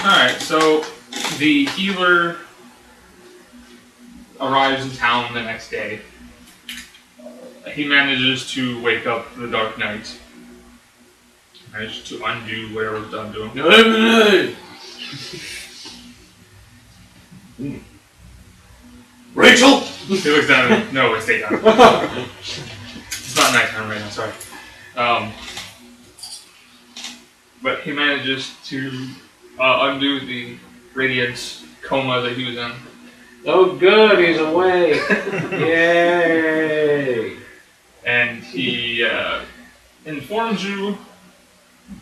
Alright, so the healer arrives in town the next day. He manages to wake up the Dark Knight. Manages to undo whatever was done to him. Rachel? He looks down at him. No, it's daytime. It's not nighttime right now, sorry. But he manages to undo the radiant coma that he was in. Oh good, he's awake! Yay! And he informs you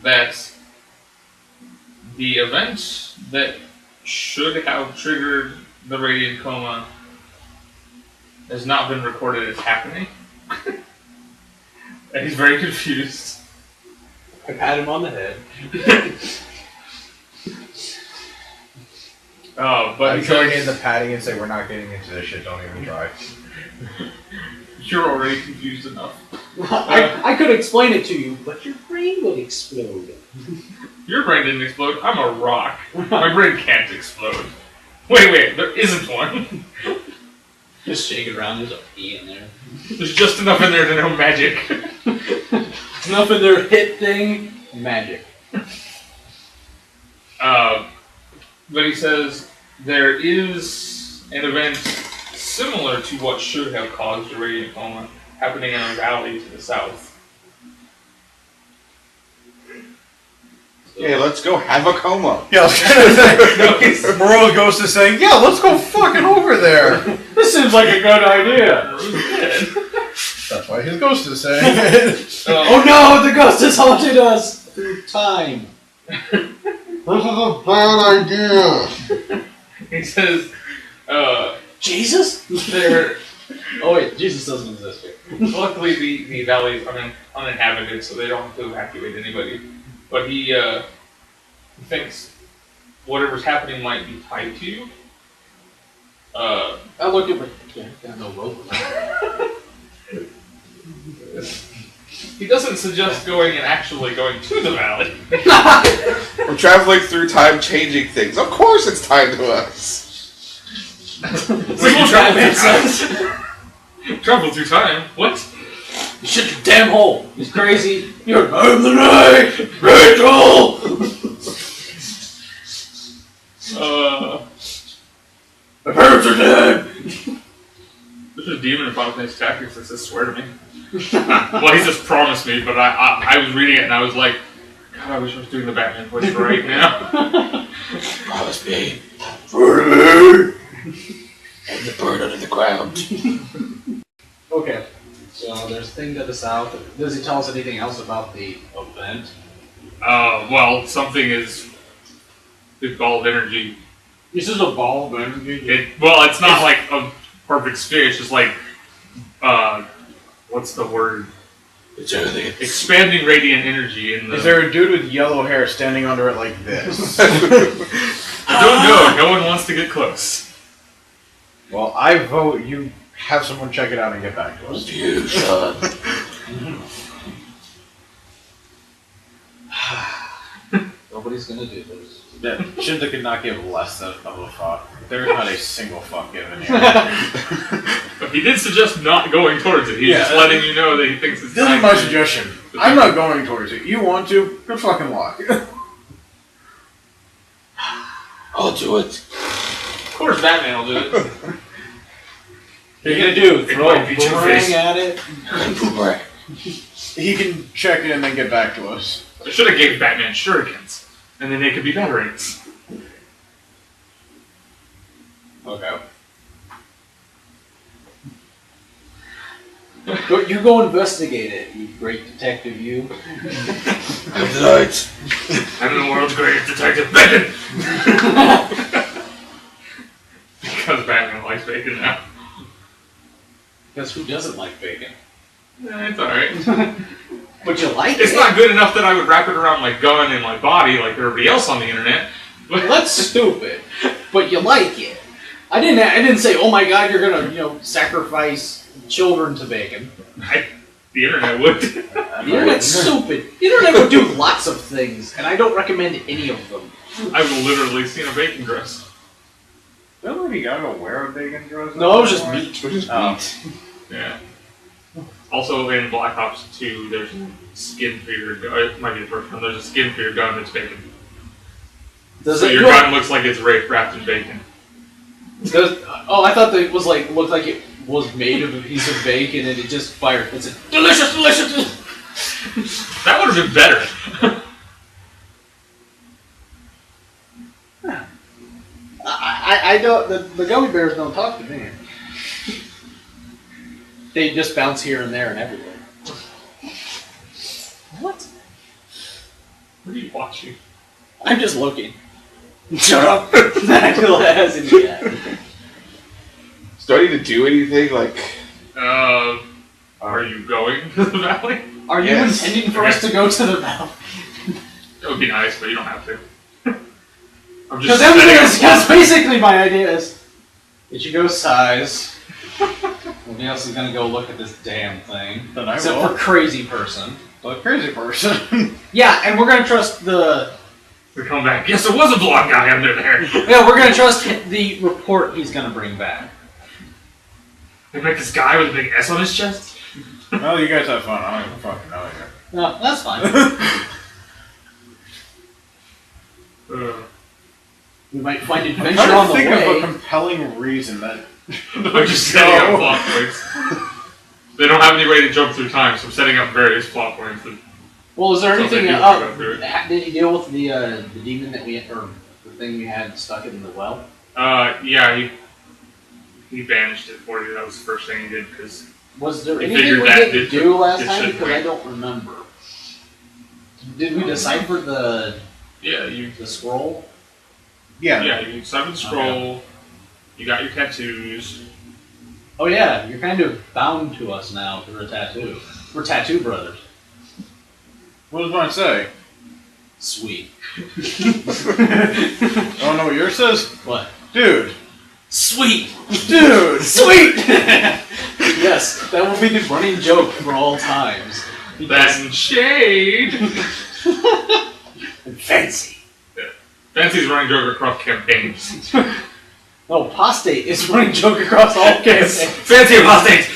that the event that should have triggered the radiant coma has not been recorded as happening. And he's very confused. I pat him on the head. But I'm going in the patting and say, we're not getting into this shit, don't even try. You're already confused enough. I could explain it to you, but your brain would explode. Your brain didn't explode. I'm a rock. My brain can't explode. Wait, there isn't one. Just shake it around, there's a pea in there. There's just enough in there to know magic. Enough in their hit thing, magic. But he says there is an event similar to what should have caused the radiant coma happening in a valley to the south. Yeah, let's go have a coma. Yeah, I was gonna say, Moral Ghost is saying, yeah, let's go fucking over there. This seems like a good idea. That's why his ghost is saying it. Oh no, the ghost has haunted us through time. This is a bad idea. He says, Jesus? there. Oh wait, Jesus doesn't exist here. Luckily, the valley is uninhabited, so they don't have to evacuate anybody. But he thinks whatever's happening might be tied to you. I look at my... Yeah, no rope. He doesn't suggest going and actually going to the valley. We're traveling through time, changing things. Of course it's tied to us. So you travel through time. Travel through time? What? You shut your damn hole. He's crazy. You're I'm the night, Rachel. My parents are dead. This is Demon in Final Fantasy Tactics that says swear to me. Well, he just promised me, but I was reading it and I was like, God, I wish I was doing the Batman voice right now. Promise me. And the bird under the ground. Okay. So there's a thing to the south. Does he tell us anything else about the event? Well, something is a ball of energy. This is a ball of energy? It's not like a perfect sphere, it's just like, what's the word? It's everything. Expanding radiant energy in the... Is there a dude with yellow hair standing under it like this? I don't know, no one wants to get close. Well, I vote you have someone check it out and get back to us. You, son. Nobody's gonna do this. Yeah, Shinta could not give less of a fuck. There's not a single fuck given here. But he did suggest not going towards it. He's just letting you know that he thinks it's This is my suggestion. I'm not going towards it. You want to? Good fucking luck. I'll do it. Of course Batman will do it. What are you gonna do? Throw a might be boomerang Two-Face. at it? Boomerang. He can check it and then get back to us. I should have gave Batman shurikens, and then they could be batarangs. Okay. You go investigate it, you great detective, you. I'm the night. I'm the world's greatest detective, bacon! Because Batman likes bacon now. Guess who doesn't like bacon? It's alright. But you like It's it. not good enough that I would wrap it around my gun and my body like everybody else on the internet. But Well, that's stupid. But you like it. I didn't say, oh my god, you're gonna, sacrifice children to bacon. the internet would. The internet's stupid. The internet would do lots of things, and I don't recommend any of them. I've literally seen a bacon dress. Did Lady Gaga wear a bacon dress? No, it was just meat. It was just Oh. meat. Yeah. Also in Black Ops 2, there's a skin for your gun. It might be the first one. There's a skin for your gun that's bacon. So your gun looks like it's wrapped in bacon. I thought that it was like looked like it was made of a piece of bacon and it just fired. It said, delicious, delicious! That would have been better. I don't. The gummy bears don't talk to me. They just bounce here and there and everywhere. What? What are you watching? I'm just looking. Shut up! I feel that has in the end. So do I need to do anything? Like, are you going to the valley? Are you intending for us to go to the valley? It would be nice, but you don't have to. I'm Because just that's basically my idea is Ichigo sighs. Nobody else is gonna go look at this damn thing. Then I Except will. for crazy person. The crazy person. Yeah, and we're gonna trust the... We come back. Yes, there was a blonde guy under there. Yeah, we're gonna trust the report he's gonna bring back. They make this guy with a big S on his chest? Well, you guys have fun. I don't even fucking know you. No, that's fine. We might find adventure I'm on trying to the think of way. a compelling reason that... They're just setting up plot points. They don't have any way to jump through time, so I'm setting up various plot points. Well, is there So anything... they do go through it. Did he deal with the demon that we... or the thing we had stuck in the well? Yeah, he banished it for you. That was the first thing he did, because... Was there He anything figured we that didn't it do last it time? should Because win. I don't remember. Did we decipher the Yeah, you scroll? Yeah. you deciphered the scroll, you got your tattoos. Oh yeah, you're kind of bound to us now through a tattoo. We're tattoo brothers. What does mine say? Sweet. Oh, no, what yours says? What? Dude. Sweet! Dude. Sweet! Yes, that will be the running joke for all times. That and shade! And fancy. Fancy's running joke across campaigns. No, Postate is running joke across all campaigns. Fancy apostate!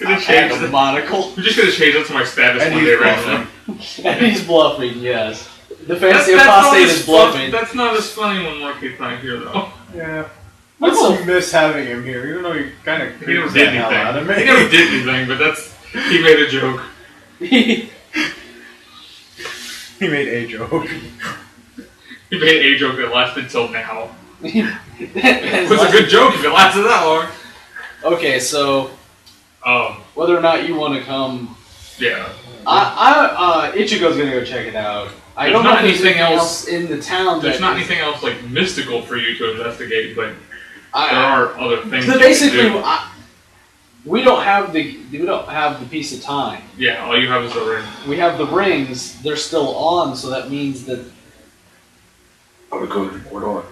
Gonna change the the monocle. I'm just gonna change it to my status And one he's day randomly. And he's bluffing, yes. The fancy apostate is bluffing. That's not as funny when Rocky's not here, though. Yeah. I What's don't miss having him here, even though he kind of He never creeps did the hell out of me. anything. He never did anything, but he made a joke. He made a joke. He made a joke that lasted till now. It It was a good joke if it lasted that long. Okay, so whether or not you want to come, Yeah. Ichigo's gonna go check it out. I There's don't know not if there's anything anything else- else in the town. There's that not is- anything else like mystical for you to investigate, but I- there are other things. So you basically, can do. we don't have the piece of time. Yeah, all you have is the ring. We have the rings. They're still on, so that means that I'm gonna go to Mordor.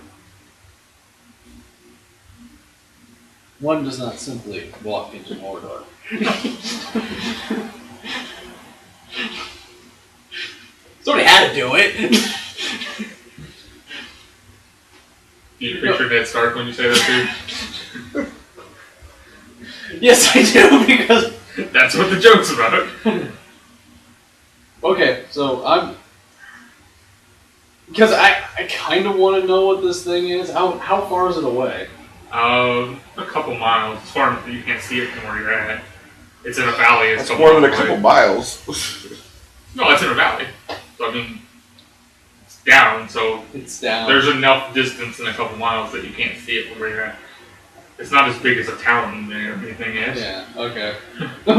one does not simply walk into Mordor. Somebody had to do it. You picture Ned Stark when you say that too? Yes, I do, because... That's what the joke's about. Okay, so because I kind of want to know what this thing is. How far is it away? A couple miles. It's far enough that you can't see it from where you're at. It's in a valley. It's That's more than a miles couple away. miles. No, it's in a valley. So I mean, it's down. So It's down. there's enough distance in a couple miles that you can't see it from where you're at. It's not as big as a town or anything is. Yeah, okay.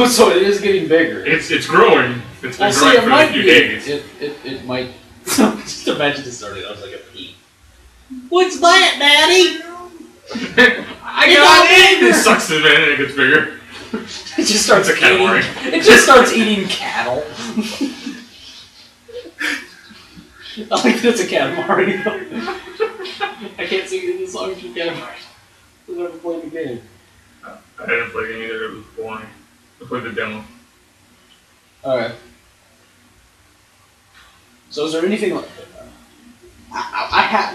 So it is getting bigger. It's growing. It's been Well, see, growing it for a might few be. days. It might... Just imagine this started out as like a pea. What's that, Daddy? I got it! It sucks a minute and it gets bigger. It just starts It's a cat eating... warning. It just starts eating cattle. I like that it's a Katamari. I can't sing any songs from Katamari. I've never played the game. I didn't play it either. It was boring. I played the demo. Alright. So is there anything like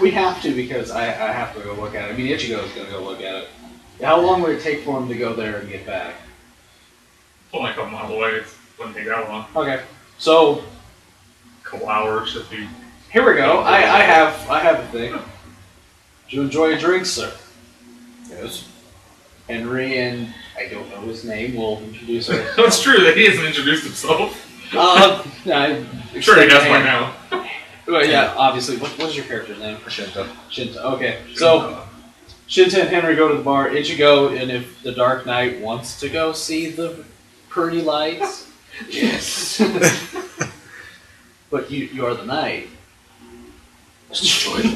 we have to because I have to go look at it. I mean, Ichigo is going to go look at it. How long would it take for him to go there and get back? Only a couple miles away. It wouldn't take that long. Okay, so A couple hours should be. here we go. I have a thing. Do you enjoy a drink, sir? Yes. Henry and I don't know his name. Will introduce her. It's true that he hasn't introduced himself. I'm Sure, he does by now. Well, yeah, obviously. What's your character's name? Shinta. Shinta. Okay, so Shinta and Henry go to the bar. Ichigo, and if the Dark Knight wants to go see the pretty lights, Yes. but you are the knight. Let's destroy them.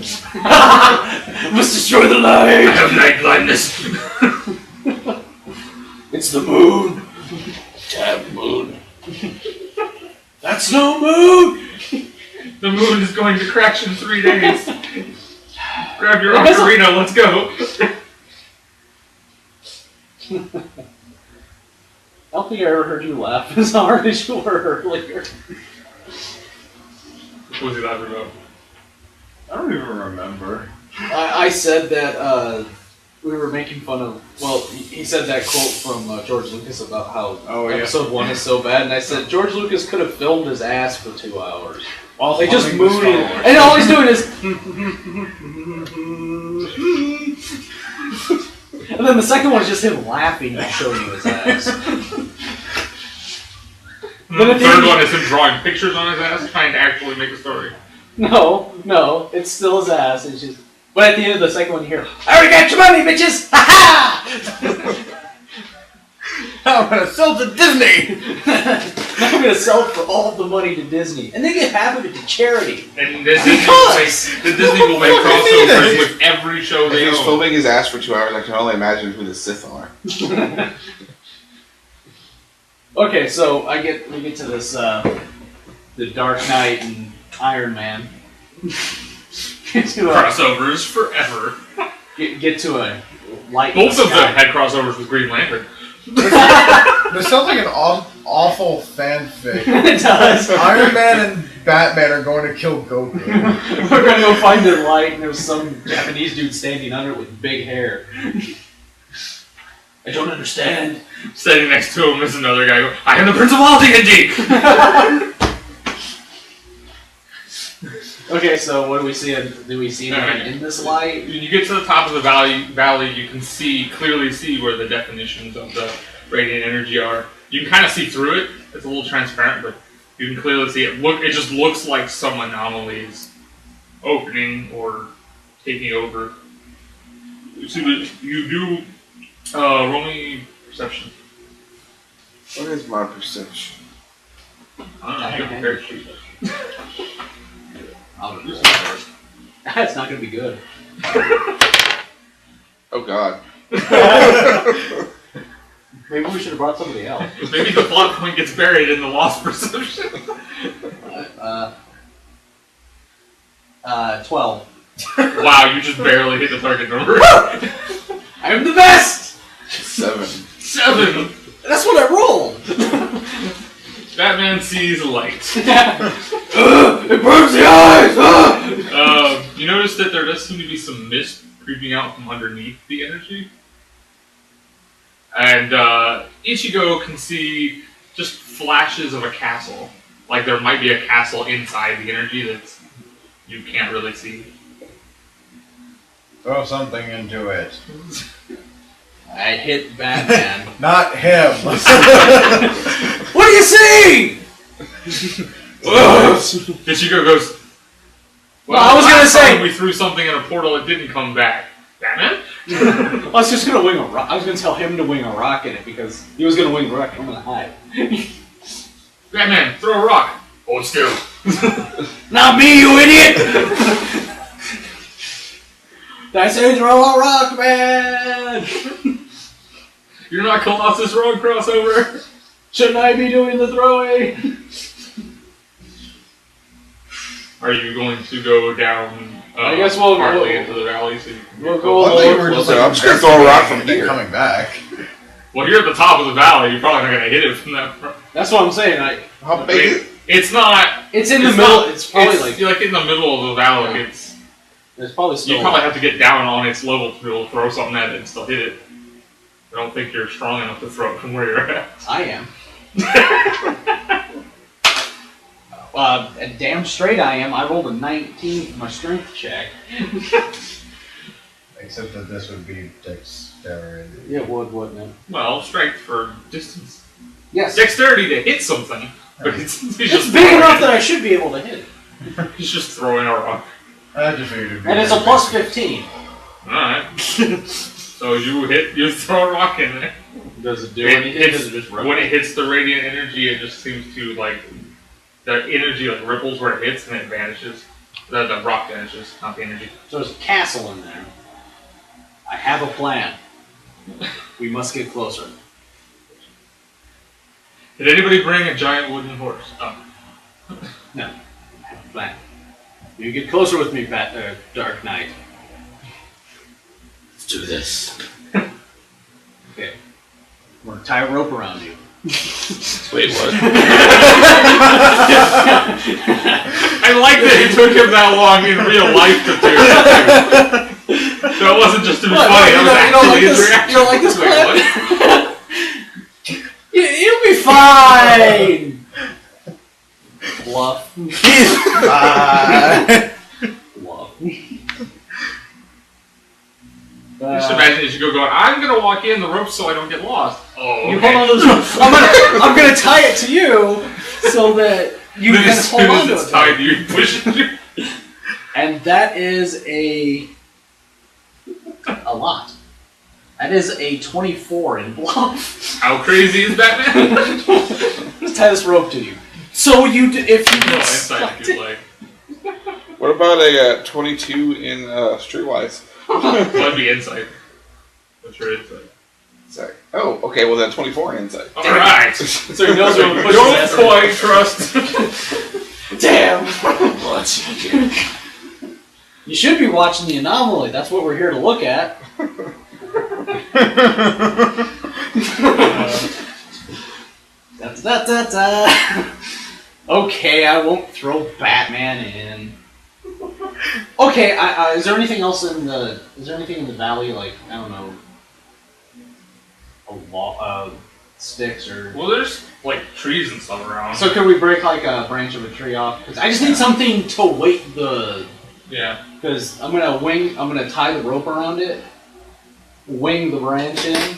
Must destroy the I light. have night blindness. It's the moon. Damn moon. That's no moon. The moon is going to crash in 3 days. Grab your ocarina, let's go. I don't think I ever heard you laugh as hard as you were earlier. What was he laughing about? I don't even remember. I said that we were making fun of. Well, he said that quote from George Lucas about how episode 1 is so bad, and I said George Lucas could have filmed his ass for 2 hours. While Like just humming the mooning, Star Wars. and all he's doing is. And then the second one is just him laughing and showing you his ass. And then the third one is him drawing pictures on his ass, trying to actually make a story. No, it's still his ass. It's just. But at the end of the second one, you hear, "I already got your money, bitches! Ha ha!" I'm gonna sell to Disney! I'm gonna sell it for all the money to Disney, and they give half of it to charity. And the Disney will make crossovers with every show If they he was own. filming his ass for 2 hours, I can only imagine who the Sith are. Okay, so we get to this the Dark Knight and Iron Man. Get to Crossovers forever. a light. Both of them had crossovers with Green Lantern. This sounds like an awful fanfic. It does. Iron Man and Batman are going to kill Goku. We're gonna go find the light, and there's some Japanese dude standing under it with big hair. I don't understand. Standing next to him is another guy going, I am the Prince of all D&D! Okay, so what do we see? Do we see anything in this light? When you get to the top of the valley, you can clearly see where the definitions of the radiant energy are. You can kind of see through it. It's a little transparent, but you can clearly see it. It just looks like some anomaly is opening or taking over. So you do roll me perception. What is my perception? I don't know. You have a very sheet. I'll do that first. That's not gonna be good. Oh God. Maybe we should have brought somebody else. Maybe the plot point gets buried in the lost perception. 12. Wow, you just barely hit the target number. I'm the best! 7. 7! That's what I rolled! Batman sees light. It burns the eyes! You notice that there does seem to be some mist creeping out from underneath the energy. And Ichigo can see just flashes of a castle. Like there might be a castle inside the energy that you can't really see. Throw something into it. I hit Batman. Not him. What do you see? Ichigo goes, Well, I was gonna last say- time we threw something in a portal, it didn't come back. Batman? I was just gonna wing a rock. I was gonna tell him to wing a rock in it because he was gonna wing a rock. I'm gonna hide. Batman, throw a rock. Hold still. Not me, you idiot! Did I say throw a rock, man? You're not Colossus Road crossover. Shouldn't I be doing the throwing? Are you going to go down? I guess we'll partly go- into the valley. So you can we'll get go I close. thought you were just like, I'm just gonna throw a rock from and then here. coming back. Well, you're at the top of the valley. You're probably not going to hit it from that front. That's what I'm saying. How big is It's not. It's in the middle. It's probably like in the middle of the valley. Yeah. It's probably still. You probably have to get down on its level to be able to throw something at it and still hit it. I don't think you're strong enough to throw it from where you're at. I am. And damn straight I am. I rolled a 19 for my strength check. Except that this would be dexterity. Yeah, it would, wouldn't it? Well, strength for distance. Yes. Dexterity to hit something, but he's It's just big enough that I should be able to hit it. He's just throwing a rock. I just figured it'd be. And it's a plus 15. Alright. So you throw a rock in there. Does it do anything? Does it just when it hits the radiant energy, it just seems to the energy ripples where it hits and it vanishes. The rock vanishes, not the energy. So there's a castle in there. I have a plan. We must get closer. Did anybody bring a giant wooden horse? Oh. No. I have a plan. You get closer with me, Dark Knight. Let's do this. Okay. We're gonna tie a rope around you. Wait, what? I like that it took him that long in real life to do it. So it wasn't just to be funny, that was actually his reaction. You don't like this Wait, what? You'll be fine! Bluff. Bluff. Just imagine Ichigo going, I'm gonna walk in the rope so I don't get lost. Oh, okay. You hold on to this rope. I'm gonna tie it to you so that you then can as hold soon on as to it's it. tied to you, he pushes you. And that is a lot. That is a 24 in bluff. How crazy is Batman? Let's tie this rope to you. So if you No, get inside if you like. What about a 22 in Streetwise? That'd be insight. What's your insight? Sorry. Oh, okay. Well then, 24 in insight. Alright! So he knows what to push Don't his ass. quite trust. Damn! What's he You should be watching the anomaly. That's what we're here to look at. Okay, I won't throw Batman in. Okay, is there anything else in the? Is there anything in the valley like I don't know, a wall, sticks or? Well, there's trees and stuff around. So could we break a branch of a tree off? Because I just need something to weight the. Yeah. Because I'm gonna tie the rope around it, wing the branch in,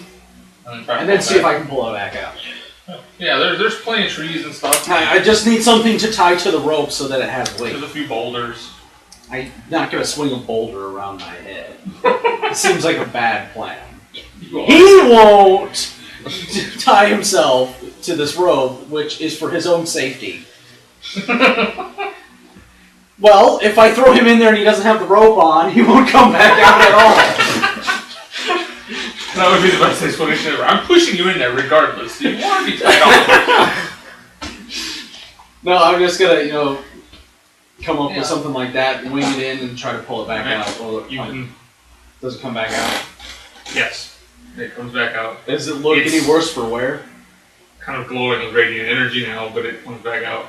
and then see if I can pull it back out. Yeah, there's plenty of trees and stuff. I just need something to tie to the rope so that it has weight. There's a few boulders. I'm not gonna swing a boulder around my head. It seems like a bad plan. He won't tie himself to this rope, which is for his own safety. Well, if I throw him in there and he doesn't have the rope on, he won't come back out at all. That would be the best explanation ever. I'm pushing you in there regardless. You want to be tied off. No, I'm just gonna, come up with something like that, wing it in, and try to pull it back out. Well, does it come back out? Yes. It comes back out. Does it look any worse for wear? Kind of glowing with radiant energy now, but it comes back out.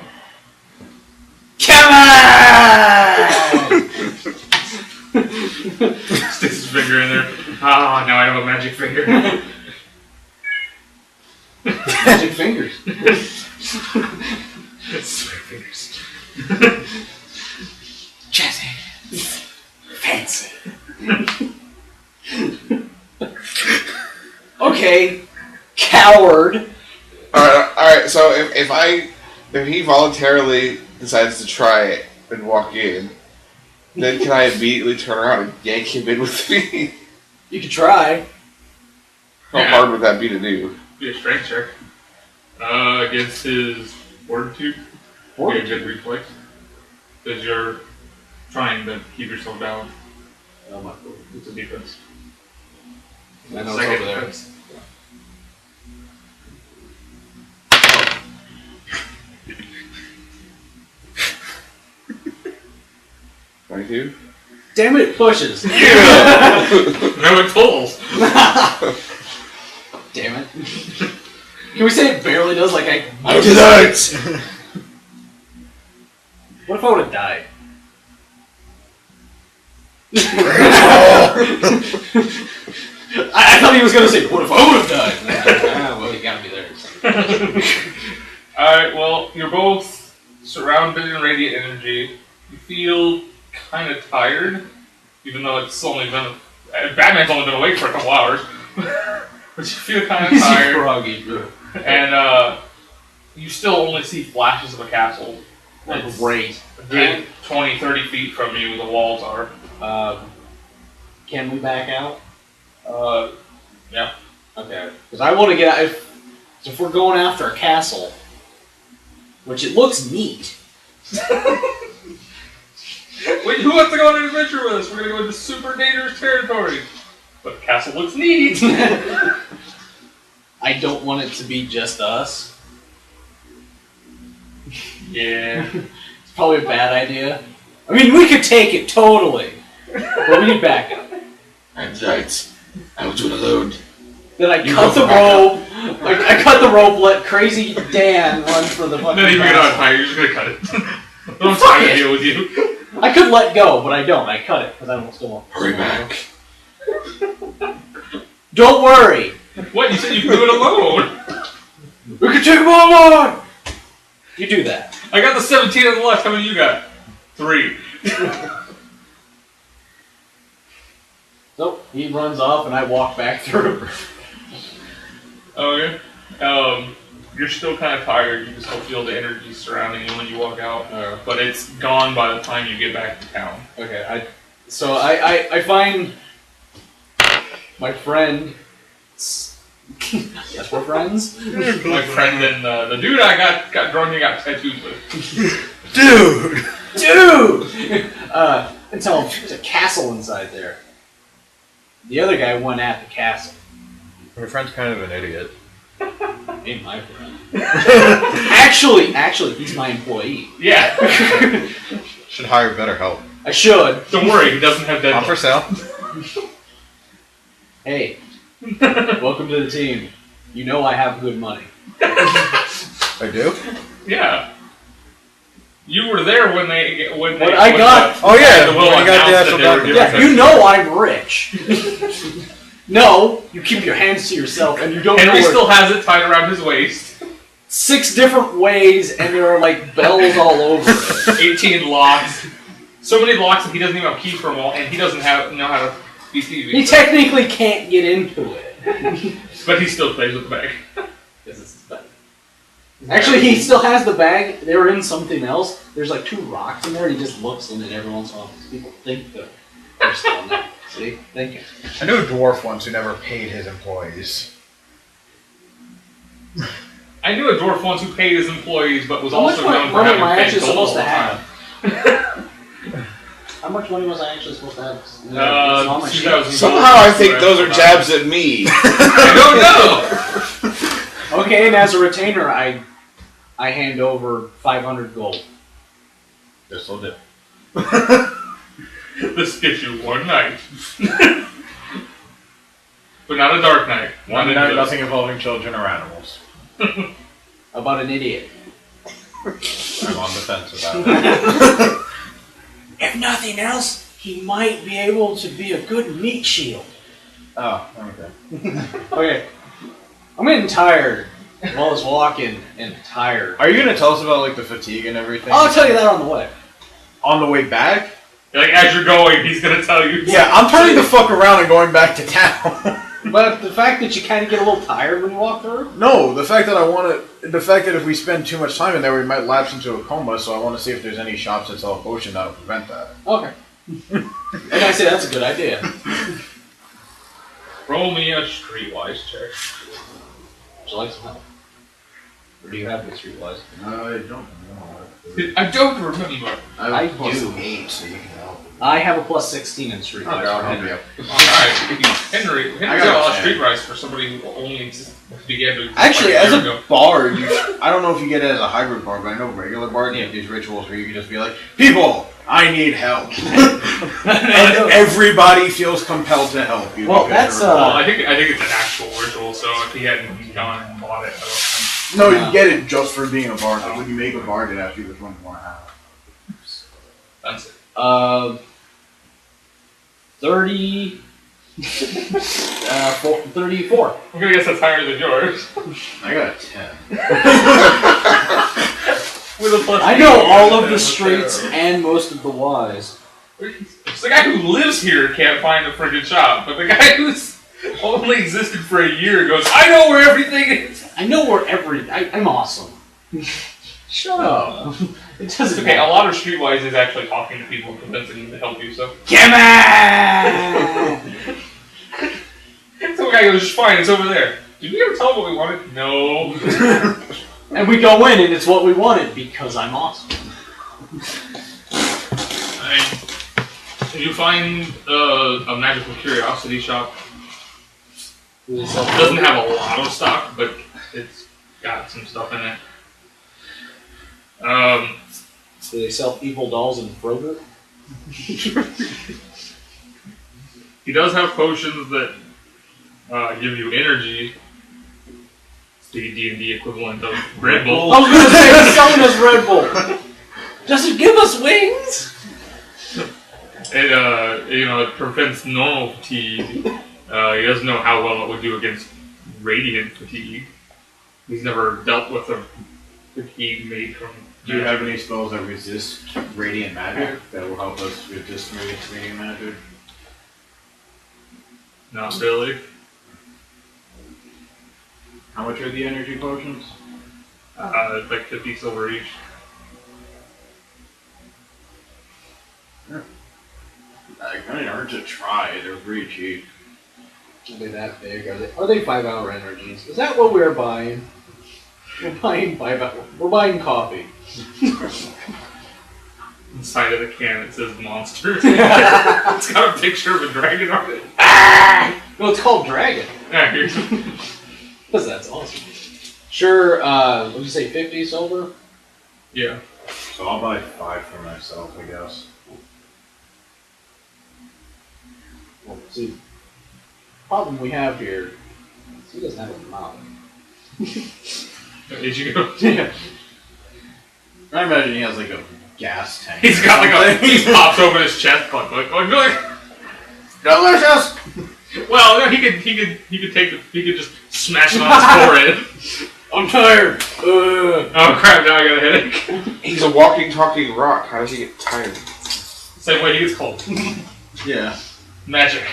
Come on! Sticks his finger in there. Ah, now I have a magic finger. Magic fingers. Swear fingers. Jazzy. Fancy. Okay, coward. Alright, so if he voluntarily decides to try it and walk in, then can I immediately turn around and yank him in with me? You could try. How hard would that be to do? Be a strength check. Against his fortitude. Be a good reflex. Because you're trying to keep yourself down. It's a defense. I know it's Second over there. defense. 22? Damn it, it pushes. No, it pulls. Damn it. Can we say it barely does? Like I do that! What if I would have died? I thought he was going to say, what if I would have died? Well, you got to be there. Alright, well, you're both surrounded in radiant energy. You feel kind of tired, even though it's only been... Batman's only been awake for a couple hours. But you feel kind of tired. Froggy. And you still only see flashes of a castle. It's Great. a good 20, 30 feet from you, the walls are. Can we back out? Yeah. Okay. Because I want to get out. If we're going after a castle, which it looks neat. Wait, who wants to go on an adventure with us? We're going to go into super dangerous territory. But the castle looks neat. I don't want it to be just us. Yeah. It's probably a bad idea. I mean, we could take it totally. But we need backup. I'm right. I was doing a load. Then I cut the rope. I cut the rope, let crazy Dan run for the fucking Not even going to untie, you're just going to cut it. Don't try to deal with you. I could let go, but I don't. I cut it, because I don't still want to. Hurry back. Don't worry. What? You said you could do it alone. We can take them all on! You do that. I got the 17 on the left. How many you got? 3. So, he runs off, and I walk back through. Okay. You're still kind of tired. You can still feel the energy surrounding you when you walk out. But it's gone by the time you get back to town. Okay, I find my friend. Yes, we're friends. My friend and the dude I got drunk and got tattooed with. Dude! And tell him there's a castle inside there. The other guy went at the castle. Your friend's kind of an idiot. Ain't my friend. Actually, he's my employee. Yeah. Should hire better help. I should. Don't worry, he doesn't have that. Not for sale. Hey, welcome to the team. You know I have good money. I do? Yeah. You were there when they But I got. Oh yeah, the when will you got the announced actual that they were document. Yeah, you know I'm rich. No, you keep your hands to yourself, and you don't know Henry where. still has it tied around his waist. 6 different ways, and there are like bells all over it. 18 locks. So many locks that he doesn't even have keys for them all, and he doesn't know how to be Stevie. He technically can't get into it. But he still plays with the bag. Because it's his bag. Actually, he still has the bag. They were in something else. There's like 2 rocks in there, and he just looks in it every once in a while. People think that they're still in there. See? Thank you. I knew a dwarf once who never paid his employees. I knew a dwarf once who paid his employees, but was How much also known for money having am I fake actually gold supposed all to the time. have? How much money was I actually supposed to have? It's on my sheet. 2,000 Somehow I think those are jabs at me. I don't know! Okay, and as a retainer, I hand over 500 gold. This will do. This gets you one night. But not a dark night. One Not night, a nothing involving children or animals. About an idiot. I'm on the fence about that. If nothing else, he might be able to be a good meat shield. Oh, okay. Okay. I'm getting tired while I was walking and tired. Are you gonna tell us about like the fatigue and everything? I'll tell you that on the way. On the way back? Like, as you're going, he's gonna tell you. Yeah, I'm turning the fuck around and going back to town. But the fact that you kind of get a little tired when you walk through? No, the fact that the fact that if we spend too much time in there, we might lapse into a coma, so I want to see if there's any shops that sell a potion that'll prevent that. Okay. And I say that's a good idea. Roll me a streetwise check. Would you like some help? Or do you have the streetwise? I don't know. I don't remember. I plus do. 8, so you can help. I have a plus 16 in streetwise. Okay, I'll help Henry. you. Alright, Henry's I got got a lot of a streetwise for somebody who only began to. Actually, like as year a ago. bard, I don't know if you get it as a hybrid bard, but I know regular bard, you have these rituals where you can just be like, people, I need help. And everybody feels compelled to help you. Well, because that's, they're- Well, I think it's an actual ritual, so if he hadn't gone and bought it, I don't No, you get it just for being a bard. Like when you make a bard, it asks you which one you want to have. That's it. 30. 34. I'm gonna guess that's higher than yours. I got a 10. With a plus I know all of the streets and most of the Ys. It's the guy who lives here can't find a friggin' shop, but the guy who's only existed for a year goes, I know where everything is! I know where I'm awesome. Shut up. It doesn't Okay, a lot of Streetwise is actually talking to people and convincing them to help you, so. Gimme! So the guy goes, fine, it's over there. Did we ever tell him what we wanted? No. And we go in and it's what we wanted because I'm awesome. You find a magical curiosity shop. It doesn't have a lot of stock, but it's got some stuff in it. Do they sell evil dolls and Froger? He does have potions that give you energy. It's the D&D equivalent of Red Bull. I was going to say, he's selling us Red Bull. Does it give us wings? It prevents normal fatigue. He doesn't know how well it would do against radiant fatigue. He's never dealt with a fatigue made from. Do you have any spells that resist radiant magic that will help us resist radiant magic? Not really. How much are the energy potions? Like 50 silver each. I kind of hard to try. They're pretty cheap. Are they that big? Are they 5-hour energies? Is that what we're buying? We're buying 5 hour. We're buying coffee. Inside of the can it says monster. It's got a picture of a dragon on it. No, it's called Dragon. Yeah, here's Because that's awesome. Sure, what did you say, 50 silver? Yeah. So I'll buy 5 for myself, I guess. Well, see, the problem we have here is he doesn't have a mouth. Ichigo. Yeah. I imagine he has like a gas tank. He's got like he pops open his chest, like. Delicious! Well, no, he could just smash it on his forehead. I'm tired. Oh crap! Now I got a headache. He's a walking, talking rock. How does he get tired? Same way he gets cold. Yeah. Magic.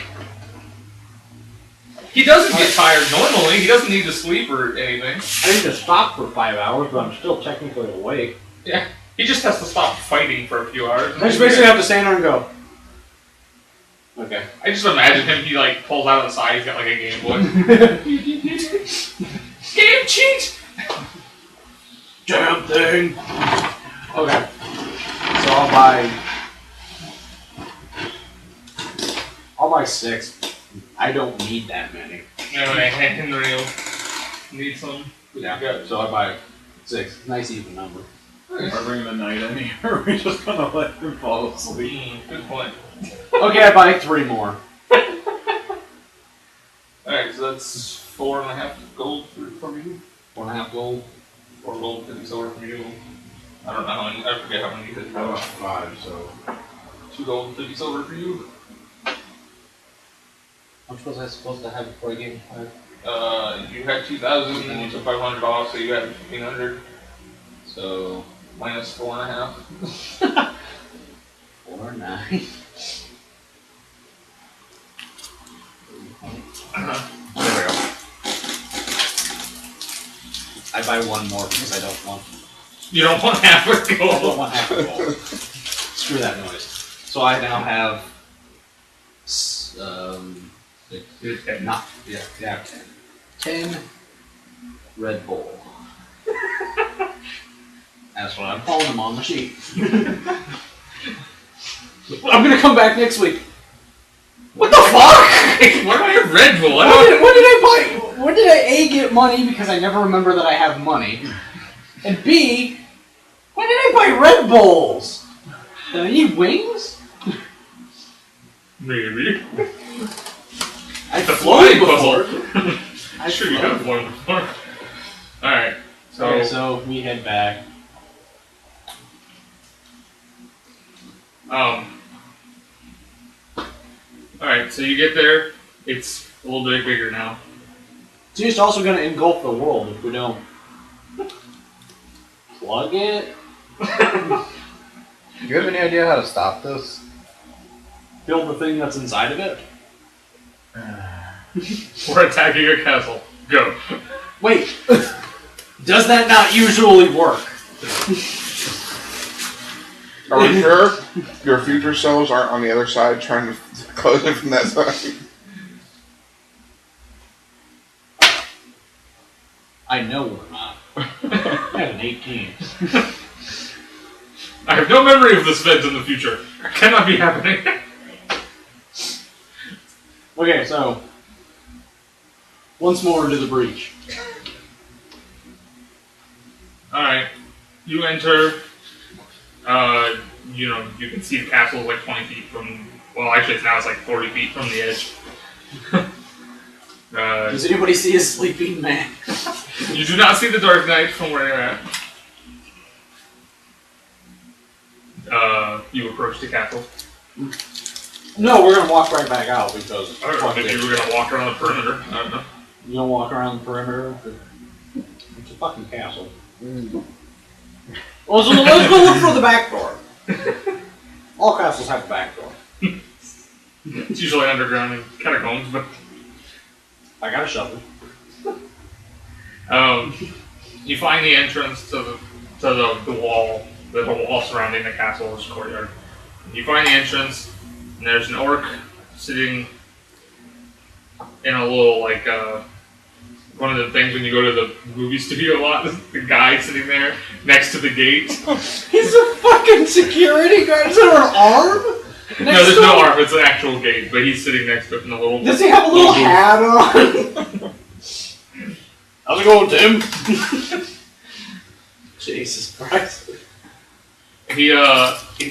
He doesn't get tired normally. He doesn't need to sleep or anything. I need to stop for 5 hours, but I'm still technically awake. Yeah. He just has to stop fighting for a few hours. I just basically have to stand there and go. Okay. I just imagine him. He like pulls out of the side. He's got like a Game Boy. Game cheat. Damn thing. Okay. So I'll buy 6. I don't need that many. Anyway, Henry will need some. Yeah. So I buy 6. Nice even number. We're bringing the night in here. We're just gonna let him fall asleep. Good point. Okay, I buy 3 more. Alright, so that's 4.5 gold from you. 4.5 gold. 4 gold, 50 silver from you. I don't know how many. I forget how many you did. How about 5, so... 2 gold, 50 silver for you. How much was I supposed to have before I gave him 5? You had 2,000, and you took 500 off, so you had 1,500. So, minus 4.5. 4, 9. There we go. I buy 1 more because I don't want. You don't want half a I don't gold. want half a gold. Screw that noise. So I now have. 10 Red Bull. That's what I'm calling them on the sheet. I'm gonna come back next week. What the fuck? Why do I have Red Bull? When did I buy? When did I A, get money because I never remember that I have money, and B, when did I buy Red Bulls? Did I need wings? Maybe. I The floated flying before. I'm sure you have one before. Alright, so... Okay, so we head back. Alright, so you get there. It's a little bit bigger now. So it's also going to engulf the world if we don't plug it. Do you have any idea how to stop this? Build the thing that's inside of it? We're attacking a castle. Go. Wait, does that not usually work? Are we sure your future selves aren't on the other side trying to close it from that side? I know we're not. I have an 18. I have no memory of this event in the future. It cannot be happening. Okay, so once more into the breach. Alright. You enter. You can see the castle like 20 feet from. Well, actually, now it's like 40 feet from the edge. Does anybody see a sleeping man? You do not see the Dark Knight from where you're at. You approach the castle. No, we're gonna walk right back out because. I don't know, maybe we're gonna walk around the perimeter. I don't know. You don't walk around the perimeter. It's a fucking castle. Well, so let's go look for the back door. All castles have a back door. It's usually underground in catacombs, but I got a shovel. you find the entrance to the wall. There's a wall surrounding the castle's courtyard. You find the entrance, and there's an orc sitting in a little like one of the things when you go to the movie studio a lot. The guy sitting there next to the gate. He's a fucking security guard. Is there an arm? No, there's no arm. It's an actual gate, but he's sitting next to it in a little. Does he have a little hat on? How's it going, Tim? Jesus Christ. He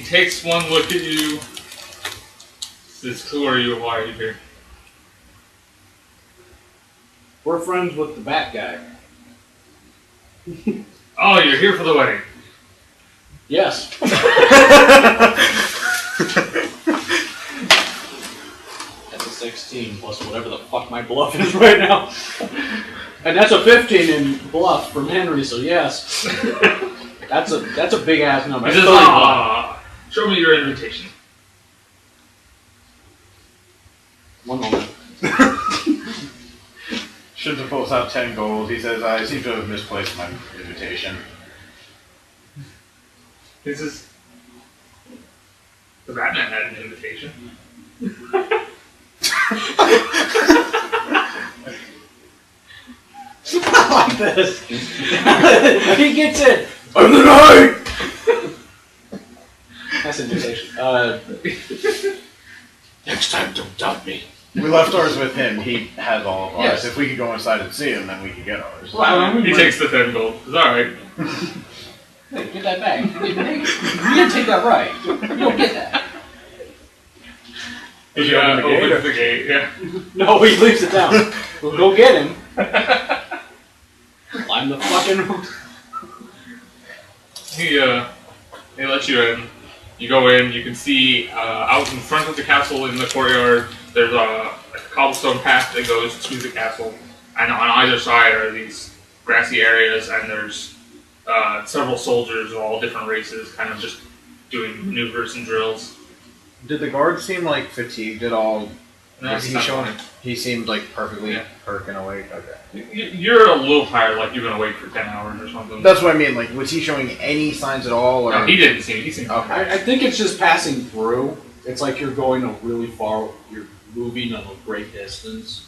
takes one look at you. Says, "Who are you? Why are you here?" We're friends with the bat guy. Oh, you're here for the wedding. Yes. That's a 16 plus whatever the fuck my bluff is right now. And that's a 15 in bluff from Henry, so yes. That's a big ass number. He says, show me your invitation. One moment. Shinta pulls out 10 gold. He says, I seem to have misplaced my invitation. This is... The Batman had an invitation. I like this. He gets it. I'm the knight! That's an invitation. Next time, don't doubt me. We left ours with him. He has all of ours. Yes. If we could go inside and see him, then we could get ours. Well, He takes the 10 gold. It's alright. Hey, get that back. You didn't take that right. You don't get that. He opens the gate, yeah. No, he leaves it down. We'll go get him. I'm the fucking... He lets you in. You go in, you can see out in front of the castle in the courtyard, there's a cobblestone path that goes to the castle. And on either side are these grassy areas, and there's several soldiers of all different races kind of just doing maneuvers and drills. Did the guard seem like fatigued at all? No, Was he's he not showing? fine. He seemed like perfectly Yeah. perking awake. Okay. You're a little tired, like you've been awake for 10 hours or something. That's what I mean. Like, was he showing any signs at all? Or? No, he didn't seem. He seemed Okay. I think it's just passing through. It's like you're going a really far... You're moving a great distance.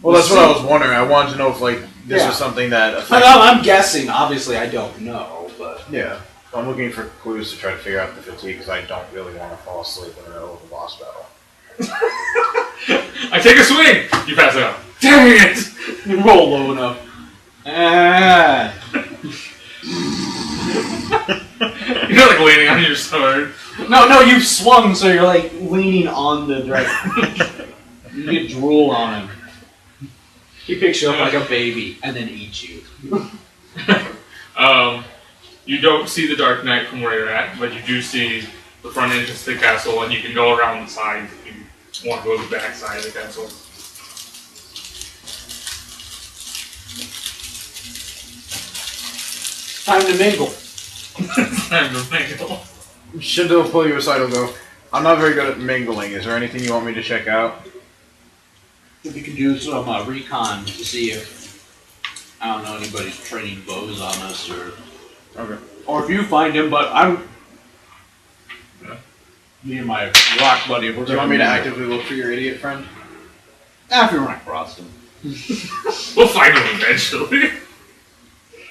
Well, that's what I was wondering. I wanted to know if like this Yeah. was something that. I'm guessing. Obviously, I don't know, but... Yeah. I'm looking for clues to try to figure out the fatigue because I don't really want to fall asleep in the middle of a boss battle. I take a swing! You pass out. Dang it! You roll low enough. Ah. You're like leaning on your sword. No, you've swung, so you're like leaning on the dragon. You get drool on him. He picks you up like a baby and then eats you. You don't see the Dark Knight from where you're at, but you do see the front entrance to the castle, and you can go around the sides if you want to go to the back side of the castle. Time to mingle. Time to mingle. Shinta will pull you aside and go, I'm not very good at mingling. Is there anything you want me to check out? If you can do some recon to see if, I don't know, anybody's training bows on us or... Okay. Or if you find him, but me and my rock buddy, Do you want me to actively look for your idiot friend? After we run across him. We'll find him eventually.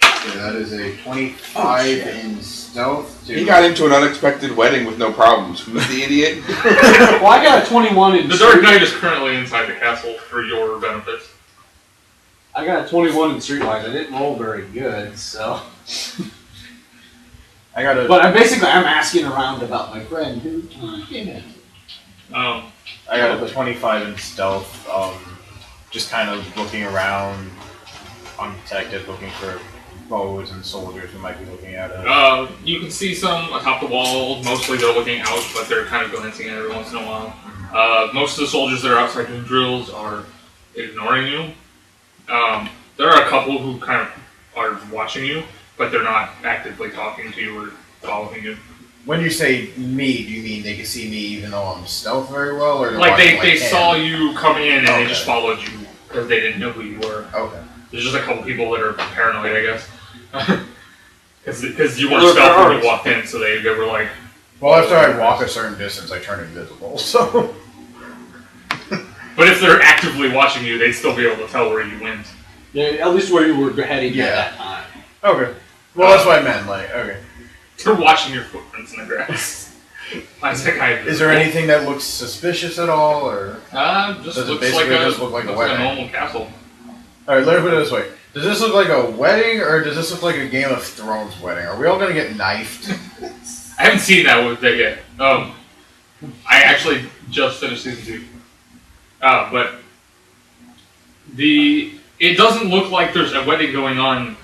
Okay, that is a 25 in stealth. He got into an unexpected wedding with no problems. Who's the idiot? Well, I got a 21 in The Dark Knight is currently inside the castle for your benefit. I got a 21 in Streetwise. I didn't roll very good, so... I got a. But I'm asking around about my friend who came in. I got a 25 in stealth. Just kind of looking around, undetected, looking for bows and soldiers who might be looking at it. You can see some atop the wall. Mostly they're looking out, but they're kind of glancing every once in a while. Most of the soldiers that are outside doing drills are ignoring you. There are a couple who kind of are watching you, but they're not actively talking to you or following you. When you say me, do you mean they can see me even though I'm stealth very well, or Like they saw you come in and Okay. they just followed you because they didn't know who you were. Okay. There's just a couple people that are paranoid, I guess. Because you weren't stealth when you walked in, so they were like... Well, after I walk a certain distance, I turn invisible, so... But if they're actively watching you, they'd still be able to tell where you went. Yeah, at least where you were heading at that time. Okay. Well, that's what I meant, like, okay. They're watching your footprints in the grass. Is there anything that looks suspicious at all, or...? Just Does it looks basically like just look like a wedding? normal castle. Alright, let me put it this way. Does this look like a wedding, or does this look like a Game of Thrones wedding? Are we all gonna get knifed? I haven't seen that with that yet. I actually just finished season 2. But it doesn't look like there's a wedding going on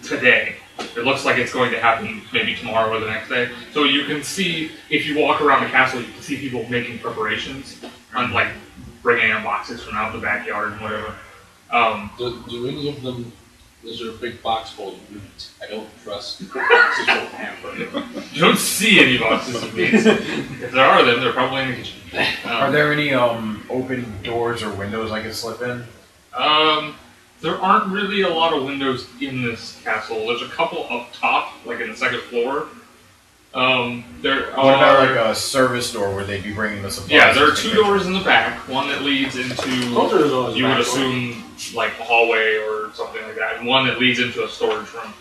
today. It looks like it's going to happen maybe tomorrow or the next day. So you can see, if you walk around the castle, you can see people making preparations, on like bringing in boxes from out the backyard and whatever. Do any of them... Is there a big box full of meat? I don't trust boxes full of hamburger. You don't see any boxes of meat. If there are them, they're probably in the kitchen. Are there any open doors or windows I can slip in? There aren't really a lot of windows in this castle. There's a couple up top, like in the second floor. What about like a service door where they'd be bringing the supplies? Yeah, there are 2 doors in the back. One that leads into, you would assume, like a hallway or something like that. And one that leads into a storage room.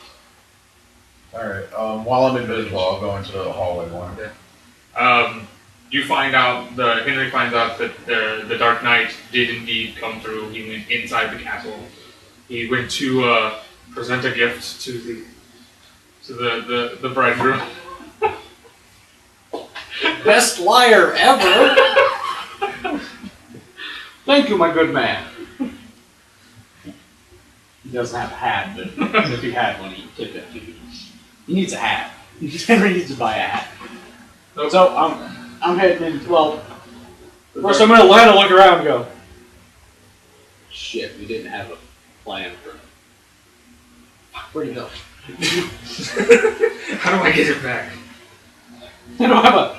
Alright, while I'm invisible, I'll go into the hallway one. Okay. You find out, Henry finds out that the Dark Knight did indeed come through. He went inside the castle. He went to present a gift to the bridegroom. Best liar ever! Thank you, my good man. He doesn't have a hat, but if he had one, he'd tip it to you. He needs a hat. Henry needs to buy a hat. Nope. So, I'm heading in, well, first I'm going to land and look around and go, shit, we didn't have a plan for... Where'd he go? How do I get it back? I don't have a...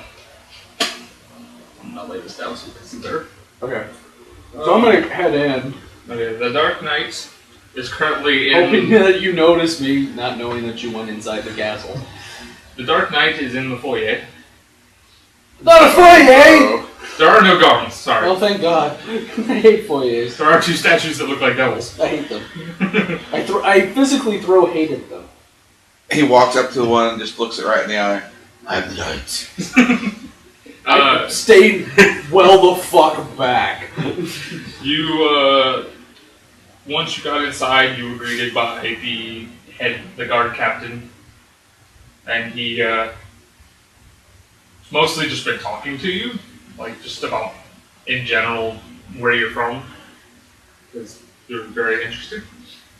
I'm not lay this down so you can see better. Okay. So I'm going to head in. Okay, the Dark Knight is currently Hoping in... that you notice me, not knowing that you went inside the castle. The Dark Knight is in the foyer. Not a foyer! There are no guards, sorry. Oh, thank God. I hate foyers. There are 2 statues that look like devils. I hate them. I physically throw hate at them. He walks up to the one and just looks it right in the eye. I'm the knight. I stayed well the fuck back. You, once you got inside, you were greeted by the guard captain. And he, mostly just been talking to you. Like, just about, in general, where you're from. Because you're very interesting.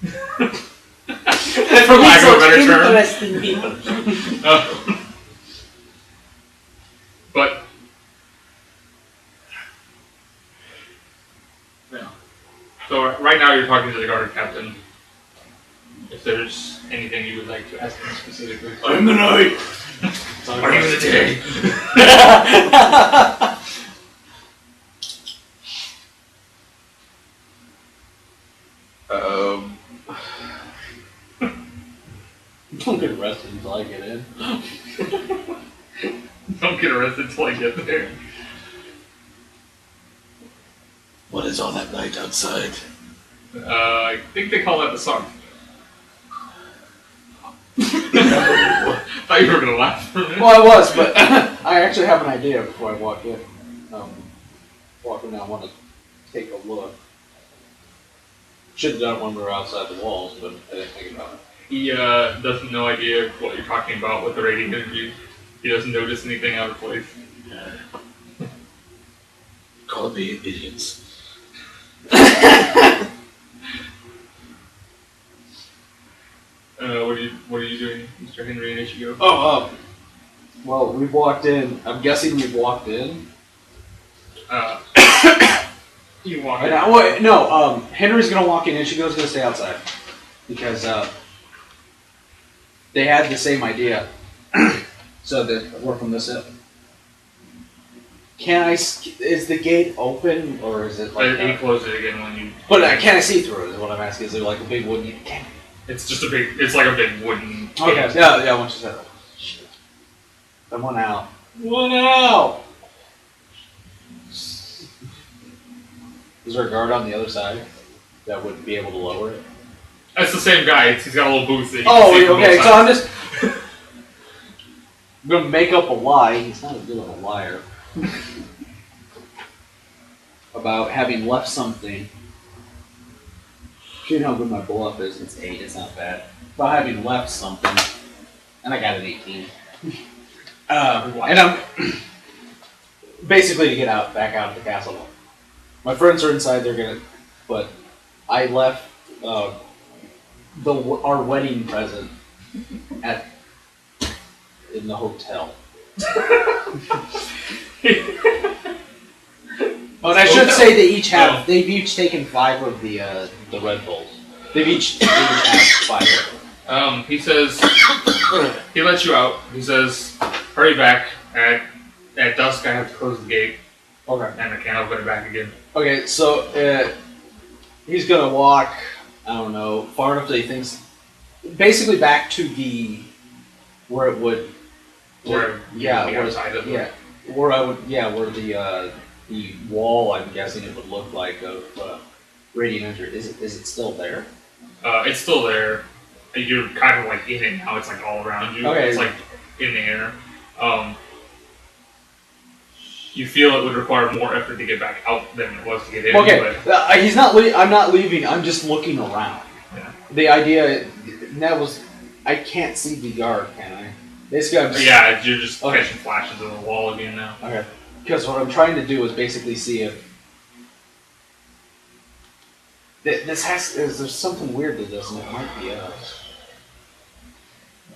For lack of a better term. But yeah. So right now you're talking to the guard captain. If there's anything you would like to ask him specifically. I'm the night. Are you the day? Don't get arrested until I get in. Don't get arrested until I get there. What is all that light outside? I think they call that the sun. Thought you were gonna laugh for a minute. Well, I was, but I actually have an idea before I walk in. Walking down, I want to take a look. Should have done it when we were outside the walls, but I didn't think about it. He doesn't know idea what you're talking about with the radiant energy. He doesn't notice anything out of place. Call me idiots. What are you doing, Mr. Henry and Ichigo? Well, we've walked in. I'm guessing we've walked in. You walk in. No, Henry's gonna walk in, Ichigo's gonna stay outside. Because, they had the same idea. So that we're from this up. Is the gate open, or is it like... He closed it again when you... But can I see through it, is what I'm asking. Is there like a big wooden... It's just it's like a big wooden... Okay, yeah, once you said that. Shit. Then one out. One out! Is there a guard on the other side that would be able to lower it? That's the same guy. He's got a little booth that you Oh, can see from okay, both so I'm sides. just... I'm gonna make up a lie. He's not as good of a liar. About having left something. You know how good my bluff is. It's 8. It's not bad. About having left something, and I got an 18. And I'm basically to get back out of the castle. My friends are inside. They're gonna, but I left our wedding present in the hotel. But I should say they've each taken 5 of the Red Bulls. They each have 5 of them. He says, he lets you out. He says, hurry back. At dusk I have to close the gate. Okay. And I can't open it back again. Okay, so he's gonna walk, I don't know, far enough that he thinks, basically back to where it would, where the wall, I'm guessing it would look like of radiant energy. Is it still there? It's still there. You're kind of like in it now. It's like all around you. Okay. It's like in the air. You feel it would require more effort to get back out than it was to get in. Okay, he's not. I'm not leaving. I'm just looking around. Yeah. The idea that was, I can't see the guard, can I? Basically, I'm just, you're just catching flashes of the wall again now. Okay. Because what I'm trying to do is basically see if there's something weird to this, and it might be us.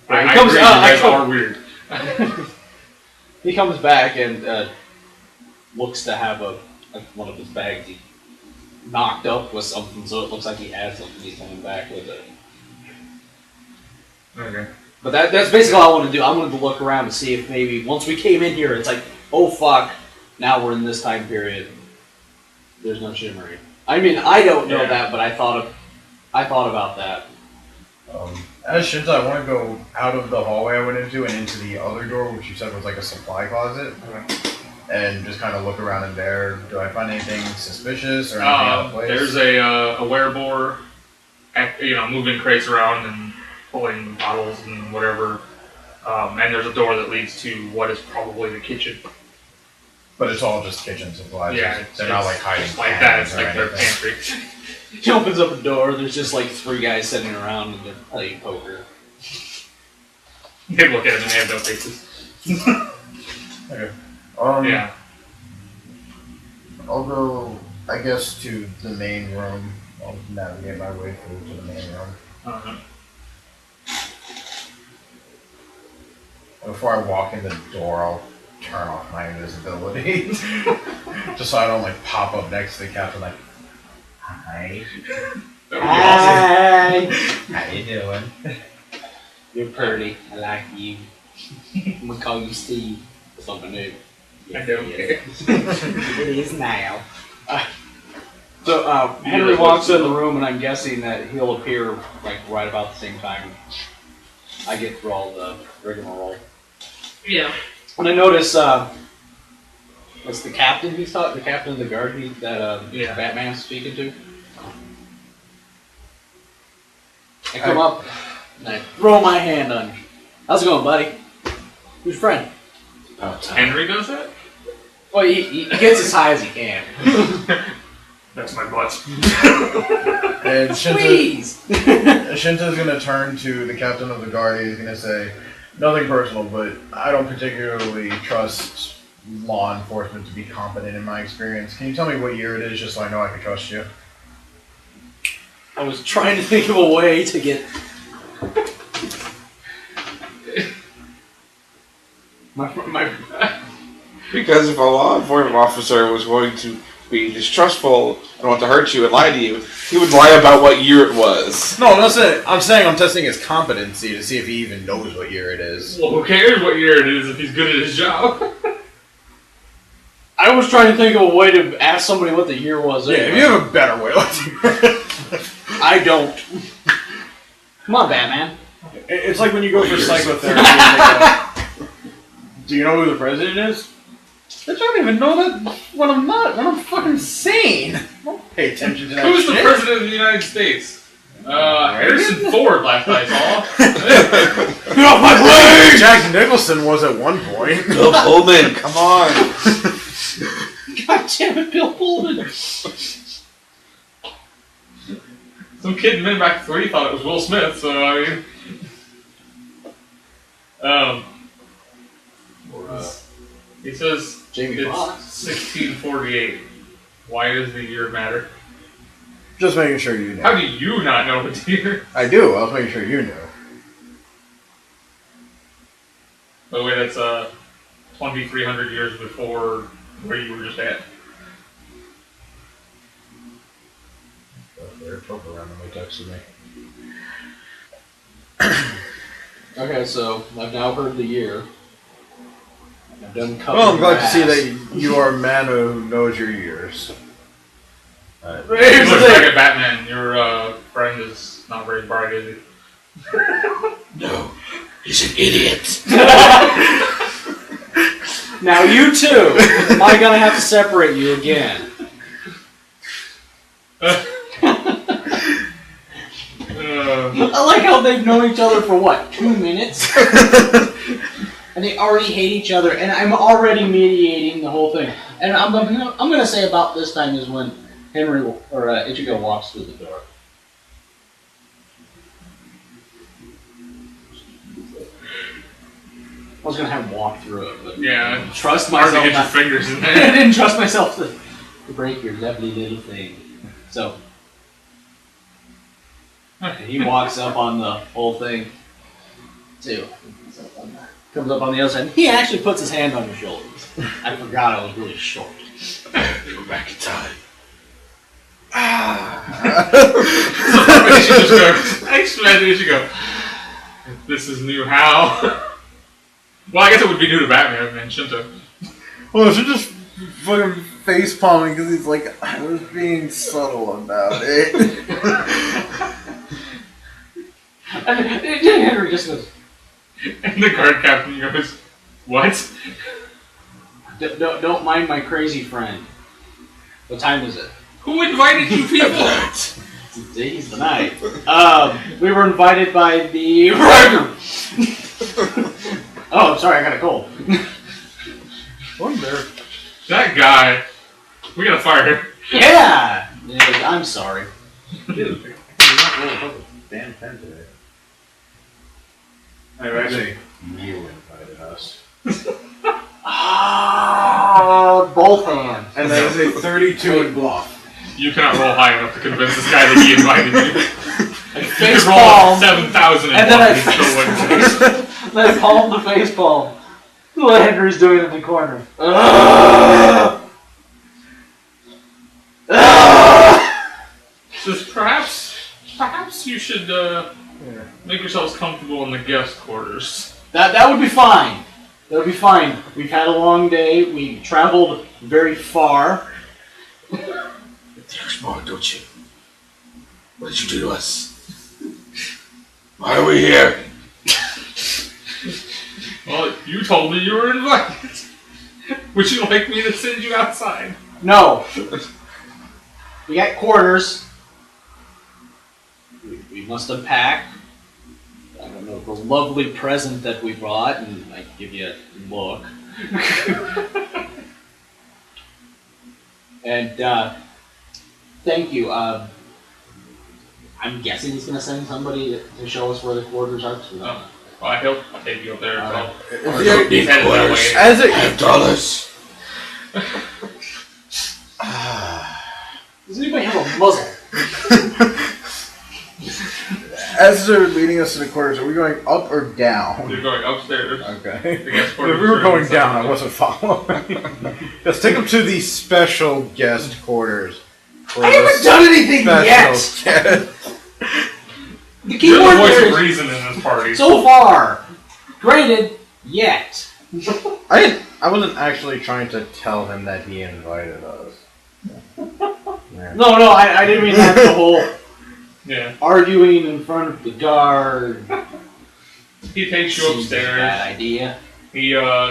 I agree, you guys are weird. He comes back and looks to have one of his bags he knocked up with something, so it looks like he has something. He's coming back with it. Okay. But that's basically all I want to do. I wanted to look around and see if maybe once we came in here, it's like, oh fuck, now we're in this time period. There's no shimmering. I mean, I don't know that, but I thought about that. As Shinta, I want to go out of the hallway I went into and into the other door, which you said was like a supply closet, and just kind of look around in there. Do I find anything suspicious or anything out of place? There's a werebore, moving crates around and pulling bottles and whatever, and there's a door that leads to what is probably the kitchen. But it's all just kitchen supplies. Yeah, they're not like hiding. Just like that. It's or like their anything. pantry. He opens up a door, there's just like 3 guys sitting around and they're playing poker. They look at him and they have no faces. Okay. Yeah. I'll go, I guess, to the main room. I'll navigate my way through to the main room. Uh-huh. Before I walk in the door, I'll turn off my invisibility. Just so I don't like pop up next to the captain like, hi. Hi. How you doing? You're pretty. I like you. I'm gonna call you Steve. Something new. I don't care. It is now. So Henry walks in the room, and I'm guessing that he'll appear like right about the same time I get through all the rigmarole. Yeah. And I notice it's the captain he's talking, the captain of the guard that Batman's speaking to. I come up and I throw my hand on you. How's it going, buddy? Who's your friend? Henry does that? Well, he gets as high as he can. That's my butt. And Squeeze! Shinta's gonna turn to the captain of the guard. He's gonna say, nothing personal, but I don't particularly trust law enforcement to be competent in my experience. Can you tell me what year it is, just so I know I can trust you? I was trying to think of a way to get... my Because if a law enforcement officer was going to be distrustful and want to hurt you and lie to you, he would lie about what year it was. No, I'm saying I'm testing his competency to see if he even knows what year it is. Well, who cares what year it is if he's good at his job? I was trying to think of a way to ask somebody what the year was. Yeah, if you have a better way, I don't. Come on, Batman. It's like when you go for psychotherapy and they go, do you know who the president is? I don't even know that when I'm fucking sane. Don't pay attention to that Who's shit. the president of the United States? Harrison Ford, last I saw. Get off my plane! Jack Nicholson was at one point. Bill Pullman, come on. God damn it, Bill Pullman. Some kid in Men Back 3 thought it was Will Smith, so I mean... he says Jamie it's Foxx. 1648. Why does the year matter? Just making sure you know. How do you not know what year? I do. I was making sure you knew. By the way, that's 2,300 years before where you were just at. They're talking around when they texted me. Okay, so I've now heard the year. I've done cover. Well, I'm glad to your see ass. that you are a man who knows your years. You look like a Batman. Your friend is not very bright, is he? No, he's an idiot. Now you two, am I gonna have to separate you again? I like how they've known each other for what, 2 minutes? And they already hate each other, and I'm already mediating the whole thing. And I'm gonna say about this time is when Henry or Ichigo walks through the door. I was gonna have him walk through it, but Yeah. trust Hard to myself. get your Not, fingers in I there. didn't trust myself to break your lovely little thing. So he walks up on the whole thing too. Comes up on the other side. He actually puts his hand on your shoulders. I forgot I was really short. We're back in time. You should just go, thanks, man. You should go, this is new how? Well, I guess it would be new to Batman and Shinta. Well, she just fucking face palming because he's like, I was being subtle about it. And Henry just goes, And the guard captain goes, what? Don't mind my crazy friend. What time is it? Who invited you people? Today's the night. We were invited by the... Oh, I'm sorry, I got a cold. Wonder. That guy. We gotta fire him. Yeah! I'm sorry. Dude, you're not really fucking damn pen today. Actually, you invited us. Ah, both hands. And that is a 32 in bluff. You cannot roll high enough to convince this guy that he invited you. You Face could roll palm. 7,000 And then I he still wouldn't. Then I palm the face palm. what Henry's doing in the corner. Says perhaps you should make yourselves comfortable in the guest quarters. That would be fine. That would be fine. We've had a long day. We traveled very far. There's more, don't you? What did you do to us? Why are we here? Well, you told me you were invited. Would you like me to send you outside? No. We got quarters. We must unpack. I don't know, the lovely present that we brought, and I give you a look. And, thank you. I'm guessing he's going to send somebody to show us where the quarters are. Well, I'll take you up there. He's headed that way. As it $5. Does anybody have a muzzle? As they're leading us to the quarters, are we going up or down? You're going upstairs. Okay. The guest If quarters we were are going inside. down, I wasn't following. Let's take them to the special guest quarters. I haven't done anything yet! The key You're the word voice there of is reason in this party. so far. Granted, yet. I wasn't actually trying to tell him that he invited us. Yeah. No, I didn't mean that the whole Yeah. arguing in front of the guard. He takes you Seems like a upstairs. bad idea. He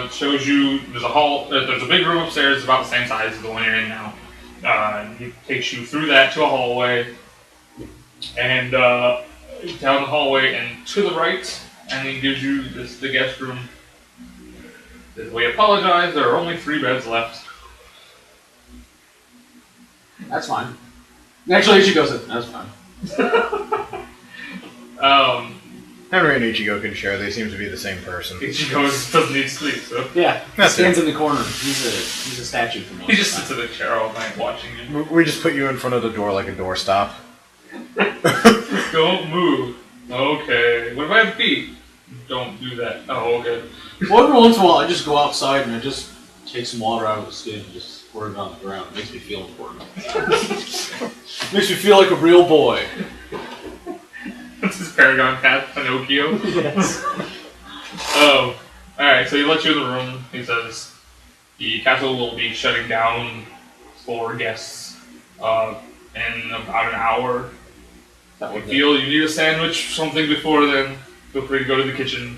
shows you there's a hall. There's a big room upstairs, about the same size as the one you're in now. He takes you through that to a hallway, and down the hallway and to the right, and he gives you the guest room. Says, we apologize. There are only 3 beds left. That's fine. Actually, Ichigo said, that's fine. Henry and Ichigo can share. They seem to be the same person. Ichigo doesn't need sleep, so Yeah, he That's stands in the corner. He's a statue for most he just of sits the in the chair all night watching you. We just put you in front of the door like a doorstop. Don't move. Okay. What if I have feet? Don't do that. Oh, okay. time. Well, every once in a while, I just go outside and I just take some water out of the skin and just squirt it on the ground. It makes me feel important. Makes me feel like a real boy. That's his Paragon cat, Pinocchio. Yes. Oh, alright, so he lets you in the room. He says, the castle will be shutting down for guests in about an hour. If you feel you need a sandwich or something before then, feel free to go to the kitchen.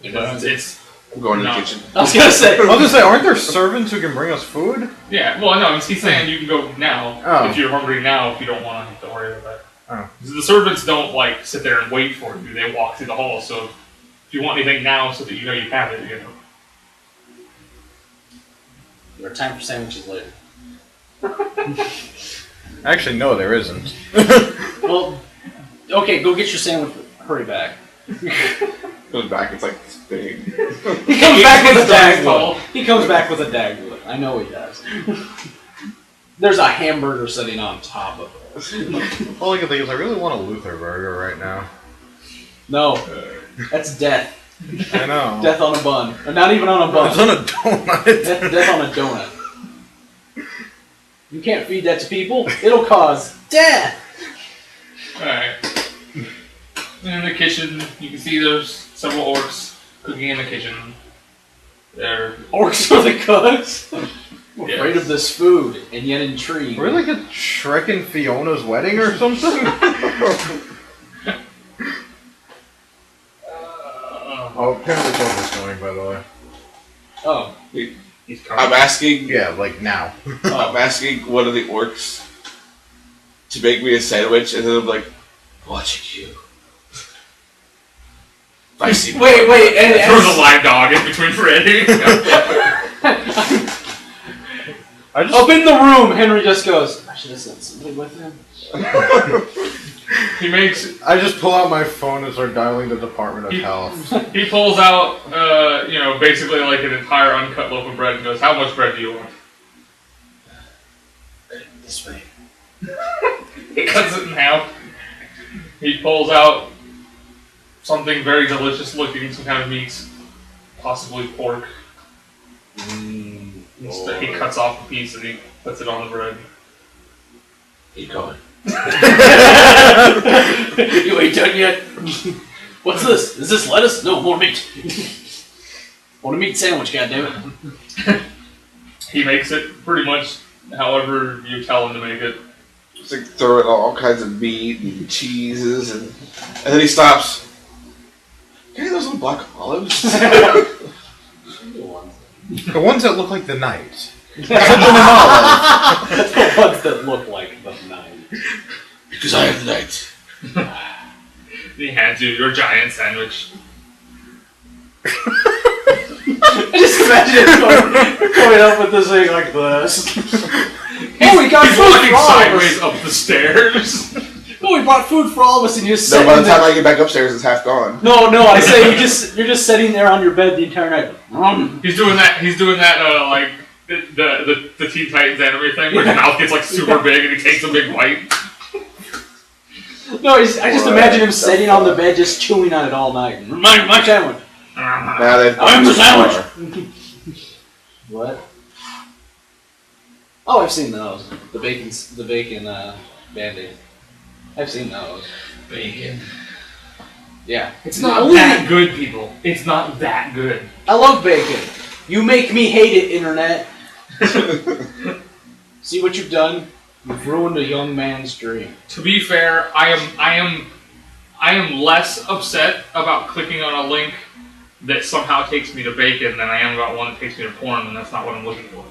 It's I'm going to the No. kitchen. I was gonna say. Aren't there servants who can bring us food? yeah, well, no, he's saying you can go now Oh. if you're hungry now if you don't want to worry about it. Oh. The servants don't like sit there and wait for you. They walk through the hall. So if you want anything now, so that you know you have it, you know. There's time for sandwiches later. Actually, no, there isn't. Well, okay, go get your sandwich. Hurry back. Goes back, it's like this big. He comes back with a Tall. dagwood. He comes back with a dagwood. I know he does. There's a hamburger sitting on top of it. All I can think is I really want a Luther burger right now. No, that's death. I know. Death on a bun. Or not even on a bun. It's on a donut. Death on a donut. You can't feed that to people. It'll cause death. Alright. In the kitchen, you can see there's several orcs cooking in the kitchen. They're Orcs are the cooks. We're Yes. afraid of this food, and yet intrigued. We're like at Shrek and Fiona's wedding or something? Oh, Henry's phone is going, by the way. Oh. he's coming. I'm asking. Yeah, like now. I'm asking one of the orcs to make me a sandwich, and then I'm like, watching you. I see. Wait, and Throws a live dog in between Freddy. up in the room, Henry just goes, I should have sent somebody with him. He makes. I just pull out my phone and start dialing the Department of Health. He pulls out, basically like an entire uncut loaf of bread and goes, "How much bread do you want?" This way. He cuts it in half. He pulls out something very delicious looking, some kind of meat. possibly pork. He cuts off a piece and he puts it on the bread. Keep going. You ain't done yet? What's this? Is this lettuce? No, more meat. Want a meat sandwich, goddammit. He makes it pretty much however you tell him to make it. Just like throwing all kinds of meat and cheeses, and then he stops. Can I get those little black olives? The ones that look like the knight. The ones that look like the knight. Because I am the knight. He hands you your giant sandwich. I just imagine him coming up with this thing like this. Oh, we got He's food walking for all of sideways us. up the stairs. Oh, we brought food for all of us, and you're just No, sitting by the there. time I get back upstairs, it's half gone. No, I say you're just sitting there on your bed the entire night. He's doing that. Like the Teen Titans anime thing, where his mouth gets like super big and he takes a big bite. No, I just imagine him sitting on the bed, just chewing on it all night. My sandwich. Now they've I'm the sandwich. What? Oh, I've seen those. The bacon Band-Aid. I've seen those. Bacon. Yeah. It's not that good, people. It's not that good. I love bacon. You make me hate it, internet. See what you've done? You've ruined a young man's dream. To be fair, I am less upset about clicking on a link that somehow takes me to bacon than I am about one that takes me to porn, and that's not what I'm looking for.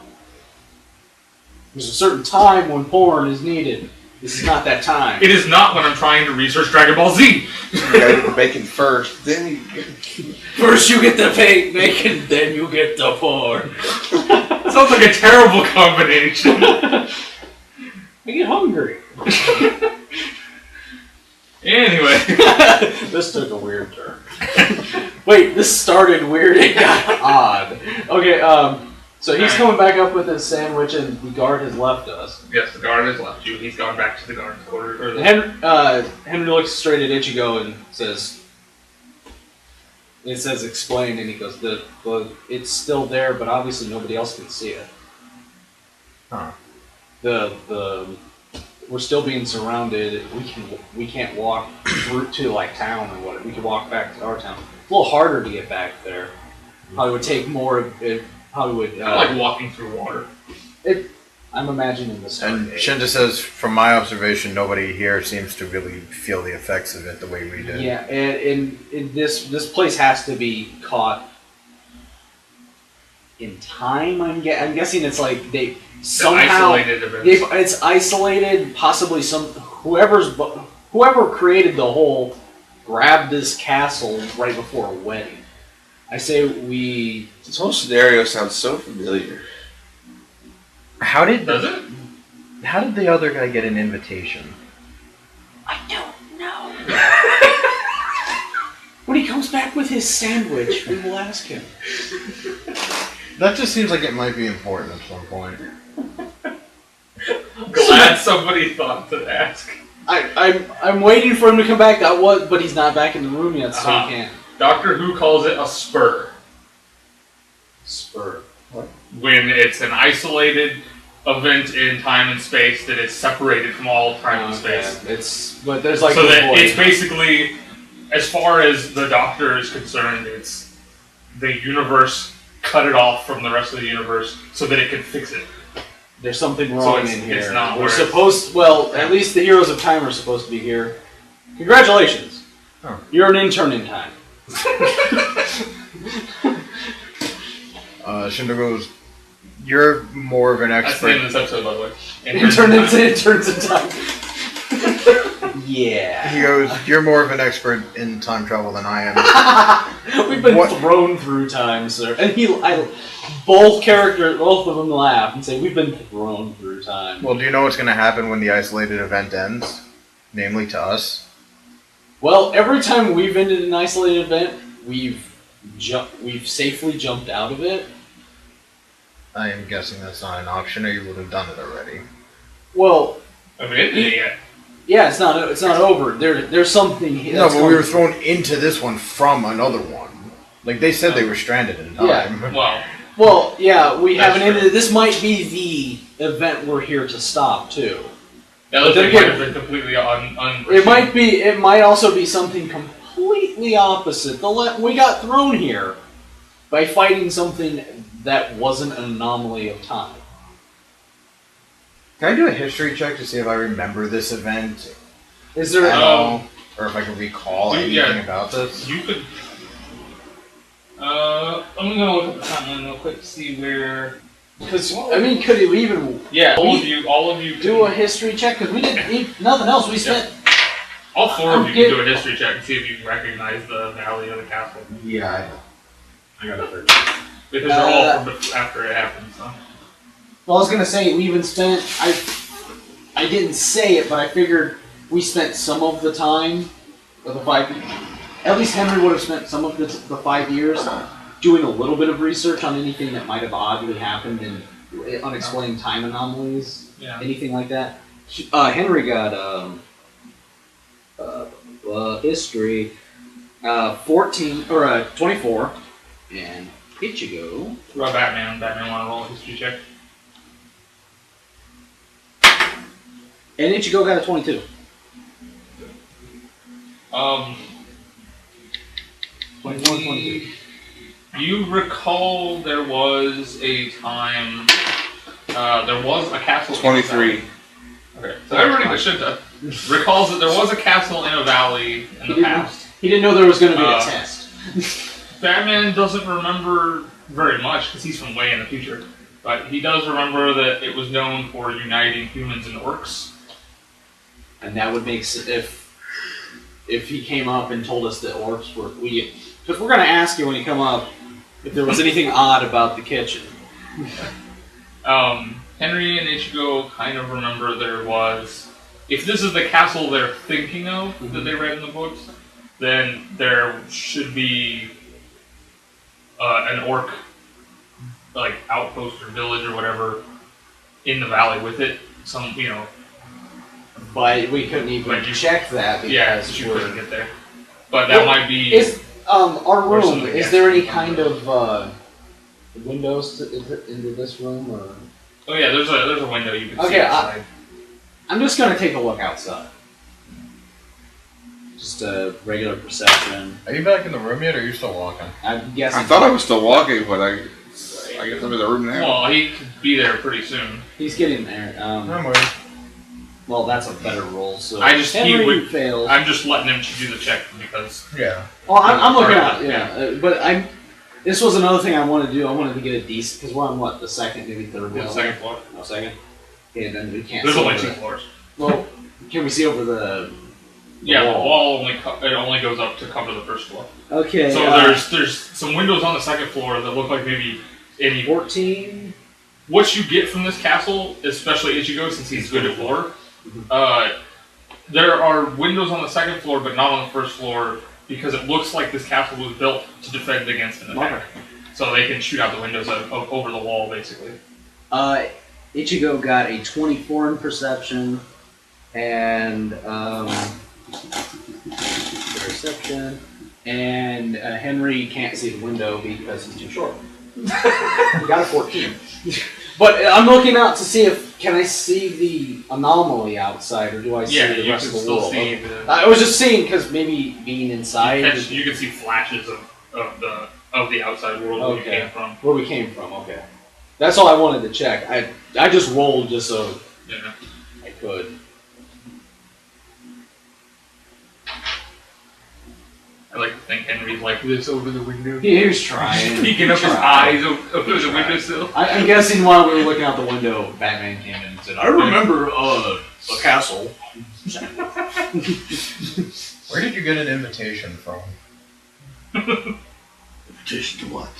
There's a certain time when porn is needed. This is not that time. It is not when I'm trying to research Dragon Ball Z. You gotta get the bacon first, then you get... First you get the bacon, then you get the porn. Sounds like a terrible combination. I get hungry. Anyway. This took a weird turn. Wait, this started weird, it got odd. Okay, so he's coming back up with his sandwich and the guard has left us. Yes, the guard has left you. He's gone back to the guard's quarters. Henry looks straight at Ichigo and says, explain, and he goes, it's still there, but obviously nobody else can see it. Huh. We're still being surrounded. We can't walk through to like town or what. We can walk back to our town. It's a little harder to get back there. Probably would take more. It probably would. I like walking through water. I'm imagining this. And Shinta says, from my observation, nobody here seems to really feel the effects of it the way we did. Yeah, and this place has to be caught in time. I'm guessing it's like they somehow it's isolated. Possibly whoever created the whole grabbed this castle right before a wedding. I say we. This whole scenario sounds so familiar. How did Does it? How did the other guy get an invitation? I don't know. When he comes back with his sandwich, we will ask him. That just seems like it might be important at some point. Glad somebody thought to ask. I'm waiting for him to come back. But he's not back in the room yet, so he can't. Doctor Who calls it a spur. Spur. What? When it's an isolated event in time and space that is separated from all time and space. But there's like so that it's basically, as far as the Doctor is concerned, it's the universe cut it off from the rest of the universe so that it can fix it. There's something wrong in here. It's not. We're supposed. Well, at least the heroes of time are supposed to be here. Congratulations. Oh. You're an intern in time. Shinta goes, you're more of an That's the name expert. of this episode, by the way. Interns in time. Yeah. He goes, you're more of an expert in time travel than I am. We've been thrown through time, sir. And both of them laugh and say, we've been thrown through time. Well, do you know what's going to happen when the isolated event ends? Namely to us? Well, every time we've ended an isolated event, we've safely jumped out of it. I am guessing that's not an option, or you would have done it already. Well, I mean, it didn't yet. yeah, it's not over. There's something here. No, but we were thrown into this one from another one. Like, they said they were stranded in time. Yeah. Well, yeah, we haven't ended it. This might be the event we're here to stop, too. Yeah, it might have been completely unforeseen. It might also be something completely opposite. We got thrown here by fighting something that wasn't an anomaly of time. Can I do a history check to see if I remember this event? Is there at all? Or if I can recall anything about this? You could... I'm gonna look up the timeline real quick to see where... Because, I mean, could it even... Yeah, all of you do a history check? Because we didn't... Nothing else. We spent... All four of you can do a history check and see if you recognize the valley or the castle. Yeah, I got a 13. Because they're all from after it happened, so... Well, I was gonna say, we even spent... I didn't say it, but I figured we spent some of the time of the 5 years. At least Henry would have spent some of the 5 years doing a little bit of research on anything that might have oddly happened in unexplained time anomalies, anything like that. Henry got history 14 or 24, and Ichigo. What about Batman? Batman want to roll a history check? And Ichigo got a 22. When you recall there was a time, there was a castle 23. Okay, so everybody but Shinta recalls that there was a castle in a valley in the past. He didn't know there was going to be a test. Batman doesn't remember very much because he's from way in the future, but he does remember that it was known for uniting humans and orcs. And that would make sense if he came up and told us that orcs were... Because we're going to ask you when you come up if there was anything odd about the kitchen. Henry and Ichigo kind of remember there was... If this is the castle they're thinking of, that they read in the books, then there should be an orc outpost or village or whatever in the valley with it. But we couldn't even check that because you couldn't get there. But that might be... our room, is there any kind of windows into this room? Or? Oh yeah, there's a window you can see outside. I'm just going to take a look outside. Just a regular perception. Are you back in the room yet, or are you still walking? I'm guessing. I thought I was still walking, but I guess I'm in the room now. Well, he could be there pretty soon. He's getting there. I'm waiting. Well, that's a better roll. So Henry fails. I'm just letting him do the check because. Yeah. Well, I'm looking at but this was another thing I wanted to do. I wanted to get a decent because we're on what, the second, maybe third level. Second floor. No, second. Yeah, then we can't. There's only 2 floors. Well, can we see over the? The wall only goes up to cover the first floor. Okay. So there's some windows on the second floor that look like maybe 14. What you get from this castle, especially Ichigo, since he's good at lore, there are windows on the second floor, but not on the first floor, because it looks like this castle was built to defend against an attack. Okay. So they can shoot out the windows over the wall, basically. Ichigo got a 24 in perception, and Henry can't see the window because he's too short. He got a 14. But I'm looking out to see can I see the anomaly outside, or do I see the rest of the world? I was just seeing because maybe being inside. You can see flashes of the outside world where you came from. Where we came from, okay. That's all I wanted to check. I just rolled just so I could. I like to think Henry's like this over the window. He was trying. Peeking up his eyes over the windowsill. I'm guessing while we were looking out the window, Batman came in and said, I remember a castle. Where did you get an invitation from? Invitation to what?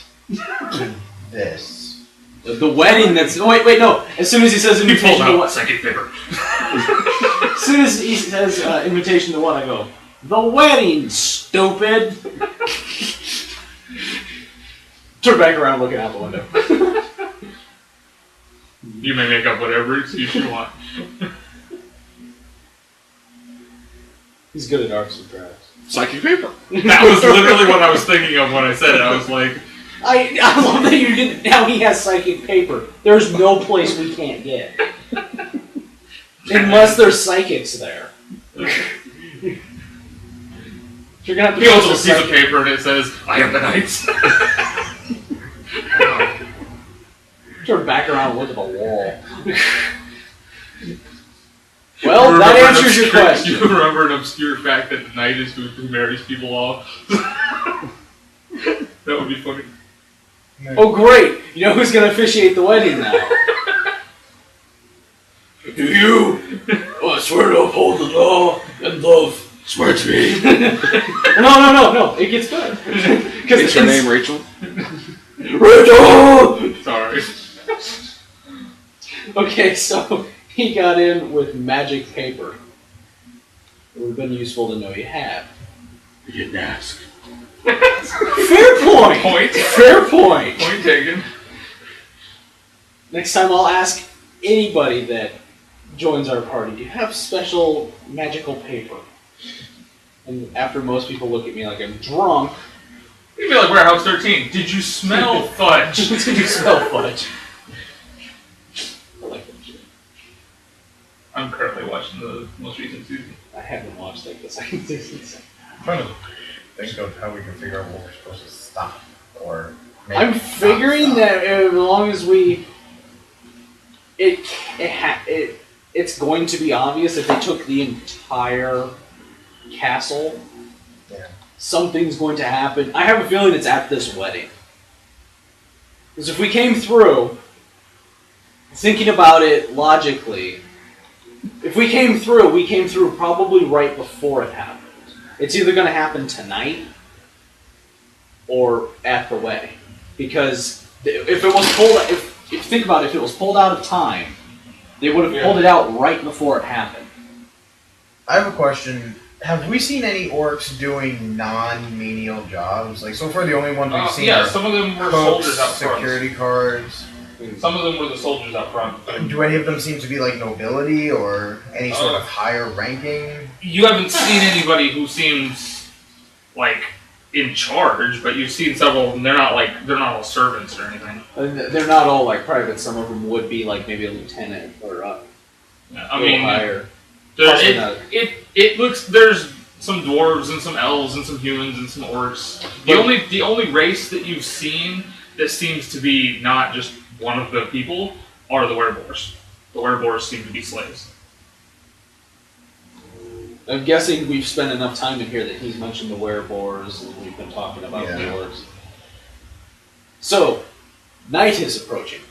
To this. The wedding that's... Oh, wait, no. As soon as he says invitation to what... Second paper. As soon as he says invitation to what, I go... The wedding, stupid! Turn back around looking out the window. You may make up whatever excuse you want. He's good at arts and crafts. Psychic paper. That was literally what I was thinking of when I said it. I was like, I love that you didn't. Now he has psychic paper. There's no place we can't get. Unless there's psychics there. You're gonna have to he holds a piece of paper and it says, I am the knights. Turn back around and look at the wall. Well, that answers your question. You remember an obscure fact that the knight is who marries people off? That would be funny. Oh, great! You know who's going to officiate the wedding now? Do you? Oh, I swear to uphold the law and love. Swear to me. No. It gets better. Is her name Rachel? Rachel! Sorry. Okay, so he got in with magic paper. It would have been useful to know you had. You didn't ask. Fair point! Fair point! Point taken. Next time I'll ask anybody that joins our party, do you have special magical paper? And after most people look at me like I'm drunk... You'd be like Warehouse 13. Did you smell fudge? Did you smell fudge? I like that shit. I'm currently watching the most recent season. I haven't watched like the second season. I'm trying to think of how we can figure out what we're supposed to stop. Or maybe I'm not figuring stop. that as long as we... It's going to be obvious if they took the entire castle. Yeah. Something's going to happen. I have a feeling it's at this wedding. Because if we came through, thinking about it logically, if we came through probably right before it happened. It's either going to happen tonight or at the wedding. Because if it was pulled, if you think about it, if it was pulled out of time, they would have pulled it out right before it happened. I have a question. Have we seen any orcs doing non-menial jobs? Like, so far the only ones we've seen are some of them were cooks, soldiers out front. security guards. Some of them were the soldiers out front. Do any of them seem to be like nobility or any sort of higher ranking? You haven't seen anybody who seems like in charge, but you've seen several of them. They're not all servants or anything. They're not all like private. Some of them would be like maybe a lieutenant or a little higher. It looks, there's some dwarves and some elves and some humans and some orcs. The only race that you've seen that seems to be not just one of the people are the wereboars. The wereboars seem to be slaves. I'm guessing we've spent enough time in here that he's mentioned the wereboars and we've been talking about the orcs. So, night is approaching.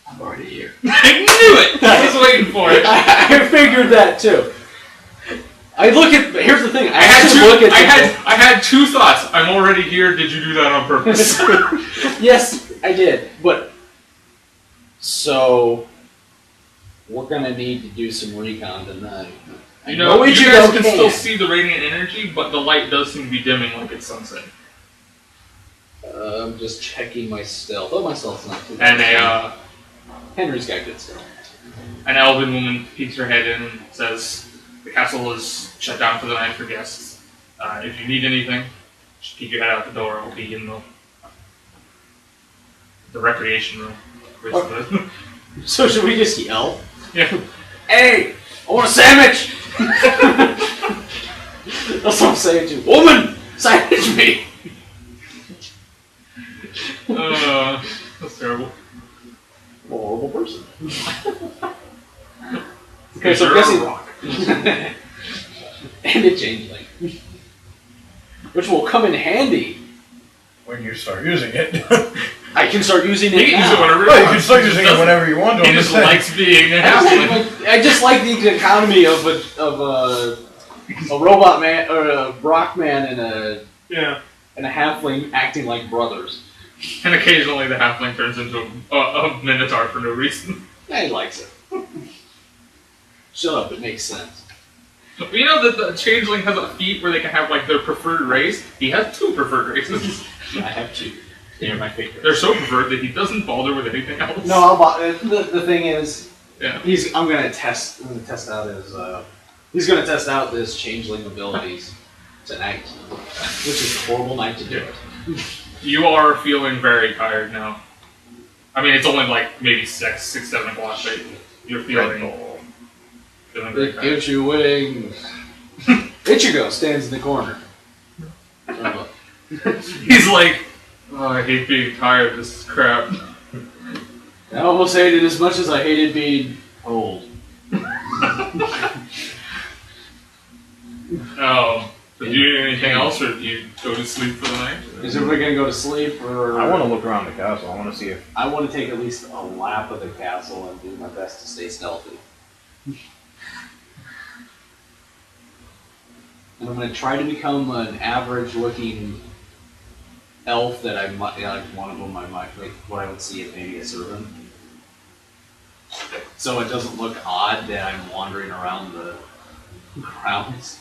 I'm already here. I knew it! I was waiting for it. I figured that too. Here's the thing. I had two thoughts. I'm already here. Did you do that on purpose? Yes, I did. But so we're gonna need to do some recon tonight. You guys can still see the radiant energy, but the light does seem to be dimming like it's sunset. I'm just checking my stealth. Oh, my stealth's not too And bad. Henry's got good stealth. An elven woman peeks her head in and says, "The castle is shut down for the night for guests. If you need anything, just keep your head out the door. I'll be in the recreation room." So should we just yell? Yeah. Hey! I want a sandwich! That's what I'm saying to you. Woman! Sandwich me! That's terrible. I'm a horrible person. Okay, so I'm guessing rock. And a changeling. Which will come in handy. When you start using it. I can start using it You can now. use it whenever Well, you can start using it whenever you want to. He just likes being a halfling. I just like the economy of a robot man or a rock man and a halfling acting like brothers. And occasionally the halfling turns into a minotaur for no reason. Yeah, he likes it. Shut up, it makes sense. You know that the changeling has a feat where they can have like their preferred race? He has two preferred races. I have two. They're my favorite. They're so preferred that he doesn't bother with anything else. No, the thing is, yeah. I'm gonna test out He's gonna test out this changeling abilities tonight, which is a horrible night to do it. You are feeling very tired now. I mean, it's only like maybe 6, 7 o'clock, but you're feeling very It tired. gives you wings. Ichigo stands in the corner. He's like, oh, I hate being tired. This is crap. I almost hate it as much as I hated being old. Do you do anything else, or do you go to sleep for the night? Is everybody gonna go to sleep, or I want to look around the castle. I want to see if I want to take at least a lap of the castle and do my best to stay stealthy. And I'm gonna try to become an average-looking elf that I might, like one of them I might, like what I would see if maybe a servant. So it doesn't look odd that I'm wandering around the grounds.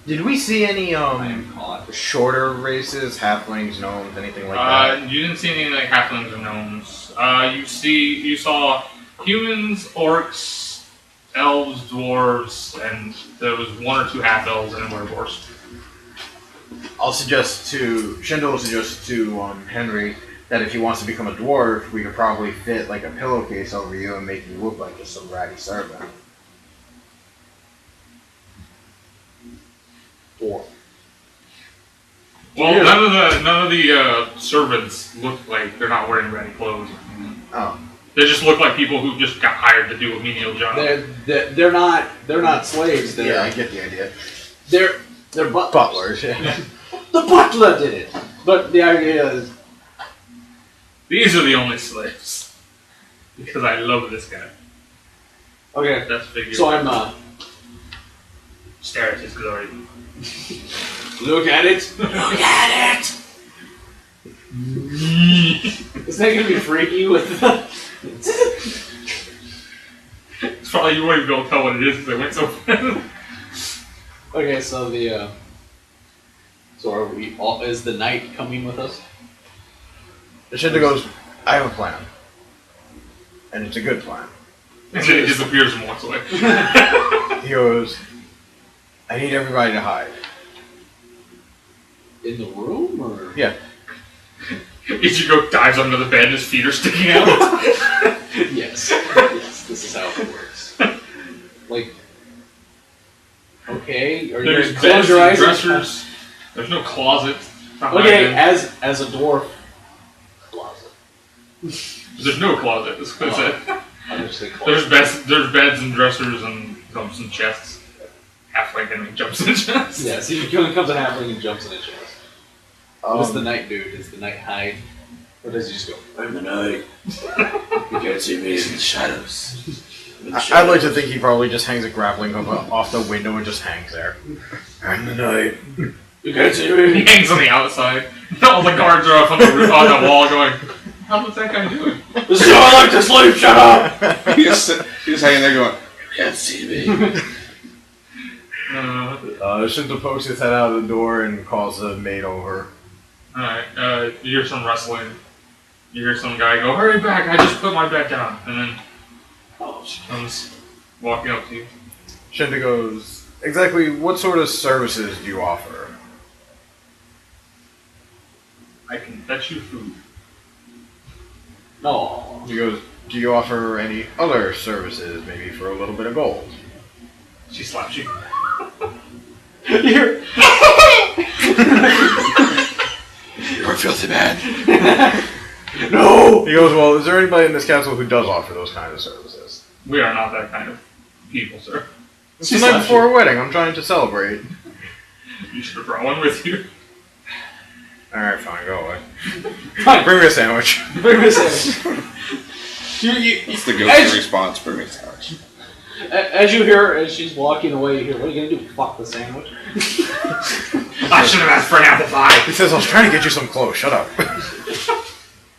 Did we see any I am caught. shorter races, halflings, gnomes, anything like that? You didn't see any like halflings or gnomes. You saw humans, orcs, elves, dwarves, and there was 1 or 2 half elves and a werewolf. Shinta will suggest to Henry that if he wants to become a dwarf, we could probably fit like a pillowcase over you and make you look like just some ratty servant. Or Well, none of the servants look like they're not wearing ratty clothes. Oh. They just look like people who just got hired to do a menial job. they're not slaves. Yeah, I get the idea. They're Butlers, yeah. The butler did it. But the idea is, These are the only slaves. Because I love this guy. okay. That's figure. So I'm Stare at his glory. look at it. Look at it! Is that gonna be freaky with the? It's probably you won't even be able to tell what it is because they went so fast. Okay, so the so are we all? Is the knight coming with us? Shinta goes, I have a plan. And it's a good plan. And then he disappears and walks away. He goes, I need everybody to hide. In the room, or? Yeah. Ichigo dives under the bed and his feet are sticking out. Yes. Yes. This is how it works. Like, okay, are you There's gonna close your eyes? dressers. There's no closet. Okay, as a dwarf. Closet. There's no closet. That's what I said. I just say closet. There's beds and dressers and some chests. Halfling and jumps in chests. Yeah, so he comes a halfling and jumps in a chest. What does the knight do? Does the knight hide? Or does he just go, I'm the knight. You can't see me in the shadows. I'd like to think he probably just hangs a grappling hook off the window and just hangs there. I'm the knight. You can't see He me. hangs on the outside. All the guards are up on the roof, on the wall going, how's that guy doing? This is how I like to sleep. Shut up. He's hanging there going, You can't see me. Shinta pokes his head out of the door and calls the maid over. Alright, you hear some rustling. You hear some guy go, hurry back, I just put my bed down. And then she comes walking up to you. Shinta goes, exactly what sort of services do you offer? I can fetch you food. no. He goes, do you offer any other services, maybe for a little bit of gold? She slaps you. You're You're a filthy man. no! He goes, well, is there anybody in this castle who does offer those kind of services? We are not that kind of people, sir. It's the night before a wedding, I'm trying to celebrate. You should have brought one with you. Alright, fine, go away. Fine. Bring me a sandwich. Bring this in. it's the go-to response for me, sandwich. As you hear, as she's walking away, you hear, what are you gonna do? Fuck the sandwich? I should have asked for an apple pie. He says, I was trying to get you some clothes, shut up.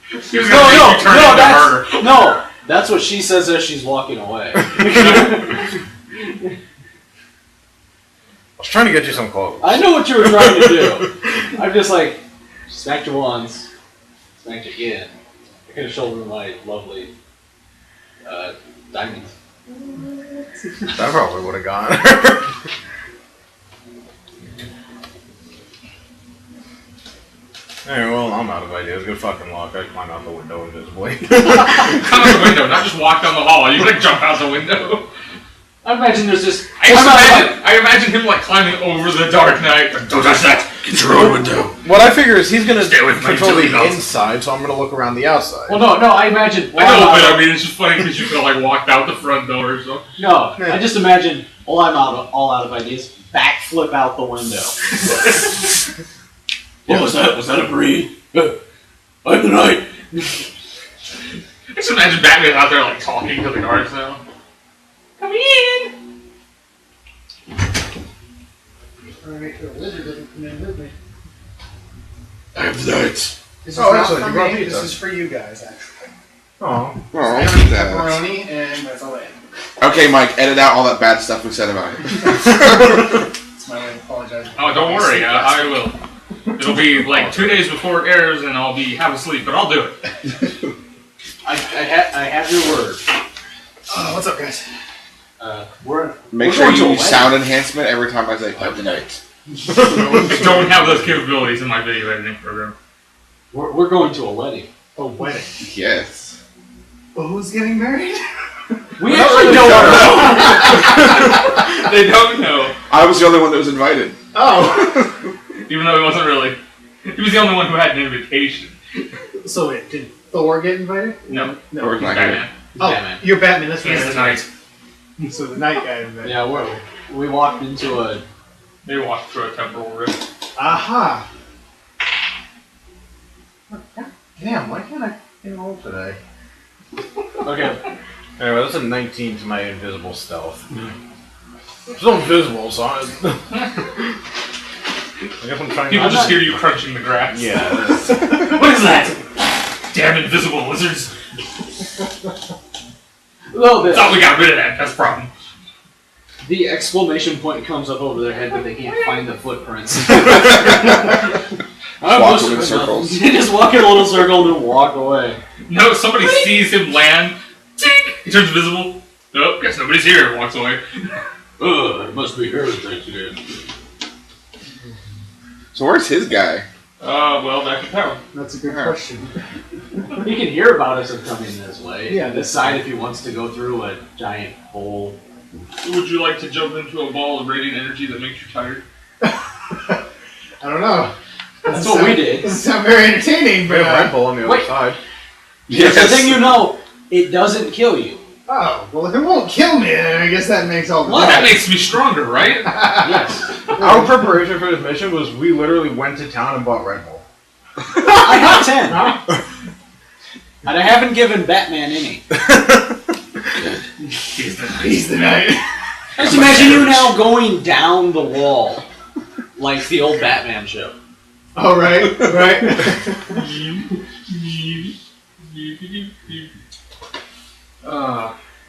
He was gonna make you turn into her. No, that's what she says as she's walking away. I was trying to get you some clothes. I know what you were trying to do. I'm just like, smacked you once, smacked you again. I could have shown her my lovely diamonds. That probably would have gone. Alright, well, I'm out of ideas. Good fucking luck. I climb out the window invisibly. Come out the window, not just walk down the hall. You like jump out the window. I imagine there's just. I imagine him like climbing over the Dark Knight. Don't touch that! Get your own window! What I figure is he's gonna Stay with me control until he the melts. inside, so I'm gonna look around the outside. Well, no, I imagine. I know, but I mean, it's just funny because you could have like walked out the front door or something. No, I just imagine. All out of ideas. Backflip out the window. What was that? Was that a breed? I'm the knight! I just imagine Batman out there like talking to the guards now. Come in! Alright, the wizard doesn't come in with me. I have the knights. This is Oh, not actually, for you brought me. pizza. This is for you guys, actually. Oh. I Oh, don't look eat at that. pepperoni, and that's all I have. Okay, Mike, edit out all that bad stuff we said about it. That's my way of apologizing. Oh, don't worry, I will. It'll be like 2 days before it airs, and I'll be half asleep, but I'll do it. I have your word. What's up, guys? Make We're sure going to you a use wedding. sound enhancement every time I say I have the knights. I don't have those capabilities in my video editing program. We're going to a wedding. A wedding. yes. Well, who's getting married? We actually don't know. They don't know, I was the only one that was invited. Oh. even though he wasn't really. He was the only one who had an invitation. So wait, did Thor get invited? No, No. Or he's not Batman. Oh, Batman. you're Batman. That's He's right. the knight. So the night guy invited. Yeah, we walked into a. They walked through a temporal rift. Aha. Damn, why can't I roll today? Okay. Anyway, that's a 19 to my invisible stealth. It's not invisible, so I guess I'm trying People to... just hear you crunching the grass. Yeah. What is that? Damn invisible lizards. Well, Thought we got rid of that. That's a problem. the exclamation point comes up over their head, but they can't find the footprints. Walk in circles. They just walk in a little circle and then walk away. No, somebody sees him land. Tink! He turns visible. Nope, guess nobody's here. And walks away. Ugh, it must be her thanks again. So where's his guy? Well, back in town. That's a good question. He can hear about us coming this way. Yeah, And decide if he wants to go through a giant hole. Would you like to jump into a ball of radiant energy that makes you tired? I don't know. That's what we did. Doesn't sound very entertaining, We but have Red Bull on the other wait. side. Yes. The thing you know, it doesn't kill you. oh, well, if it won't kill me, then I guess that makes all the Well, that makes me stronger, right? Yes. Our preparation for this mission was we literally went to town and bought Red Bull. I have 10. And I haven't given Batman any. He's the knight. Just imagine you now going down the wall. Like the old Batman show. Oh, right, right.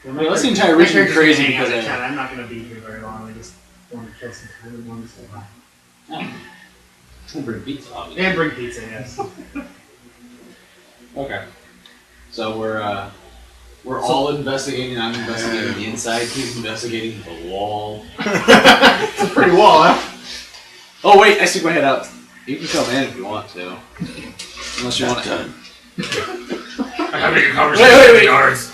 That's the entire reason you're crazy because I'm not going to be here very long. I just want to kill some time and want to say hi. We'll bring pizza, obviously. And bring pizza, yes. Okay. So we're all investigating. I'm investigating the inside. He's investigating the wall. It's a pretty wall, huh? Oh wait, I stick my head out. You can come in if you want to. Unless you want to. Done. I'm having a conversation Wait. with the guards.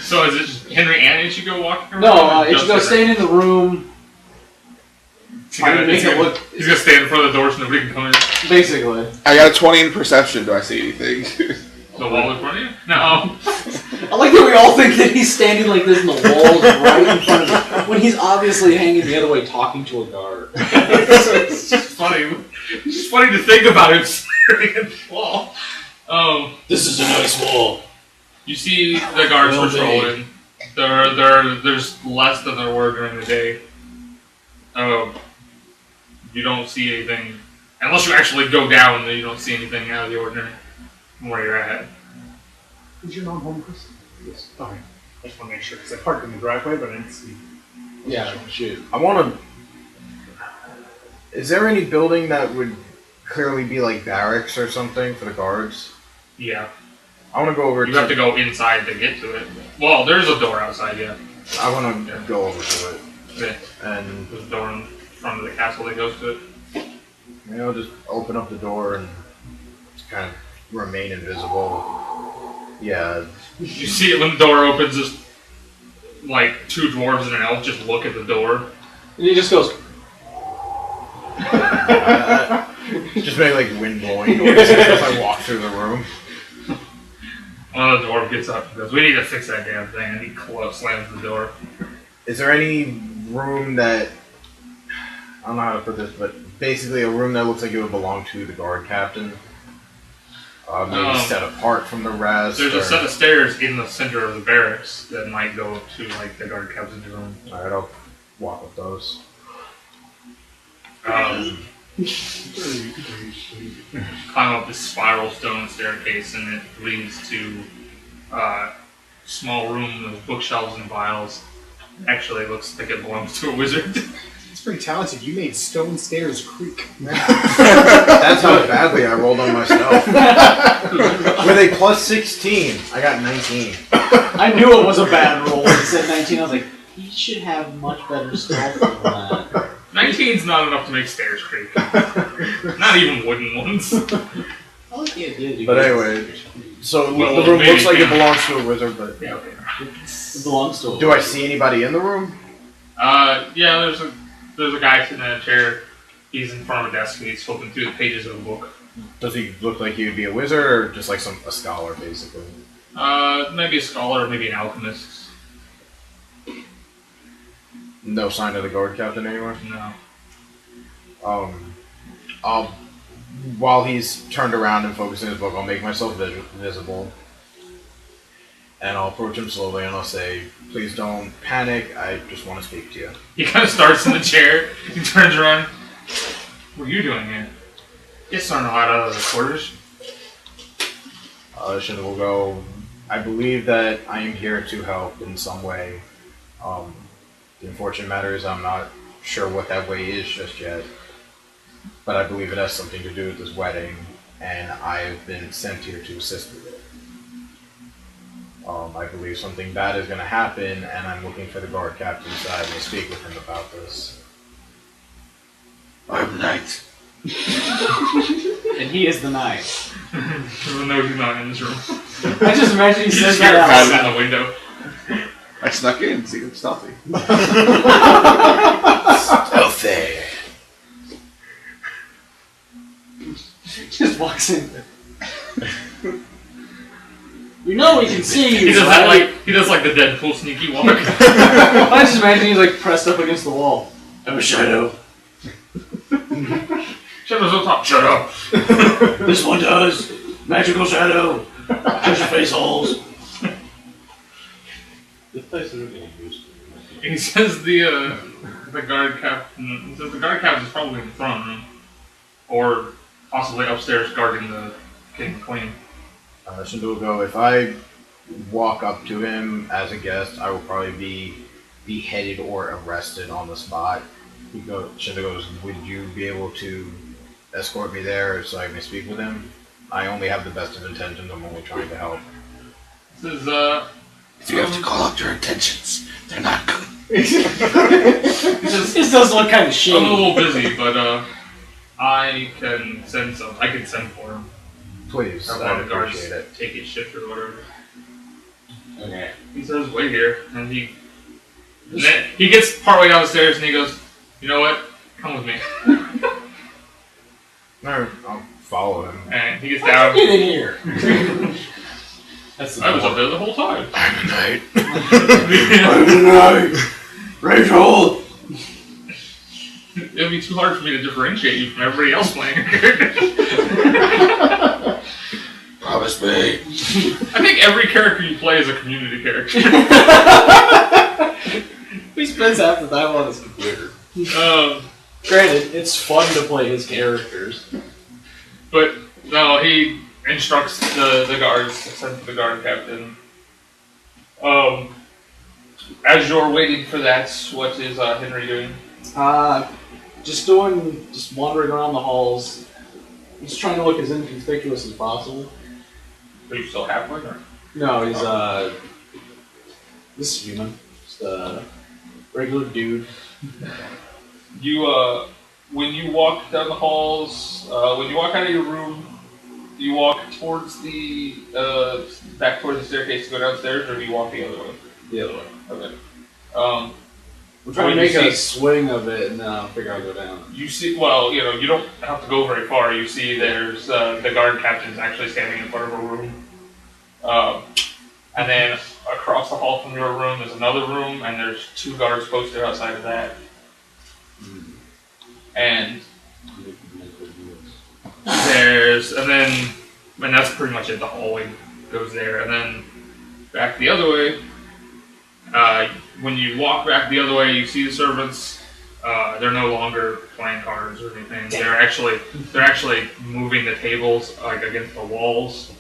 So is it just Henry and Ichigo walking around? No, Just Ichigo Henry? staying in the room, trying to make it look. He's gonna stand in front of the door so nobody can come in. Basically. I got a 20 in perception. Do I see anything? The wall in front of you? No. I like that we all think that he's standing like this and the wall's right in front of him, when he's obviously hanging the other way talking to a guard. It's just funny. It's just funny to think about him staring at the wall. This is a nice wall. You see the guards Well patrolling. There's less than there were during the day. You don't see anything. Unless you actually go down, then you don't see anything out of the ordinary from where you're at. Is your mom home, Chris? Yes. Okay. I just want to make sure, because I parked in the driveway, but I didn't see. Yeah, shoot. I want to... Is there any building that would clearly be like barracks or something for the guards? Yeah. I want to go over. You have to go inside to get to it. Well, there's a door outside, yeah. I want to go over to it. Yeah. And there's a door in front of the castle that goes to it. Maybe I'll just open up the door and kind of remain invisible. Yeah. You see it when the door opens, just like 2 dwarves and an elf just look at the door. And he just goes. Just make like wind blowing noises as I walk through the room. One of the dwarf gets up and goes, "We need to fix that damn thing," and he slams the door. Is there any room that, I don't know how to put this, but basically a room that looks like it would belong to the guard captain? Maybe set apart from the rest? There's a set of stairs in the center of the barracks that might go to like the guard captain's room. Alright, I'll walk up those. Climb up this spiral stone staircase, and it leads to a small room with bookshelves and vials. Actually, it looks like it belongs to a wizard. It's pretty talented. You made stone stairs creak. That's how badly I rolled on myself. With a plus 16, I got 19. I knew it was a bad roll when it said 19. I was like, he should have much better stealth than that. 19's not enough to make stairs creak. Not even wooden ones. I like the idea. But anyway, so Well, the room maybe looks like it yeah. belongs to a wizard, but Yeah, okay. It belongs to a do I see anybody in the room? Yeah, there's a guy sitting in a chair. He's in front of a desk and he's flipping through the pages of a book. Does he look like he would be a wizard or just like a scholar, basically? Maybe a scholar or maybe an alchemist. No sign of the guard captain anywhere? No. While he's turned around and focusing his book, I'll make myself visible. And I'll approach him slowly and I'll say, "Please don't panic, I just want to speak to you." He kind of starts in the chair. He turns around. "What are you doing here? Get starting a lot out of the quarters." Shinta will go, "I believe that I am here to help in some way. The unfortunate matter is I'm not sure what that way is just yet. But I believe it has something to do with this wedding, and I have been sent here to assist with it. I believe something bad is going to happen, and I'm looking for the guard captain so I may speak with him about this." I'm knight. And he is the knight. Even though he's not in this room. I just imagine he says Just hear that a out pass in loud. the window. I snuck in, see him stealthy. Stealthy. Just walks in. You know we can see you. He does right? that he does like the Deadpool sneaky walk. I just imagine he's like pressed up against the wall. I'm a shadow. Shadow's on top. Shut up. This one does. Magical shadow. Treasure face holes. This place isn't getting used to. He says the guard captain. He says the guard captain is probably in the throne room, or possibly upstairs guarding the king and queen. Shinta will go, "If I walk up to him as a guest, I will probably be beheaded or arrested on the spot." Shinta goes, "Would you be able to escort me there so I may speak with him? I only have the best of intentions, I'm only trying to help." This is If you have to call out your intentions, they're not good. This does look kind of I'm a shady. little busy, but I can send for him. Please, Have one I'd of the guards appreciate it. take his shift or whatever. Okay. He says, "Wait here," and then he gets partway down the stairs and he goes, "You know what? Come with me." Alright, I'll follow him. And he gets down. Get in here. That's the I was up there the whole time. I'm a knight. I'm a knight. Rachel. It'd be too hard for me to differentiate you from everybody else playing your character. Promise me. I think every character you play is a community character. He spends half the time on his computer. Granted, it's fun to play his characters. But no, he instructs the guards to send for the guard captain. As you're waiting for that, what is Henry doing? Just wandering around the halls. Just trying to look as inconspicuous as possible. Are you still halfling or? No, he's this is human. Just a regular dude. You when you walk down the halls, when you walk out of your room, do you walk towards the back towards the staircase to go downstairs, or do you walk the other way? The other way. Okay. We're trying to make a swing of it, and then I'll figure out how to go down. You see, well, you know, you don't have to go very far. You see, there's the guard captain's actually standing in front of a room, and then across the hall from your room is another room, and there's 2 guards posted outside of that. And and that's pretty much it. The hallway goes there, and then back the other way. When you walk back the other way, you see the servants. They're no longer playing cards or anything. They're actually moving the tables like against the walls,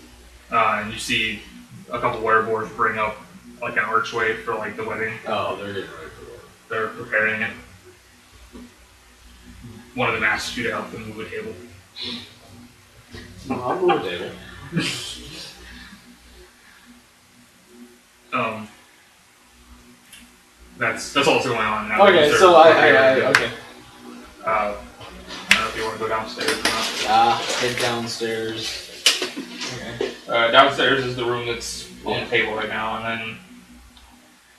and you see a couple werewolves bring up like an archway for like the wedding. Oh, they're getting ready for it. They're preparing it. One of them asks you to help them move a table. I'll move a table. That's all that's going on now. Okay, so I okay. I don't know if you want to go downstairs or not. Head downstairs. Okay. Downstairs is the room that's on the table right now, and then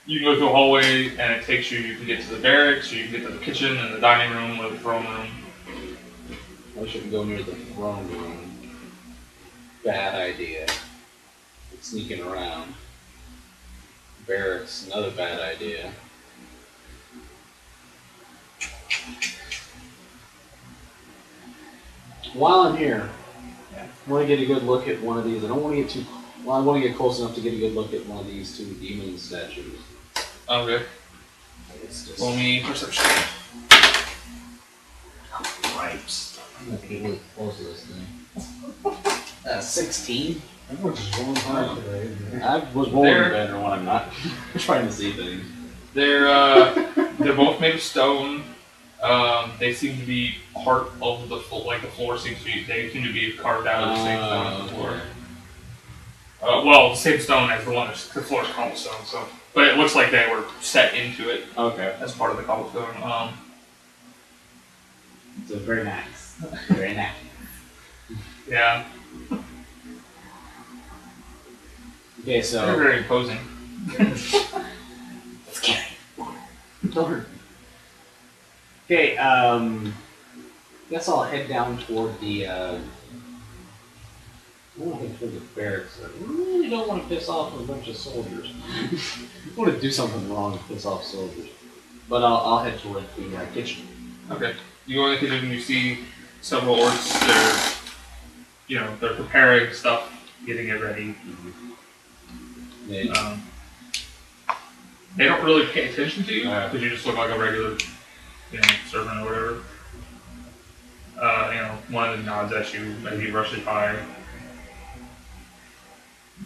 you can go through a hallway, and it takes you. You can get to the barracks, or you can get to the kitchen and the dining room or the throne room. I shouldn't go near the throne room. Bad idea. Sneaking around. Barracks, another bad idea. While I'm here, I want to get a good look at one of these. I don't want to get too. Well, I want to get close enough to get a good look at one of these 2 demon statues. Okay. Roll me perception. Cripes. I'm not really close to this thing. 16. Everyone's just rolling high today. I was rolling better when I'm not trying to see things. They're both made of stone. They seem to be part of the floor. Like the floor seems to be. They seem to be carved out of the same stone on the floor. Well, the same stone as the floor is cobblestone. So, but it looks like they were set into it. Okay. As part of the cobblestone. So very nice. Very nice. Yeah. Okay, so they're very imposing. Let's get it. Darn. Okay, guess I'll head down toward the toward the barracks. I really don't want to piss off a bunch of soldiers. I want to do something wrong and piss off soldiers. But I'll head toward the kitchen. Okay. You go in the kitchen and you see several orcs. They're preparing stuff, getting it ready. They don't really pay attention to you because you just look like a regular, servant or whatever. One of them nods at you, maybe rushes by.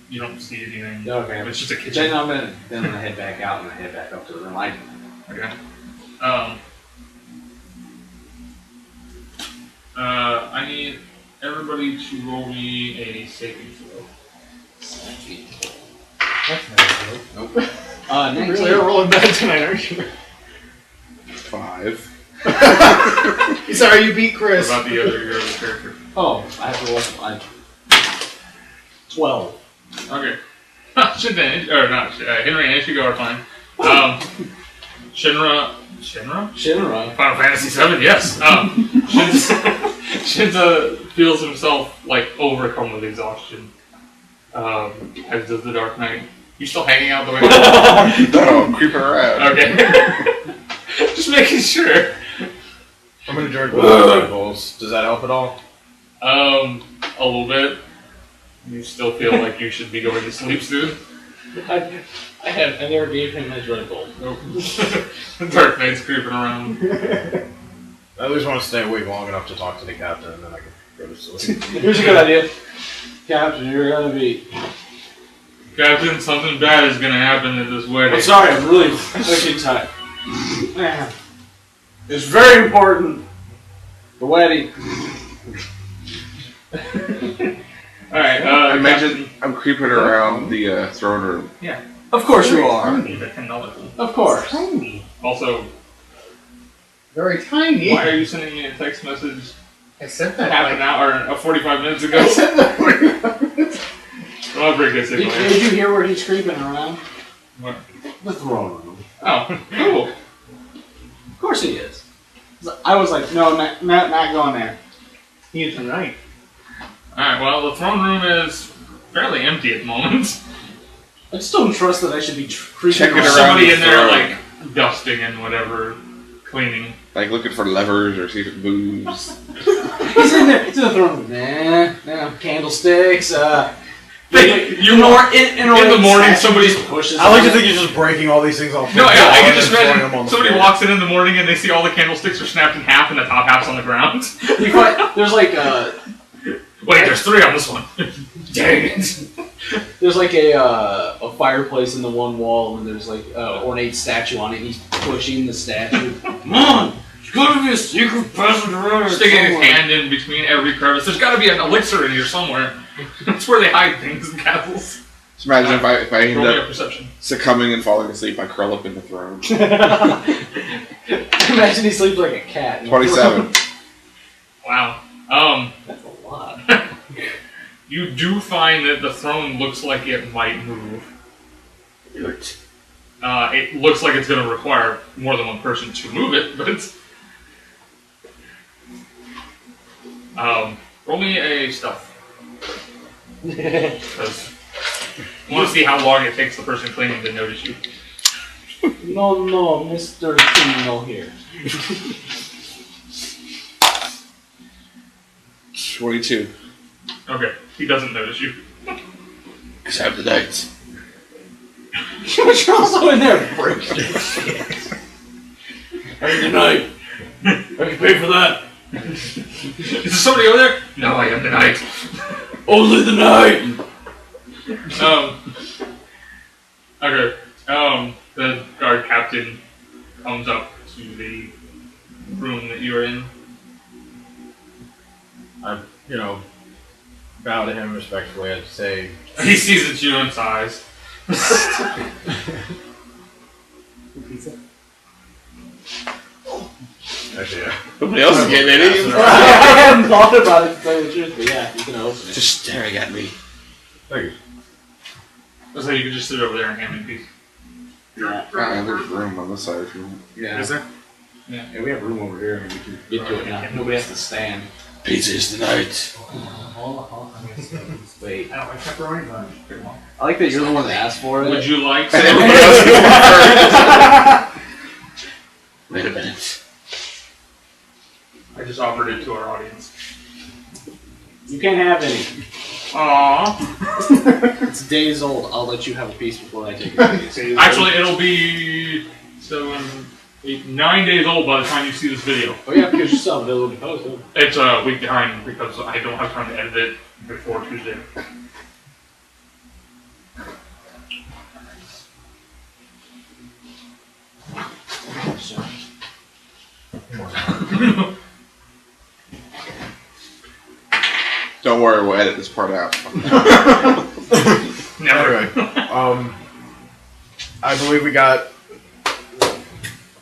You don't see anything. Okay. It's just a kitchen. Then I'm gonna head back out and head back up to the room. Okay. I need everybody to roll me a saving throw. That's not good. Nope. 19. Really are rolling bad tonight, aren't you? 5. Sorry, you beat Chris. What about your other character? Oh, I have to roll. 12. Okay. Henry and Ichigo are fine. Shinra? Final Fantasy VII, yes. Shinta feels himself like overcome with exhaustion. As does the Dark Knight. You still hanging out the way? No, creeping around. Okay. Just making sure. I'm gonna drink Red Bulls. Does that help at all? A little bit. You still feel like you should be going to sleep soon? I never gave him his Red Bull. Nope. Dark Knight's creeping around. I at least want to stay awake long enough to talk to the captain, and then I can go to sleep. Here's a good idea. Captain, you're gonna be... Captain, something bad is gonna happen at this wedding. I'm sorry, I'm really fucking tired. It's very important. The wedding. Alright, I imagine I'm creeping around the throne room. Of course you are. Tiny. The $10. Of course. Tiny. Also, Very tiny. why are you sending me a text message I said that half an hour or 45 minutes ago? I said that 45 minutes. Well, pretty good signal. Did you hear where he's creeping around? What? The throne room. Oh, cool. Of course he is. I was like, no, not going there. He is tonight. Alright, well, the throne room is fairly empty at the moment. I just don't trust that I should be creeping Checking around. around. Somebody the in there, throne. like, dusting and whatever, cleaning. Like looking for levers or see if it moves. He's in there. He's in the throne room. Nah, candlesticks. In In the morning, somebody pushes. I like to think you're just breaking all these things off. No, yeah, I can just and throwing them imagine on the somebody floor. walks in the morning and they see all the candlesticks are snapped in half and the top half's on the ground. There's like Wait, there's 3 on this one. Dang it. there's like a fireplace in the one wall, and there's like an ornate statue on it. And he's pushing the statue. Come on, there's gotta be a secret passage around here Sticking his somewhere. hand in between every crevice. There's gotta be an elixir in here somewhere. That's where they hide things in castles. Just imagine if I end Roll me a up perception. succumbing and falling asleep, I curl up in the throne. Imagine he sleeps like a cat. 27. Wow. That's a lot. You do find that the throne looks like it might move. It looks like it's going to require more than one person to move it, but it's... roll me a stealth. Because I want to see how long it takes the person cleaning to notice you. No, Mr. Signal here. 22. Okay, he doesn't notice you. Because I have the night. You're also in there breaking shit. I have the night. I can pay for that. Is there somebody over there? No, I am the knight. Only the night. Okay. The guard captain comes up to the room that you're in. I, bow to him respectfully. I'd say, He sees it's you in size. actually, yeah. Nobody else is getting any. I hadn't thought about it to tell you the truth, but yeah, you can open it. Just staring at me. Thank you. So you can just sit over there and hand me a piece. Yeah. There's room on this side if you want. Yeah. Is there? Yeah, we have room over here and we can get to it now. Nobody has to stand. Pizza is the night. Wait. I don't like pepperoni, but I like that you're the one that asked for it. Would you like And some? everybody else is going first. Wait a minute. I just offered it to our audience. You can't have any. Aww. It's days old. I'll let you have a piece before I take a piece. Actually, it'll be 7, 8, 9 days old by the time you see this video. Oh yeah, because you still have available to post it. It's a week behind because I don't have time to edit it before Tuesday. Don't worry, we'll edit this part out. Never. Anyway, I believe we got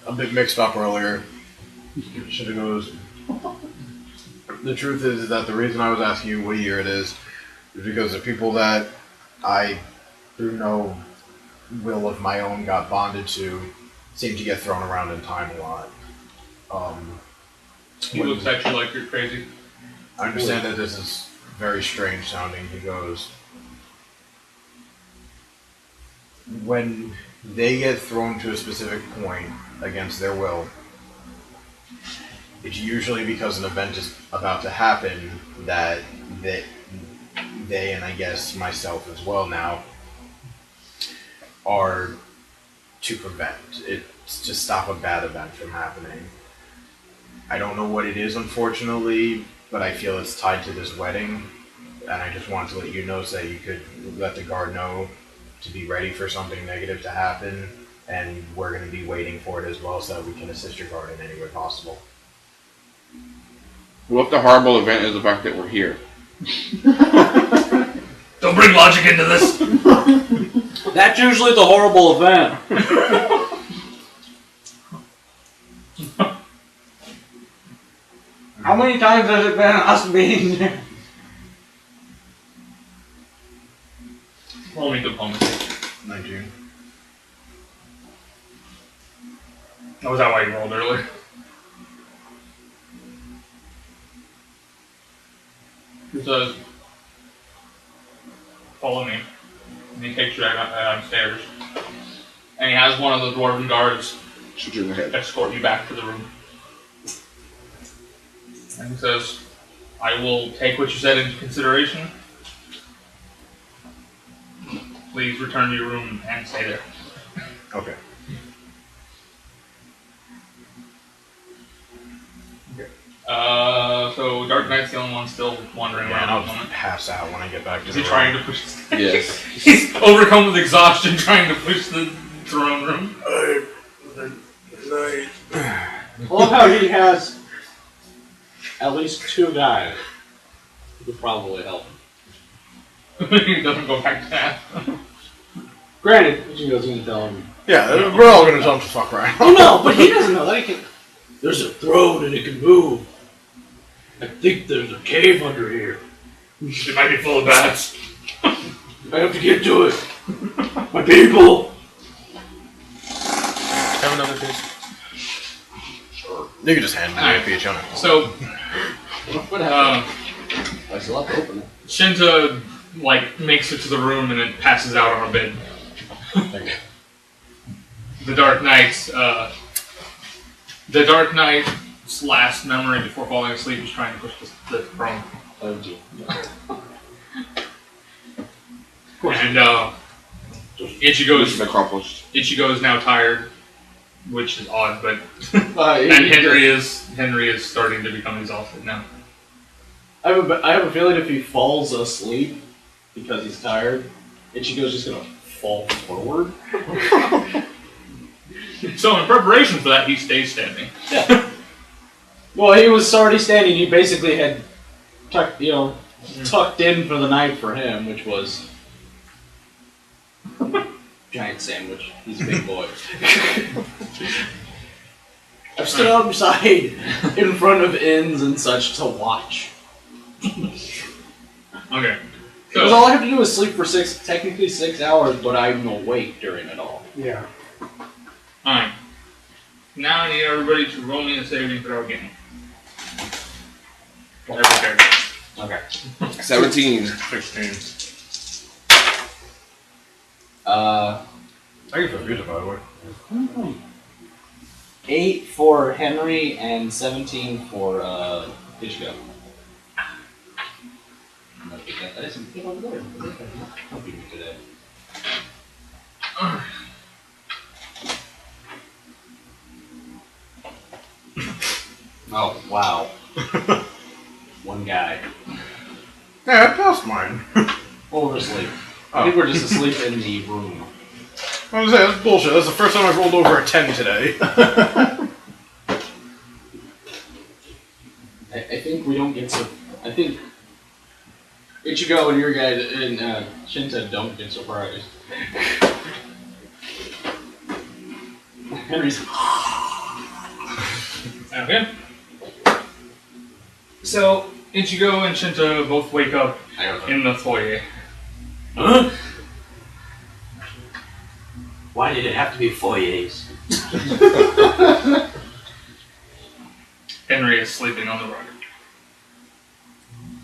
a bit mixed up earlier. Should have goes. The truth is that the reason I was asking you what year it is because the people that I, through no will of my own, got bonded to seem to get thrown around in time a lot. He looks at you like you're crazy. I understand that this is very strange sounding. He goes, when they get thrown to a specific point against their will, it's usually because an event is about to happen that they, and I guess myself as well now, are to prevent. It's to stop a bad event from happening. I don't know what it is, unfortunately, but I feel it's tied to this wedding, and I just wanted to let you know so that you could let the guard know to be ready for something negative to happen, and we're going to be waiting for it as well so that we can assist your guard in any way possible. What if the horrible event is the fact that we're here? The Don't bring logic into this. That's usually the horrible event. How many times has it been us being there? Roll me diplomacy. 19. Oh, was that why you rolled earlier? He says, follow me. And he takes you downstairs. And he has one of the dwarven guards Shoot you in the head. escort you back to the room. And he says, I will take what you said into consideration. Please return to your room and stay there. Okay. So Dark Knight's the only one still wandering Yeah, and around at the I'll moment. pass out when I get back to Is the he room. trying to push the Yes. He's overcome with exhaustion trying to push the throne room. I love how he has at least 2 guys who could probably help him. He doesn't go back to that. Granted, Ichigo's gonna tell him. Yeah, we're all gonna jump the fuck right. Oh no, but he doesn't know that he can. There's a throne and it can move. I think there's a cave under here. It might be full of bats. I have to get to it. My people. Have another piece. You can just hand me a peach on it. So, What happened? I still have to open it. Shinta, makes it to the room and then passes out on a bed. The Dark Knight's last memory before falling asleep was trying to push the throne. Oh, gee. And Mission accomplished. Ichigo is now tired, which is odd, but And and Henry is starting to become exhausted now. I have a feeling if he falls asleep because he's tired, Ichigo's just gonna fall forward. So in preparation for that, he stays standing. Yeah. Well, he was already standing. He basically had tucked in for the night for him, which was giant sandwich. He's a big boy. I've stood outside in front of inns and such to watch. Okay. Because all I have to do is sleep for technically 6 hours, but I'm awake during it all. Yeah. Alright. Now I need everybody to roll me a saving throw again. Every character. Okay. 17. 16. I can feel good about it. 8 for Henry and 17 for Ichigo. I'm gonna pick that dice and put it over there. Helping me today. Oh, wow. One guy. Yeah, I passed mine. Well, we're asleep. I think we're just asleep in the room. I was saying, that's bullshit. That's the first time I've rolled over a 10 today. I think we don't get so. I think Ichigo and your guy and Shinta don't get surprised. Henry's. Okay. So, Ichigo and Shinta both wake up in the foyer. Huh? Why did it have to be foyers? Henry is sleeping on the rug.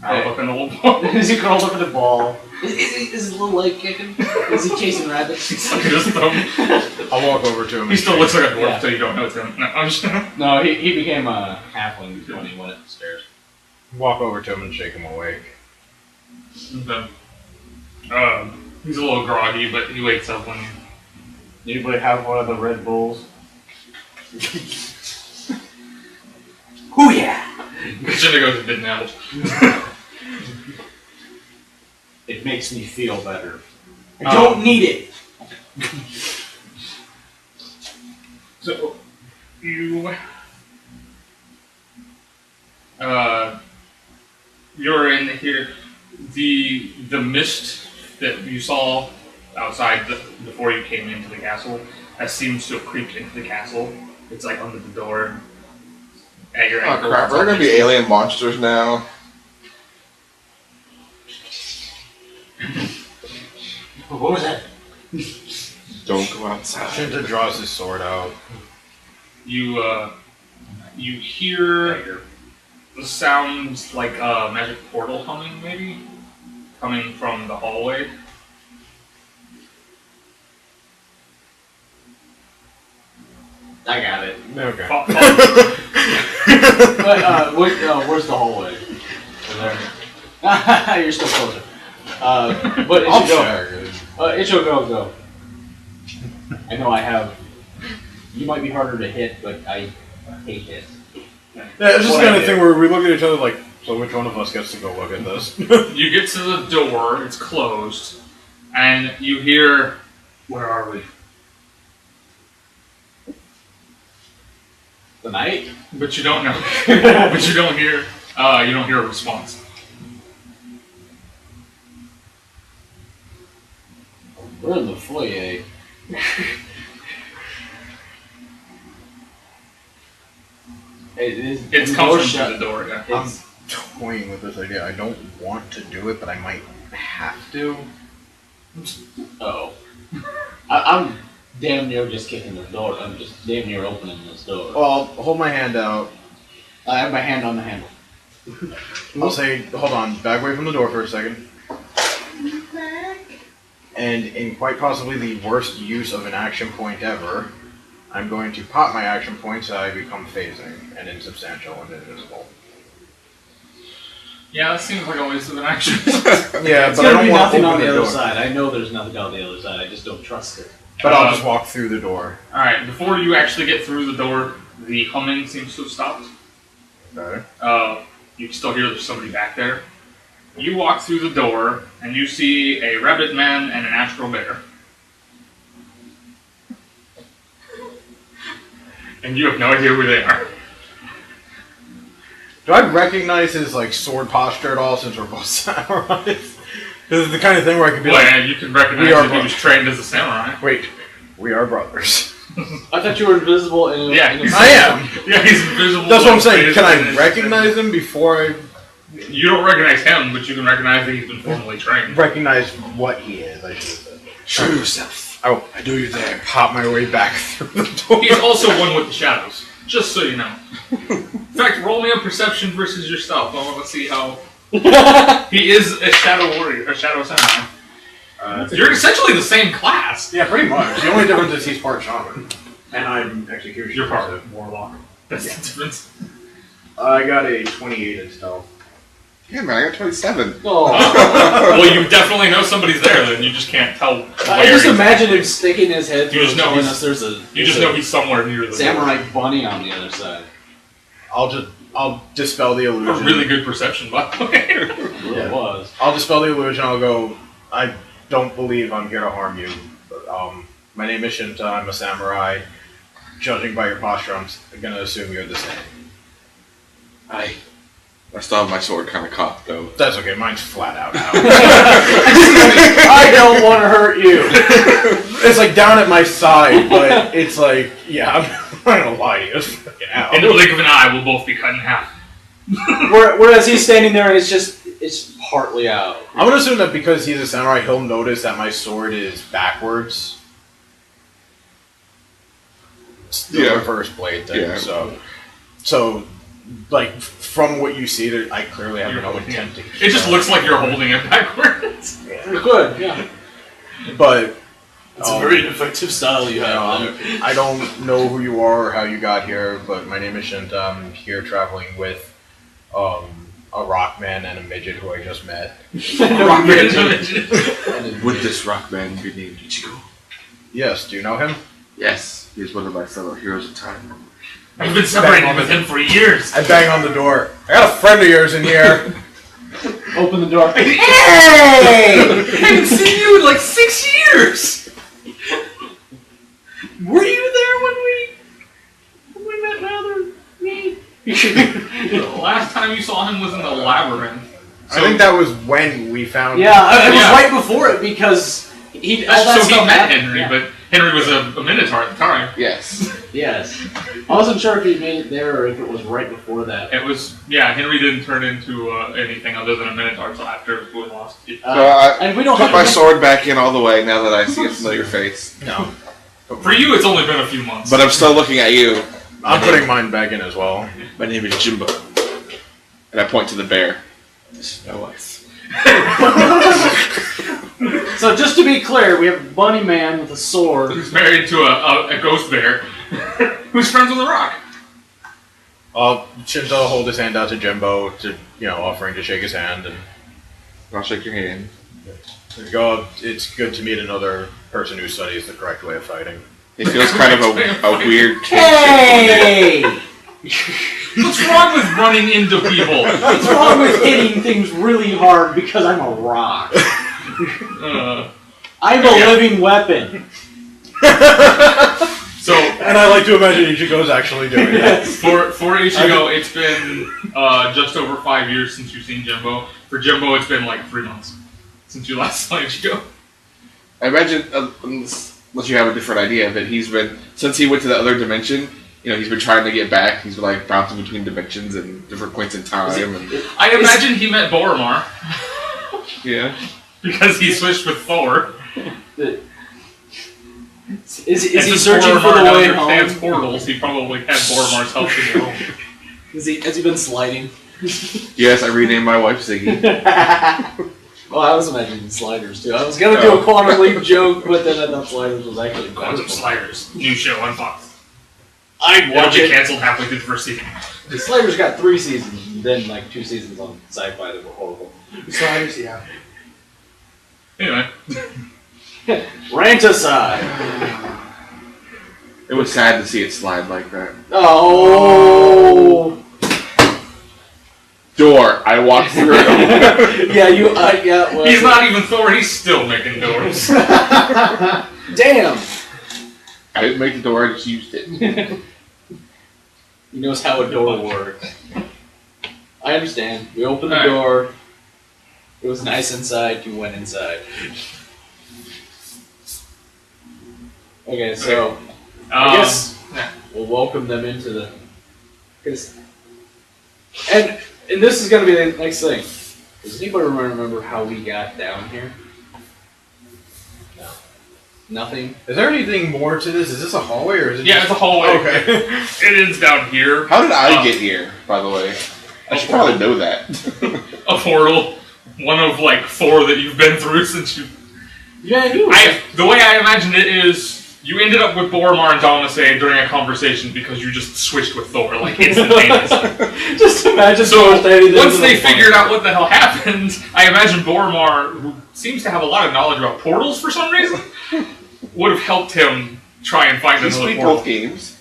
Hey. Up in the little ball. Is he curled up in the ball? Is his little leg kicking? Is he chasing rabbits? Just I'll walk over to him. He still looks like a dwarf, Yeah. so you don't know it's him. No, I'm just No, he became a halfling when he went upstairs. Walk over to him and shake him awake. He's a little groggy, but he wakes up when. Anybody have one of the Red Bulls? Hoo yeah! Shinta goes a bit now. It makes me feel better. I don't need it. So, you're in here. The mist that you saw outside before you came into the castle, that seems to have creeped into the castle. It's like under the door. At your Oh ankle. crap, we're gonna be alien monsters now. What was that? Don't go outside. Shinta draws his sword out. You hear the sounds like a magic portal humming, maybe? Coming from the hallway. I got it. Okay. Where's the hallway? Over there. You're still closer. But it I'll should go. check. It should go. I know I have. You might be harder to hit, but I hate it. Yeah, it's just the kind of thing where we look at each other like, so which one of us gets to go look at this? You get to the door, it's closed, and you hear, where are we? The night? But you don't know. But you don't hear a response. We're in the foyer. It's comes from the door, yeah. I'm toying with this idea. I don't want to do it, but I might have to. Oh. I'm damn near just kicking the door. I'm just damn near opening this door. Well, I'll hold my hand out. I have my hand on the handle. I'll say, hold on, back away from the door for a second. And in quite possibly the worst use of an action point ever, I'm going to pop my action point so I become phasing and insubstantial and invisible. Yeah, that seems like a waste of an action. Yeah, It's but I gonna don't be want nothing to on open the the other door. side. I know there's nothing on the other side. I just don't trust it. But I'll just walk through the door. Alright, before you actually get through the door, the humming seems to have stopped. Okay. You can still hear there's somebody back there. You walk through the door, and you see a rabbit man and an astral bear. And you have no idea who they are. Do I recognize his like sword posture at all since we're both samurais? This is the kind of thing where I could be Well, like, yeah, you can recognize we are that he was trained as a samurai. wait, we are brothers. I thought you were invisible and Yeah, I am. Yeah, he's invisible. That's what I'm saying. He's Can I invisible. recognize him before I You don't recognize him, but you can recognize that he's been formally trained. recognize what he is? I should have said. Show yourself. Oh, I know you're there. pop my way back through the door. He's also one with the shadows, just so you know. In fact, roll me a perception versus your stealth. I want to see how... He is a shadow warrior, a shadow samurai. You're essentially the same class. Yeah, pretty much. The only difference is he's part shaman, and I'm execution. You're part of Warlock. That's the difference. I got a 28 in stealth. Yeah, man, I got 27. Oh. Well, you definitely know somebody's there, then you just can't tell where I just he's- imagine him sticking his head You through just know telling he's- us there's a You just know he's somewhere near the samurai bunny on the other side. I'll dispel the door. illusion. A really good perception, by the way. Well, it was. I'll dispel the illusion. I'll go. I don't believe I'm here to harm you. My name is Shinta. I'm a samurai. Judging by your posture, I'm gonna assume you're the same. I still have my sword kind of cocked, though. That's okay. Mine's flat out now. I don't want to hurt you. It's like down at my side, but it's like, yeah, I'm not gonna lie to you. It's fucking out. In the blink of an eye, we'll both be cut in half. Whereas he's standing there and it's partly out. I'm gonna assume that because he's a samurai, he'll notice that my sword is backwards. It's the Yeah. reverse blade thing. Yeah. So, like from what you see, I clearly have You're no holding intent to. It just looks like you're holding it backwards. You could, yeah. But It's a very effective style you have there. I don't know who you are or how you got here, but my name is Shinta. I'm here traveling with a rock man and a midget who I just met. Would this rock man be named Ichigo? Yes, do you know him? Yes, he is one of my fellow heroes of time. I've been separated with him for years. I bang on the door. I got a friend of yours in here. Open the door. Hey! I haven't seen you in like 6 years! Were you there when we met Mather? The last time you saw him was in the labyrinth. I think that was when we found. Yeah, it was right before it because he. All that so he stuff met happened. Henry, Yeah. but Henry was a Minotaur at the time. Yes. Yes. I wasn't sure if he made it there or if it was right before that. It was, Henry didn't turn into anything other than a Minotaur until after we lost it. So I and we don't put have my to- sword back in all the way now that I see a familiar face. No. For you, it's only been a few months. But I'm still looking at you. I'm putting mine back in as well. My name is Jimbo. And I point to the bear. This is my wife. So just to be clear, we have a bunny man with a sword. Who's married to a ghost bear who's friends with a rock. Shinta will hold his hand out to Jimbo to, offering to shake his hand, and I'll shake your hand. go. It's good to meet another person who studies the correct way of fighting. It feels kind of a weird kinship. Hey! What's wrong with running into people? What's wrong with hitting things really hard because I'm a rock? I'm a living weapon. So, And I like to imagine Ichigo's actually doing that. for Ichigo, it's been just over 5 years since you've seen Jimbo. For Jimbo, it's been like 3 months since you last saw Ichigo. I imagine, unless you have a different idea, that he's been, since he went to the other dimension, he's been trying to get back. He's been like bouncing between dimensions and different points in time. I imagine he met Boromar Yeah. because he switched with Thor. Is he Since searching for Boromar the way understands home? portals, he probably had Boromar's help to get home. Has he been sliding? Yes, I renamed my wife Ziggy. Well, I was imagining sliders too. I was gonna do a Quantum Leap joke, but then I thought sliders was actually Quantum Sliders, new show on Fox. I'd It'll watch get it. canceled halfway through the first season. The Sliders got 3 seasons, and then like 2 seasons on Sci-Fi that were horrible. Sliders, yeah. Anyway, Rant aside. It was sad to see it slide like that. Oh. Door. I walked through it. Yeah, you. Yeah. Well, he's not even Thor. He's still making doors. Damn. I didn't make the door. I just used it. He knows how a door works. I understand. We opened the Alright. door. It was nice inside. You went inside. Okay, so I guess we'll welcome them into the. And this is gonna be the next thing. Does anybody remember how we got down here? No. Nothing. Is there anything more to this? Is this a hallway or is it? Yeah, it's a hallway. Okay. It ends down here. How did I get here, by the way? I should probably know that. A portal. One of like 4 that you've been through since you. Yeah, you. The way I imagine it is, you ended up with Boromar and Domisay during a conversation because you just switched with Thor like instantaneously. Just imagine. So Thor standing there once with they a phone. figured out what the hell happened, I imagine Boromar, who seems to have a lot of knowledge about portals for some reason, would have helped him try and find He's another played portal. both games.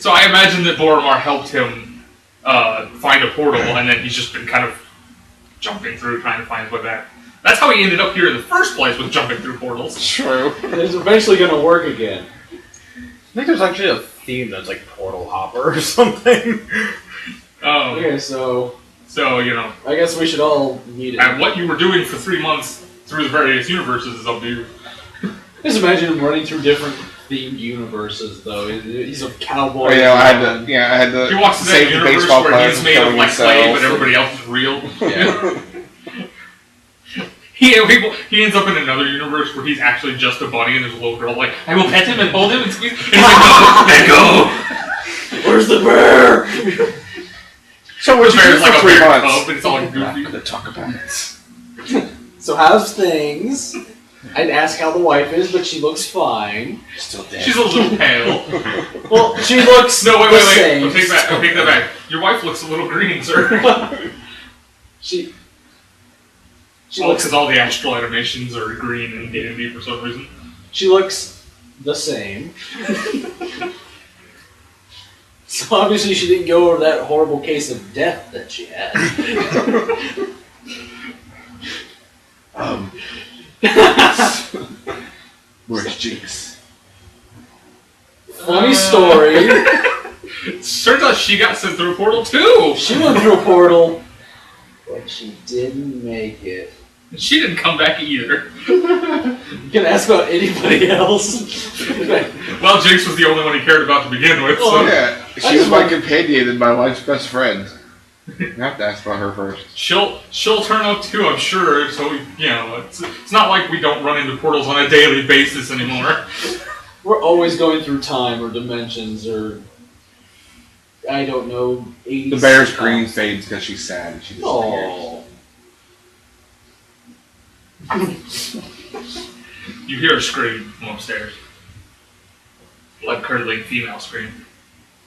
So I imagine that Boromar helped him find a portal, and then he's just been kind of jumping through trying to find what that. That's how he ended up here in the first place, with jumping through portals. True. It's eventually gonna work again. I think there's actually a theme that's like Portal Hopper or something. Okay, so I guess we should all meet it. And what you were doing for 3 months through the various universes is up to you. Just imagine him running through different themed universes, though. He's a cowboy. I had to He walks to that save the universe baseball where players he's from made of killing like clay, himself. but everybody else is real. Yeah. He ends up in another universe where he's actually just a bunny, and there's a little girl like, I will pet him and hold him and squeeze. And he's like, no, let go. Where's the bear? So The what'd you do bear's for like a 3 bear months? cub, and it's all I'm not goofy. gonna talk about it. So how's things? I'd ask how the wife is, but she looks fine. Still dead. She's a little pale. Well, she looks No, wait. the I'll same. take that back. Your wife looks a little green, sir. She Well, looks because all the astral animations are green in D&D for some reason. She looks the same. So obviously she didn't go over that horrible case of death that she had. Where's Jinx? Funny story. Turns out she got sent through a portal too! She went through a portal. but she didn't make it. She didn't come back either. You can ask about anybody else. Well, Jinx was the only one he cared about to begin with, so... Yeah, she was my companion and my wife's best friend. You have to ask about her first. She'll turn up too, I'm sure, so, you know, it's not like we don't run into portals on a daily basis anymore. We're always going through time or dimensions or... I don't know, 80s. The bear's green fades because she's sad and she disappears. You hear a scream from upstairs. Blood-curdling female scream.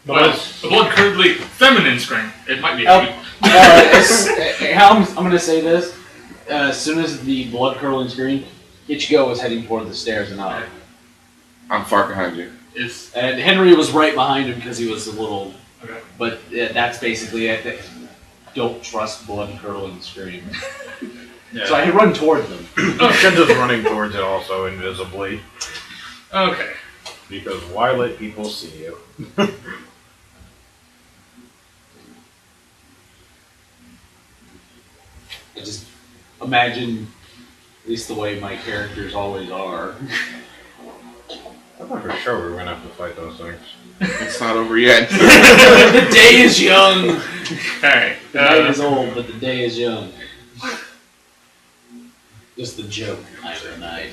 Well, a blood-curdling feminine scream. It might be a I'm going to say this. As soon as the blood-curdling scream, Ichigo was heading toward the stairs and out. I'm far behind you. And Henry was right behind him because he was a little... Okay. But that's basically it. Don't trust blood-curdling scream. Yeah. So I run toward them. Shinta's running towards it also invisibly. Okay. Because why let people see you? I just imagine, at least the way my characters always are. I thought for sure we were going to have to fight those things. It's not over yet. The day is young! Alright. The night is old, but the day is young. Just the joke. Either night.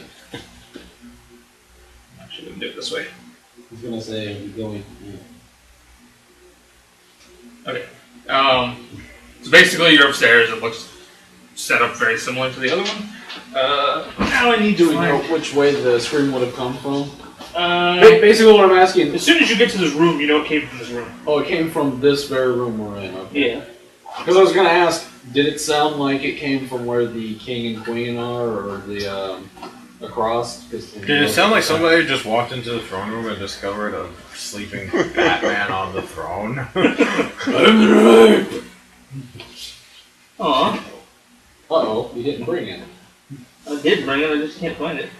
Actually, we can do it this way. I was gonna say, are we going? Yeah. Okay. So basically, you're upstairs. It looks set up very similar to the other one. Now I need Do to we know find... which way the scream would have come from? Basically, what I'm asking. As soon as you get to this room, you know it came from this room. Oh, it came from this very room we're in. Okay. Yeah. Because I was gonna ask, did it sound like it came from where the king and queen are, or the across? Did it sound like somebody just walked into the throne room and discovered a sleeping Batman on the throne? Aw. Uh-oh, you didn't bring it. I did bring it, I just can't find it.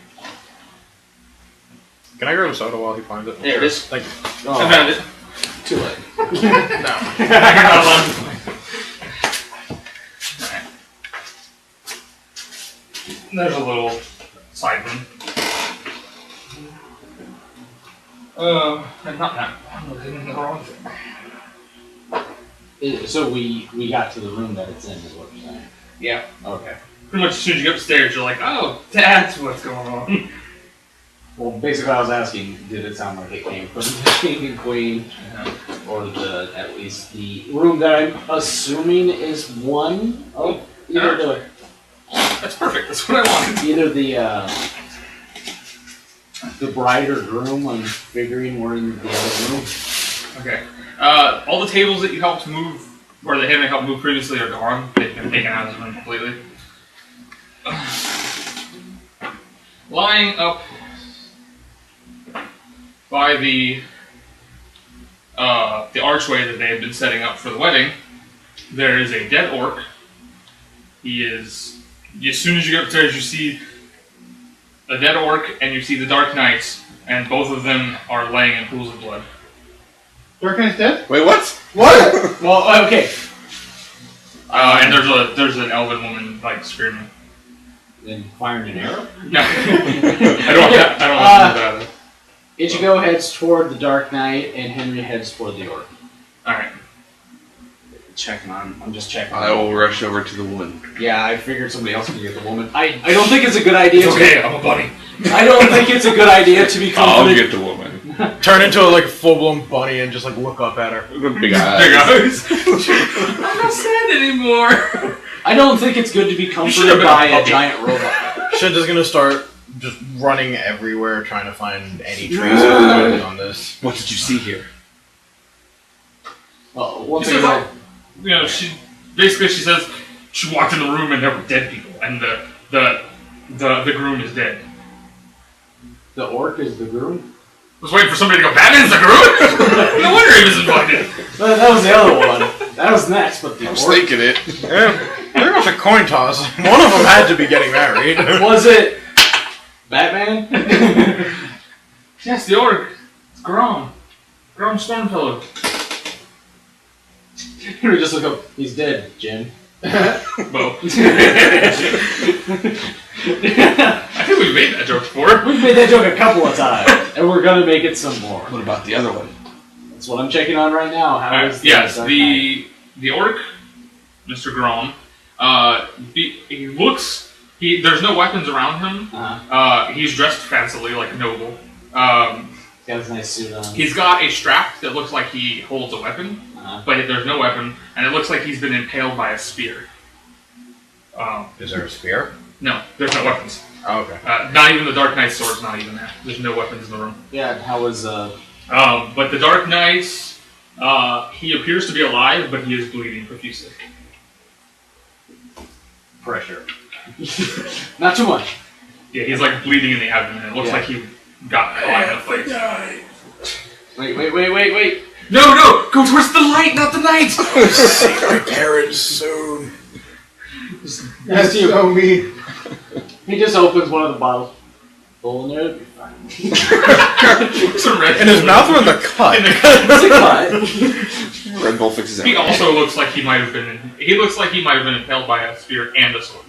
Can I grab a soda while he finds it? There it is. Thank you. Oh, I found it. too late. There's a little side room. Not that. I'm looking in the wrong thing. So we got to the room that it's in, is what you're saying? Yeah. Okay. Pretty much as soon as you get upstairs, you're like, oh, that's what's going on. Well, basically, I was asking, did it sound like it came from the king and queen, or at least the room that I'm assuming is one of either the. That's perfect. That's what I wanted. Either the bride or groom. I'm figuring we're in the other room. Okay. All the tables that you helped move, or that Henry helped move previously, are gone. They've been taken out of the room completely. Lying up by the archway that they had been setting up for the wedding, there is a dead orc. He is... As soon as you get upstairs, you see a dead orc and you see the Dark Knights, and both of them are laying in pools of blood. Dark Knight's dead? Wait, what? What? Well, okay. And there's an elven woman like screaming. Then firing an arrow? No, I don't know that. Ichigo heads toward the Dark Knight, and Henry heads toward the orc. All right. I'm just checking. I will rush over to the woman. Yeah, I figured somebody else could get the woman. I don't think it's a good idea. It's okay, I'm a bunny. I don't think it's a good idea to be I'll confident. get the woman. Turn into a full-blown bunny and just look up at her. With big eyes. Big eyes. I'm not sad anymore. I don't think it's good to be comforted by a giant robot. Shinta's gonna start just running everywhere trying to find any trace of anybody on this. What did you see here? One She thing says, she says she walked in the room and there were dead people, and the groom is dead. the orc is the groom? I was waiting for somebody to go, Batman's the groom? No wonder he was invited. That was the other one. That was next, but the I was orc... thinking it. Yeah, there was a coin toss. One of them had to be getting married. Was it Batman? Yes, the orc. It's Grom. Grom Stormfellow. Henry just look up. He's dead, Jim. Well, I think we made that joke before. We've made that joke a couple of times, and we're gonna make it some more. What about the other one? That's what I'm checking on right now. How is yes, the orc, Mr. Grom, he looks. There's no weapons around him. He's dressed fancily like a noble. He's got his nice suit on. He's got a strap that looks like he holds a weapon, but there's no weapon, and it looks like he's been impaled by a spear. Is there a spear? No, there's no weapons. Oh, okay. Not even the Dark Knight's sword's not even there. There's no weapons in the room. Yeah, how was But the Dark Knight, he appears to be alive, but he is bleeding profusely. Pressure. Not too much. Yeah, he's like bleeding in the abdomen. It looks like he got caught in a fight. Wait. No! Go towards the light, not the night! See my parents soon. That's so me. He just opens one of the bottles. Full in there, it'll be fine. In his mouth or in the cut? It's a cut. Red Bull fixes it. He also looks like he might have been. He looks like he might have been impaled by a spear and a sword.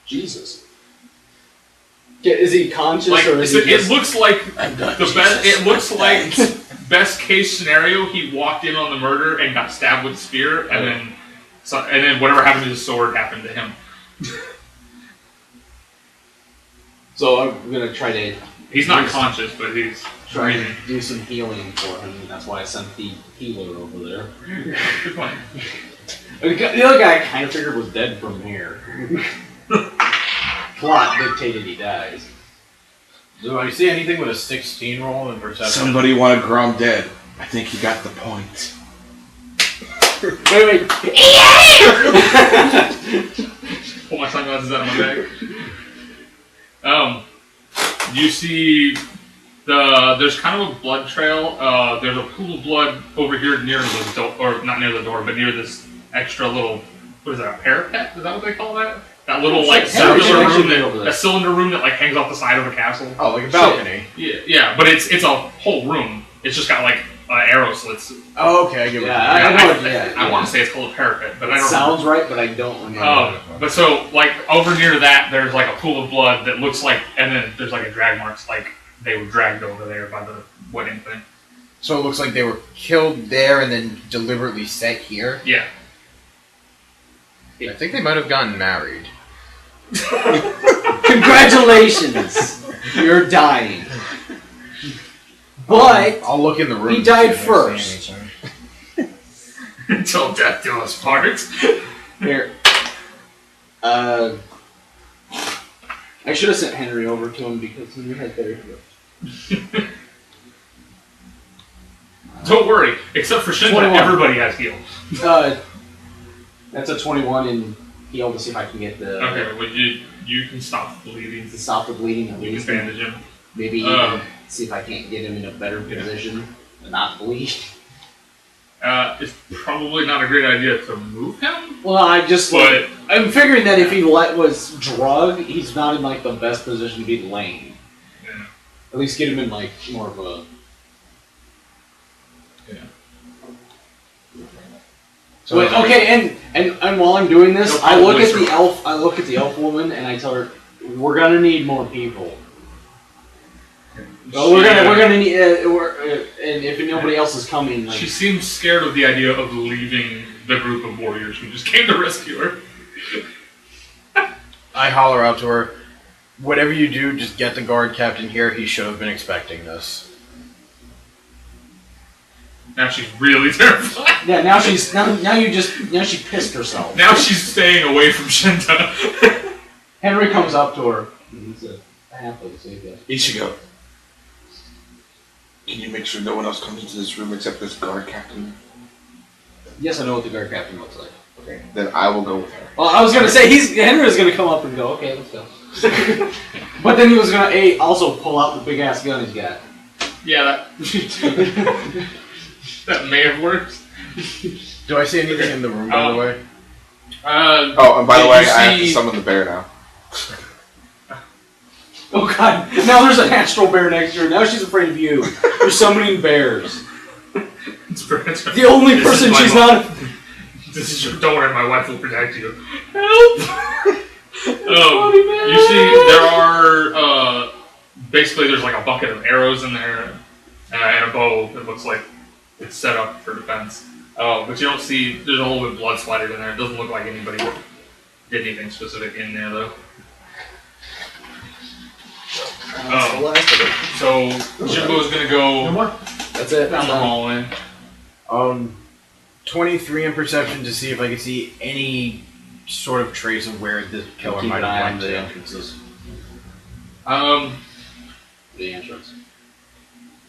Jesus. Yeah, is he conscious Like or is he it looks like I'm done, the best. Jesus. It looks like best case scenario. He walked in on the murder and got stabbed with a spear, and then whatever happened to his sword happened to him. So I'm gonna try to. He's not conscious, but he's Try breathing. to do some healing for him, and that's why I sent the healer over there. Good point. The other guy I kind of figured was dead from here. Plot dictated he dies. Do I see anything with a 16 roll in perception? Somebody wanted Grom dead. I think he got the point. Wait. Pull my sunglasses out of my bag. You see there's kind of a blood trail. There's a pool of blood over here near the door, or not near the door, but near this extra little, what is that, a parapet? Is that what they call that? That little like circular room, a cylinder room that like hangs off the side of a castle. Oh, like a balcony. Yeah, but it's a whole room. It's just got like arrow slits. Oh, okay, I get what I want to say it's called a parapet, but I don't sounds right, but I don't remember. But so, like, over near that, there's like a pool of blood that looks like, and then there's like a drag marks, like they were dragged over there by the wedding thing. So it looks like they were killed there and then deliberately set here? Yeah. I think they might have gotten married. Congratulations! You're dying. But I'll look in the room. he died first. Until death do us part. Here. I should have sent Henry over to him because he had better heal. Don't worry, except for Shinta, 21. everybody has heals. That's a 21 in heal to see if I can get the. Okay, well you can stop bleeding. To stop the bleeding at You least. can bandage him. Maybe even see if I can't get him in a better position to not bleed. It's probably not a great idea to move him. Well, I'm figuring that if he was drugged, he's not in like the best position to be laying. Yeah. At least get him in like more of a. Yeah. So okay, and while I'm doing this, I look at the elf. I look at the elf woman, and I tell her, "We're gonna need more people. We're gonna need. And if nobody else is coming, like, she seems scared of the idea of leaving the group of warriors who just came to rescue her. I holler out to her, whatever you do, just get the guard captain here. He should have been expecting this. Now she's really terrified. Yeah, now she pissed herself. Now she's staying away from Shinta. Henry comes up to her. And he says, "I have to save you." Ichigo, can you make sure no one else comes into this room except this guard captain? Yes, I know what the guard captain looks like. Okay, then I will go with her. Well, I was gonna say Henry was gonna come up and go, "Okay, let's go." But then he was gonna also pull out the big ass gun he's got. Yeah, that may have worked. Do I see anything in the room, by the way? Oh, and by the way, I have to summon the bear now. Oh god, now there's an astral bear next to her. Now she's afraid of you. You're summoning bears. The only person she's not... This is your door and my wife will protect you. Help! You see, there are, basically there's like a bucket of arrows in there, and a bow that looks like it's set up for defense. But you don't see, there's a little bit of blood splattered in there. It doesn't look like anybody did anything specific in there, though. So, Jimbo's gonna go That's it. down the hallway. 23 in perception to see if I can see any sort of trace of where the killer might have went the to. entrances. The entrance.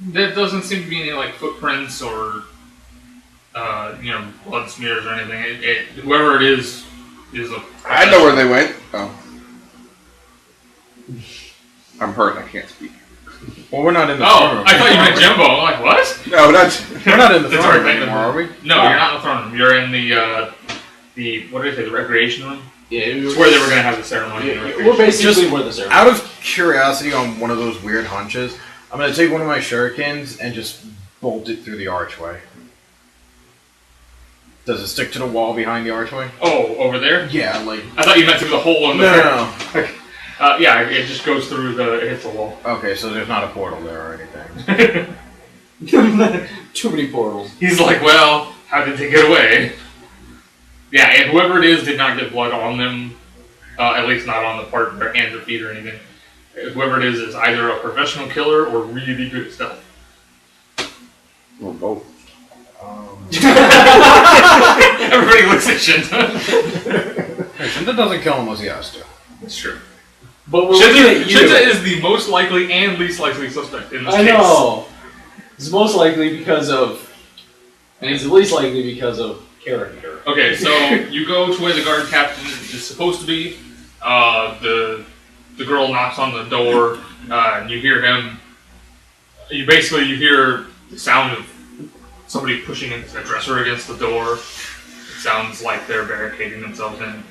There doesn't seem to be any like footprints or blood smears or anything. Whoever it is a. I know where they went. Oh, I'm hurt. I can't speak. Well, we're not in the throne room. I thought you meant Jimbo. I'm like, what? No, not. We're not in the The throne room dark anymore, are we? No, you're not in the throne room. You're in the what did I say? The recreation room. Yeah, It's where they were gonna have the ceremony. in the recreation we're basically Just where the ceremony. Out of curiosity on one of those weird hunches, I'm going to take one of my shurikens and just bolt it through the archway. Does it stick to the wall behind the archway? Oh, over there? Yeah, like... I thought you meant through the hole in the No. yeah, it just goes through it hits the wall. Okay, so there's not a portal there or anything. Too many portals. He's like, well, how did they get away? Yeah, and whoever it is did not get blood on them, at least not on the part of their hands or feet or anything. Whoever it is either a professional killer or really good at stealth. Well, both. Everybody looks at Shinta. Shinta doesn't kill unless he has to. That's true. But we're looking at you. Shinta is the most likely and least likely suspect in this case. I know. It's most likely because of, and he's the least likely because of character. Okay, so you go to where the guard captain is supposed to be. The girl knocks on the door, and you hear him. You hear the sound of somebody pushing a dresser against the door. It sounds like they're barricading themselves in.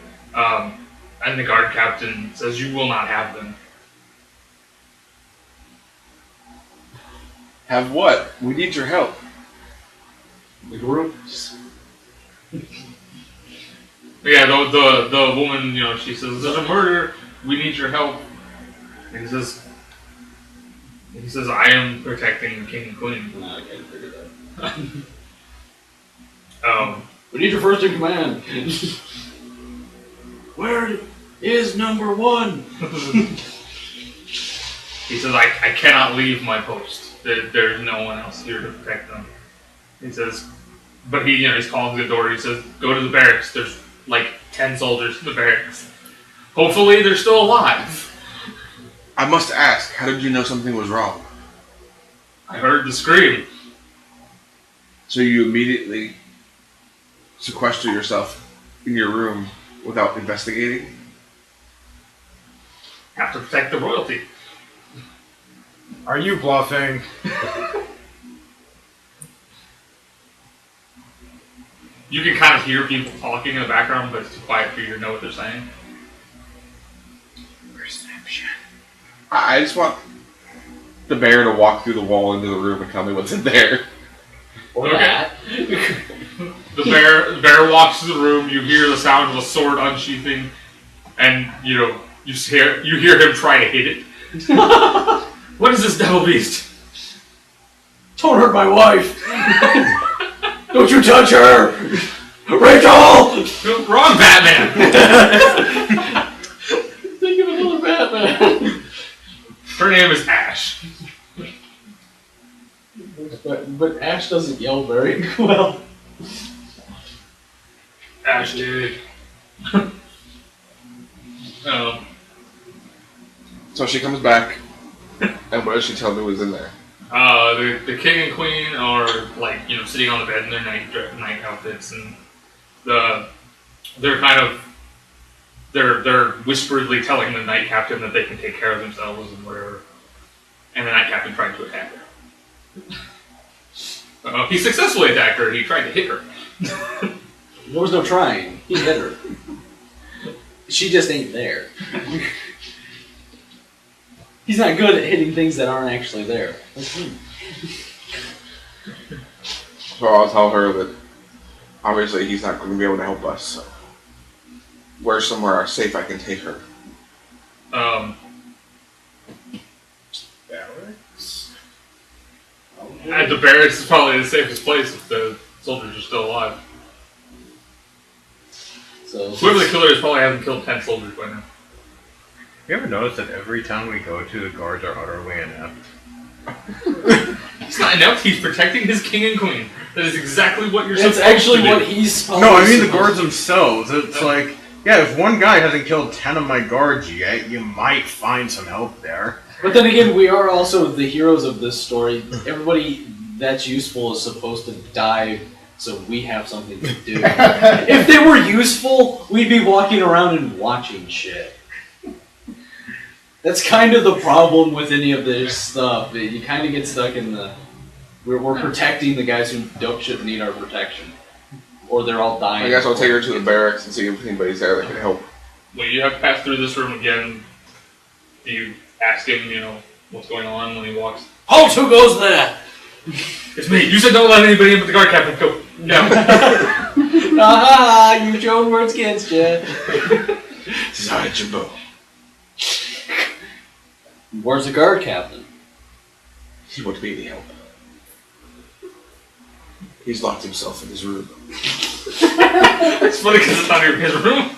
And the guard captain says, "You will not have them." Have what? We need your help. The group. Yeah, the woman, she says, "There's a murder. We need your help." And he says, "I am protecting the king and queen." No, I can't figure that. We need your first in command. Where is number one? He says, I cannot leave my post. There's no one else here to protect them. He says, but he's calling to the door. He says, go to the barracks. There's like 10 soldiers in the barracks. Hopefully they're still alive. I must ask, how did you know something was wrong? I heard the scream. So you immediately sequester yourself in your room without investigating? Have to protect the royalty. Are you bluffing? You can kind of hear people talking in the background, but it's too quiet for you to know what they're saying. Perception. I just want the bear to walk through the wall into the room and tell me what's in there. Or Okay. that. The bear walks to the room. You hear the sound of a sword unsheathing, and you hear him try to hit it. What is this devil beast? Don't hurt my wife. Don't you touch her, Rachel. Wrong Batman. Think of another Batman. Her name is Ash. But Ash doesn't yell very well. Ash did. So she comes back, and what does she tell me was in there? The king and queen are sitting on the bed in their night outfits, and they're whisperedly telling the night captain that they can take care of themselves and whatever. And the night captain tried to attack her. He successfully attacked her. He tried to hit her. There was no trying. He hit her. She just ain't there. He's not good at hitting things that aren't actually there. So I'll tell her that obviously he's not going to be able to help us, so where's somewhere safe I can take her? Barracks? At the barracks is probably the safest place if the soldiers are still alive. So whoever the killer is probably hasn't killed 10 soldiers by now. You ever notice that every town we go to, the guards are utterly inept? He's not inept, he's protecting his king and queen. That is exactly what you're supposed to do. It's actually what he's supposed No, I mean the guards themselves. It's like, yeah, if one guy hasn't killed 10 of my guards yet, you might find some help there. But then again, we are also the heroes of this story. Everybody that's useful is supposed to die, so we have something to do. If they were useful, we'd be walking around and watching shit. That's kind of the problem with any of this stuff. You kind of get stuck in the... We're protecting the guys who shouldn't need our protection. Or they're all dying. I guess I'll take her to the barracks and see if anybody's there that can help. Well, you have to pass through this room again. Do you ask him, what's going on when he walks? Halt! Who goes there? It's me. You said don't let anybody in but the guard captain. Go. No. Aha! You showed words against you. This is how Jimbo. Where's the guard captain? He won't be any help. He's locked himself in his room. It's funny because it's not even his room.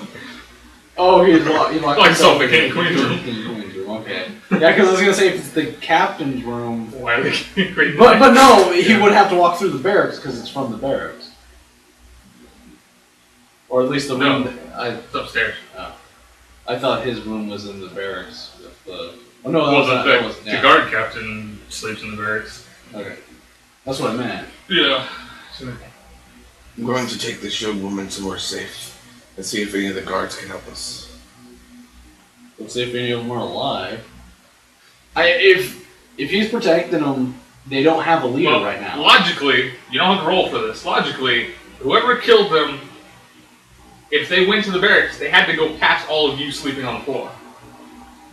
Oh, he locked Like himself the king and queen's room. Okay. Yeah, because I was gonna say if it's the captain's room. Why are they king and queen? But no, he would have to walk through the barracks because it's from the barracks. Or at least the room. It's upstairs. I thought his room was in the barracks. Oh no, the guard captain sleeps in the barracks. Okay, that's what I meant. Yeah. I'm going to take this young woman somewhere safe and see if any of the guards can help us. Let's see if any of them are alive. If he's protecting them, they don't have a leader right now. Logically, you don't have to roll for this. Logically, whoever killed them, if they went to the barracks, they had to go past all of you sleeping on the floor.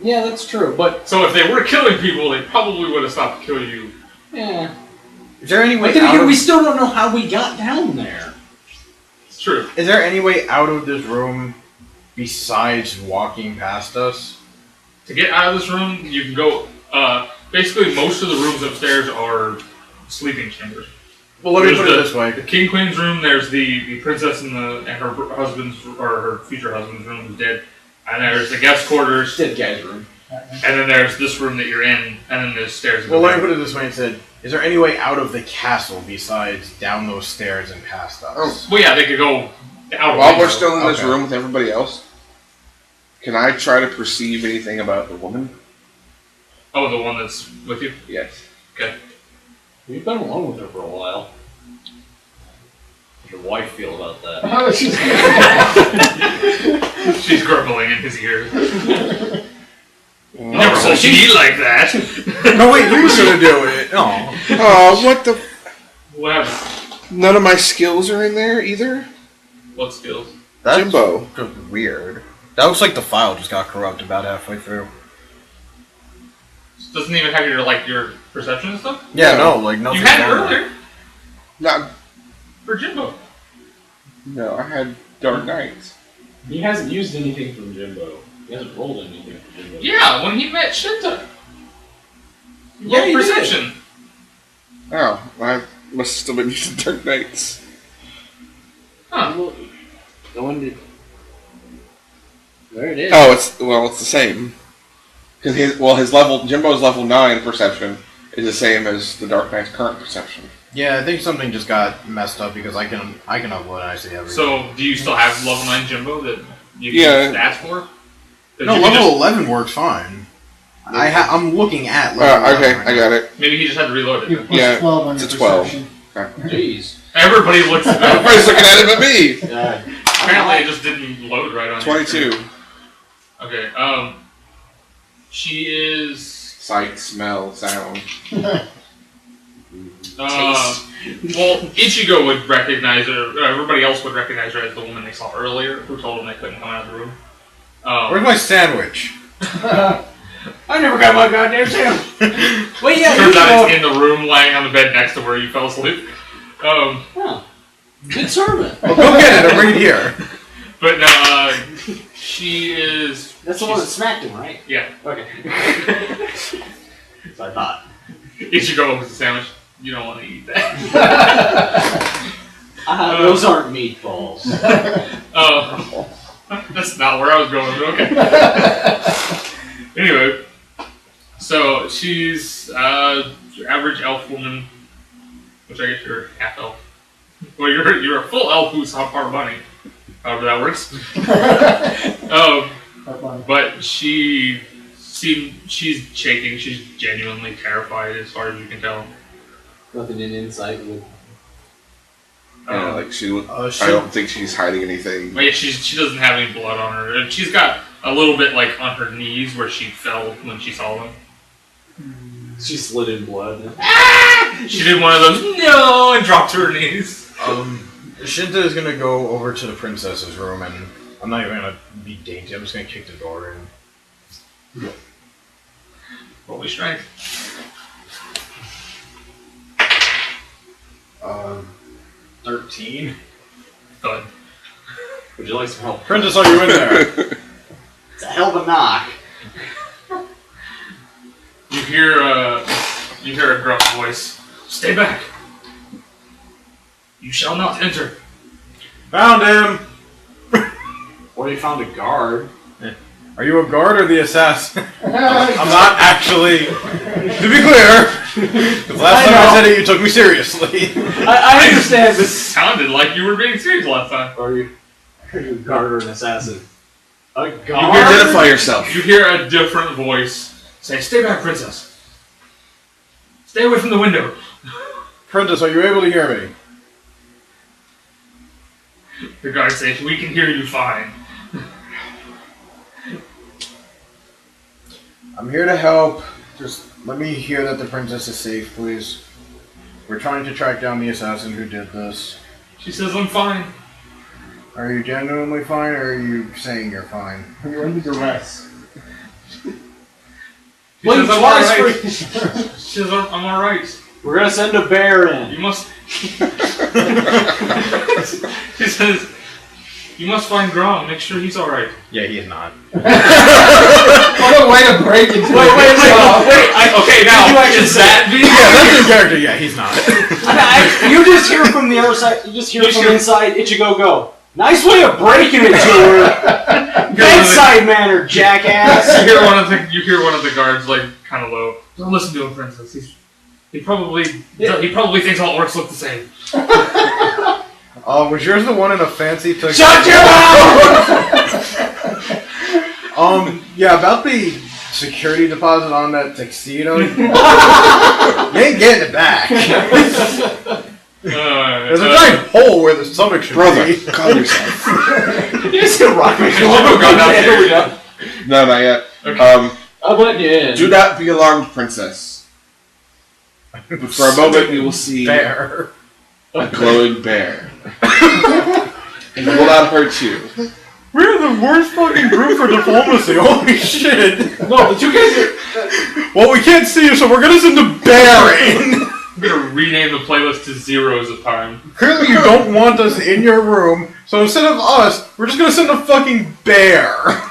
Yeah, that's true, but... So if they were killing people, they probably would have stopped to kill you. Yeah. Is there any way but then again, we still don't know how we got down there. It's true. Is there any way out of this room besides walking past us? To get out of this room, you can go... basically, most of the rooms upstairs are sleeping chambers. Well, let me put it this way. The king queen's room, there's the princess and her husband's, or her future husband's room who's dead. And there's the guest quarters. Dead guy's room. And then there's this room that you're in, and then there's stairs. Well, let me put it this way instead. Is there any way out of the castle besides down those stairs and past us? Oh. Well, yeah, they could go out. While we're still in this room with everybody else, can I try to perceive anything about the woman? Oh, the one that's with you? Yes. Okay. We've been alone with her for a while. How's your wife feel about that? She's grumbling in his ear. Never saw she eat like that. No, wait, you were gonna do it. Oh. Oh, what the? What? None of my skills are in there either? What skills? That's Jimbo. Weird. That looks like the file just got corrupted about halfway through. Doesn't even have your perception and stuff? Yeah, no, like nothing. You had it earlier. Not. For Jimbo. No, I had Dark Knights. He hasn't used anything from Jimbo. He hasn't rolled anything from Jimbo. Yeah, when he met Shinta. Yeah, he perception. did. Oh, I must have still been using Dark Knights. Huh. No one did. There it is. Oh, it's the same. Because Jimbo's level 9 perception is the same as the Dark Knight's current perception. Yeah, I think something just got messed up because I can upload and I see everything. So, do you still have level 9 Jimbo that you can use stats for? No, level 11 works fine. I'm looking at level 11. Okay, I got it. Maybe he just had to reload it. Yeah, 12 on it's your a 12. perception. Jeez. Everybody looks at that. Everybody's looking at it but me! Apparently it just didn't load right on 22. Okay, she is... Sight, smell, sound. Well, Ichigo would recognize her, everybody else would recognize her as the woman they saw earlier, who told them they couldn't come out of the room. Where's my sandwich? I never got my goddamn sandwich. Well, yeah, Turns out it's in the room, lying on the bed next to where you fell asleep. Huh. Good servant. Well, go get it. I'm right here. But no, she is. That's the one that smacked him, right? Yeah. Okay. So I thought. Ichigo opens the sandwich. You don't want to eat that. Those aren't meatballs. Oh. That's not where I was going, but okay. Anyway, so she's your average elf woman, which I guess you're half elf. Well, you're a full elf who's part bunny, however that works. But she's shaking. She's genuinely terrified, as far as you can tell. Nothing in insight would. Yeah, like I don't think she's hiding anything. Well, yeah, she doesn't have any blood on her. She's got a little bit like on her knees where she fell when she saw them. She slid in blood. She did one of those no and dropped to her knees. Shinta is gonna go over to the princess's room, and I'm not even gonna be dainty. I'm just gonna kick the door in. Holy strength. 13. Good. Would you like some help? Princess, are you in there? It's a hell of a knock. You hear a gruff voice. Stay back. You shall not enter. Found him! Or you found a guard. Are you a guard or the assassin? I'm not actually. To be clear, because last time I said it, you took me seriously. I understand This this. sounded like you were being serious last time. Are you a guard or an assassin? A You guard? Identify yourself. You hear a different voice say, "Stay back, princess. Stay away from the window." Princess, are you able to hear me? The guard says, "We can hear you fine." I'm here to help. Just let me hear that the princess is safe, please. We're trying to track down the assassin who did this. She says, "I'm fine." Are you genuinely fine, or are you saying you're fine? You're under duress. She Blink says, "I'm twice alright." for- She says, "I'm alright." We're gonna send a bear in. You must. She says, "You must find Grom. Make sure he's alright." Yeah, he is not. What a way to break into it. Okay, now you actually is that Yeah, that's his character. Yeah, he's not. You just hear from the other side. You just hear from inside. Ichigo go. Nice way of breaking it to her. Bedside manner, jackass. You hear one of the guards like kind of low. Don't listen to him, princess. He probably thinks all orcs look the same. Was yours the one in a fancy tuxedo? Shut your mouth! Yeah, about the security deposit on that tuxedo. You ain't getting it back. There's a giant hole where the stomach should Brother, be. calm yourself. You just gonna rock me. No, not yet. Okay. I'm letting you in. Do not be alarmed, princess. But for a moment, you will see Bear. a glowing bear. It will not hurt you. We're the worst fucking group for diplomacy. Holy shit. No, the two guys are... Well, we can't see you, so we're gonna send a bear in. I'm gonna rename the playlist to Zeros of Time. Clearly you don't want us in your room, so instead of us, we're just gonna send a fucking bear.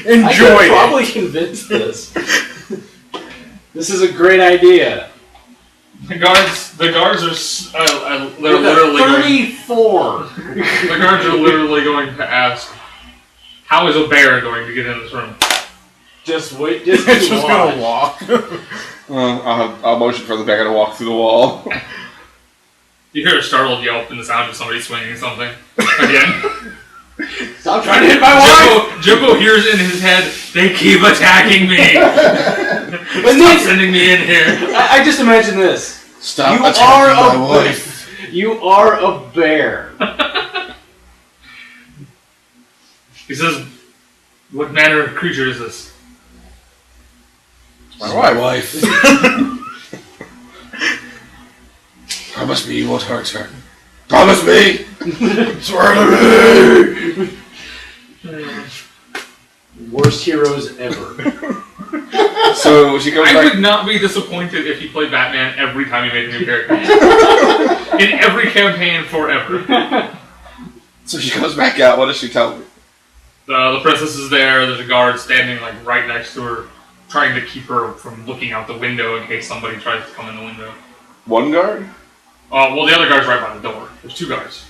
Enjoy I could it. probably convince this. This is a great idea. The guards are literally going. 34. The guards are literally going to ask, "How is a bear going to get in this room?" Just wait. It's just gonna walk. I'll motion for the bear to walk through the wall. You hear a startled yelp and the sound of somebody swinging something again. Stop trying to hit my wife! Jimbo hears in his head, "They keep attacking me. Stop sending me in here." I just imagine this. Stop You attacking are my a wife. You are a bear. He says, "What manner of creature is this?" My wife. Promise me you won't hurt her. Promise me! Swear to me! Worst heroes ever. So she comes I back. would not be disappointed if he played Batman every time he made a new character. In every campaign forever. So she comes back out. What does she tell me? The princess is there. There's a guard standing like right next to her, trying to keep her from looking out the window in case somebody tries to come in the window. One guard? Well, the other guard's right by the door. There's two guards.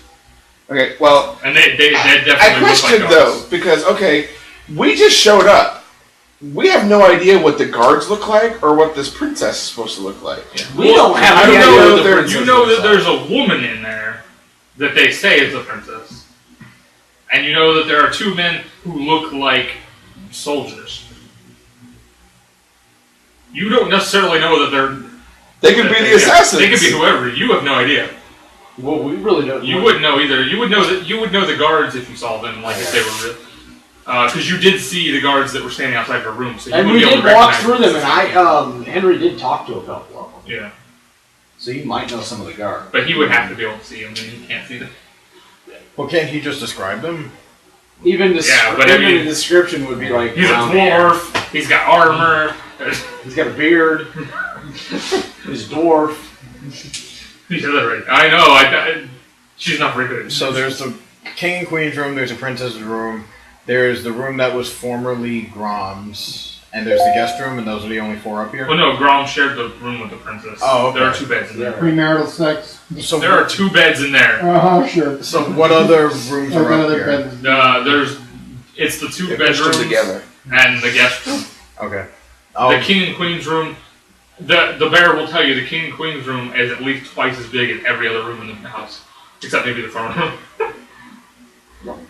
Okay, well... And they definitely I look questioned, like though, guards. because, okay, we just showed up. We have no idea what the guards look like or what this princess is supposed to look like. We don't have I any don't idea know what that the they're- princess You know looks that there's a woman in there that they say is a princess. And you know that there are two men who look like soldiers. You don't necessarily know that they're... They could be the assassins. They could be whoever. You have no idea. Well, we really don't. You wouldn't know either. You would know the guards if you saw them, like if they were real. Because you did see the guards that were standing outside her room, so you And would we be able did to walk recognize through them, and Henry did talk to a couple of them. Yeah, So you might know some of the guards. but he would have to be able to see them, and he can't see them. Well, can't he just describe them? Even the the description would be like He's a brown hair. dwarf. He's got armor. He's got a beard. He's a dwarf. He's right. I know. She's not very good. So there's the king and queen's room, there's a princess's room, there's the room that was formerly Grom's, and there's the guest room, and those are the only four up here? Well, no, Grom shared the room with the princess. Oh, okay. There are two beds in there. Premarital sex. So There are two beds in there. Sure. So what other rooms are up here? It's the two They pushed them bedrooms together. and the guest room. Okay. The king and queen's room. The bear will tell you the king and queen's room is at least twice as big as every other room in the house, except maybe the front room.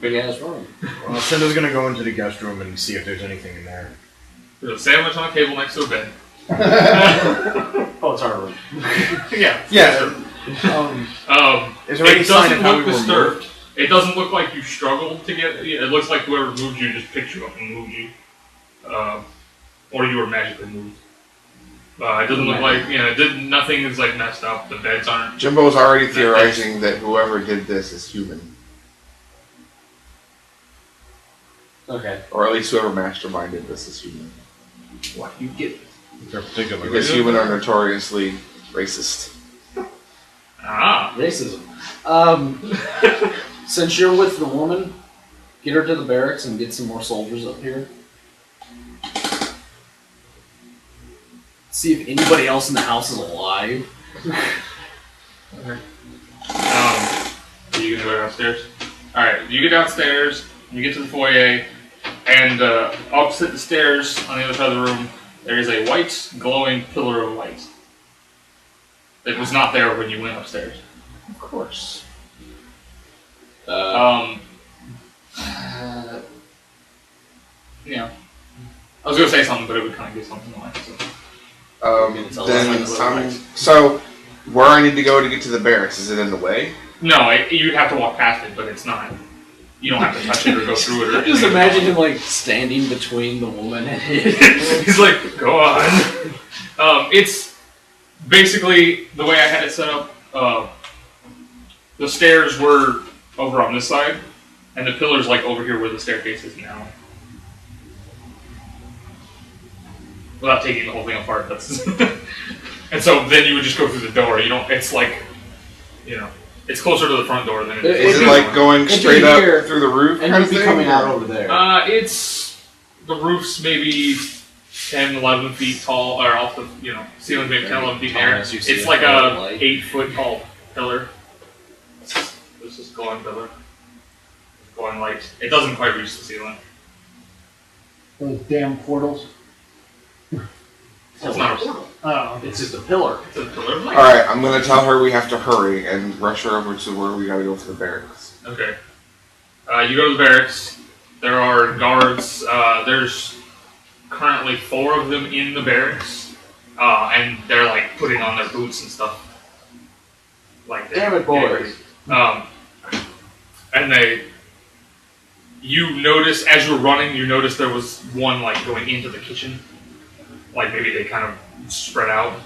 Big ass room. Well, Shinta's gonna go into the guest room and see if there's anything in there. There's a sandwich on a table next to a bed. Oh, it's our room. Yeah. Yeah. Is there any It sign doesn't of how look we were disturbed. moved? It doesn't look like you struggled to get. It looks like whoever moved you just picked you up and moved you, or you were magically moved. It doesn't look like nothing is like messed up. The beds aren't. Jimbo's already theorizing that whoever did this is human. Okay. Or at least whoever masterminded this is human. What you get? Particular Because human are notoriously racist. Racism. Since you're with the woman, get her to the barracks and get some more soldiers up here. See if anybody else in the house is alive. Are you gonna go downstairs? Alright, you get downstairs, you get to the foyer, and opposite the stairs, on the other side of the room, there is a white, glowing pillar of light. That was not there when you went upstairs. Of course. Yeah. I was gonna say something, but it would kind of give something away. So, where I need to go to get to the barracks, is it in the way? No, you'd have to walk past it, but it's not. You don't have to touch it or go through it or Just anything. imagine him like standing between the woman and his. He's like, go on. It's basically the way I had it set up. The stairs were over on this side, and the pillar's like over here where the staircase is now. Without taking the whole thing apart, that's. And so then you would just go through the door. You don't. It's like, it's closer to the front door than it is. Is it like going straight up through the roof? And kind you'd of be thing, coming or- out over there. The roof's maybe 10, 11 feet tall, or off the, ceiling's maybe 10, 11 feet in the air. Unless you see It's a like pillar of a light. 8-foot tall pillar. This is glowing pillar. It's glowing light. It doesn't quite reach the ceiling. Those damn portals. It's not a portal. Oh. It's just a pillar. It's a pillar of light. Alright, I'm gonna tell her we have to hurry and rush her over to where we gotta go for the barracks. Okay. You go to the barracks. There are guards. There's currently 4 of them in the barracks. And they're like putting on their boots and stuff. Like that. Damn it, boys. And you notice, as you're running, you notice there was one like going into the kitchen. Like maybe they kind of spread out.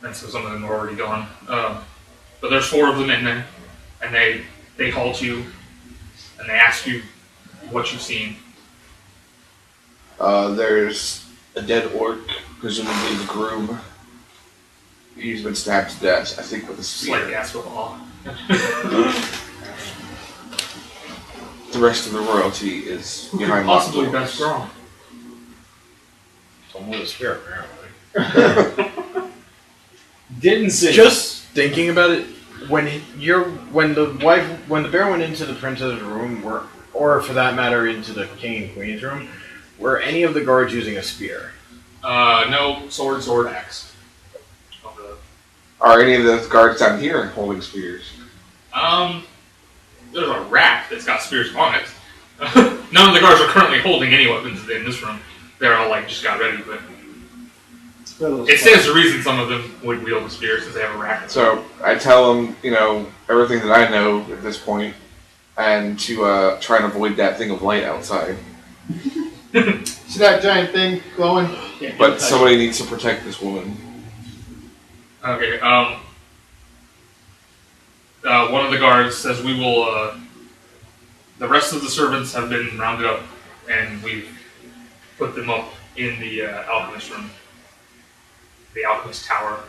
And so some of them are already gone. But there's 4 of them in there. And they halt you. And they ask you what you've seen. There's a dead orc presumably the groom. He's been stabbed to death, I think, with a Slight spear. gasp of awe. The rest of the royalty is Who could behind possibly locked best doors. wrong? Someone with a spear, apparently. Didn't say. Just thinking about it, when the bear went into the prince's room, or for that matter, into the king and queen's room, were any of the guards using a spear? No, sword, axe. Are any of the guards down here holding spears? There's a rack that's got spears on it. None of the guards are currently holding any weapons in this room. They're all like just got ready, but it stands to reason some of them would wield a spear since they have a rack. So I tell them, everything that I know at this point, and to try and avoid that thing of light outside. See that giant thing glowing? Yeah, But somebody needs to protect this woman. Okay, one of the guards says we will, the rest of the servants have been rounded up, and we've put them up in the alchemist room. The alchemist tower.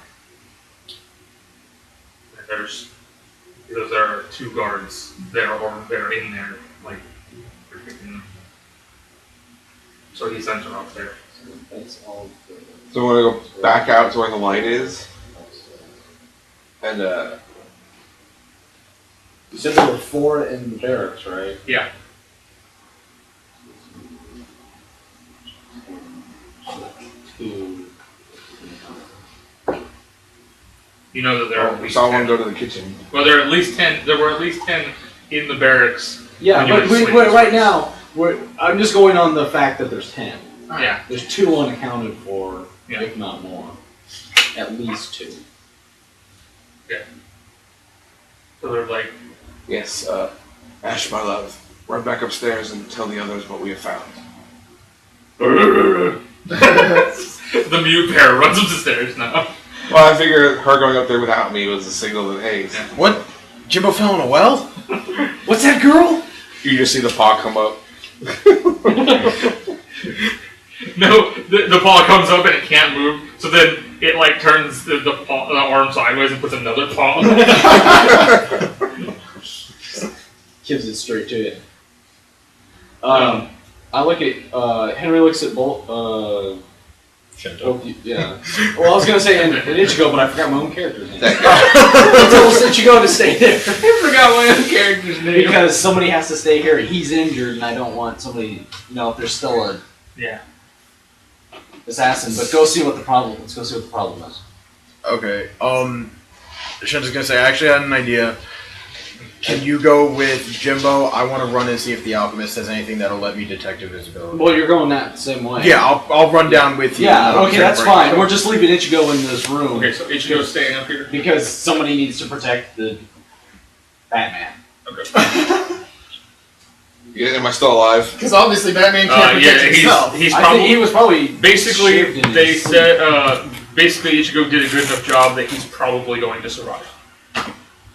And there are 2 guards that are in there, like, protecting them. So he sends her up there. That's all. So we're going to go back out to where the light is. And, You said there were 4 in the barracks, right? Yeah. Two. You know that there are at we least saw 10. one go to the kitchen. Well, there were at least 10 in the barracks. Yeah, when you but were asleep. right now, I'm just going on the fact that there's 10. Yeah. There's 2 unaccounted for, Yeah. if not more. At least 2. So they're like, Yes, Ash, my love, run back upstairs and tell the others what we have found. the mute pair runs up the stairs now. Well, I figure her going up there without me was a signal that, hey, What? Jimbo fell in a well? What's that girl? you just see the paw come up. No, the paw comes up and it can't move, so then it like turns the arm sideways and puts another paw. Gives it straight to it. I look at, Henry looks at both, both yeah. Well, I was gonna say in Ichigo, but I forgot my own character's name. I told Ichigo to stay there. I forgot my own character's name. Because somebody has to stay here. He's injured, and I don't want somebody, if there's still a assassin. But go see what the problem. Let's go see what the problem is. Okay. Shinta's gonna say, I actually had an idea. Can you go with Jimbo? I want to run and see if the alchemist has anything that'll let me detect invisibility. Well, you're going that same way. Yeah, I'll run down with you. Yeah, okay, that's fine. We're just leaving Ichigo in this room. Okay, so Ichigo's staying up here? Because somebody needs to protect the Batman. Okay. Yeah, am I still alive? Because obviously Batman can't protect himself. He's I probably, think he was probably basically, shaved in they his said, basically Ichigo did a good enough job that he's probably going to survive.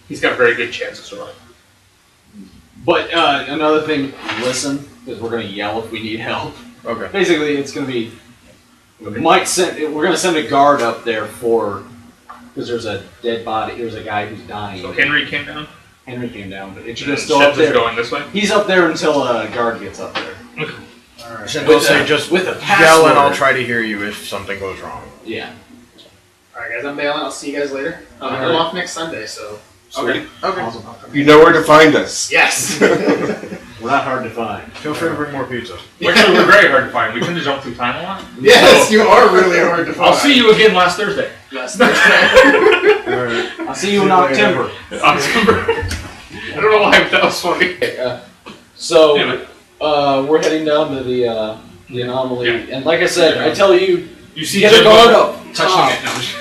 He's got a very good chance of surviving. But another thing, listen, because we're going to yell if we need help. Okay. Basically, it's going to be, we're going to send a guard up there because there's a dead body, there's a guy who's dying. So Henry came down? Henry came down, but And Ichigo's still up there. going this way? He's up there until a guard gets up there. Okay. Alright. Shinta say just with a yell and password. I'll try to hear you if something goes wrong. Yeah. Alright guys, I'm bailing. I'll see you guys later. I'm Alright. off next Sunday, so. Sweet. Okay. Awesome. You know where to find us. Yes! We're not hard to find. Feel free to bring more pizza. Actually, we're very hard to find. We tend to jump through time a lot. Yes, you are really hard to find. I'll see you again last Thursday. Last Thursday. Alright. I'll see you in October. October. I don't know why that was funny. So, Anyway. we're heading down to the anomaly, Yeah. and like I said, I tell you, You see get a Jimbo guard up. touching it.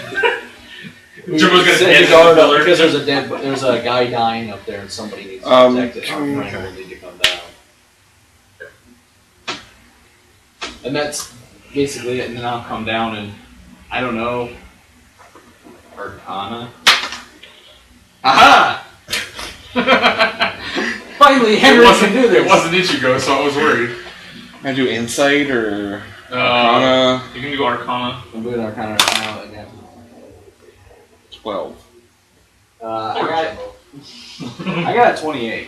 No. Jimbo's gonna Send hit the guard the up pillar. because there's a guy dying up there, and somebody needs to protect it. Our friend will need to come down. And that's basically it. And then I'll come down and I don't know, Arcana. Aha! Finally, Henry can do this. It wasn't Ichigo, so I was worried. Can I do insight or Arcana? You can do Arcana. I'm good Arcana now again. 12. I got 28.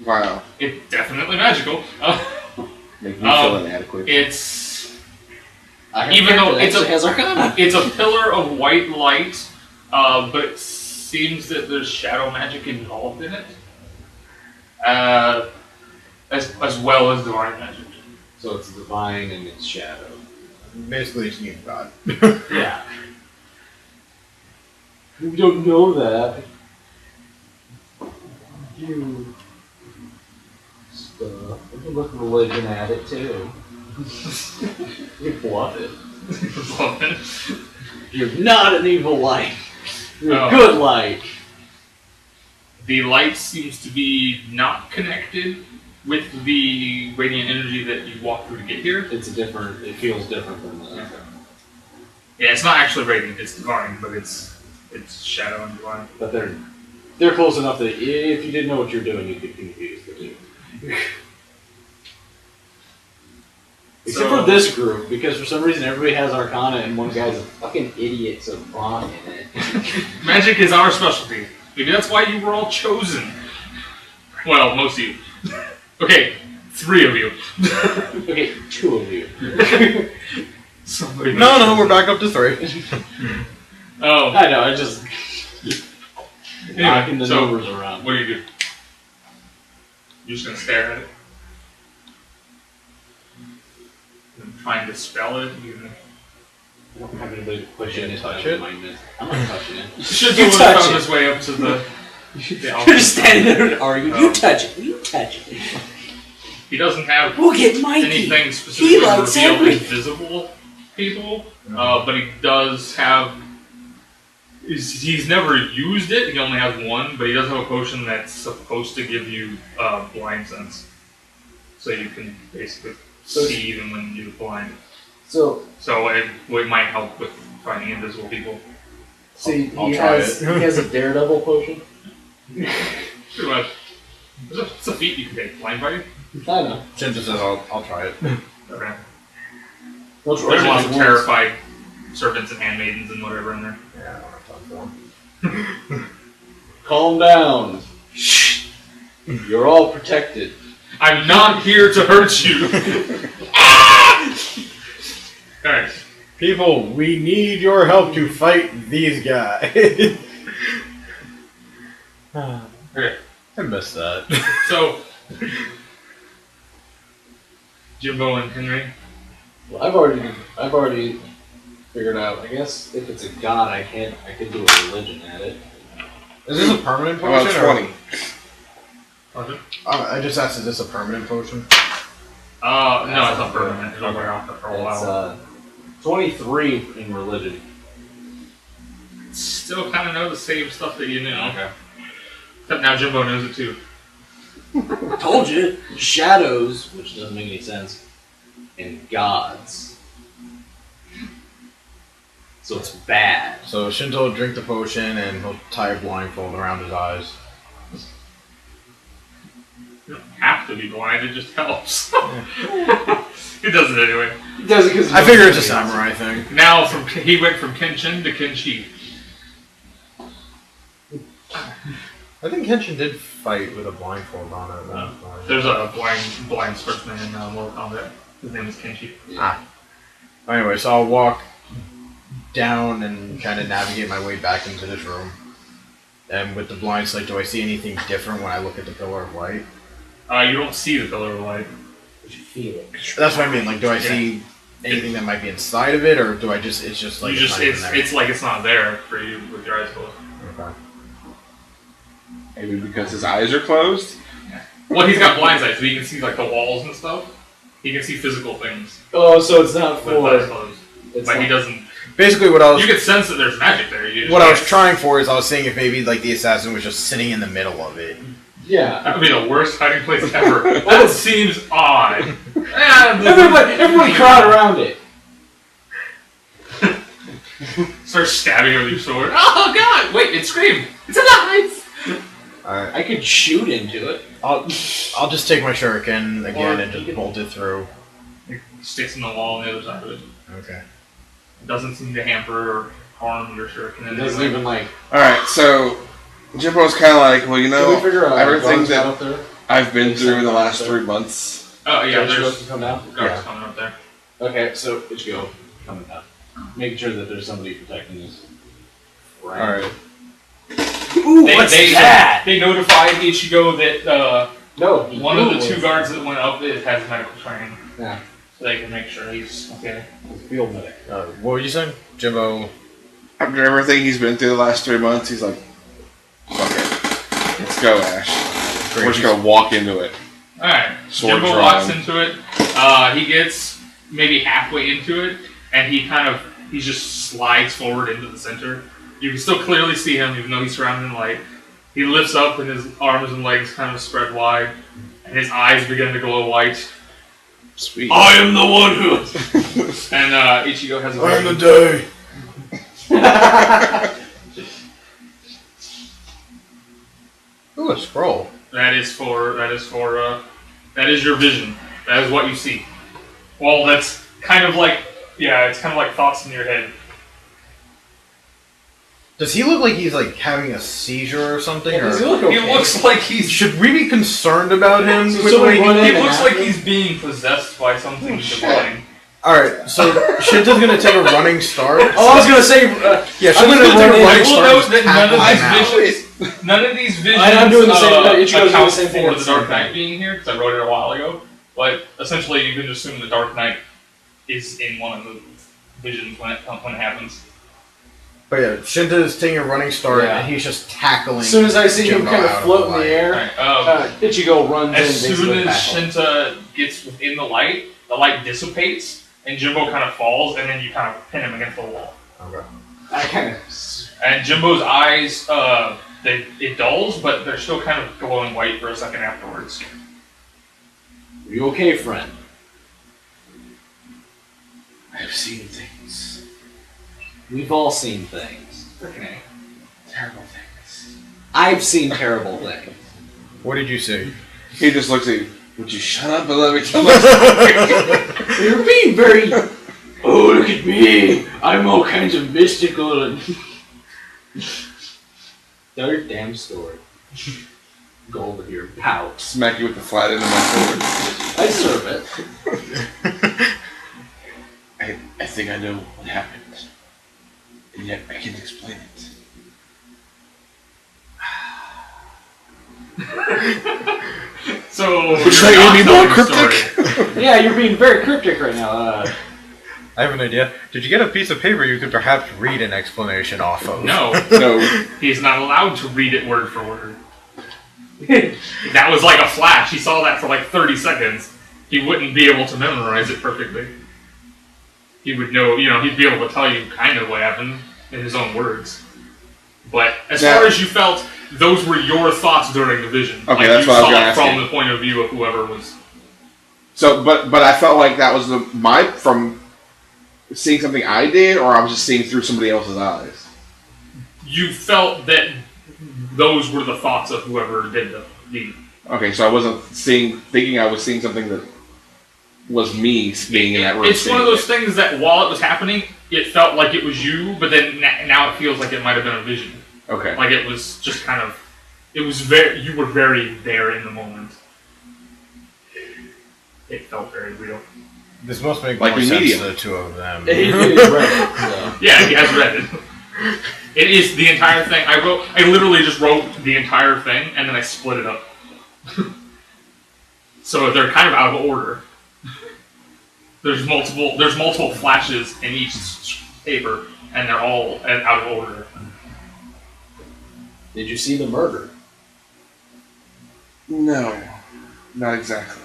Wow. It's definitely magical. Make me feel inadequate. It's Even even though it has Arcana. it's a pillar of white light, but it seems that there's shadow magic involved in it, as well as divine magic. So it's divine and it's shadow. Basically, it's new God. Yeah. You don't know that. You stuff. I can look religion at it too. You bluff it. You're not an evil light. You're a good light. The light seems to be not connected with the radiant energy that you walked through to get here. It feels different than that. Yeah, it's not actually radiant, it's divine, but it's shadow and divine. But they're close enough that if you didn't know what you're doing, you could confuse the two. Except for this group, because for some reason everybody has Arcana and one guy's a fucking idiot, so wrong in it. Magic is our specialty. Maybe that's why you were all chosen. Well, most of you. Okay, 3 of you. Okay, 2 of you. Somebody No, we're back up to 3. Oh. I know, I just knocking the so numbers around. What do you do? You're just gonna stare at it? And try and dispel it? I don't have anybody to push in touch it? I'm not touching it. Should You have touch found it. his way up to the... You're just standing there and arguing. You touch it. You touch it. He doesn't have We'll get Mikey. anything specifically to likes reveal everything. invisible people, but he does have... He's never used it, he only has one, but he does have a potion that's supposed to give you blind sense. So you can basically see even when you're blind. So it might help with finding invisible people. See, I'll he try has a daredevil potion. Pretty much. It's a feat you can take. Blind fighting? I know. Shinta says I'll try it. Okay. There's There's lots of terrified servants and handmaidens and whatever in there. Yeah, I don't have time for them. Calm down. Shh. You're all protected. I'm not here to hurt you. Alright. People, we need your help to fight these guys. Okay. I missed that. So, Jimbo and Henry. Well, I've already figured out. I guess if it's a god, I could do a religion at it. Is this a permanent About potion? 20. Pardon? I just asked, is this a permanent potion? No, it's not permanent. It'll wear off after a while. It's 23 in religion. Still kind of know the same stuff that you knew. Okay. Except now Jimbo knows it too. I told you, shadows, which doesn't make any sense, and gods. So it's bad. So Shinta will drink the potion and he'll tie a blindfold around his eyes. You don't have to be blind, it just helps. He does it anyway. He does it because I figure it's a samurai thing. Now he went from Kenshin to Kenshi. I think Henshin did fight with a blindfold on it. There's a blind swordsman in Mortal Kombat. His name is Kenshi. Anyway, so I'll walk down and kind of navigate my way back into this room. And with the blind sight, do I see anything different when I look at the pillar of light? You don't see the pillar of light. But you feel it. That's what I mean. Like, do I see anything that might be inside of it, or do I just? It's just like You it's just not even there? it's like it's not there for you with your eyes closed. Okay. Maybe because his eyes are closed? Well, he's got blind sight, so he can see like the walls and stuff. He can see physical things Oh, so it's not with eyes closed. It's But he not- doesn't. Basically, what I was You can sense that there's magic there. what I was trying for is I was seeing if maybe like the assassin was just sitting in the middle of it. Yeah. That would be the worst hiding place ever. That seems odd. Everybody crowd around it. Start stabbing with your sword. Oh god! Wait, it screamed! It's alive! Alright. I could shoot into it. I'll just take my shuriken again Or and you just could- bolt it through. It sticks in the wall on the other side of it. Okay. Doesn't seem to hamper or harm your shuriken. It doesn't even like. Alright, so Jimbo's kind of like, well, you Can we know, figure out everything that up that there? I've been through in the last 3 months. Oh yeah, Ichigo there's can come down. guards coming up there. Okay, so Ichigo coming down, making sure that there's somebody protecting this. Alright. Ooh, what's that? They notified Ichigo that No, one of the 2 guards that went up has medical training. Yeah. So they can make sure he's okay. Field medic. What were you saying? Jimbo. After everything he's been through the last 3 months, he's like, fuck it. Let's go, Ash. We're just gonna walk into it. Alright. Sword Jimbo drawn. walks into it. He gets maybe halfway into it, and he just slides forward into the center. You can still clearly see him, even though he's surrounded in light. He lifts up, and his arms and legs kind of spread wide, and his eyes begin to glow white. Sweet. I am the one who. And Ichigo has a I am the day. Ooh, a scroll. that is your vision. That is what you see. Well, that's kind of like, it's kind of like thoughts in your head. Does he look like he's like having a seizure or something? Does he Or look okay? He looks like he's. should we be concerned about him? So with somebody what run in He and looks happen? like he's being possessed by something divine. Alright, so Shinta's gonna take a running start. Oh, I was gonna say. Yeah, I'm Shinta's gonna gonna take run a in. running I will start. note that and none of these visions I'm doing the same- Ichigo's doing the account same thing for at the the Dark same Knight time. being here, because I wrote it a while ago. But essentially, you can assume the Dark Knight is in one of the visions when it happens. But yeah, Shinta's taking a running start Yeah. and he's just tackling. As soon as I see him Jimbo kind of out float in the light. air, Right, Ichigo runs in. as soon basically as back. Shinta gets within the light dissipates, and Jimbo kind of falls, and then you kind of pin him against the wall. Okay. I kind of. And Jimbo's eyes, it dulls, but they're still kind of glowing white for a second afterwards. Are you okay, friend? I've seen things. We've all seen things. Okay. Terrible things. I've seen terrible things. What did you see? He just looks at you. Would you shut up and let me tell my story? You're being very. Oh, look at me. I'm all kinds of mystical and. Tell your damn story. Go over here, pout. Smack you with the flat end of my sword. I deserve it. I think I know what happened. And yet I can't explain it. So, Would you like any more cryptic? Yeah, you're being very cryptic right now. I have an idea. Did you get a piece of paper you could perhaps read an explanation off of? No, No. he's not allowed to read it word for word. That was like a flash. He saw that for like 30 seconds. He wouldn't be able to memorize it perfectly. He would know, he'd be able to tell you kind of what happened in his own words. But as far as you felt, those were your thoughts during the vision. Okay, that's what I was gonna ask from you. the point of view of whoever was. So, but I felt like that was from seeing something I did, or I was just seeing through somebody else's eyes. You felt that those were the thoughts of whoever did the deed. Okay, so I wasn't thinking I was seeing something that was me being in that room. It's one of those things that while it was happening, it felt like it was you, but then now it feels like it might have been a vision. Okay. Like it was just kind of, you were very there in the moment. It felt very real. This must make Like more the sense medium. to the two of them. He's read it, so. Yeah, he has read it. It is the entire thing. I literally just wrote the entire thing, and then I split it up. So they're kind of out of order. There's multiple flashes in each paper, and they're all out of order. Did you see the murder? No, not exactly.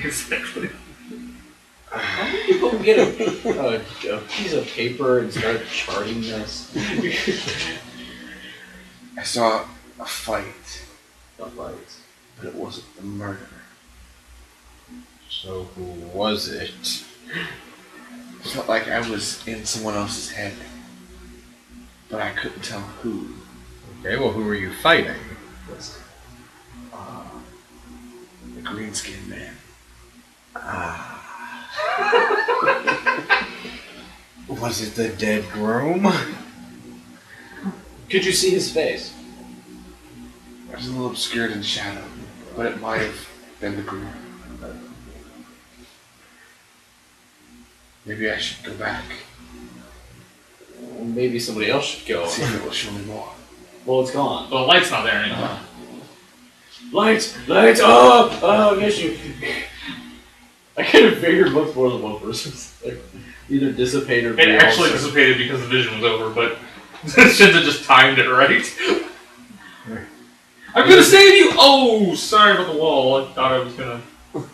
Exactly. How many people get a piece of paper and start charting this? I saw a fight, Not right. but it wasn't the murder. So who was it? It felt like I was in someone else's head, but I couldn't tell who. Okay, well, who were you fighting? The green-skinned man. Was it the dead groom? Could you see his face? It was a little obscured in shadow, but it might have been the groom. Maybe I should go back. Maybe somebody else should go. See if it will show me more. Well, it's gone. Well, the light's not there anymore. Lights up! Oh, I miss you. I kind of figured much more than one person. Like, either dissipate or. It actually dissipated because the vision was over, but Shinta just timed it right. I'm gonna save you! Oh, sorry about the wall. I thought I was gonna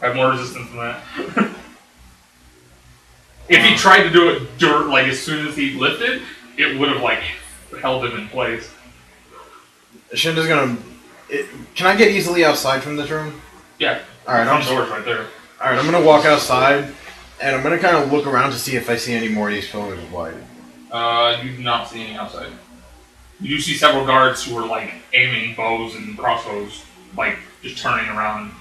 have more resistance than that. If he tried to do it like as soon as he lifted, it would have like held him in place. Shinta's gonna. Can I get easily outside from this room? Yeah. Alright, Front door's right there. Alright, I'm gonna walk outside, and I'm gonna kind of look around to see if I see any more of these pillars of light. You do not see any outside. You do see several guards who are like aiming bows and crossbows, like just turning around.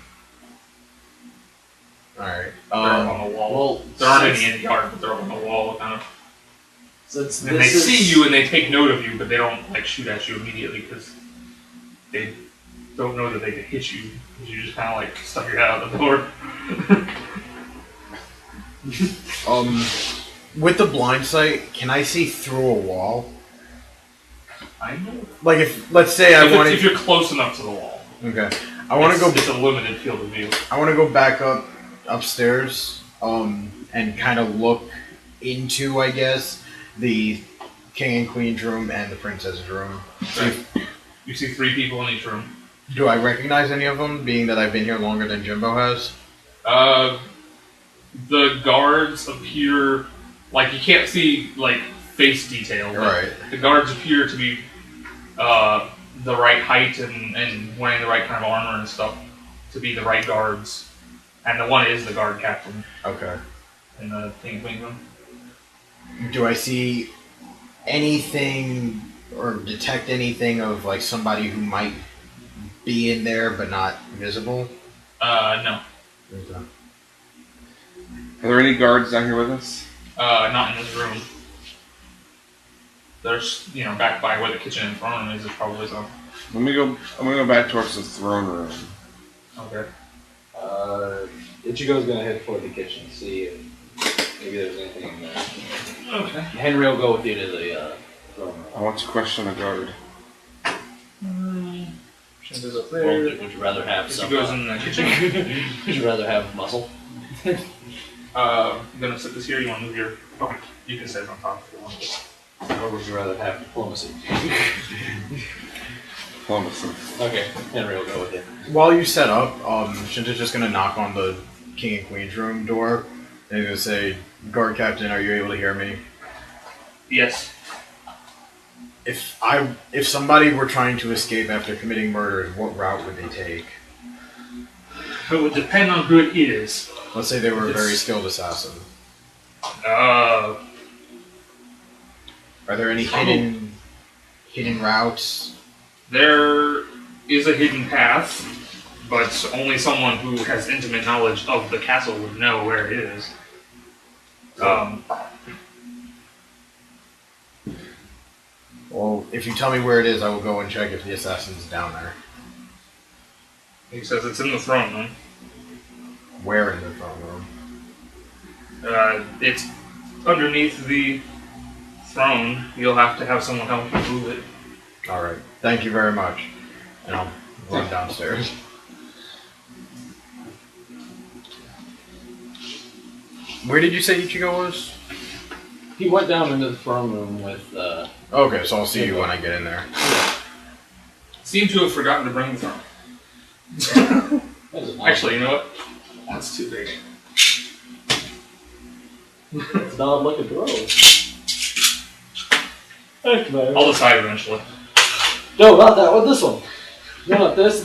Alright. They're up on the wall. Well, there aren't any in the yard, but they're up on the wall, kind of. Since And they see you and they take note of you, but they don't like shoot at you immediately because they don't know that they can hit you. Because you just kind of like stuck your head out the door. With the blind sight, can I see through a wall? I know. Like if, let's say If you're close enough to the wall. Okay. I want to go. It's a limited field of view. I want to go back upstairs, and kind of look into, I guess, the king and queen's room and the princess's room. Right. You see 3 people in each room. Do I recognize any of them, being that I've been here longer than Jimbo has? The guards appear like you can't see like face detail. Right. The guards appear to be the right height and wearing the right kind of armor and stuff to be the right guards. And the one is the guard captain. Okay. In the king and queen room. Do I see anything or detect anything of like somebody who might be in there but not visible? No. Okay. Are there any guards down here with us? Not in this room. There's, back by where the kitchen and throne room is, there's probably some. I'm gonna go back towards the throne room. Okay. Ichigo's gonna head toward the kitchen, see if maybe there's anything in there. Okay. Henry will go with you to the throne room. I want to question the guard. Shinta's up Well, there. would you rather have some? Ichigo's in the kitchen. Would you rather have muscle? I'm gonna sit this here. You want to move your? Okay. You can sit on top if you want. Or would you rather have diplomacy? Diplomacy. Okay, Henry will go with you. While you set up, Shinta's just gonna knock on the king and queen's room door and he's gonna say, "Guard captain, are you able to hear me?" Yes. If somebody were trying to escape after committing murder, what route would they take? It would depend on who it is. Let's say they were a very skilled assassin. Uh. Are there any hidden routes? There is a hidden path, but only someone who has intimate knowledge of the castle would know where it is. Well, if you tell me where it is, I will go and check if the assassin's down there. He says it's in the throne room. Where in the throne room? It's underneath the throne. You'll have to have someone help you move it. Alright, thank you very much. And I'll run downstairs. Where did you say Ichigo was? He went down into the throne room with. Okay, so I'll see you when I get in there. Seem to have forgotten to bring the throne. Actually, you know what? That's too big. It's not like a drove. I'll decide eventually. No, not that one. This one. No, this.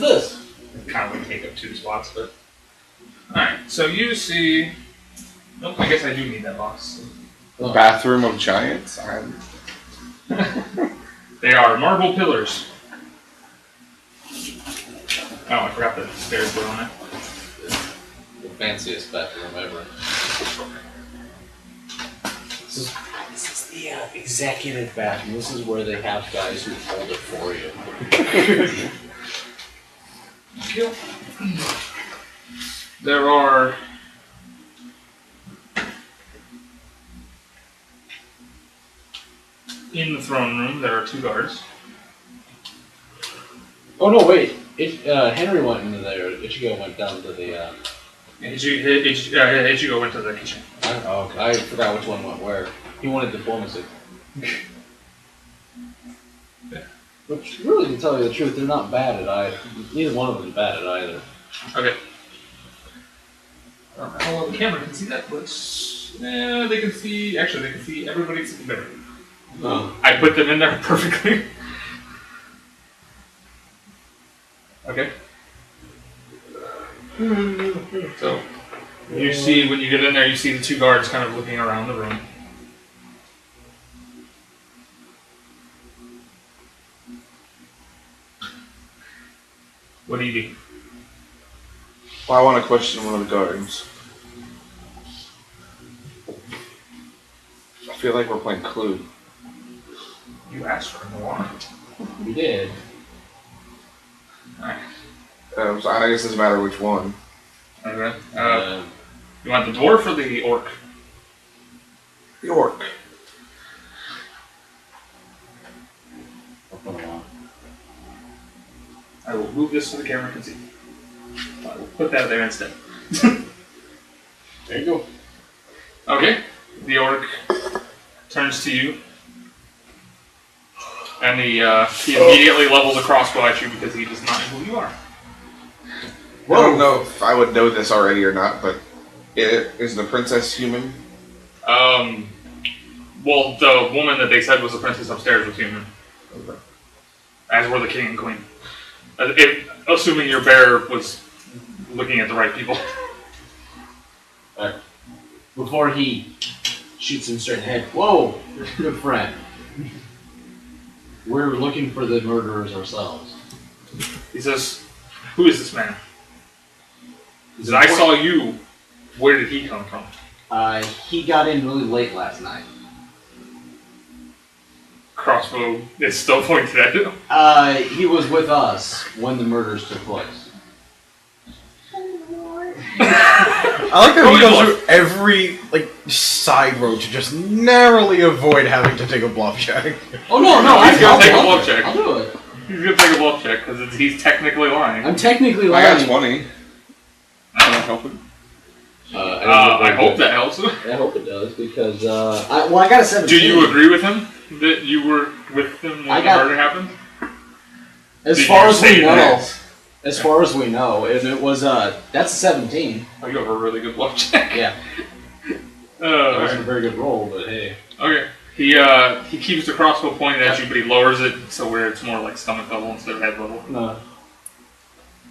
It kind of would take up 2 spots, but. Alright, so you see. Nope, I guess I do need that box. The bathroom of giants? They are marble pillars. Oh, I forgot the stairs were on it. The fanciest bathroom ever. This is Yeah, executive bathroom. This is where they have guys who hold it for you. There are in the throne room. There are 2 guards. Oh no, wait. Henry went into there. Ichigo went down to the. Ichigo went to the kitchen. I forgot which one went where. He wanted diplomacy. Which, really, to tell you the truth, they're not bad at either. Neither one of them is bad at either. Okay. I don't know how well the camera can see that, but they can see. Actually, they can see everybody sitting there. Oh. I put them in there perfectly. Okay. So, you see, when you get in there, you see the 2 guards kind of looking around the room. What do you do? Well, I want to question one of the guards. I feel like we're playing Clue. You asked for more. We did. Alright. So I guess it doesn't matter which one. Okay. You want the dwarf or the orc? The orc. I will move this so the camera can see. I will put that there instead. There you go. Okay. The orc turns to you. And he immediately levels a crossbow at you because he does not know who you are. I don't know if I would know this already or not, but is the princess human? Well, the woman that they said was the princess upstairs was human. Okay. As were the king and queen. Assuming your bear was looking at the right people. Before he shoots him straight in the head, whoa, good friend. We're looking for the murderers ourselves. He says, "Who is this man?" He said, "I saw you. Where did he come from?" He got in really late last night. Crossbow is still pointed at him. He was with us when the murders took place. I like how he goes through every side road to just narrowly avoid having to take a bluff check. Oh no, He's gonna take a bluff check. I'll do it. He's gonna take a bluff check because he's technically lying. I'm technically lying. I got 20. Can I help him? I hope that helps. I hope it does because I got a 17. Do you agree with him that you were with him when the murder happened? As far as we know. As far as we know, and it was that's a 17. Oh, you have a really good bluff check. Yeah. It wasn't a very good roll, but hey. Okay. He keeps the crossbow pointed at you, but he lowers it so where it's more like stomach level instead of head level. No.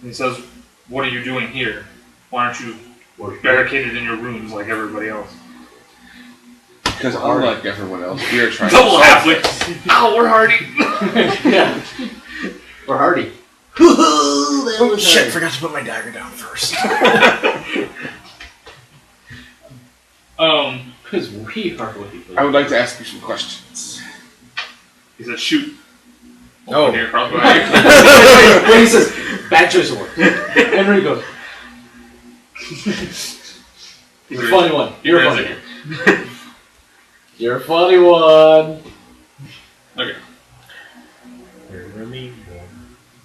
He says, "What are you doing here? Why aren't you barricaded in your rooms like everybody else?" Because unlike everyone else, we are trying Double to halfling. Oh, we're hardy. Yeah. We're hardy. Oh shit, forgot to put my dagger down first. Because we are what I would like to ask you some questions. He says, "Shoot." No. Here, crossbow. When he says, bad choice of words. Henry goes, you're a funny one. You're a funny one. You're a funny one. Okay.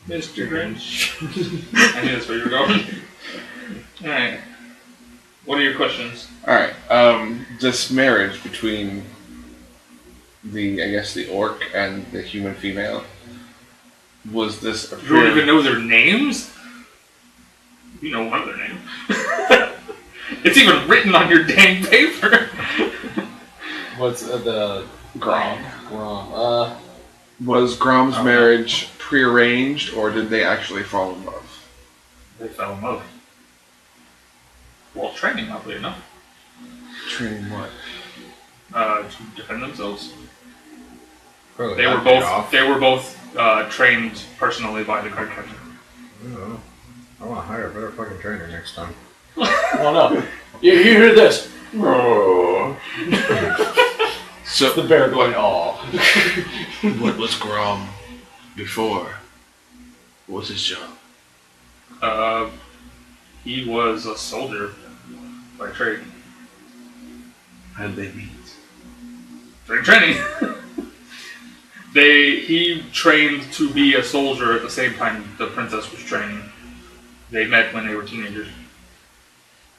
Mr. Grinch. I knew that's where you were going. Alright. What are your questions? Alright, this marriage between the orc and the human female, was this a You don't even know their names? You know one of their names. It's even written on your dang paper. What's the... Grom. Grom. Was Grom's marriage prearranged, or did they actually fall in love? They fell in love. Well, training, oddly enough. Training what? To defend themselves. Probably They were both trained personally by the card catcher. I want to hire a better fucking trainer next time. Oh no. You hear this? So The bear going, "Oh." What was Grom before? What was his job? He was a soldier by trade. How did they meet? During training. He trained to be a soldier at the same time the princess was training. They met when they were teenagers.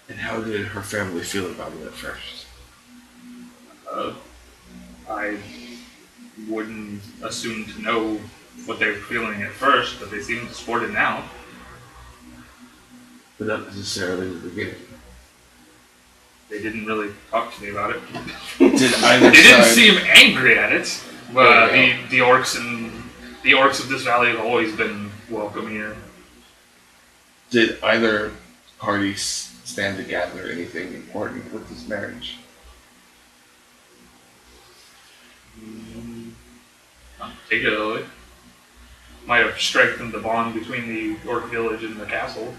And how did her family feel about it at first? I wouldn't assume to know what they were feeling at first, but they seem to support it now. But not necessarily in the beginning. They didn't really talk to me about it. Did either They didn't side... seem angry at it, but There you the orcs of this valley have always been welcome here. Did either party stand to gather anything important with this marriage? Not particularly. Might have strengthened the bond between the orc village and the castle.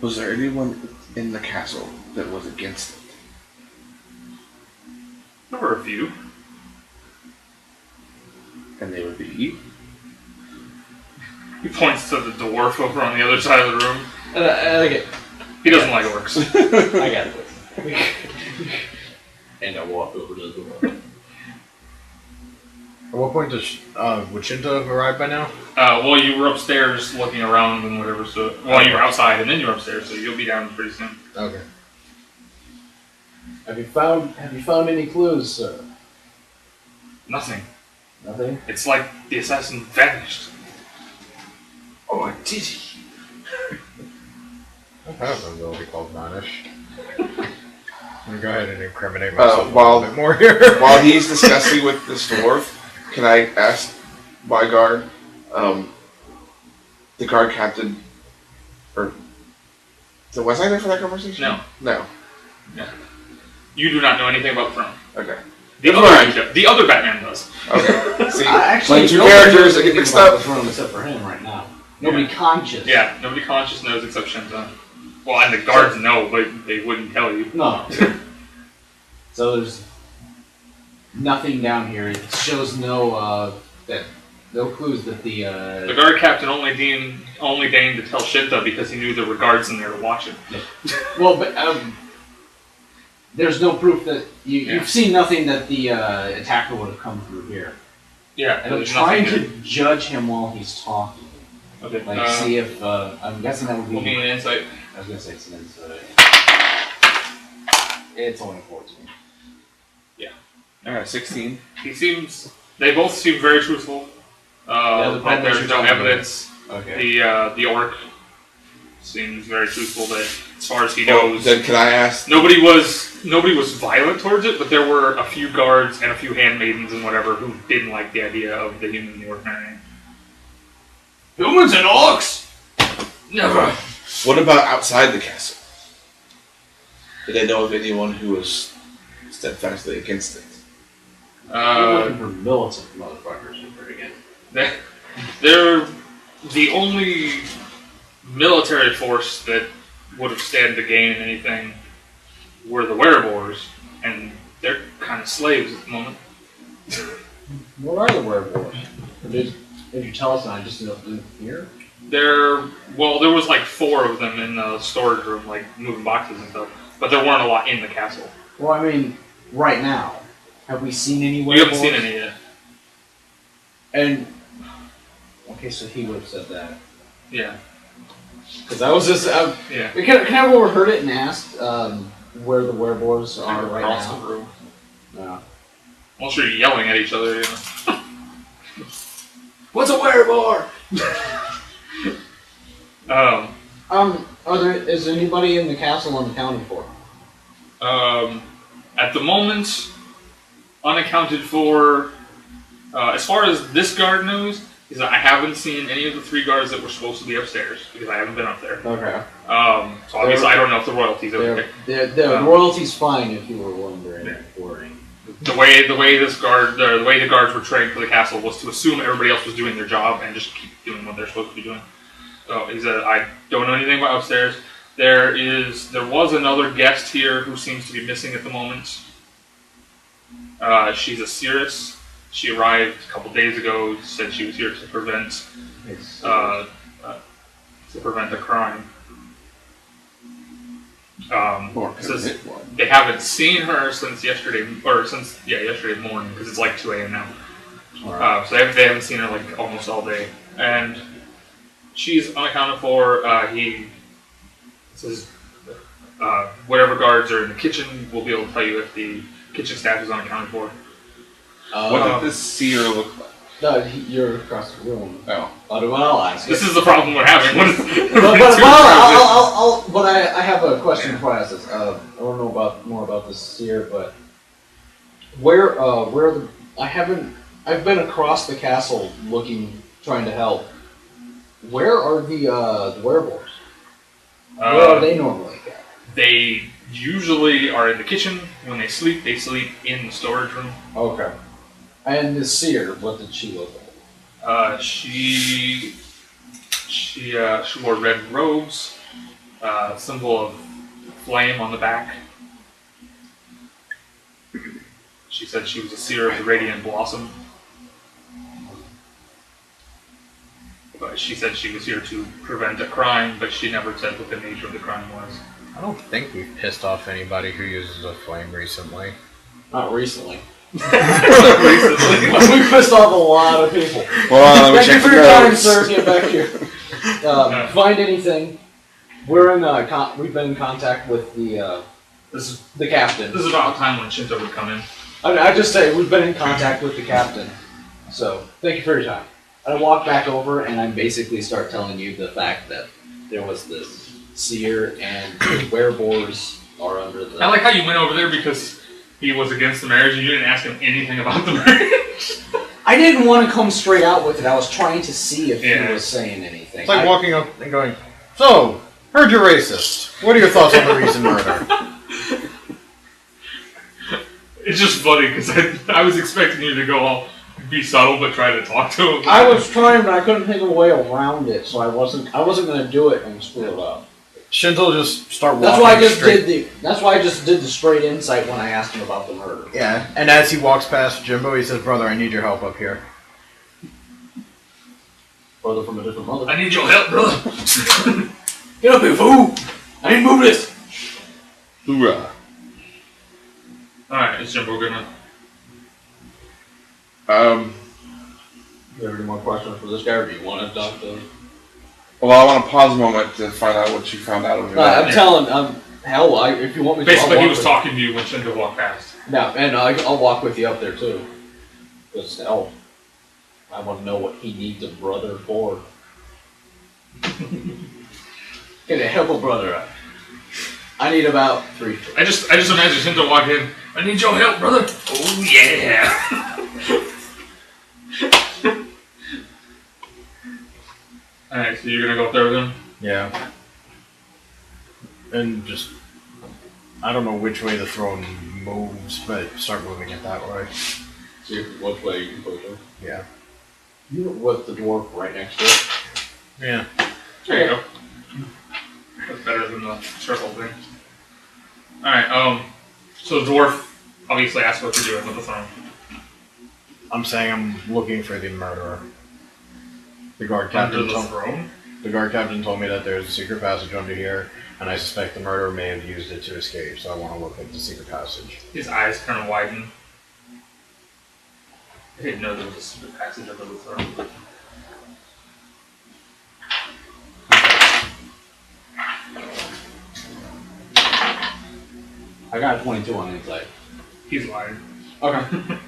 Was there anyone in the castle that was against it? There were a few. And they would be? He points to the dwarf over on the other side of the room. Okay. He doesn't like orcs. I got this. And I walk over to the door. At what point does would Shinta have arrived by now? Well, you were upstairs looking around and whatever, so... Well, you were outside and then you were upstairs, so you'll be down pretty soon. Okay. Have you found any clues, sir? Nothing. Nothing? It's like the assassin vanished. Or did he? I have an ability called Vanish. I'm gonna go ahead and incriminate myself while- a little bit more here. While he's discussing with this dwarf, can I ask my guard, the guard captain, or... So was I there for that conversation? No. No. You do not know anything about Throne. Okay. The other Batman does. Okay. See, Actually, like two nobody characters knows that get anything mixed about up. the throne except for him right now. Nobody conscious. Yeah, nobody conscious knows except Shinta. Well, and the guards know, but they wouldn't tell you. No. So there's nothing down here. It shows no clues that the The guard captain only deigned to tell Shinta because he knew there were guards in there watching. well, but there's no proof that you've seen nothing that the attacker would have come through here. Yeah, And I'm there's trying nothing to judge him while he's talking. Okay. Like, see if I'm guessing that would We'll be. need an insight. I was gonna say it's an insight. It's only 14. Alright, 16. They both seem very truthful. the But there's no probably- evidence. Okay. The orc seems very truthful that, as far as he knows, Then can I ask... nobody was violent towards it, but there were a few guards and a few handmaidens and whatever who didn't like the idea of the human and the orc marrying. Humans and orcs? Never. What about outside the castle? Did they know of anyone who was steadfastly against it? I'm looking for militant motherfuckers here again. They're the only military force that would have stand to gain anything were the werewolves, and they're kind of slaves at the moment. What are the werewolves? Did you tell us and I just didn't hear? There was like 4 of them in the storage room, like moving boxes and stuff, but there weren't a lot in the castle. Well, I mean, right now. Have we seen any You werewolves? haven't seen any yet. And okay, so he would have said that. Yeah. Because I was just Yeah. can I have overheard it and asked where the werewolves are right Across now? the room. No. Well, sure, you're yelling at each other, you know. What's a werewolf? Is anybody in the castle unaccounted for? At the moment, unaccounted for, as far as this guard knows, is that I haven't seen any of the 3 guards that were supposed to be upstairs, because I haven't been up there. Okay. So obviously I don't know if the royalty's over there. The royalty's fine if you were wondering. Worrying. The way the guards were trained for the castle was to assume everybody else was doing their job and just keep doing what they're supposed to be doing. So he said, I don't know anything about upstairs. There was another guest here who seems to be missing at the moment. She's a Cirrus. She arrived a couple days ago. Said she was here to prevent a crime. Says they haven't seen her since yesterday morning because it's like 2 a.m. now. So they haven't seen her like almost all day, and she's unaccounted for. He says whatever guards are in the kitchen will be able to tell you if the kitchen staff is unaccounted for. What did this seer look like? No, you're across the room. Oh. But I'll ask. This is the problem we're having. What is, but I have a question before I ask this. I don't know more about this seer, but I've been across the castle trying to help. Where are the werewolves? Where are they normally at? They usually are in the kitchen. When they sleep in the storage room. Okay. And the seer, what did she look like? She wore red robes, symbol of flame on the back. She said she was a seer of the radiant blossom. But she said she was here to prevent a crime, but she never said what the nature of the crime was. I don't think we've pissed off anybody who uses a flame recently. Not recently. We pissed off a lot of people. Well, thank you for your time, sir. Get back here. Find anything. We've been in contact with the captain. This is about the time when Shinta would come in. I just say we've been in contact with the captain. So thank you for your time. I walk back over and I basically start telling you the fact that there was this seer and the werewolves are under the. I like how you went over there because he was against the marriage and you didn't ask him anything about the marriage. I didn't want to come straight out with it. I was trying to see if he was saying anything. It's like walking up and going, "So, heard you're racist. What are your thoughts on the recent murder?" It's just funny because I was expecting you to go all be subtle but try to talk to him. I was trying, but I couldn't think of a way around it, so I wasn't going to do it and screw it up. Shinta will just start walking. That's why I just did the straight insight when I asked him about the murder. Yeah, and as he walks past Jimbo, he says, "Brother, I need your help up here." Brother from a different mother. I need your help, brother. Get up here, fool! I need to move this. Hoorah. Alright, is Jimbo gonna... You have any more questions for this guy, or do you want to talk to him? Well, I want to pause a moment to find out what you found out over there. I'm telling hell, if you want me to... Basically, he was talking to you when Shinta walked past. Yeah, and I'll walk with you up there, too. Because, hell, I want to know what he needs a brother for. Get a help a brother up. I need about 3. I just imagine Shinta walk in. I need your help, brother. Oh yeah. Alright, so you're gonna go up there with him? Yeah. And just, I don't know which way the throne moves, but start moving it that way. See which way you can push him. Yeah. You know what, the dwarf right next to it? Yeah. There you go. That's better than the circle thing. Alright, so the dwarf obviously asked what you're doing with the throne. I'm saying I'm looking for the murderer. The guard Under captain the throne? The guard captain told me that there's a secret passage under here, and I suspect the murderer may have used it to escape, so I want to look at the secret passage. His eyes kind of widen. I didn't know there was a secret passage under the throne. I got a 22 on insight. He's lying. Okay.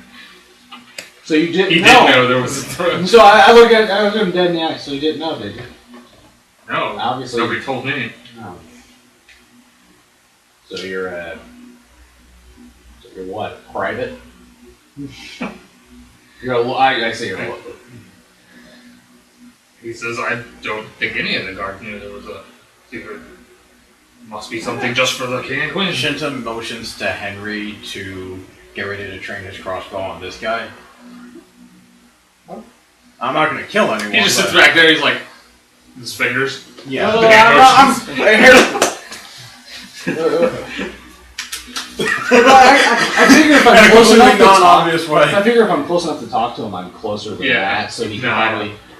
So you didn't He know? didn't know there was a throne. So I look him dead in the eye, so you didn't know, did you? No, Obviously. nobody told me. No. So you're what? Private? I say you're what? He says, I don't think any of the guards knew there was a secret. Must be something just for the king and queen. Shinta motions to Henry to get ready to train his crossbow on this guy. I'm not going to kill anyone. He just sits back there, he's like, his fingers. Yeah. I figure if I'm close enough to talk, non-obvious way. I figure if I'm close enough to talk to him, I'm closer than Yeah. that, so he can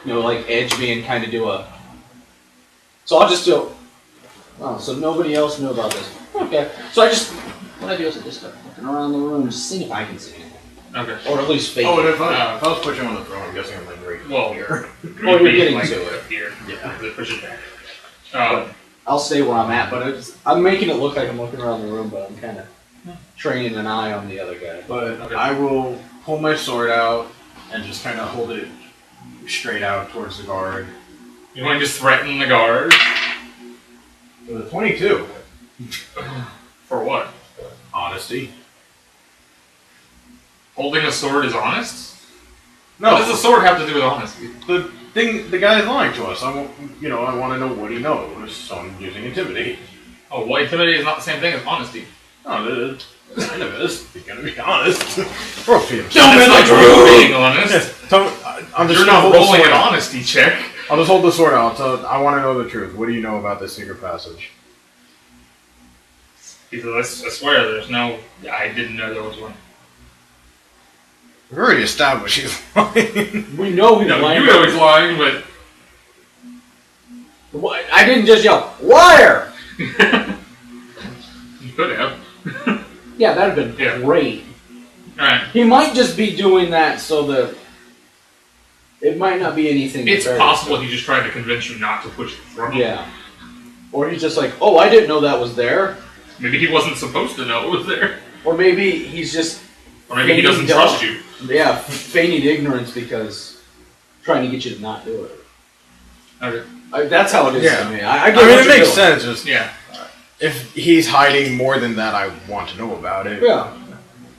No, probably, like edge me and kind of do a. So I'll just do. Oh, so nobody else knew about this. Okay. So what I do is I just start looking around the room, just seeing if I can see anything, Okay. or at least fake. Oh, and it. if I was pushing on the throne, I'm guessing I'm like right Well, here. Well, you're getting like to it. up here. Yeah. To push it back. I'll stay where I'm at, but I'm making it look like I'm looking around the room, but I'm kind of training an eye on the other guy. But Okay. I will pull my sword out and just kind of hold it straight out towards the guard. You want to just threaten the guard? With a 22. For what? Honesty. Holding a sword is honest? No, What does a sword have to do with honesty? the guy is lying to us. I want to know what he knows, so I'm using intimidate. Oh, well, intimidate is not the same thing as honesty. Oh, it is. Kind of is. He's gonna be honest. Bro, feed him. That's not being honest. I'm just You're gonna not hold the rolling sword an out. honesty check. I'll just hold the sword out. So I want to know the truth. What do you know about this secret passage? Because I swear, there's no. I didn't know there was one. We've already established he's lying. We know he's No, lying. you know he's lying, but. What? I didn't just yell, liar! You could have. Yeah, that'd have been Yeah. great. Alright. He might just be doing that so that it might not be anything. It's nefarious. possible he just tried to convince you not to push the throne. Yeah. Or he's just like, oh, I didn't know that was there. Maybe he wasn't supposed to know it was there. Or maybe he's just, Or maybe he doesn't Feigning trust you. yeah, feigning ignorance because trying to get you to not do it. Okay. That's how it is Yeah. to me. I I get mean, what it you're makes doing. sense. Just Yeah. if he's hiding more than that, I want to know about it. Yeah.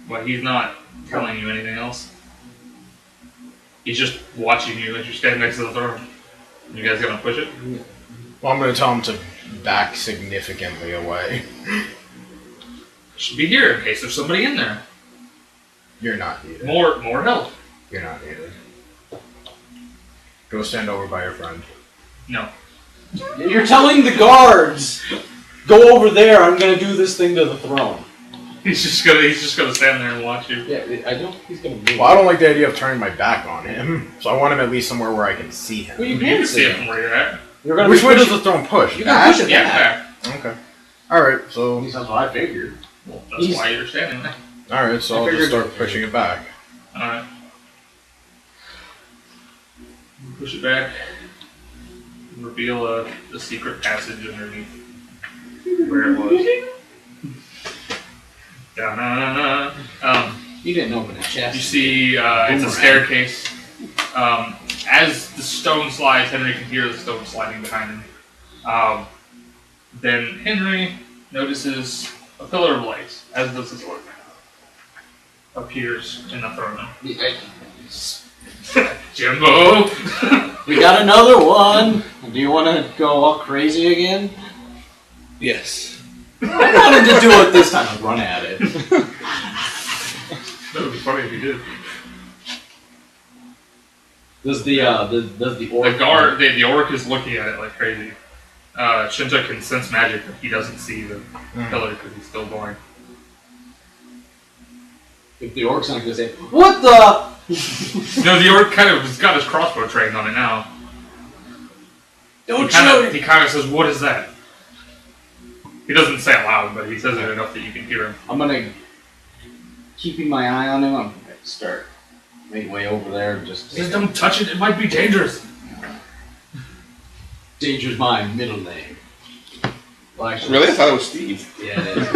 But he's not telling you anything else. He's just watching you as you stand next to the throne. You guys gonna push it? Well, I'm going to tell him to back significantly away. Should be here in case there's somebody in there. You're not needed. More help. You're not needed. Go stand over by your friend. No. You're telling the guards, go over there, I'm going to do this thing to the throne. He's just gonna stand there and watch you. Yeah, I don't think he's going to move. Well, I don't like the idea of turning my back on him, so I want him at least somewhere where I can see him. Well, you You can can see it him. from where you're at. You're gonna Which be way does pushing- the throne push? You're going to push it Yeah, back. back. Okay. Alright, so... That's what I figured. Well, that's He's- why you're standing there. Alright, so I I'll just figured- start pushing it back. Alright. Push it back. Reveal the secret passage underneath where it was. Da-na-na-na. You didn't open a chest. You see, it's a Boomerang. staircase. As the stone slides, Henry can hear the stone sliding behind him. Then Henry notices a pillar of light, as does his orc, appears in the throne room. Jimbo! We got another one. Do you want to go all crazy again? Yes. I wanted to do it this time. I'll run at it. That would be funny if he did. Does the orc? The guard, the orc is looking at it like crazy. Shinta can sense magic, but he doesn't see the pillar because he's still blind. If the orc's not going to say, what the? No, the orc kind of has got his crossbow trained on it now. Don't He kind of says, "What is that?" He doesn't say it loud, but he says it enough that you can hear him. I'm gonna keeping my eye on him. I'm gonna start make way over there. Just He says, "Don't touch it. It might be dangerous." Danger's my middle name. Well, actually, Really? I thought it was Steve. Yeah, it is.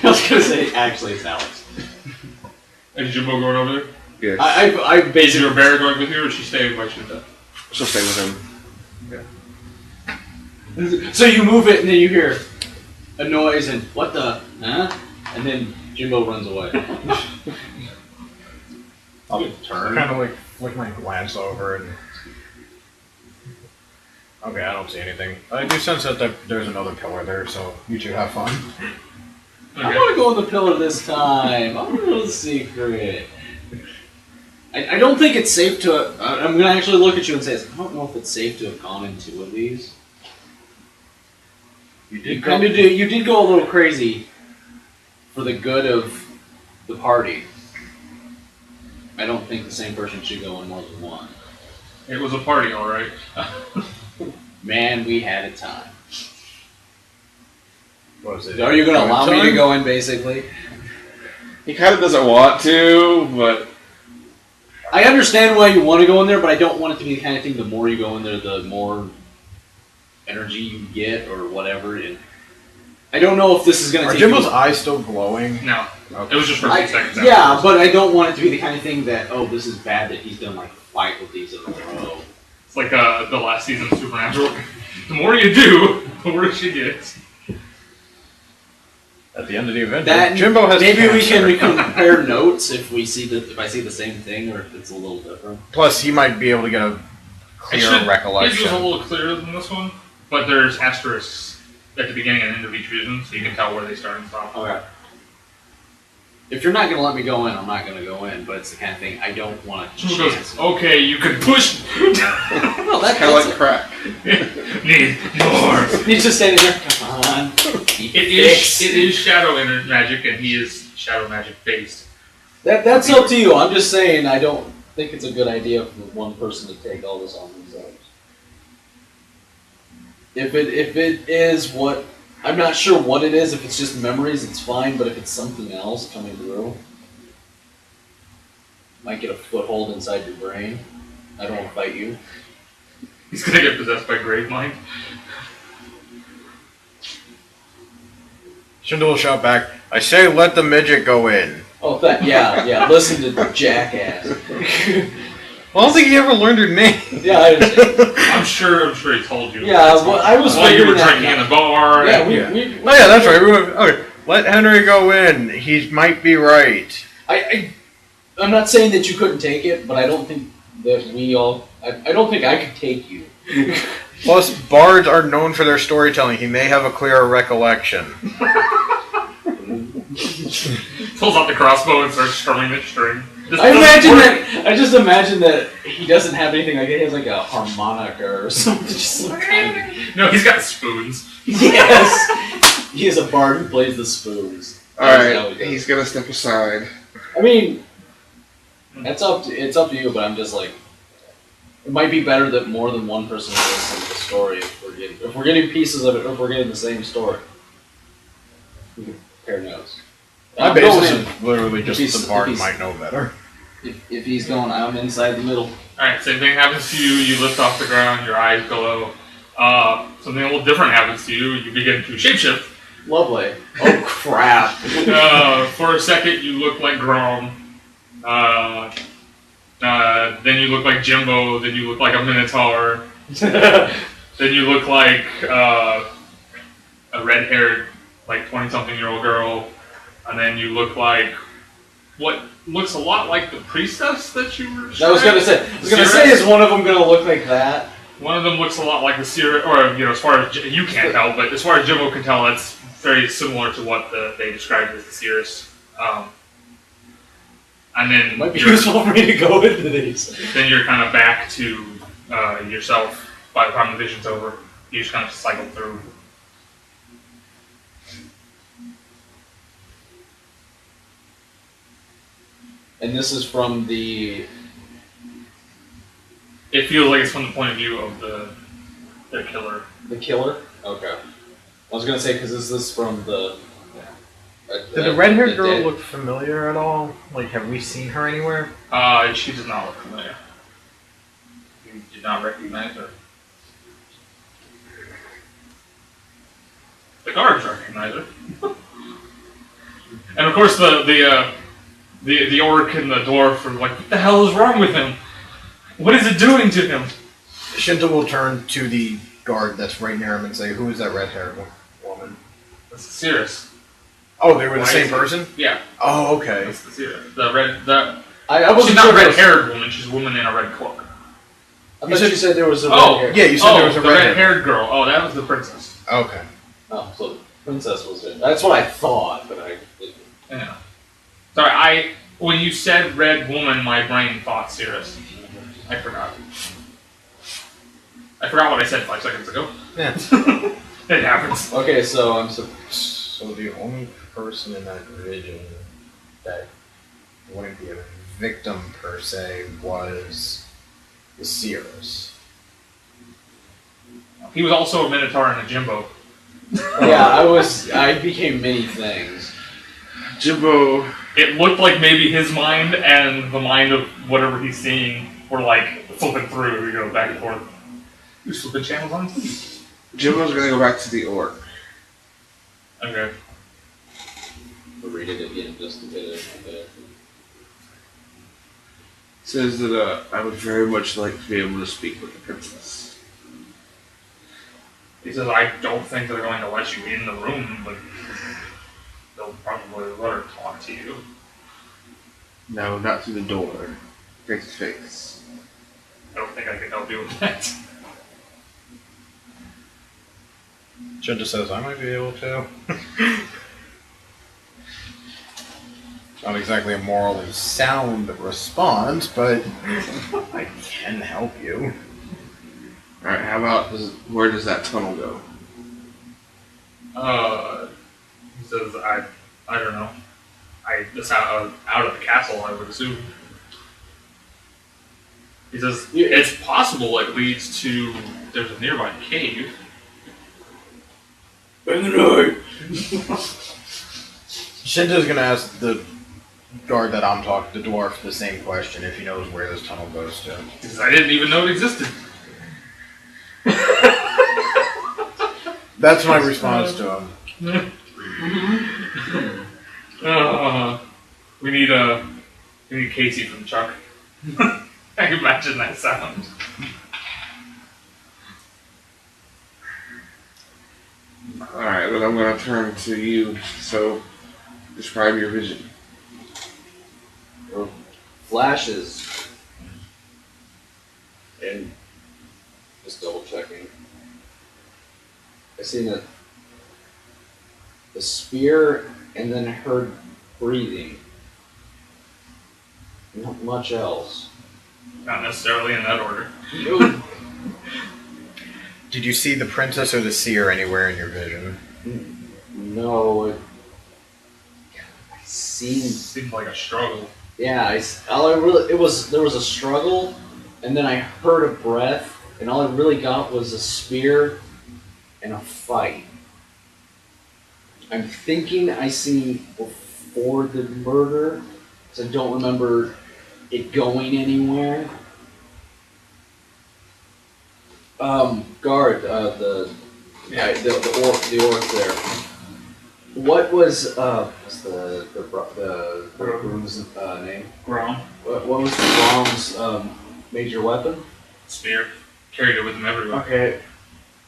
I was gonna say actually it's Alex. Is Jimbo going over there? Yes. I Is basically your bear going with you, or is she staying by Shinta? She'll stay with him. So you move it and then you hear a noise and what the huh? And then Jimbo runs away. I'll turn. kind of like flick my glance over and... Okay, I don't see anything. I do sense that there's another pillar there, so you two have fun. I want to go in the pillar this time. I want to know the secret. I don't think it's safe to. I'm going to actually look at you and say, I don't know if it's safe to have gone in two of these. You did go a little crazy for the good of the party, I don't think the same person should go in more than one. It was a party, alright. Man, we had a time. What was it? Are you going to allow me to time? go in, basically? He kind of doesn't want to, but I understand why you want to go in there, but I don't want it to be the kind of thing, the more you go in there, the more energy you get, or whatever. And I don't know if this is going to Are take Jimbo's you... eyes still glowing? No. Okay. It was just for a few seconds. Yeah, afterwards. but I don't want it to be the kind of thing that, oh, this is bad that he's going to, like, fight with these in a row. It's like the last season of Supernatural. The more you do, the worse you get. At the end of the event, That Jimbo has maybe cancer. we can compare notes if I see the same thing or if it's a little different. Plus, he might be able to get a It clearer recollection. It was a little clearer than this one, but there's asterisks at the beginning and end of each vision, so you can tell where they start and stop. Okay. If you're not going to let me go in, I'm not going to go in, but it's the kind of thing I don't want to Who chance. goes, okay, you can push. Well, kind of like crack. Need more. He's just standing there. Come on. It is shadow magic, and he is shadow magic based. That's up to you. I'm just saying I don't think it's a good idea for one person to take all this on themselves. If it is what I'm not sure what it is. If it's just memories, it's fine. But if it's something else coming through, might get a foothold inside your brain. I don't want to fight you. He's gonna get possessed by Gravemind. Shinta will shout back, I say let the midget go in. Oh, yeah. Listen to jackass. Well, I don't think he ever learned her name. Yeah, I understand. I'm sure he told you. Yeah, well, I was while you were figuring that drinking in out. the bar. Yeah, and- we Oh yeah, that's right. Okay, let Henry go in. He might be right. I'm not saying that you couldn't take it, but I don't think that we all. I don't think I could take you. Plus, bards are known for their storytelling. He may have a clearer recollection. Pulls out the crossbow and starts strumming the string. I just imagine that he doesn't have anything like that. He has like a harmonica or something. Just some kind of... No, he's got spoons. Yes, he is a bard who plays the spoons. Alright, he's gonna step aside. I mean, it's up to you, but I'm just like, it might be better that more than one person listens to the story if we're getting pieces of it, or if we're getting the same story. We can compare notes. My I'm basis going in. is literally just If the he's- bard if he's- might know better. If he's going, I'm inside the middle. Alright, same thing happens to you. You lift off the ground, your eyes glow. Something a little different happens to you. You begin to shapeshift. Lovely. Oh crap. For a second, you look like Grom. Then you look like Jimbo. Then you look like a Minotaur. Then you look like a red-haired, like 20-something-year-old girl. And then you look like what looks a lot like the priestess that you were. I was gonna say, is one of them gonna look like that? One of them looks a lot like the Seer, or as far as you can't tell, but as far as Jimbo can tell, that's very similar to what they described as the Seers. And then Might be useful for me to go into these. Then you're kind of back to yourself by the time the vision's over. You just kind of cycle through. And this is from the. It feels like it's from the point of view of the killer. The killer? Okay. I was gonna say, because is this from the. Did the red-haired girl dead? look familiar at all? Like, have we seen her anywhere? She does not look familiar. You did not recognize her. The guards recognize her. And of course the orc and the dwarf are like, what the hell is wrong with him? What is it doing to him? Shinta will turn to the guard that's right near him and say, who is that red-haired woman? That's the Cirrus. Oh, they were the Why same is it- person? Yeah, Oh, okay. that's the Cirrus. I I wasn't she's not sure a if it was- red-haired woman, she's a woman in a red cloak. I thought you said there was a Oh, red hair. Yeah, you said there was a the red-haired red-haired girl. Oh, that was the princess. Okay. Oh, so princess was it? That's what I thought, but I. Yeah. Sorry, when you said red woman, my brain thought Cirrus. I forgot. I forgot what I said 5 seconds ago. Yeah. It happens. Okay, so I'm So the only person in that vision that wouldn't be a victim per se was the Seers. He was also a Minotaur and a Jimbo. Yeah, I became many things. Jimbo. It looked like maybe his mind and the mind of whatever he's seeing were like flipping through, back and forth. You flipping channels on? Jimbo's gonna go back to the orc. Okay. I'll read it again just to get it. Says that I would very much like to be able to speak with the princess. He says, I don't think they're going to let you in the room, but they'll probably let her talk to you. No, not through the door. Face to face. I don't think I can help you with that. Shinta says, I might be able to. Not exactly a morally sound response, but I can help you. Alright, how about, where does that tunnel go? He says, I don't know. It's out of the castle, I would assume. He says, it's possible it leads to, there's a nearby cave. In the night. Shinta's gonna ask the guard that I'm talking, the dwarf, the same question if he knows where this tunnel goes to. He says, I didn't even know it existed. That's my response to him. We need Casey from Chuck. I can imagine that sound. Alright, then I'm gonna turn to you, so describe your vision. Flashes. And just double checking. I seen a spear and then heard breathing. Not much else. Not necessarily in that order. Did you see the princess or the seer anywhere in your vision? No. I seen. Seemed like a struggle. Yeah, there was a struggle, and then I heard a breath, and all I really got was a spear and a fight. I'm thinking I seen before the murder, because I don't remember it going anywhere. Guard, the orc there. What was the groom's name? Grom. What was the Grom's major weapon? Spear. Carried it with him everywhere. Okay,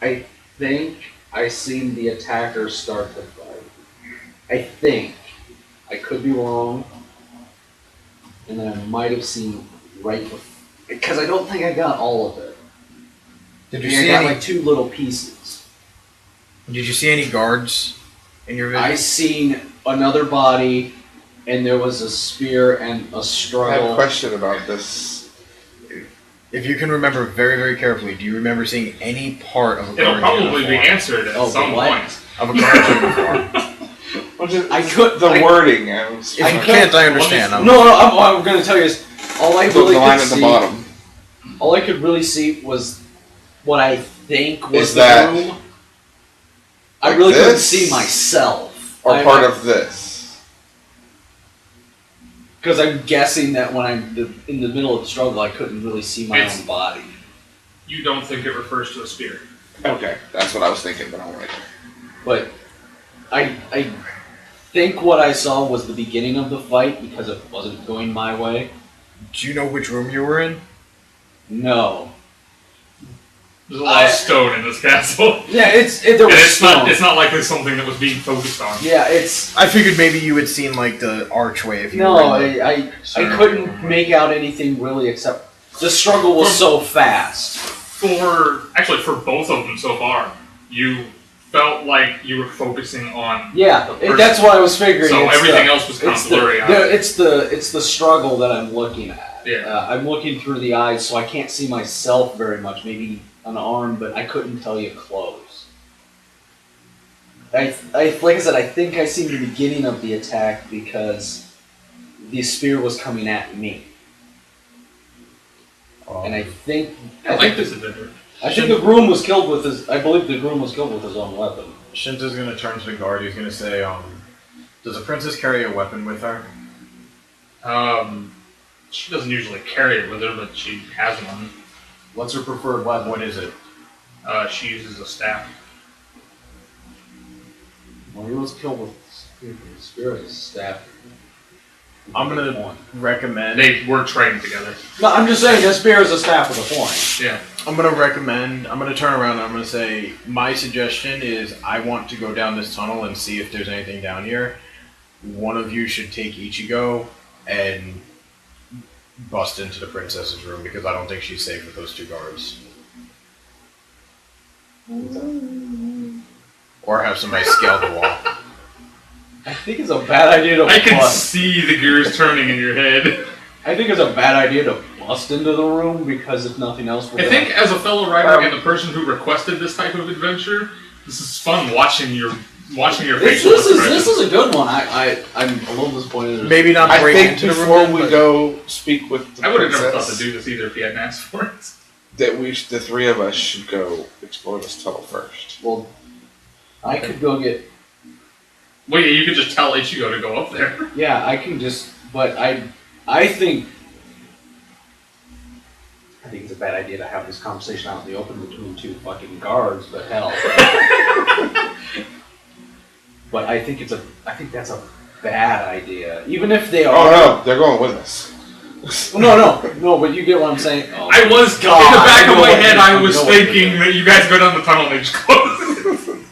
I think I seen the attacker start the fight. I think. I could be wrong. And then I might have seen right before. Because I don't think I got all of it. Did you I see got any? like 2 little pieces. Did you see any guards in your vision? I seen another body, and there was a spear and a I struggle. have a question about this. If you can remember very, very carefully, do you remember seeing any part of a It'll guard probably be uniform? answered at some what? point. Of a guard uniform. I could. The wording. If you can't, I understand. No, I'm going to tell you is all I really The line could at the see. bottom. All I could really see was what I think was Is the that room. I like really couldn't this? see myself. Or part of this? Because I'm guessing that when I'm in the middle of the struggle, I couldn't really see my It's- own body. You don't think it refers to a spear. Okay, that's what I was thinking, but alright. But I think what I saw was the beginning of the fight because it wasn't going my way. Do you know which room you were in? No. There's a lot of stone in this castle. Yeah, there was And it's stone. not like there's something that was being focused on. Yeah, it's. I figured maybe you had seen like the archway if you No, were in the I center. couldn't make out anything really except the struggle was so fast. For both of them so far, you felt like you were focusing on. Yeah, that's what I was figuring. So It's everything else was kind of blurry. It's the struggle that I'm looking at. Yeah. I'm looking through the eyes, so I can't see myself very much. Maybe an arm, but I couldn't tell you close. like I said, I think I seen the beginning of the attack because the spear was coming at me. And I think I like this adventure. I think the groom was killed with his. I believe the groom was killed with his own weapon. Shinta's gonna turn to the guard. He's gonna say, "Does the princess carry a weapon with her?" She doesn't usually carry it with her, but she has one. What's her preferred weapon? What is it? She uses a staff. Well, he was killed with spear as a staff. I'm gonna recommend. They were trained together. No, I'm just saying that spear is a staff with a point. Yeah. I'm gonna turn around and I'm gonna say, my suggestion is I want to go down this tunnel and see if there's anything down here. One of you should take Ichigo and bust into the princess's room because I don't think she's safe with those two guards. Or have somebody scale the wall. I think it's a bad idea to I can bust. see the gears turning in your head. I think it's a bad idea to bust into the room because if nothing else, I think as a fellow writer and the person who requested this type of adventure, this is fun watching your facial expressions. This is a good one. I'm a little disappointed. Maybe not I break think into the before room. we go speak with the I would have never princess, thought to do this either if he hadn't asked for it. that the three of us should go explore this tunnel first. Well, I could go get. Well, yeah, you could just tell Ichigo to go up there. Yeah, I can just. But I think it's a bad idea to have this conversation out in the open between two fucking guards. But hell. But I think that's a bad idea. Even if they are. Oh no, they're going with us. No. But you get what I'm saying. Oh, I was God, in the back I of know my what head. you- I I was know what you're thinking that you guys go down the tunnel and they just close it.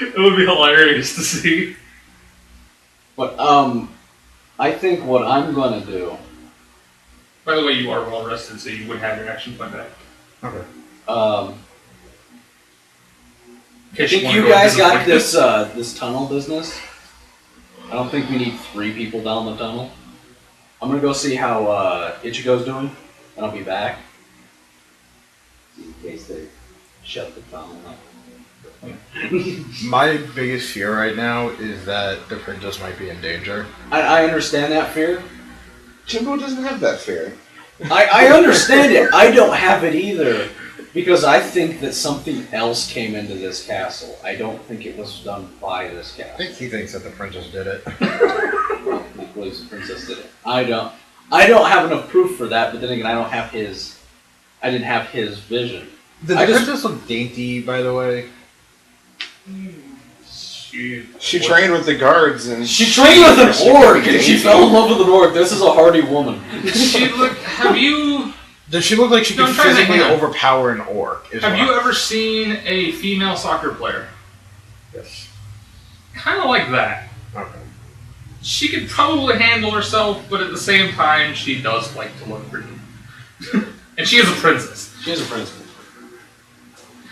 It would be hilarious to see. But I think what I'm gonna do. By the way, you are well rested, so you would have your action point back. Okay. I In case think wanna you go guys into the got place. this tunnel business. I don't think we need 3 people down the tunnel. I'm gonna go see how Ichigo's doing, and I'll be back. In case they shut the tunnel up. My biggest fear right now is that the princess might be in danger. I understand that fear. Jimbo doesn't have that fear. I understand it. I don't have it either. Because I think that something else came into this castle. I don't think it was done by this I castle. think he thinks that the princess did it. Well, he believes the princess did it. I don't have enough proof for that, but then again, I didn't have his vision. Did I the just- princess look dainty, by the way? She trained with the guards and She trained with an She orc, could be and she dainty. fell in love with an orc. This is a hardy woman. Have you Does she look like she No, could I'm trying to physically think. overpower an orc? have you ever seen a female soccer player? Yes. Kind of like that. Okay. She could probably handle herself, but at the same time, she does like to look pretty. And she is a princess. She is a princess.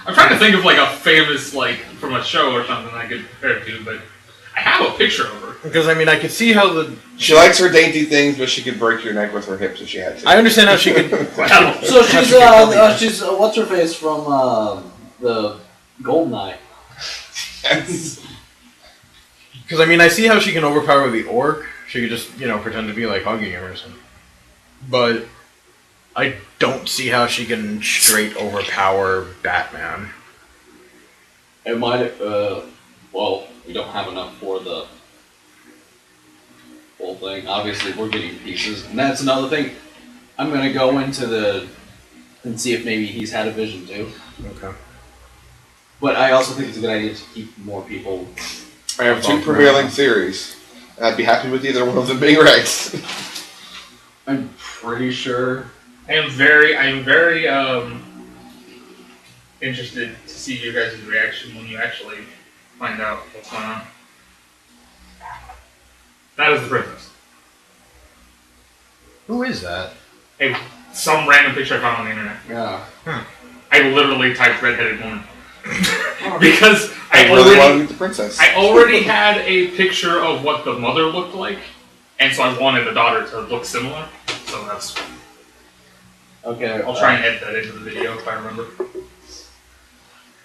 I'm trying to think of like a famous, like, from a show or something I could compare it to, but I have a picture of her. Because, I mean, I could see how the... she likes her dainty things, but she could break your neck with her hips if she had to. I understand how she could... Wow. So she's what's her face from the Goldeneye. Yes. Because, I mean, I see how she can overpower the orc. She could just, pretend to be, like, hugging him or something. But I don't see how she can straight overpower Batman. It might. Well, we don't have enough for the whole thing. Obviously, we're getting pieces, and that's another thing. I'm gonna go into and see if maybe he's had a vision too. Okay. But I also think it's a good idea to keep more people. I have 2 prevailing theories. I'd be happy with either one of them being right. I'm pretty sure. I am very interested to see your guys' reaction when you actually find out what's going on. That is the princess. Who is that? Hey, some random picture I found on the internet. Yeah. I literally typed redheaded woman. Because I really want to meet the princess. I already had a picture of what the mother looked like, and so I wanted the daughter to look similar. So that's... Okay. I'll try and edit that into the video if I remember.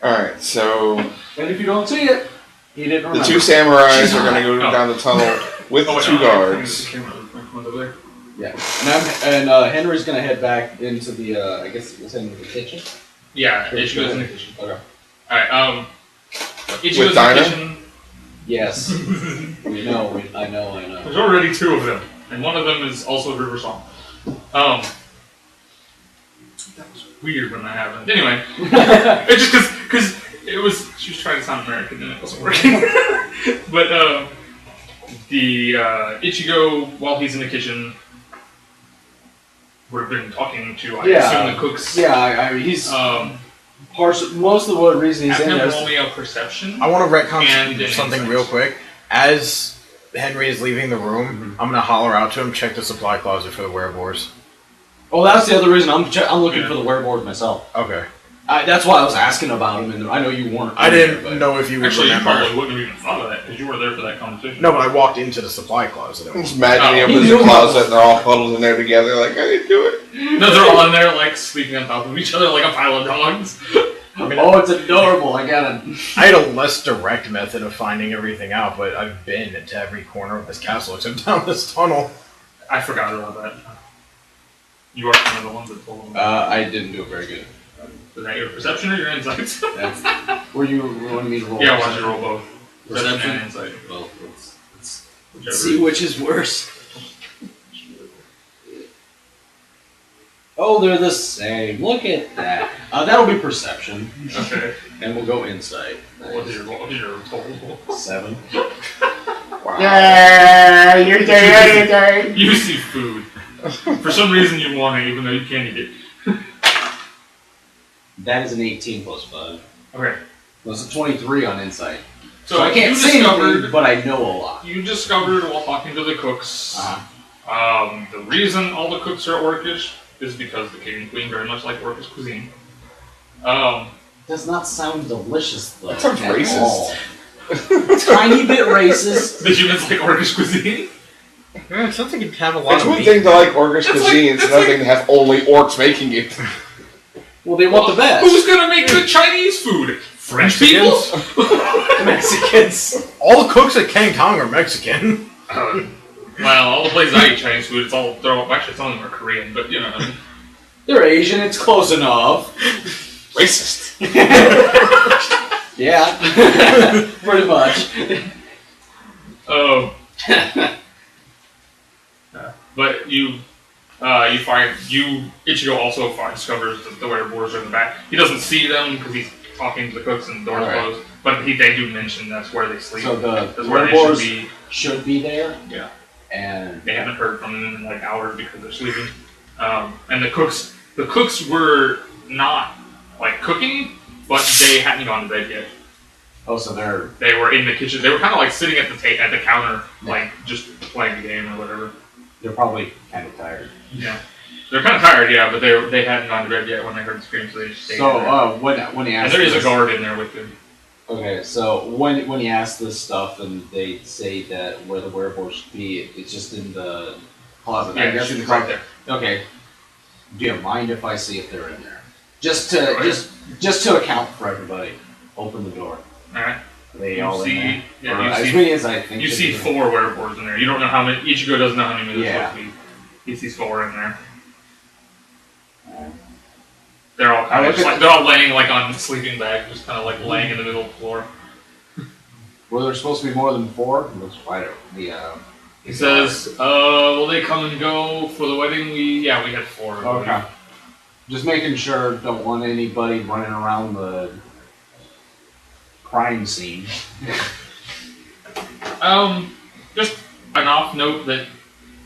Alright, so... And if you don't see it, He didn't remember. The two samurais She's are going to go hot. down the tunnel with the two guards. Yeah, and Henry's gonna head back into the. I guess it's into the kitchen. Yeah, Ichigo's in the kitchen. Okay. Alright, Ichigo's With in Dinah? the kitchen. Yes. we know. I know. There's already two of them, and one of them is also River Song. That was weird when that happened. Anyway, it just because it was she was trying to sound American and it wasn't working. But the Ichigo, while he's in the kitchen, would have been talking to I assume the cooks. Yeah, I mean he's most of the reason he's have in him there. roll me a perception. I want to retcon And something insights. real quick. As Henry is leaving the room, I'm gonna holler out to him. Check the supply closet for the wereboars. Oh, that's the other reason I'm looking for the werewolf myself. Okay. That's why I was asking about him, and I know you weren't. I there, didn't but- know if you would Actually, you remember. probably wouldn't have even thought of that because you were there for that conversation. No, but I walked into the supply closet. I'm just imagining Oh. him in the closet and they're all huddled in there together, like, I didn't do it. No, they're all in there like sleeping on top of each other like a pile of dogs. I mean, Oh, it's adorable. I got it. I had a less direct method of finding everything out, but I've been into every corner of this castle except down this tunnel. I forgot about that. You are one of the ones that told them. I didn't do it very good. Is that your perception or your insights? Were you wanting me to roll? Yeah, why don't you roll both? Perception? and insight. Well, let's Whichever. see which is worse. Oh, they're the same. Look at that. That'll be perception, Okay. and we'll go insight. What is your total? 7. Yeah, you're dead. You see food. For some reason you want it even though you can't eat it. That is an 18 plus 5. Okay. That's a 23 on insight. So, So I can't you say anything, discovered but I know a lot. you discovered while talking to the cooks. The reason all the cooks are orcish is because the king and queen very much like orcish cuisine. Does not sound delicious though. That sounds at racist. all. Tiny bit racist. The humans like orcish cuisine. Yeah, it sounds like you'd have a lot It's of one meat. thing to like Orcish It's like- cuisine, it's it's another like- thing to have only orcs making it. Well, they want the best. Who's gonna make good Chinese food? French people? Mexicans. All the cooks at Kang Kong are Mexican. Well, all the places I eat Chinese food, it's all actually some of them are Korean, but you know. They're Asian. It's close enough. Racist. Yeah. Pretty much. Oh. But Ichigo also discovers that the werewolves are in the back. He doesn't see them because he's talking to the cooks and the door's Alright. closed. But they do mention that's where they sleep. So the That's where they werewolves should be. should be there. Yeah. And They haven't heard from them in like hours because they're sleeping. And the cooks were not like cooking, but they hadn't gone to bed yet. oh, so they're They were in the kitchen. They were kind of like sitting at the counter, like just playing the game or whatever. they're probably kind of tired. Yeah, they're kind of tired. Yeah, but they hadn't gone to bed yet when they heard the screams, so they just stayed. in there. So when he And asked, there is a this- guard in there with him. Okay, so when he asks this stuff and they say that where the werewolf should be, it's just in the closet. I Yeah, guess she's in the right closet. there. Okay. Do you mind if I see if they're in there? Just to Go ahead. just to account for everybody. Open the door. All right. Are they You all see- in there? yeah, Or you as see- many as I think. You should see be. 4 werewolves in there. You don't know how many. Ichigo doesn't know how many there's Yeah. supposed to be. He sees 4 in there. Alright. They're all I kind of look just at- like they're all laying like on sleeping bags, just kind of like laying in the middle of the floor. Were there supposed to be more than 4? Looks right. He says, will they come and go for the wedding? We had 4. Okay. Just making sure. Don't want anybody running around the crime scene. Just an off note that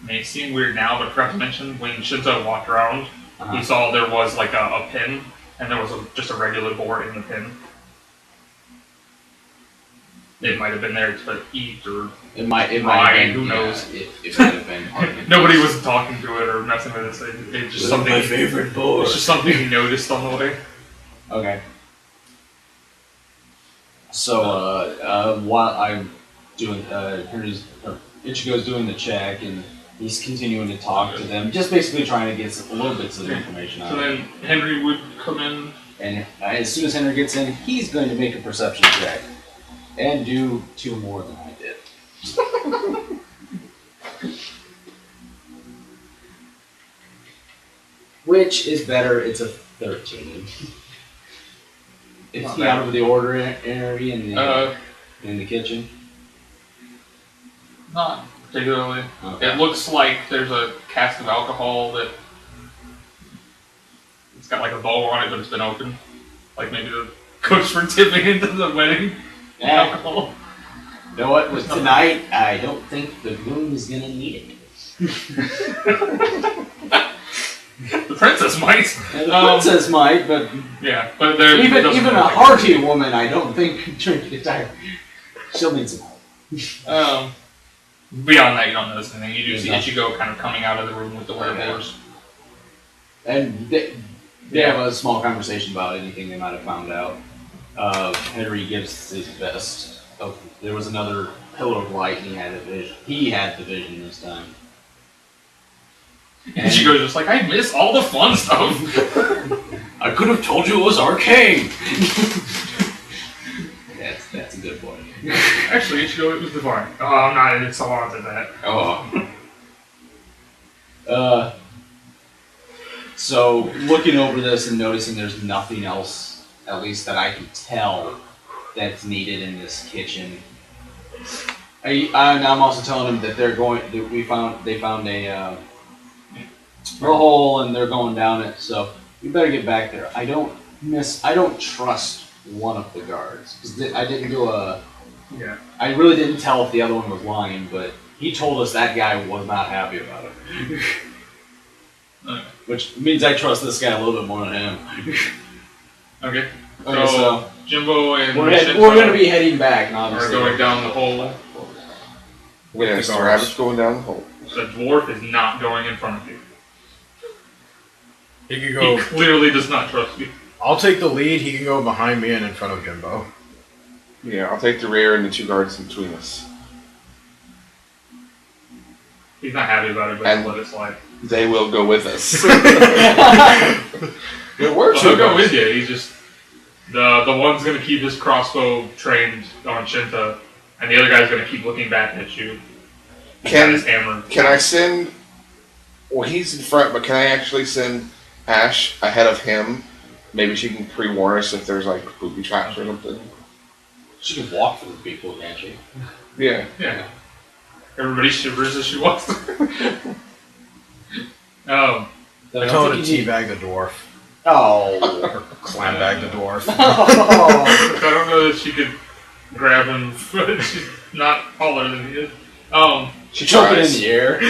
may seem weird now, but I forgot to mention, when Shinta walked around, he saw there was like a pin, and there was just a regular boar in the pin. It might have been there to eat, or It might have Right, been. who knows? It might have been part of it. nobody was talking to it or messing with it. It's just something. my favorite boy. It's just something he noticed on the way. Okay. So, while I'm doing, Ichigo's doing the check, and he's continuing to talk to them, just basically trying to get a little bits of information out So of then them. Henry would come in. And as soon as Henry gets in, he's going to make a perception check. And do 2 more than I did. Which is better, it's a 13. Is he out of the order area in the kitchen? Not particularly. Okay. It looks like there's a cask of alcohol that it's got like a bowl on it, but it's been open. Like maybe the cooks were tipping into the wedding alcohol. You know what? With tonight, I don't think the groom is gonna need it. The princess might. The princess might, but yeah, but there even a hearty woman, I don't think can drink it entire. She'll need some help. Beyond that, you don't notice anything. You do see Ichigo kind of coming out of the room with the werewolves. And they have a small conversation about anything they might have found out. Henry gives his best. There was another pillar of light, and he had a vision. He had the vision this time. And Ichigo's just like, I miss all the fun stuff. I could have told you it was arcane. That's a good point. Actually, Ichigo, it was divine. Oh, I'm not in so on to that. Oh. So, looking over this and noticing there's nothing else, at least that I can tell, that's needed in this kitchen. I'm also telling them that they found a hole and they're going down it, so we better get back there. I don't trust one of the guards, because I didn't do I really didn't tell if the other one was lying, but he told us that guy was not happy about it. Which means I trust this guy a little bit more than him. Okay. So Jimbo and we're going to be heading back, obviously. We're going down the hole. Yes, the rabbit's going down the hole. The dwarf is not going in front of you. He could go. He clearly does not trust you. I'll take the lead. He can go behind me and in front of Jimbo. Yeah, I'll take the rear and the 2 guards in between us. He's not happy about it, but he'll let it slide. They will go with us. It works. He'll go with you. He's just the one's gonna keep his crossbow trained on Shinta, and the other guy's gonna keep looking back at you. Can his hammer. Can I send? Well, he's in front, but can I actually send Ash ahead of him? Maybe she can pre-warn us if there's like booby traps or something. She can walk through people, can't she? Yeah. Yeah. Everybody shivers as she walks through. I told her to teabag the dwarf. Oh. Clam bag the dwarf. I don't know that she could grab him, but she's not taller than he is. She took it in the air.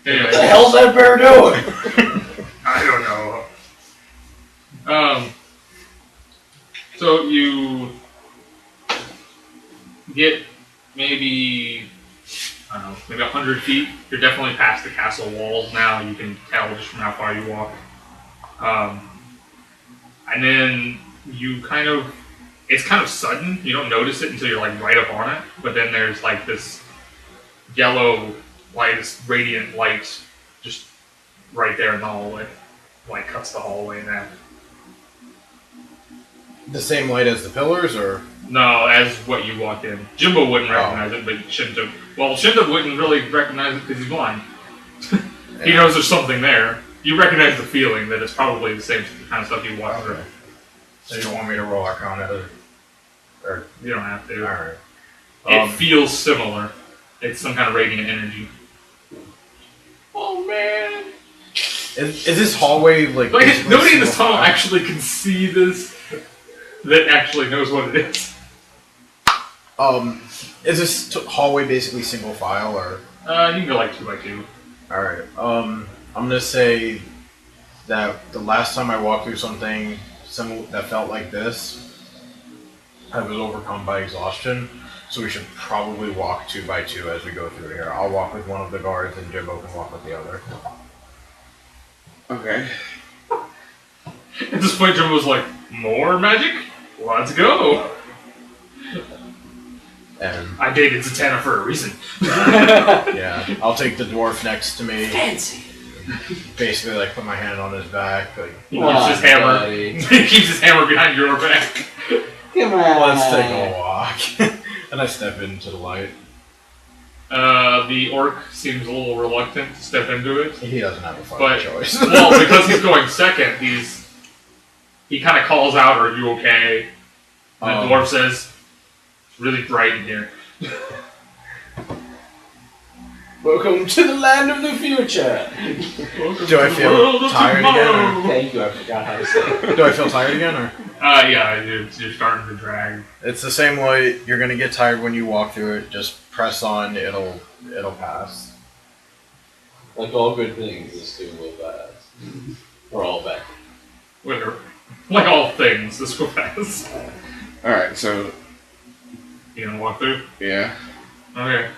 Anyway. What the hell's that bear doing? I don't know. So you get maybe, I don't know, maybe 100 feet. You're definitely past the castle walls now. You can tell just from how far you walk. And then you it's kind of sudden. You don't notice it until you're like right up on it. But then there's like this yellow light, this radiant light just right there in the hallway. Like cuts the hallway in half. The same light as the pillars, or? No, as what you walked in. Jimbo wouldn't recognize it, but Shinta... Well, Shinta wouldn't really recognize it because he's blind. He knows there's something there. You recognize the feeling that it's probably the same kind of stuff you walked through. So you don't want me to roll Arcana? Or you don't have to. Alright. It feels similar. It's some kind of radiant energy. Oh, man. Is this hallway like nobody in this tunnel actually can see this that actually knows what it is. Is this hallway basically single file or? You can go like 2 by 2. Alright, I'm gonna say that the last time I walked through something that felt like this, I was overcome by exhaustion, so we should probably walk 2 by 2 as we go through here. I'll walk with one of the guards and Jimbo can walk with the other. Okay. At this point, Jimbo was like, more magic? Let's go! And I dated Zatanna for a reason. yeah, I'll take the dwarf next to me. Fancy. Basically, like, put my hand on his back. Like, he keeps his hammer. He keeps his hammer behind your back. Come on. Let's take a walk. And I step into the light. The orc seems a little reluctant to step into it. He doesn't have a fucking choice. Well, because he's going second, he kind of calls out, "Are you okay?" And the dwarf says, "It's really bright in here." Welcome to the land of the future. Do I feel tired again? Or? Thank you. I forgot how to say it. Do I feel tired again, or? Yeah, you're starting to drag. It's the same way. You're gonna get tired when you walk through it. Just press on. It'll pass. Like all good things, this too will pass. Or all bad. Whatever. Like all things, this will pass. Alright, so. You gonna walk through? Yeah. Okay.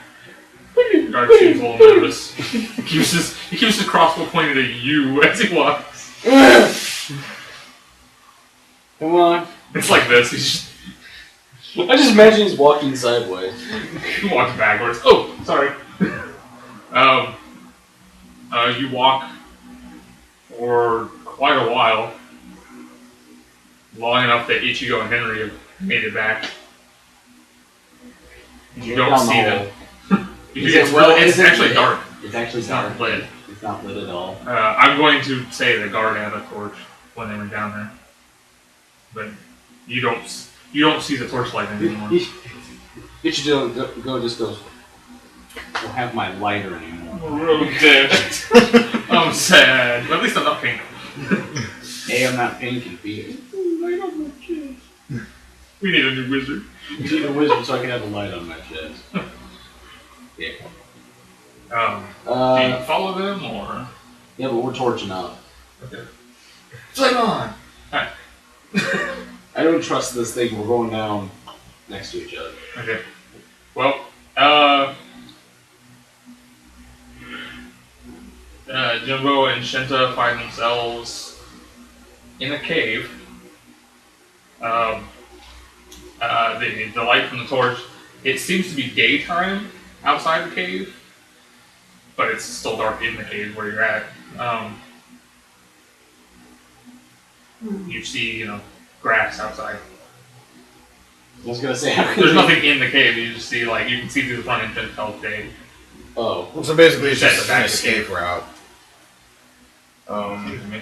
Guard seems a little nervous. He keeps his crossbow pointed at you as he walks. Come on. It's like this. He's I just imagine he's walking sideways. he walks backwards. Oh, sorry. You walk for quite a while, long enough that Ichigo and Henry have made it back. You don't see them. It's actually dark. It's actually It's not lit. It's not lit at all. I'm going to say the guard had a torch when they went down there, but you don't see the torchlight anymore. Ichigo just goes, "I don't have my lighter anymore." Oh, dead. I'm sad. But at least I'm not pink. A, I'm not pink, and B, We need a new wizard. I need a wizard so I can have a light on my chest. Yeah. Do you follow them or? Yeah, but we're torching up. Okay. Flame on! Alright. I don't trust this thing. We're going down next to each other. Okay. Well, Jumbo and Shinta find themselves in a cave. The light from the torch, it seems to be daytime outside the cave, but it's still dark in the cave where you're at. You see, grass outside. I was gonna say, there's nothing in the cave. You just see, you can see through the front entrance all day. Oh. Well, so basically it's That's just the an back escape cave. route. Excuse me.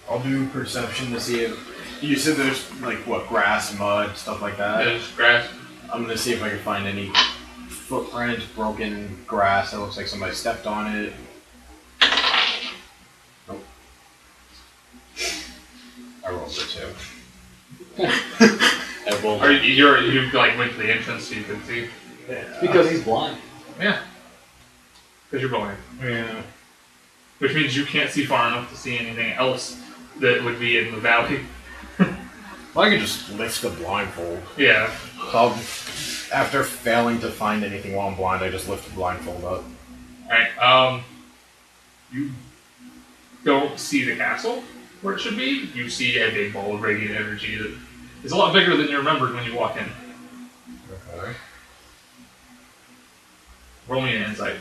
I'll do perception to see if... You said there's, grass, mud, stuff like that? There's grass. I'm gonna see if I can find any footprint, broken grass that looks like somebody stepped on it. Nope. I rolled a 2. You went to the entrance so you could see? It's because he's blind. Yeah. Because you're blind. Yeah. Which means you can't see far enough to see anything else that would be in the valley. Well, I could just lift the blindfold. Yeah. So after failing to find anything while I'm blind, I just lift the blindfold up. Alright, you don't see the castle where it should be. You see a big ball of radiant energy that is a lot bigger than you remembered when you walk in. Okay. Roll me an insight.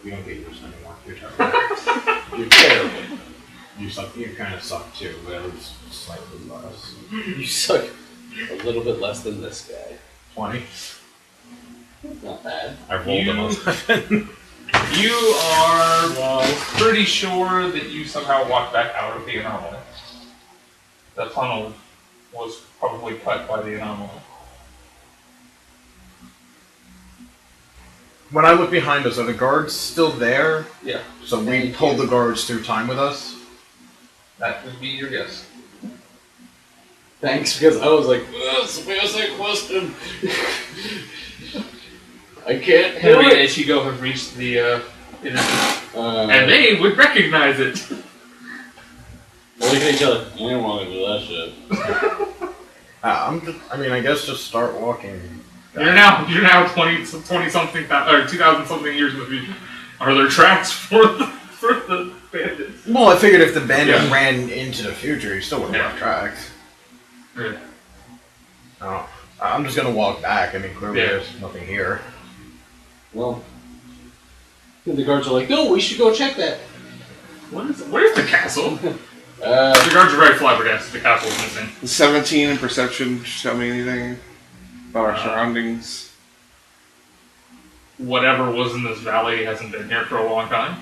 You don't get yours anymore. You're terrible. You're terrible. You suck. You kind of suck too, but it was slightly less. You suck a little bit less than this guy. 20. Not bad. I rolled an 11. You are pretty sure that you somehow walked back out of the anomaly. The tunnel was probably cut by the anomaly. When I look behind us, are the guards still there? Yeah. So we pulled the guards through time with us? That would be your guess. Thanks, because I was like, somebody asked that question. I can't do Henry and it. Ichigo have reached the and they would recognize it. Look at each other. I don't want to do that shit. I guess just start walking. You're now 20 something or 2,000 something years in the future. Are there tracks for the bandits? Well, I figured if the bandit ran into the future, he still would have left tracks. Yeah. Oh, I'm just gonna walk back. I mean, clearly there's nothing here. Well, the guards are like, no, we should go check that. Where's the castle? The guards are very flabbergasted. The castle is missing. 17 in perception. Tell me anything about our surroundings. Whatever was in this valley hasn't been here for a long time.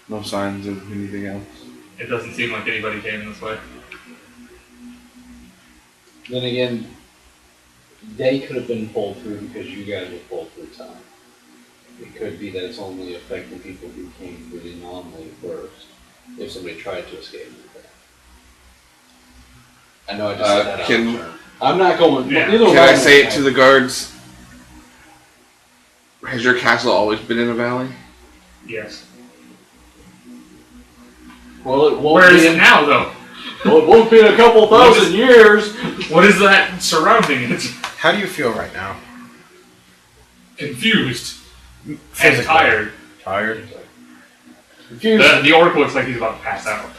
No signs of anything else. It doesn't seem like anybody came this way. Then again, they could have been pulled through because you guys were pulled through time. It could be that it's only affecting people who came through the anomaly first. If somebody tried to escape like that. I know I just said that out of turn. I'm not going. Yeah. Can I say it to the guards? Has your castle always been in a valley? Yes. Well, it won't. Where is it now, though? Well, it won't be in a couple thousand years. What is that surrounding it? How do you feel right now? Confused and Physically. tired. Tired? The orc looks like he's about to pass out.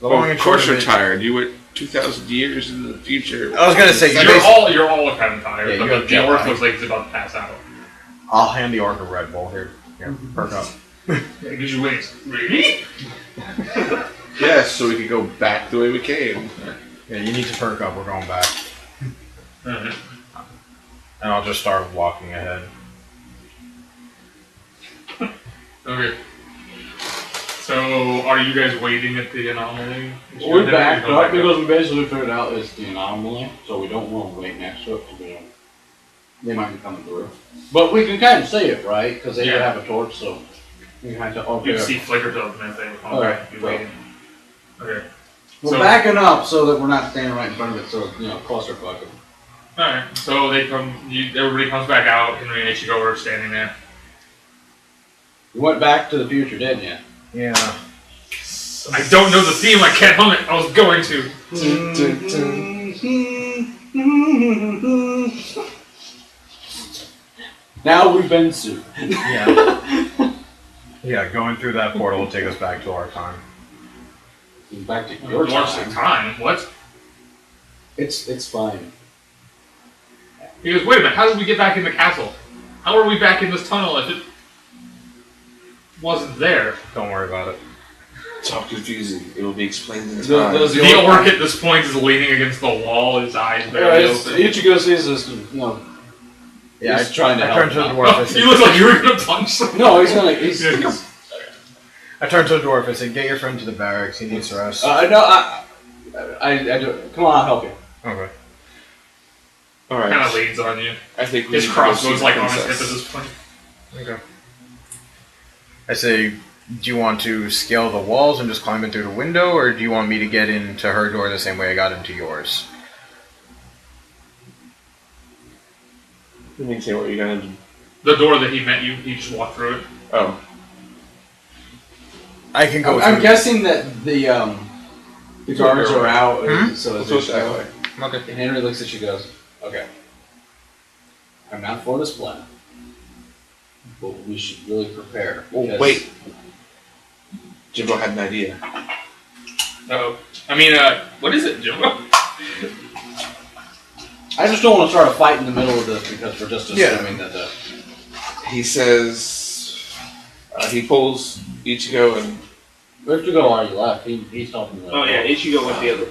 Of course you're tired. You went 2,000 years in the future. I was gonna say You're all kind of tired, Yeah, you but have the jet orc lag. looks like he's about to pass out. I'll hand the orc a Red Bull here. Here, perk up. Yeah, gives you wings. Really? Yes, so we can go back the way we came. Yeah, you need to perk up. We're going back, Alright. and I'll just start walking ahead. Okay. So, are you guys waiting at the anomaly? We backed up because we basically figured out it's the anomaly, so we don't want to wait next to it because they might be coming through. But we can kind of see it, right? Because they have a torch, so we kind of You can see flicker to them if they Alright, be waiting. Okay. We're So- backing up so that we're not standing right in front of it, so cluster fucking. Alright, so they come. Everybody comes back out. Henry and Ichigo are standing there. You went back to the future, didn't you? Yeah. I don't know the theme. I can't hum it. I was going to. Now we've been sued. Yeah. Yeah, going through that portal will take us back to our time. Back to your time. time. What? It's fine. He goes, wait a minute. How did we get back in the castle? How are we back in this tunnel if it wasn't there? Don't worry about it. It's all confusing. It will be explained in Does time. The orc at this point is leaning against the wall. His eyes barely open. Ichigo sees this, Yeah, he's trying to I help. turned to the him dwarf. Oh, I you said, look like you were gonna punch someone. No, he's gonna. He's I turned to the dwarf. I said, "Get your friend to the barracks. He needs rest." no, I do. Come on, I'll help you. Okay. Alright. Kind of leans on you. I think we His need to go crossbow's see like the on his hip at princess. this point. Okay. I say, do you want to scale the walls and just climb in through the window, or do you want me to get into her door the same way I got into yours? Let me say what you're gonna do. The door that he met you, he just walked through it. Oh. I can go. I'm through. guessing that the guards are out, so Let's it's go that way. Okay. And Henry looks at you, goes, "Okay, I'm not for this plan, but we should really prepare." Oh, because- wait. Jimbo had an idea. Oh. I mean, what is it, Jimbo? I just don't want to start a fight in the middle of this because we're just Yeah. assuming that the. He says... he pulls Ichigo and... Where'd you go? Are you left? He's talking about. Oh yeah, Ichigo went the other.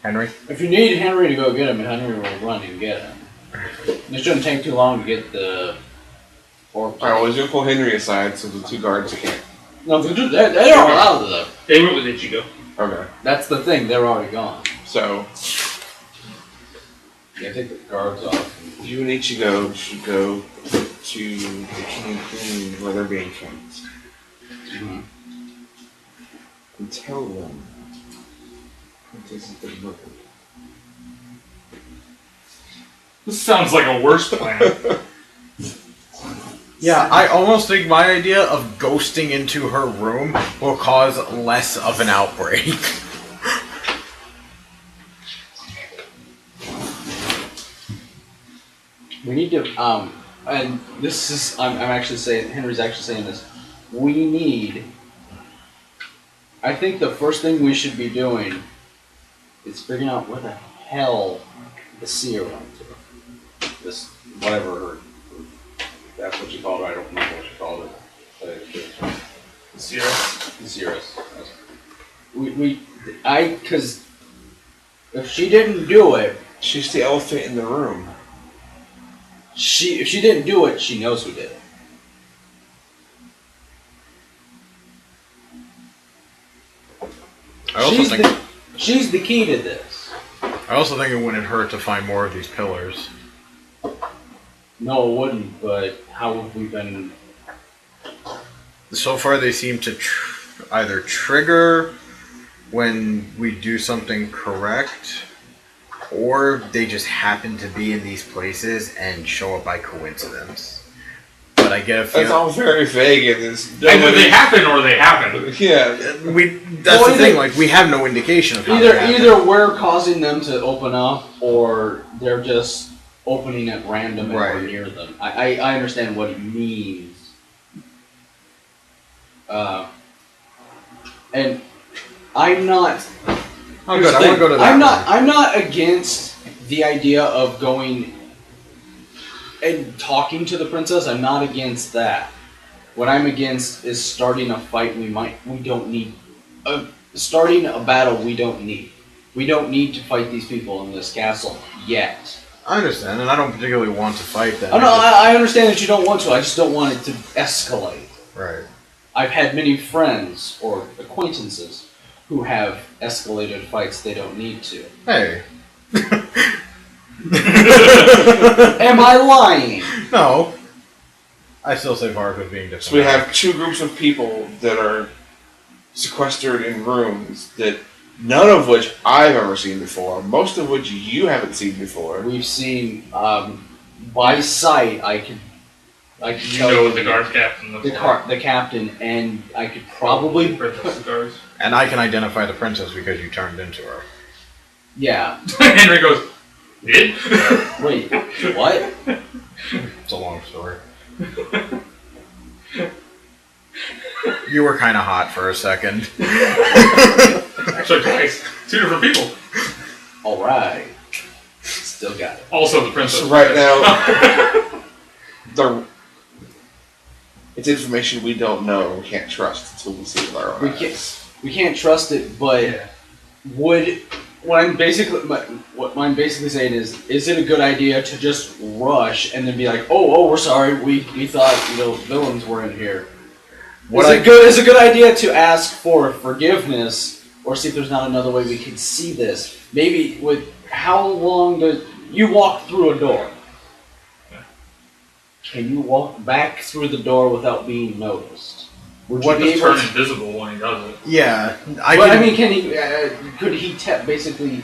Henry. If you need Henry to go get him, Henry will run and get him. It shouldn't take too long to get the. Alright, well, he's gonna pull Henry aside so the two guards can't. No, they are allowed to though. They went with Ichigo. Okay. That's the thing. They're already gone. So, Yeah, take the guards off. you and Ichigo should go to the king and queen where they're being kept. Mm-hmm. And tell them this has been looking. This sounds like a worse plan. Yeah, I almost think my idea of ghosting into her room will cause less of an outbreak. We need to, and this is, I'm actually saying, Henry's actually saying this. We need, I think the first thing we should be doing is figuring out where the hell the seer went to. This, whatever, that's what you called it, I don't remember what you called it. Sierra. because if she didn't do it, She's the elephant in the room. if she didn't do it, she knows who did it. She's the key to this. I also think it wouldn't hurt to find more of these pillars. No, it wouldn't, but how have we been... So far they seem to either trigger when we do something correct, or they just happen to be in these places and show up by coincidence. But I get a feeling... That's all very vague in this. Either they happen or they happen. Yeah. That's the thing, like, we have no indication of how Either we're causing them to open up, or they're just opening at random and we're near them. I understand what it means. And I'm not... Oh, good. I want to go to that. I'm not against the idea of going and talking to the princess. I'm not against that. What I'm against is starting a fight we don't need. Starting a battle we don't need. We don't need to fight these people in this castle yet. I understand, and I don't particularly want to fight them. Oh, no, I understand that you don't want to. I just don't want it to escalate. Right. I've had many friends or acquaintances who have escalated fights they don't need to. Hey. Am I lying? No. I still say Varric was being diplomatic. So we have two groups of people that are sequestered in rooms that none of which I've ever seen before, most of which you haven't seen before. We've seen, by sight, I could You tell know the guard captain looks like. the captain, and I could probably... Princess guards. And I can identify the princess because you turned into her. Yeah. Henry goes, did? Wait, what? It's a long story. You were kind of hot for a second. Actually, twice. Two different people. Alright. Still got it. Also the princess. So right now, it's information we don't know and we can't trust until we see it with our own eyes. We can't trust it, but what I'm basically saying is it a good idea to just rush and then be like, oh, we're sorry, we thought villains were in here. Is it a good idea to ask for forgiveness or see if there's not another way we can see this? Maybe how long does you walk through a door? Can you walk back through the door without being noticed? Would you be able to turn invisible when he does it? Yeah, can he? Could he basically?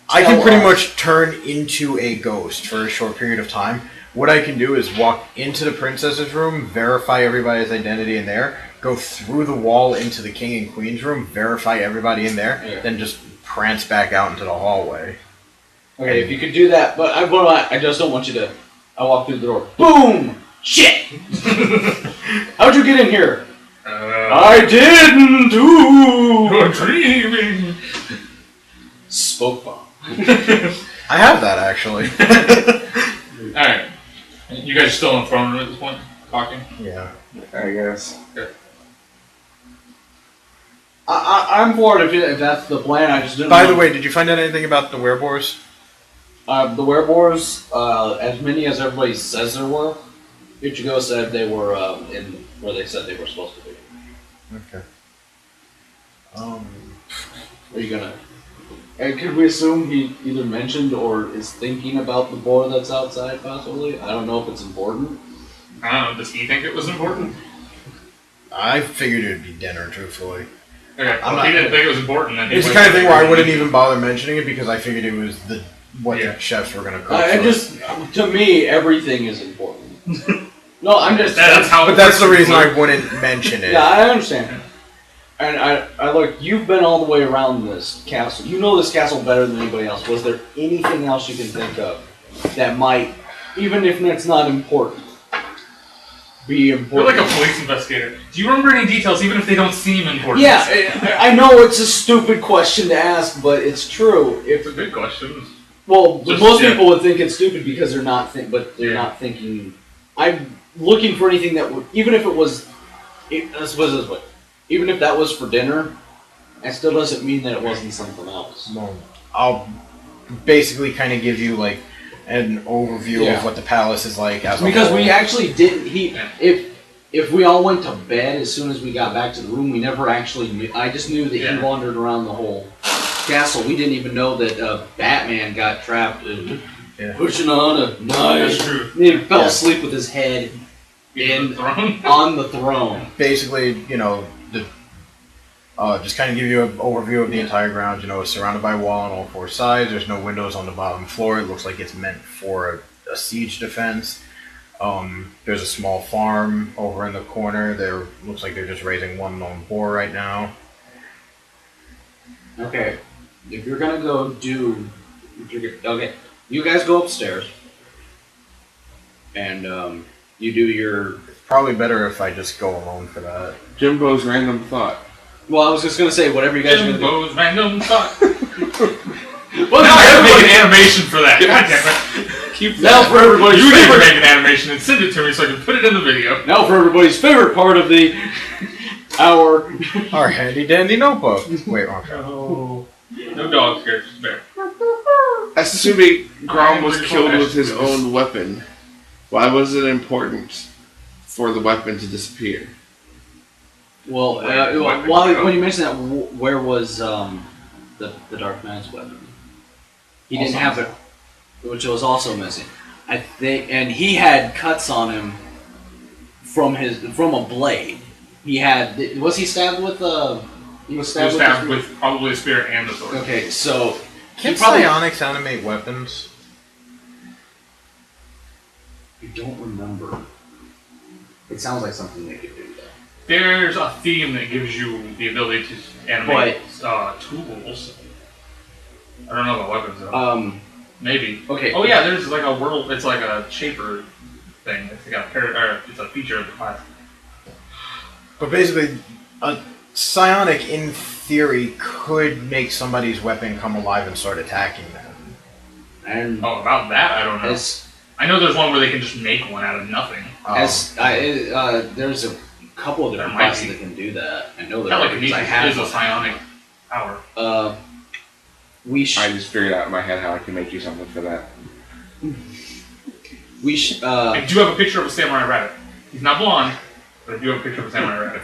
I can pretty much turn into a ghost for a short period of time. What I can do is walk into the princess's room, verify everybody's identity in there, go through the wall into the king and queen's room, verify everybody in there, then just prance back out into the hallway. Okay, if you could do that, but I just don't want you to. I walk through the door. Boom! Shit! How'd you get in here? I didn't do. You're dreaming. Spoke bomb. I have that actually. All right, you guys are still in the throne room at this point, talking. Yeah, I guess. Okay. I'm for it if that's the plan. I just didn't. By the way, did you find out anything about the wereboars? The wereboars, as many as everybody says there were. Ichigo said they were in where they said they were supposed to be. Okay. Are you gonna? And could we assume he either mentioned or is thinking about the boar that's outside, possibly? I don't know if it's important. I don't know. Does he think it was important? I figured it would be dinner, truthfully. Okay. Well, if he didn't think it was important, then it's the kind of thing where I wouldn't even bother mentioning it because I figured it was the chefs were going to cook. To me, everything is important. No, I'm just. That's the reason I wouldn't mention it. Yeah, I understand. And I look. You've been all the way around this castle. You know this castle better than anybody else. Was there anything else you can think of that might, even if it's not important, be important? You're like a police investigator. Do you remember any details, even if they don't seem important? Yeah, I know it's a stupid question to ask, but it's true. It's a good question. Well, most people would think it's stupid because they're not not thinking. I'm looking for anything that would, even if it was, let's put it this way, even if that was for dinner, That still doesn't mean that it wasn't something else. Well, I'll basically kind of give you like an overview of what the palace is like as a because whole. we actually didn't. If we all went to bed as soon as we got back to the room, we never actually knew. I just knew that he wandered around the whole castle. We didn't even know that Batman got trapped pushing on a knife. That's true. He fell asleep with his head on the throne. Basically, you know, just kind of give you an overview of the entire grounds. You know, it's surrounded by a wall on all four sides. There's no windows on the bottom floor. It looks like it's meant for a siege defense. There's a small farm over in the corner. There looks like they're just raising one lone boar right now. Okay, if you're gonna go okay, you guys go upstairs, and you do your. Probably better if I just go alone for that. Jimbo's random thought. Well, I was just gonna say whatever you guys are gonna do. Jimbo's random thought. Well, now I have to make an animation for that. God damn it. Now for everybody's You need to favorite. make an animation and send it to me so I can put it in the video. Now for everybody's favorite part of the hour. Our handy dandy notebook. Wait, wrong shot. Oh. No dog scares, just bear. Assuming Grom was killed with his own weapon, why was it important for the weapon to disappear? Well, when you mentioned that, where was the Dark Knight's weapon? He didn't have it, which was also missing. I think, and he had cuts on him from a blade. He had. Was he stabbed with a? He was stabbed with probably a spear and a sword. Okay, so Can psionics animate weapons? I don't remember. It sounds like something they could do, though. There's a theme that gives you the ability to animate tools. I don't know about weapons though. Maybe. Okay. Oh yeah, there's like a world. It's like a shaper thing. It's like it's a feature of the class. But basically, a psionic, in theory, could make somebody's weapon come alive and start attacking them. And about that, I don't know. I know there's one where they can just make one out of nothing. There's a couple of different classes that can do that. I know that. Like it is a psionic power. I just figured out in my head how I can make you something for that. I do have a picture of a samurai rabbit. He's not blonde, but I do have a picture of a samurai rabbit.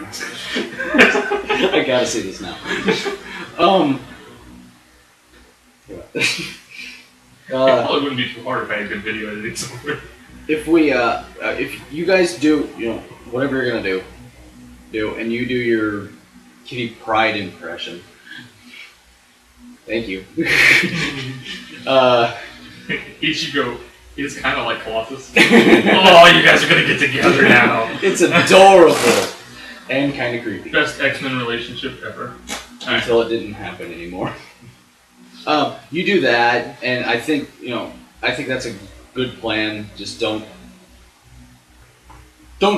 I gotta see this now. It probably wouldn't be too hard if I had good video editing software. If you guys do, whatever you're gonna do, and you do your Kitty Pryde impression. Thank you. Ichigo is kind of like Colossus. Oh, you guys are gonna get together now. It's adorable and kind of creepy. Best X-Men relationship ever. Until it didn't happen anymore. You do that, and I think that's a good plan. Just don't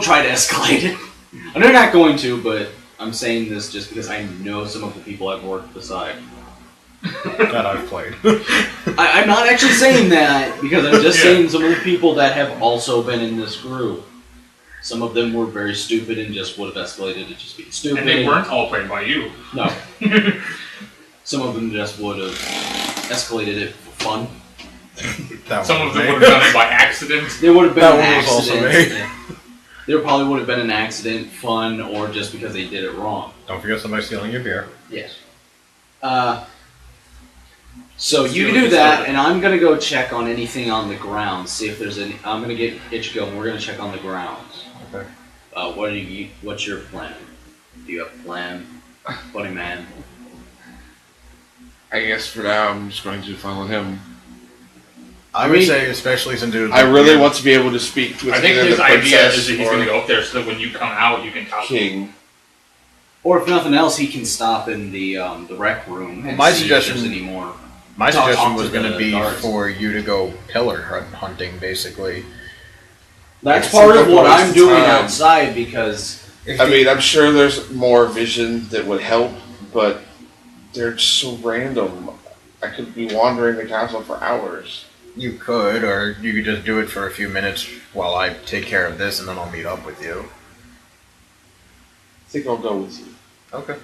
try to escalate it. And they're not going to, but I'm saying this just because I know some of the people I've worked beside. That I've played. I'm not actually saying that, because I'm just saying some of the people that have also been in this group. Some of them were very stupid and just would have escalated to just being stupid. And they weren't all played by you. No. Some of them just would have escalated it for fun. Some of them would have done it by accident. There would have been an accident. There probably would have been an accident, fun, or just because they did it wrong. Don't forget somebody stealing your beer. Yes. So you do that, and I'm gonna go check on anything on the ground. See if there's any. I'm gonna get Ichigo, and we're gonna check on the grounds. Okay. What's your plan? Do you have a plan, buddy man? I guess for now I'm just going to follow him. I would say, especially since I really want to be able to speak with I think either his the idea is princess that he's or going to go up there so that when you come out, you can talk to him. king. Or if nothing else, he can stop in the rec room and My see suggestion- if there's any more. My Talk suggestion to was going the to be guards. for you to go pillar hunting, basically. That's It part seems of like what a waste I'm of doing time. outside because I mean, I'm sure there's more vision that would help, but they're just so random. I could be wandering the castle for hours. You could, or you could just do it for a few minutes while I take care of this, and then I'll meet up with you. I think I'll go with you. Okay.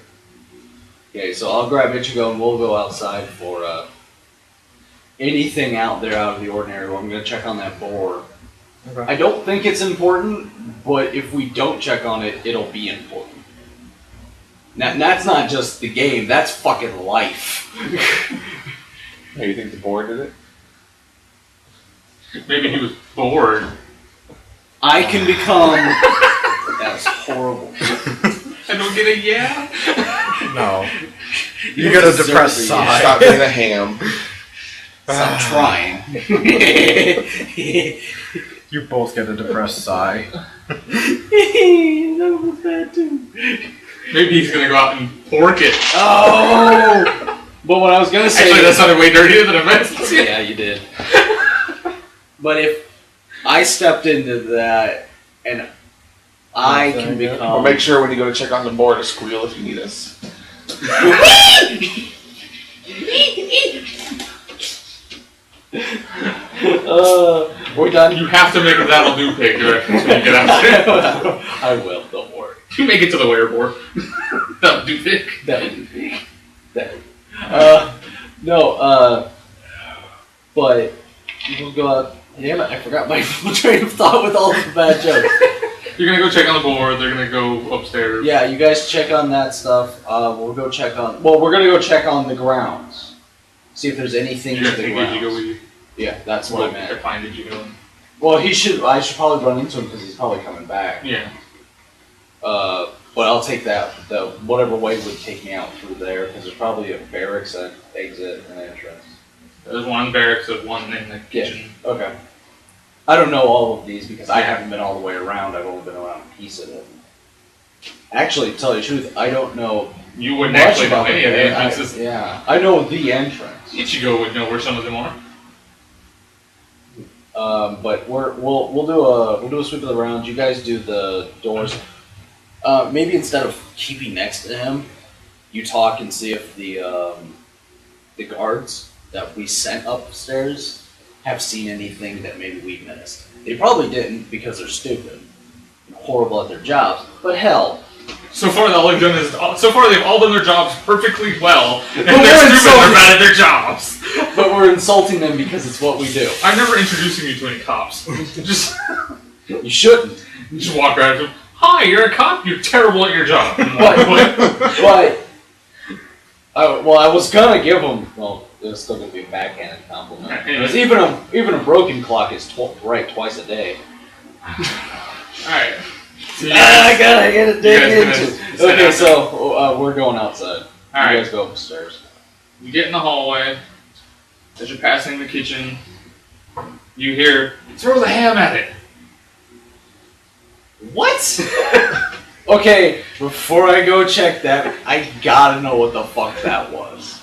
Okay, so I'll grab Ichigo and we'll go outside for anything out there out of the ordinary. I'm going to check on that boar. Okay. I don't think it's important, but if we don't check on it, it'll be important. Now, that's not just the game, that's fucking life. Oh, you think the boar did it? Maybe he was bored. I can become... That's horrible. I don't get a yeah? No. You get a depressed sigh. Stop getting a ham. Stop trying. You both get a depressed sigh. That was bad too. Maybe he's gonna go out and pork it. Oh! But what I was gonna say... Actually, that sounded way dirtier than I meant. Yeah, you did. But if I stepped into that and I can become... Well, make sure when you go to check on the boar to squeal if you need us. We're done. You have to make a that'll do pig directions when you get out there. I will, don't worry. You make it to the werebore. That'll do pig. That'll do pig. But we'll go out. Damn it, I forgot my train of thought with all the bad jokes. You're gonna go check on the board, they're gonna go upstairs. Yeah, you guys check on that stuff. We'll go check on... Well, we're gonna go check on the grounds. See if there's anything You're to gonna the take grounds. Ichigo with you. Yeah, that's what I meant. Find Ichigo. Well, I should probably run into him because he's probably coming back. Yeah. But I'll take that. Whatever way would take me out through there, because there's probably a barracks exit and entrance. There's one barracks, there's one in the kitchen. Yeah. Okay. I don't know all of these because I haven't been all the way around. I've only been around a piece of it. Actually, to tell you the truth, I don't know. You wouldn't much actually know about any of the entrances. Yeah, I know the entrance. Ichigo would know where some of them are. But we'll do a sweep of the rounds. You guys do the doors. Maybe instead of keeping next to him, you talk and see if the guards that we sent upstairs have seen anything that maybe we missed. They probably didn't because they're stupid and horrible at their jobs. But hell, So far, all they've done is they've all done their jobs perfectly well, and But they're we're stupid. They're bad at their jobs. but we're insulting them because it's what we do. I'm never introducing you to any cops. just You shouldn't. walk around to them. Hi, you're a cop. You're terrible at your job. And walk But away. I was gonna give them. Well, it was still gonna be a backhanded compliment. Because even a broken clock is right twice a day. Alright. So I gotta get a dig you guys into. gonna Okay, sit so we're going outside. Alright. You guys go upstairs. You get in the hallway. As you're passing the kitchen, you hear, throw the ham at it. What? Okay, before I go check that, I gotta know what the fuck that was.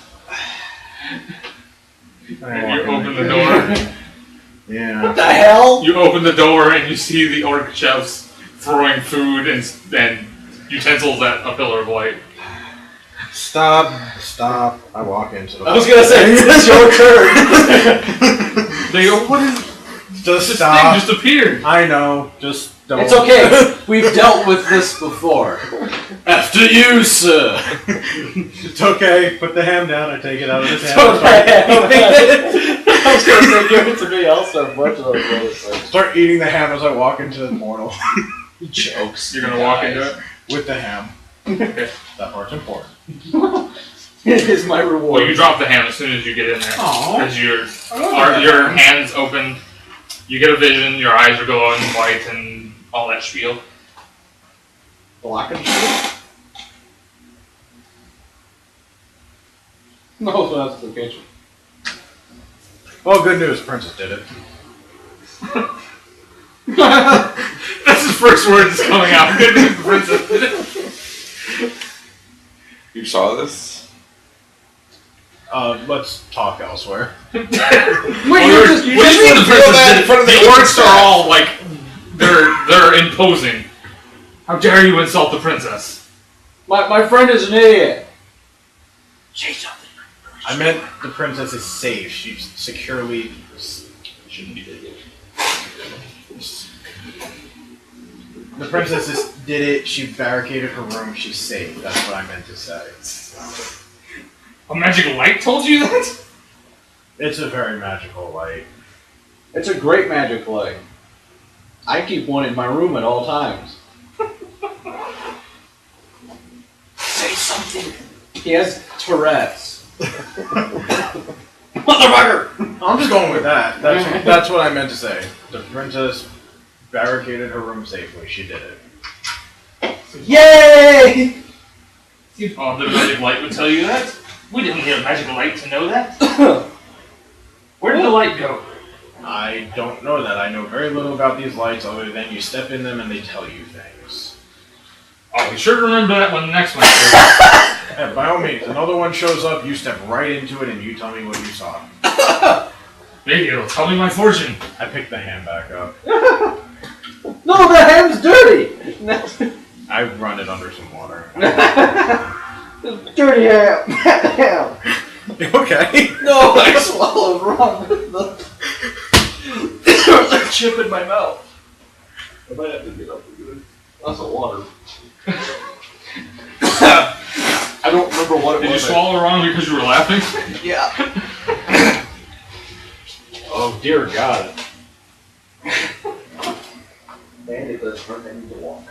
And you open the door. Yeah. What the hell? You open the door and you see the orc chefs throwing food and utensils at a pillar of light. Stop. I walk into the... I was gonna say, it's your turn. They go, what is Just this stop. thing just appeared? I know. Just don't. It's okay. We've dealt with this before. After you, sir. It's okay. Put the ham down. I take it out of his hand. I was gonna say, give it to me. I'll start a bunch of those other things. Start eating the ham as I walk into the portal. He jokes. You're gonna walk into it? With the ham. Okay. That part's important. It is my reward. Well, you drop the ham as soon as you get in there. Aww. As your hands open, you get a vision, your eyes are glowing white and all that spiel. Block and shoot? No, so that's the kitchen. Well, good news. Princess did it. That's his first word that's coming out. Good news, the princess did it. You saw this? Let's talk elsewhere. Wait, you just the princess did it. The orcs are all like, they're imposing. How dare you insult the princess? My friend is an idiot. Say something. I meant the princess is safe. She's securely... Shouldn't be The princess did it. She barricaded her room. She's safe. That's what I meant to say. A magical light told you that? It's a very magical light. It's a great magic light. I keep one in my room at all times. Say something. He has Tourette's. Motherfucker! I'm just going with that. That's what I meant to say. The princess barricaded her room safely. She did it. Yay! Oh, the magic light would tell you that? We didn't need a magical light to know that. Where did the light go? I don't know that. I know very little about these lights other than you step in them and they tell you things. I'll be sure to remember that when the next one shows. Yeah, by all means, another one shows up, you step right into it and you tell me what you saw. Maybe it'll tell me my fortune. I picked the ham back up. No, the ham's dirty! I run it under some water. Dirty ham! You okay? No, I swallowed wrong. There's a chip in my mouth. I might have to get up and get a glass of water. I don't remember what it Did was. you swallow wrong because you were laughing? Yeah. Oh, dear God. Man, it does hurt. I need to walk.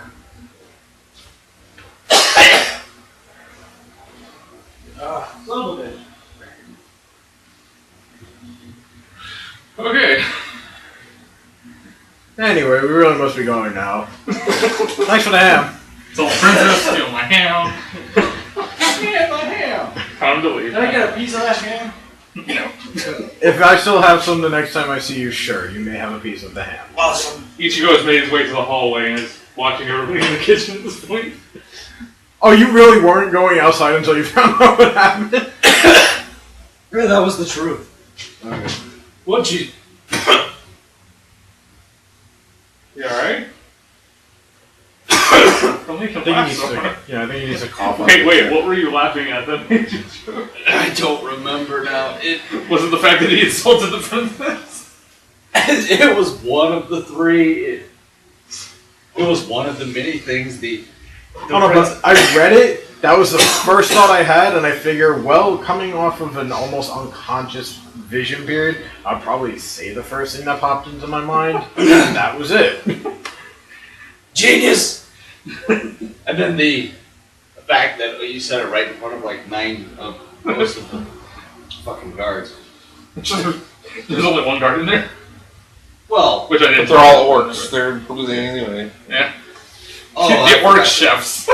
Son of a bitch. Okay. Anyway, we really must be going now. Thanks for the ham. So princess, steal my ham. Yeah, my ham. Time to leave. Can I get a piece of that ham? No. If I still have some the next time I see you, sure, you may have a piece of the ham. Awesome. Ichigo has made his way to the hallway and is watching everybody in the kitchen at this point. Oh, you really weren't going outside until you found out what happened? Yeah, that was the truth. Okay. What'd you... You alright? Don't make him I laugh think so he hard. needs to, I think he needs to cough. Wait, what were you laughing at then? I don't remember now. Was it the fact that he insulted the princess? It was one of the three. It was one of the many things I read it. That was the first thought I had, and I figure, well, coming off of an almost unconscious vision period, I'd probably say the first thing that popped into my mind, and that was it. Genius! And then the fact that you said it right in front of like 9 of most of the fucking guards. There's only one guard in there? Well, Which I didn't. But they're all orcs. They're losing anyway. Yeah. oh, The orc chefs.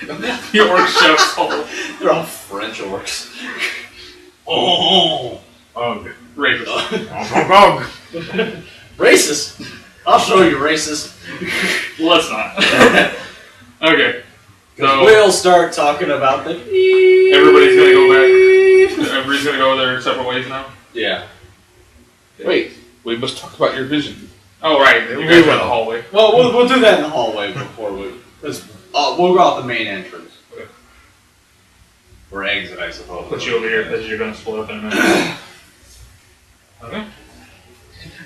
The orc chefs. they're all French orcs. Ugh. Rapist. Ugh. Racist. I'll show you racist. Let's not. Okay. So We'll start talking about the. everybody's gonna go back. Everybody's gonna go their separate ways now. Yeah. Wait, we must talk about your vision. Oh right, you guys are in the hallway. Well, we'll do that in the hallway before we. We'll go out the main entrance. Okay. Or exit, I suppose. Put you over here because you're gonna split up in a minute. Okay.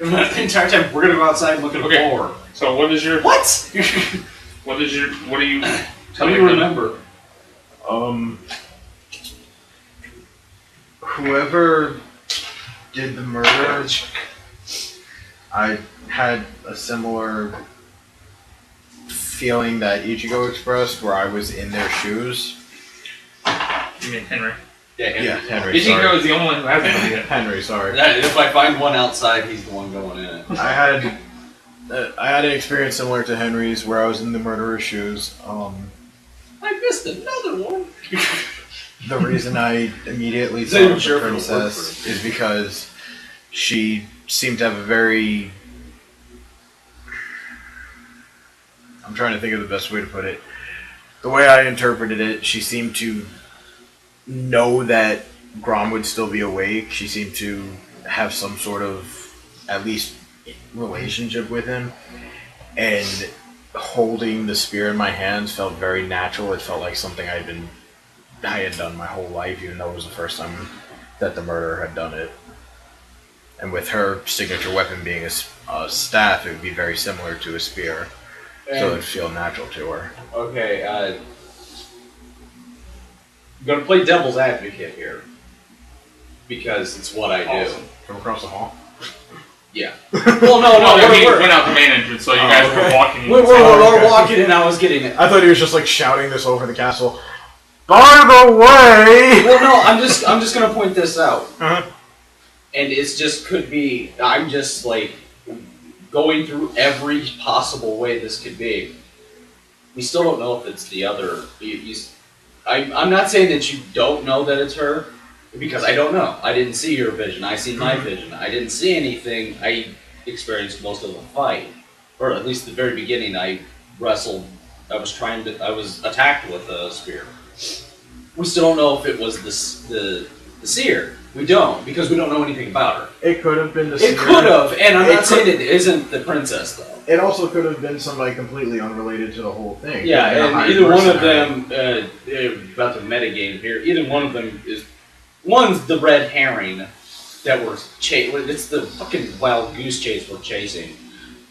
The entire time we're gonna go outside looking forward. So what is your What? what do you How do telling you them? remember? Whoever did the murder, I had a similar feeling that Ichigo expressed, where I was in their shoes. You mean Henry? Yeah, Henry. Ichigo is the only one who hasn't done it yet. Henry, sorry. If I find one outside, he's the one going in it. I had an experience similar to Henry's, where I was in the murderer's shoes. I missed another one. The reason I immediately They thought of sure the will work princess is because she seemed to have a very... I'm trying to think of the best way to put it. The way I interpreted it, she seemed to know that Grom would still be awake. She seemed to have some sort of, at least, relationship with him. And holding the spear in my hands felt very natural. It felt like something I had done my whole life, even though it was the first time that the murderer had done it. And with her signature weapon being a staff, it would be very similar to a spear. So it'd feel natural to her. Okay, I'm gonna play devil's advocate here. Because it's what I do. From across the hall? Yeah. Well, no, he went out the main entrance, so you guys were walking. We're walking and I was getting it. I thought he was just like shouting this over the castle. By the way! Well, no, I'm just gonna point this out. Uh-huh. And it's just could be, I'm just like going through every possible way this could be. We still don't know if it's the other. I'm not saying that you don't know that it's her, because I don't know. I didn't see your vision. I see my vision. I didn't see anything. I experienced most of the fight, or at least the very beginning. I wrestled. I was attacked with a spear. We still don't know if it was the seer. We don't, because we don't know anything about her. It could have been the seer. It could have, and I'm not saying it isn't the princess, though. It also could have been somebody completely unrelated to the whole thing. Yeah, and either one of them, about the metagame here, either one of them one's the red herring that we're chasing. It's the fucking wild goose chase we're chasing.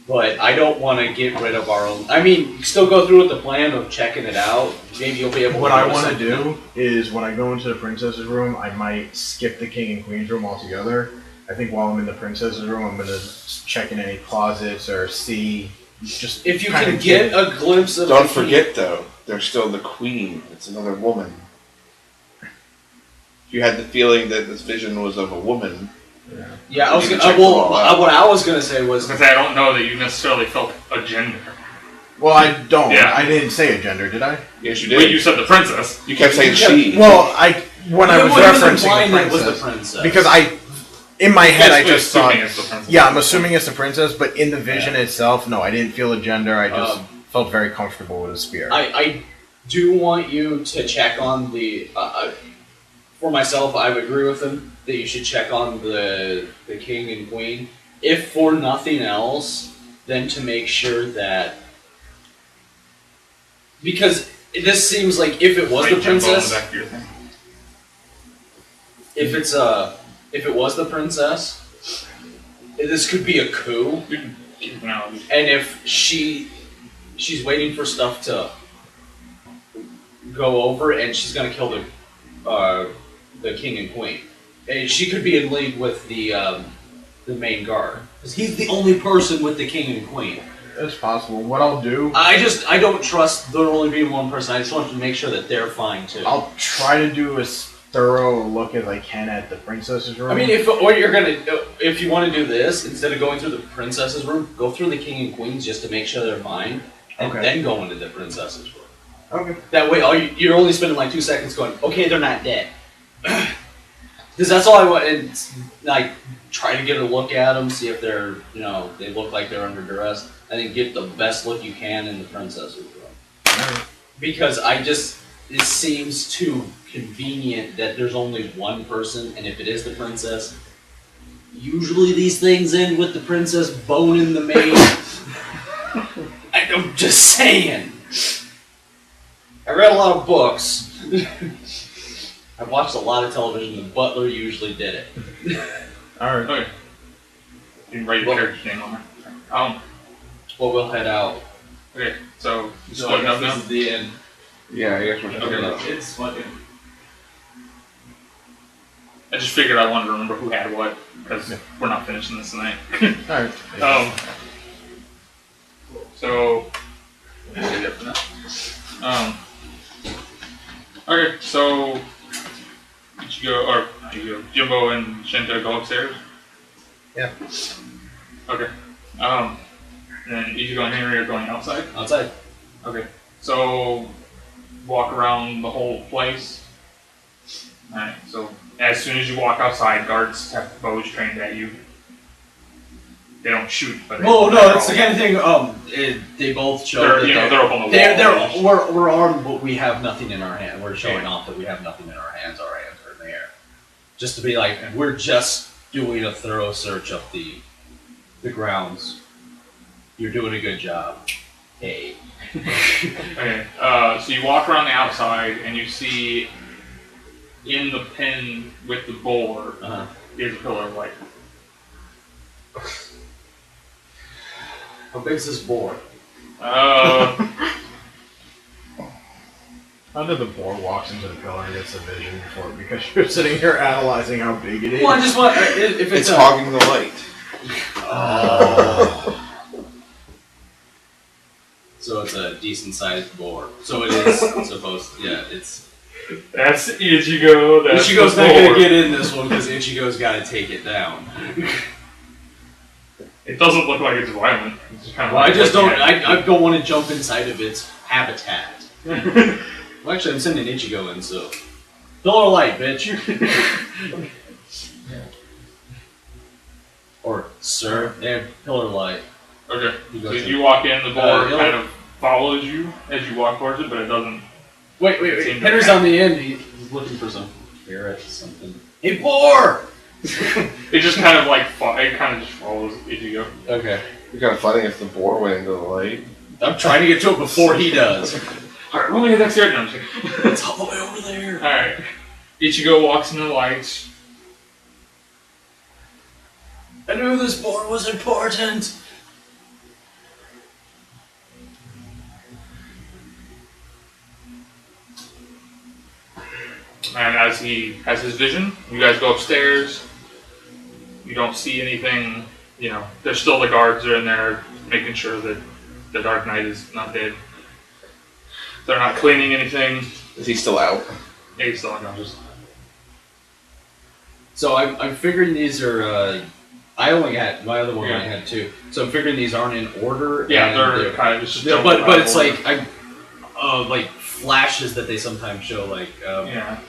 But I don't want to get rid of our own. I mean, still go through with the plan of checking it out. Maybe you'll be able to. What I want to do is when I go into the princess's room, I might skip the king and queen's room altogether. I think while I'm in the princess's room, I'm going to check in any closets or see. Just if you can get a glimpse of. Don't forget, though, there's still the queen. It's another woman. You had the feeling that this vision was of a woman. Yeah, I was gonna. What I was gonna say was because I don't know that you necessarily felt a gender. Well, I don't. Yeah. I didn't say a gender, did I? Yes, you did. Wait, you said the princess. You kept saying she. Well, when I was referencing the princess, because in my head, I just thought. It's the princess. Yeah, I'm assuming it's the princess, but in the vision itself, no, I didn't feel a gender. I just felt very comfortable with a spear. I do want you to check on the. For myself, I would agree with him that you should check on the king and queen. If for nothing else, then to make sure that because this seems like if it was the princess, if it was the princess, this could be a coup. And if she's waiting for stuff to go over, and she's gonna kill the king and queen. And she could be in league with the main guard. Because he's the only person with the king and queen. It's possible. What I'll do... I don't trust there only being one person. I just want to make sure that they're fine, too. I'll try to do as thorough a look as I can at the princess's room. I mean, if you want to do this, instead of going through the princess's room, go through the king and queen's just to make sure they're fine, and then go into the princess's room. Okay. That way, you're only spending like 2 seconds going, okay, they're not dead. Because that's all I want, and like try to get a look at them, see if they're, they look like they're under duress, and then get the best look you can in the princess's room. Because it seems too convenient that there's only one person, and if it is the princess, usually these things end with the princess boning the maid. I'm just saying. I read a lot of books. I've watched a lot of television. The butler usually did it. Alright. Okay. You can write your character's name on there. Well, we'll head out. Okay, so you So splitting I up guess now? this is the end. Yeah, I guess we're Okay. It's fucking. I just figured I wanted to remember who had what, because we're not finishing this tonight. Alright. So, we'll get it for now. Okay, so Jimbo and Shinta go upstairs? Yeah. Okay. Then Ichigo and Henry are going outside? Outside. Okay. So, walk around the whole place. Alright, so as soon as you walk outside, guards have bows trained at you. They don't shoot, but they It's the kind of thing. They both show. They're up on the wall. We're armed, but we have nothing in our hand. We're showing off that we have nothing in our hands. Our hands are in the air, just to be like we're just doing a thorough search of the grounds. You're doing a good job. Hey. Okay. So you walk around the outside, and you see in the pen with the boar is a pillar of light. How big is this boar? How did the boar walks into the pillar and gets a vision before? Because you're sitting here analyzing how big it is. Well, I just want if It's hogging the light. So it's a decent sized boar. So it is supposed. Yeah, it's. That's Ichigo. That's Ichigo's not gonna get in this one because Ichigo's got to take it down. It doesn't look like it's violent. It's just kind of Well, like I just don't. I don't want to jump inside of its habitat. Well, actually, I'm sending Ichigo in, so. Pillar of light, bitch. Or, sir, there, pillar of light. Okay. So you walk in, the boar kind of follows you as you walk towards it, but it doesn't. Wait. Henry's on the end. He's looking for some ferret, something. Hey, boar! It just kind of like it kind of just follows Ichigo. Okay. It'd be kind of funny if the boar went into the light. I'm trying to get to it before he does. Alright, roll me a dexterity. No, It's all the way over there. Alright. Ichigo walks into the lights. I knew this boar was important. And as he has his vision, you guys go upstairs. You don't see anything, you know, there's still the guards are in there making sure that the Dark Knight is not dead. They're not cleaning anything. Is he still out? Yeah, he's still unconscious. So I'm figuring these are, I only had, my other one I had two. So I'm figuring these aren't in order. Yeah, they're kind of just but it's like flashes that they sometimes show, like, yeah.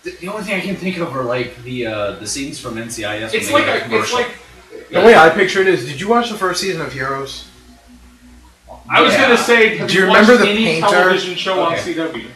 The only thing I can think of are like the scenes from NCIS. It's like the way I picture it is, did you watch the first season of Heroes? I was gonna say, do you remember the any painter? television show on CW?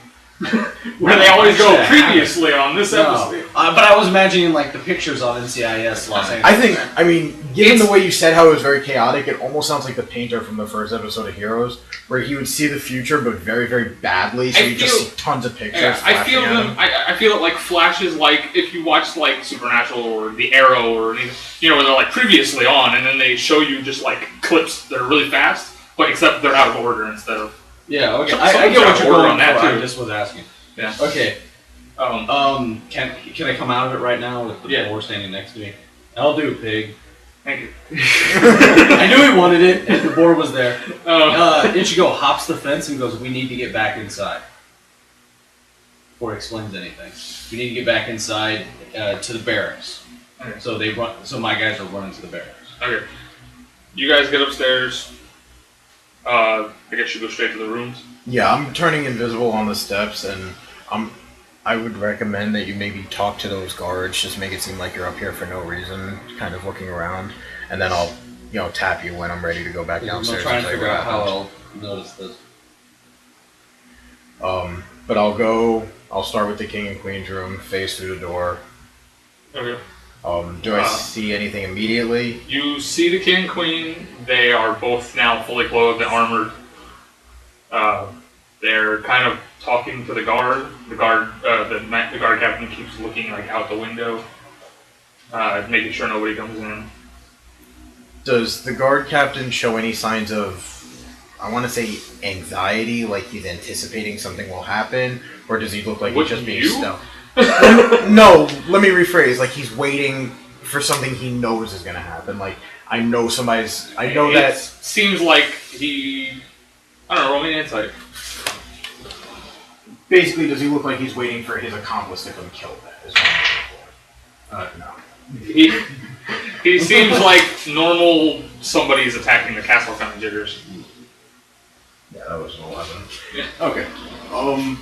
Where they always go previously on this episode. But I was imagining like the pictures on NCIS Los Angeles. I mean, given the way you said how it was very chaotic, it almost sounds like the painter from the first episode of Heroes, where he would see the future but very, very badly, so you just see tons of pictures. Yeah, I feel them. I feel it like flashes, like if you watch like Supernatural or The Arrow or anything, you know, where they're like previously on, and then they show you just like clips that are really fast, but except they're out of order instead of. Yeah, okay. I get what you're going on that too. I just was asking. Yeah. Okay. Can I come out of it right now with the boar standing next to me? I'll do, pig. Thank you. I knew he wanted it, and the boar was there. Ichigo hops the fence and goes, "We need to get back inside." Before he explains anything, we need to get back inside to the barracks. Okay. So they run. So my guys are running to the barracks. Okay. You guys get upstairs. I guess you go straight to the rooms. Yeah, I'm turning invisible on the steps, and I would recommend that you maybe talk to those guards, just make it seem like you're up here for no reason, kind of looking around, and then I'll tap you when I'm ready to go back downstairs. I'm trying to figure out how I'll notice this. But I'll start with the king and queen's room, face through the door. Okay. Do I see anything immediately? You see the king and queen. They are both now fully clothed and armored. They're kind of talking to the guard. The guard captain keeps looking like out the window, making sure nobody comes in. Does the guard captain show any signs of, I want to say, anxiety, like he's anticipating something will happen, or does he look like he's just being stealth? No, let me rephrase. Like he's waiting for something he knows is going to happen. Like I know that seems like he. I don't know. Roll me an insight. Basically, does he look like he's waiting for his accomplice to come kill that? Is what I'm looking for. No. He seems like normal. Somebody's attacking the castle kind of jitters. Yeah, that was an 11. Yeah. Okay. I'm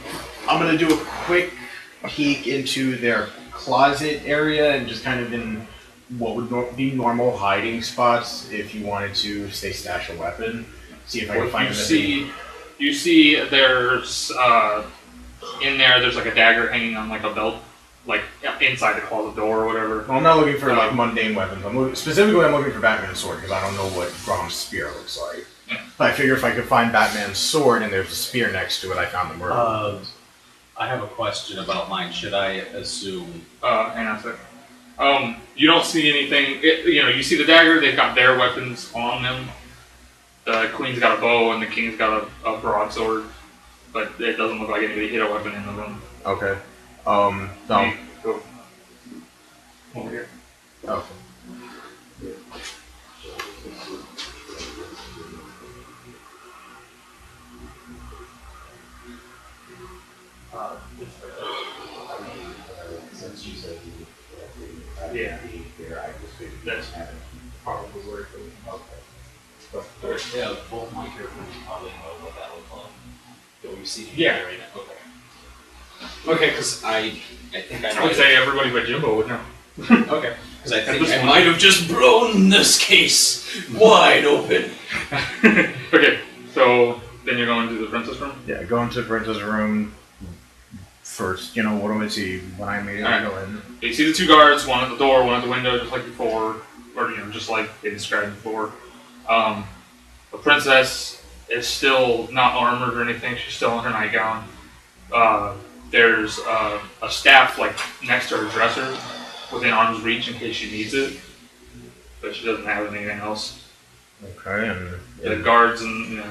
gonna do a quick peek into their closet area and just kind of in what would be normal hiding spots if you wanted to stash a weapon. See if I can find anything. You see there's in there's like a dagger hanging on like a belt, like inside the closet door or whatever. Well, I'm not looking for like mundane weapons. I'm looking for Batman's sword because I don't know what Grom's spear looks like. Yeah. But I figure if I could find Batman's sword and there's a spear next to it, I found the murder. I have a question about mine. Should I assume? Hang on a second. You don't see anything. You see the dagger. They've got their weapons on them. The queen's got a bow and the king's got a broadsword, but it doesn't look like anybody hit a weapon in the room. Okay. No. Go over here. Okay. Since you said you Yeah. here, I just figured That's probably where it goes. Okay. Yeah, both my characters probably know what that looks like. Do we see Yeah. right now? Okay. Okay, because I think I would say everybody but Jimbo would know. Okay. Because I think I might have just blown this case wide open. Okay, so then you're going to the princess room? Yeah, go into the princess room first. You know, what do I see when I immediately go in? You see the two guards, one at the door, one at the window, just like before, or just like they described before. The princess is still not armored or anything. She's still in her nightgown. There's a staff like next to her dresser, within arm's reach in case she needs it, but she doesn't have anything else. Okay, and The guards and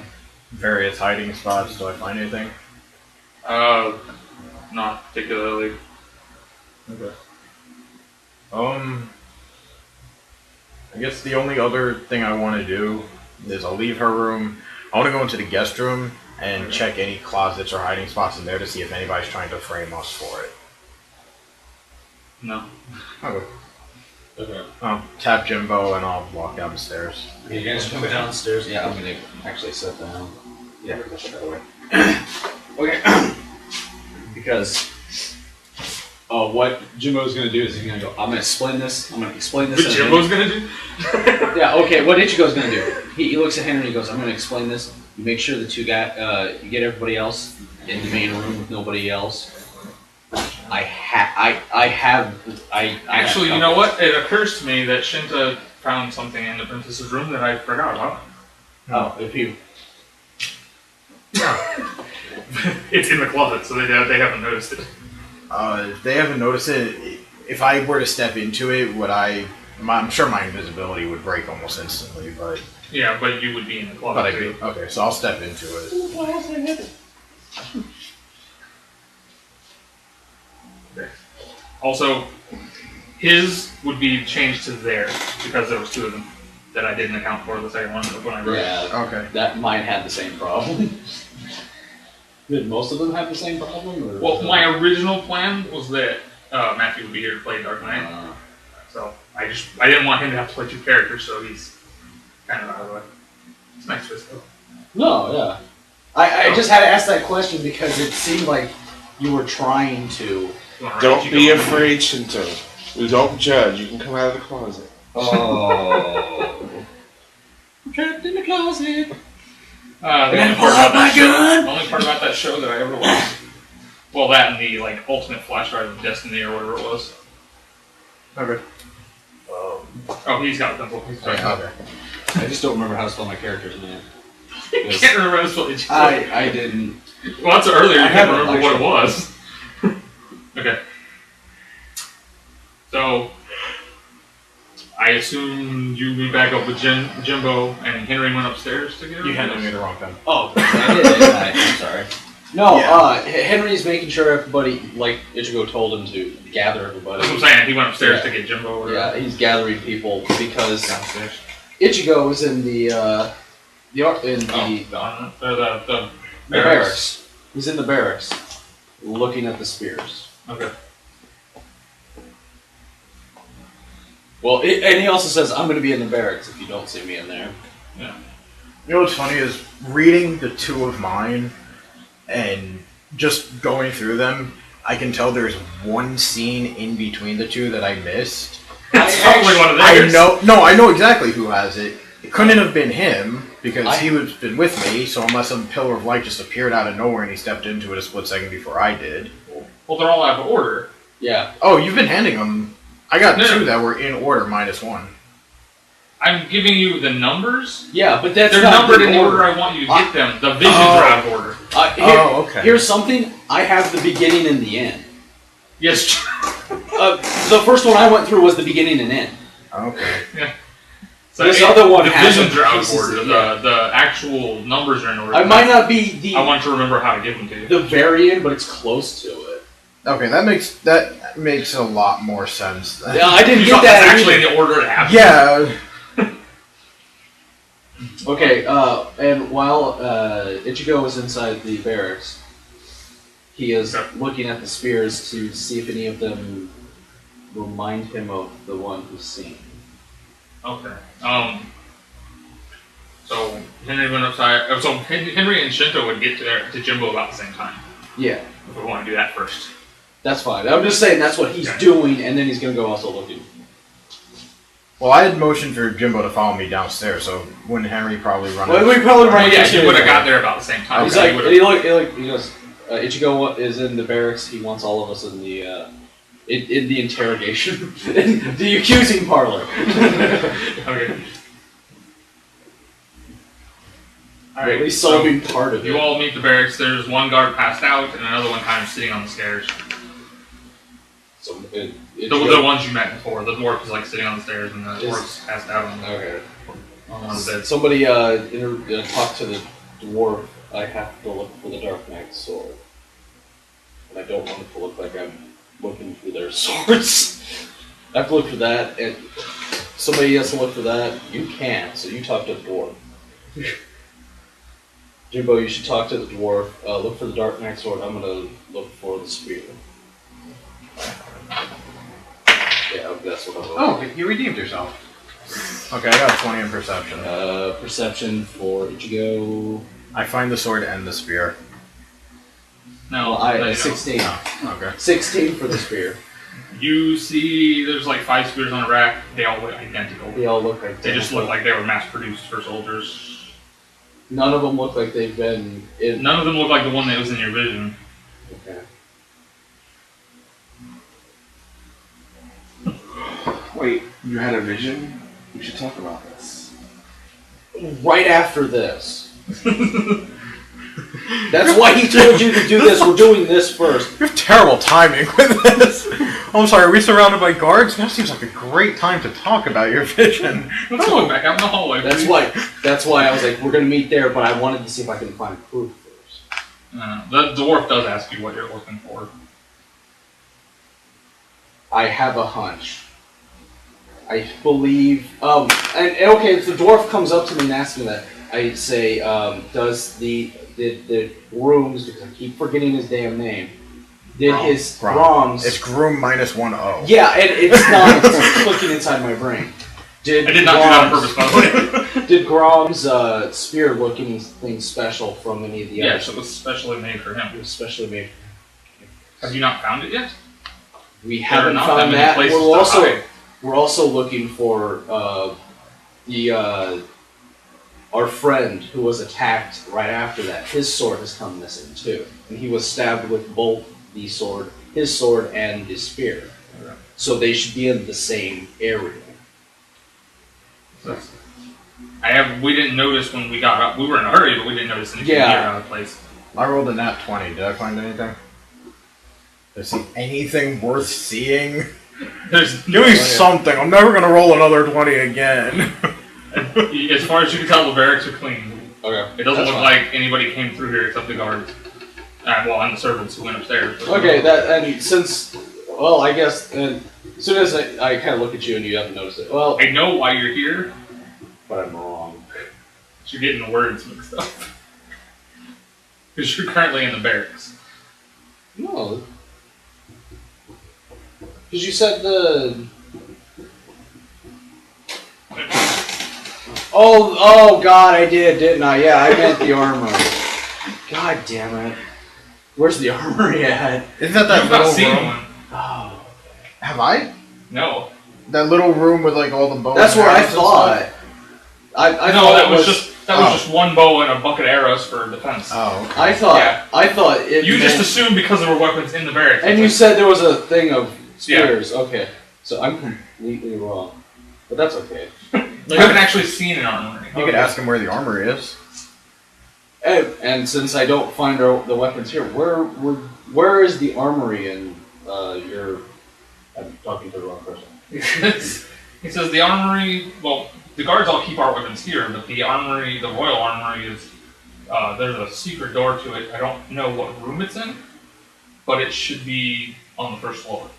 various hiding spots. Do I find anything? not particularly. Okay. I guess the only other thing I want to do is I'll leave her room. I want to go into the guest room and check any closets or hiding spots in there to see if anybody's trying to frame us for it. No. Okay. Okay. I'll tap Jimbo and I'll walk down the stairs. You guys come downstairs? Yeah, I'm gonna actually sit down. Yeah, push that away. Okay. Because what Jimbo's gonna do is he's gonna go, I'm gonna explain this. What Jimbo's gonna do? Yeah, okay, what Ichigo's gonna do. He looks at Henry and he goes, I'm gonna explain this. You make sure that you get everybody else in the main room with nobody else. Actually, you know what? It occurs to me that Shinta found something in the princess's room that I forgot about. Oh, if he... It's in the closet, so they haven't noticed it. If they haven't noticed it, if I were to step into it, I'm sure my invisibility would break almost instantly, but... Yeah, but you would be in the closet. But I do. Okay, so I'll step into it. Also, his would be changed to theirs because there was two of them that I didn't account for the second one when I wrote it. Yeah, okay. That mine had the same problem. Did most of them have the same problem? Or Well, my original plan was that Matthew would be here to play Dark Knight. So I didn't want him to have to play two characters, so he's kind of out of the way. It's nice twist though. No, yeah. I just had to ask that question because it seemed like you were trying to... Don't be afraid, Shinto. We don't judge. You can come out of the closet. Oh. I'm trapped in the closet. The only part about that show that I ever watched. Well, that and the ultimate flash drive of Destiny or whatever it was. Okay. Oh, he's got a pencil. Okay. I just don't remember how to spell my character's name. You can't remember how to spell each I didn't. Well, that's earlier. You I can't haven't remember what it was. Okay. So, I assume you meet back up with Jimbo and Henry went upstairs together? You handed me the wrong pen. Oh, I did, didn't I? I'm sorry. No, Henry's making sure everybody, like Ichigo told him to gather everybody. That's what I'm saying. He went upstairs to get Jimbo. Or yeah, he's gathering people because downstairs. Ichigo was in the barracks. He's in the barracks, looking at the spears. Okay. Well, and he also says, I'm going to be in the barracks if you don't see me in there. Yeah. You know what's funny is reading the two of mine and just going through them, I can tell there's one scene in between the two that I missed. It's probably one of theirs. I know exactly who has it. It couldn't have been him because he was been with me, so unless some pillar of light just appeared out of nowhere and he stepped into it a split second before I did. Well, they're all out of order. Yeah. Oh, you've been handing them. I got two that were in order -1. I'm giving you the numbers. Yeah, but that's they're not numbered in the order I want you to get them. The visions are out of order. Okay. Here's something. I have the beginning and the end. Yes. The first one I went through was the beginning and end. Okay. Yeah. So this other one the has visions are out of pieces order. of- yeah. The actual numbers are in order. I might not be I want to remember how to give them to you. the variant, but it's close to it. Okay, that makes a lot more sense. Yeah, I didn't You get thought that. that's actually in the order it happened. Yeah. Okay, and while Ichigo is inside the barracks, he is looking at the spears to see if any of them remind him of the one he's seen. Okay. So Henry went upside. So Henry and Shinta would get to Jimbo about the same time. Yeah, If we want to do that first. that's fine. I'm just saying that's what he's doing, and then he's gonna go also looking. Well, I had motioned for Jimbo to follow me downstairs, so wouldn't Henry probably run? Well, we probably run Yeah, into he would have got there about the same time. He's Okay. like, he goes, Ichigo is in the barracks. He wants all of us in the in the interrogation, in the accusing parlor. Okay. At least solving part of it. You all meet the barracks. There's one guard passed out and another one kind of sitting on the stairs. So The ones you met before. The dwarf is like sitting on the stairs and the dwarf's passed out on one of the beds. Somebody talk to the dwarf. I have to look for the Dark Knight's sword. And I don't want it to look like I'm looking for their swords. I have to look for that, and somebody has to look for that. You can't, so you talk to the dwarf. Jimbo, you should talk to the dwarf. Look for the Dark Knight's sword. I'm gonna look for the spear. Yeah, that's what I'm looking for. Oh, you redeemed yourself. Okay, I got 20 in perception. Perception for Ichigo. I find the sword and the spear. No, Well, I no, 16. Oh, okay. 16 for the spear. You see, there's like 5 spears on a rack. They all look identical. They all look like They just look like they were mass produced for soldiers. None of them look like they've been in. None of them look like the one that was in your vision. Okay. Wait, you had a vision? We should talk about this. Right after this. That's why he told you to do this. We're doing this first. You have terrible timing with this. I'm sorry, are we surrounded by guards? That seems like a great time to talk about your vision. Let's go back out in the hallway. That's why I was like, we're gonna meet there, but I wanted to see if I can find proof first. The dwarf does ask you what you're looking for. I have a hunch. I believe. And okay, if the dwarf comes up to me and asks me that, I say, does the rooms, because I keep forgetting his damn name, did his Grom's... It's Groom minus 1 O. Yeah, and it's not it's clicking inside my brain. I did not do that on purpose, by the way. Did Grom's spear look anything special from any of the others? Yes, it was specially made for It him. was specially made. Have you not found it yet? We haven't not found that many that. places to hide. We're also looking for our friend who was attacked right after that. His sword has come missing too, and he was stabbed with both his sword and his spear. Okay. So they should be in the same area. We didn't notice when we got up. We were in a hurry, but we didn't notice anything here out of place. I rolled a nat 20. Did I find anything? Did I see anything worth seeing? Give me something. I'm never going to roll another 20 again. As far as you can tell, the barracks are clean. Okay. It doesn't look like anybody came through here except the guards. And the servants who went upstairs. Okay, I guess as soon as I kind of look at you and you haven't noticed it. Well, I know why you're here, but I'm wrong. but you're getting the words mixed up. Because you're currently in the barracks. No. Because you said the... Oh God, I did, didn't I? Yeah, I meant the armor. God damn it. Where's the armory at? Isn't that You've little not seen room? one. Oh. Have I? No. That little room with like all the bows. That's and where I arrows and thought. stuff? I No, thought that it was just one bow and a bucket of arrows for defense. Oh, okay. I thought. Yeah. I thought it. You just meant- assumed because there were weapons in the barracks. And you said there was a thing of spears. Okay, so I'm completely wrong, but that's okay. You haven't actually seen an armory. You could ask him where the armor is. And since I don't find the weapons here, where is the armory in your? I'm talking to the wrong person. He says the armory. Well, the guards all keep our weapons here, but the armory, the royal armory, is there's a secret door to it. I don't know what room it's in, but it should be on the first floor.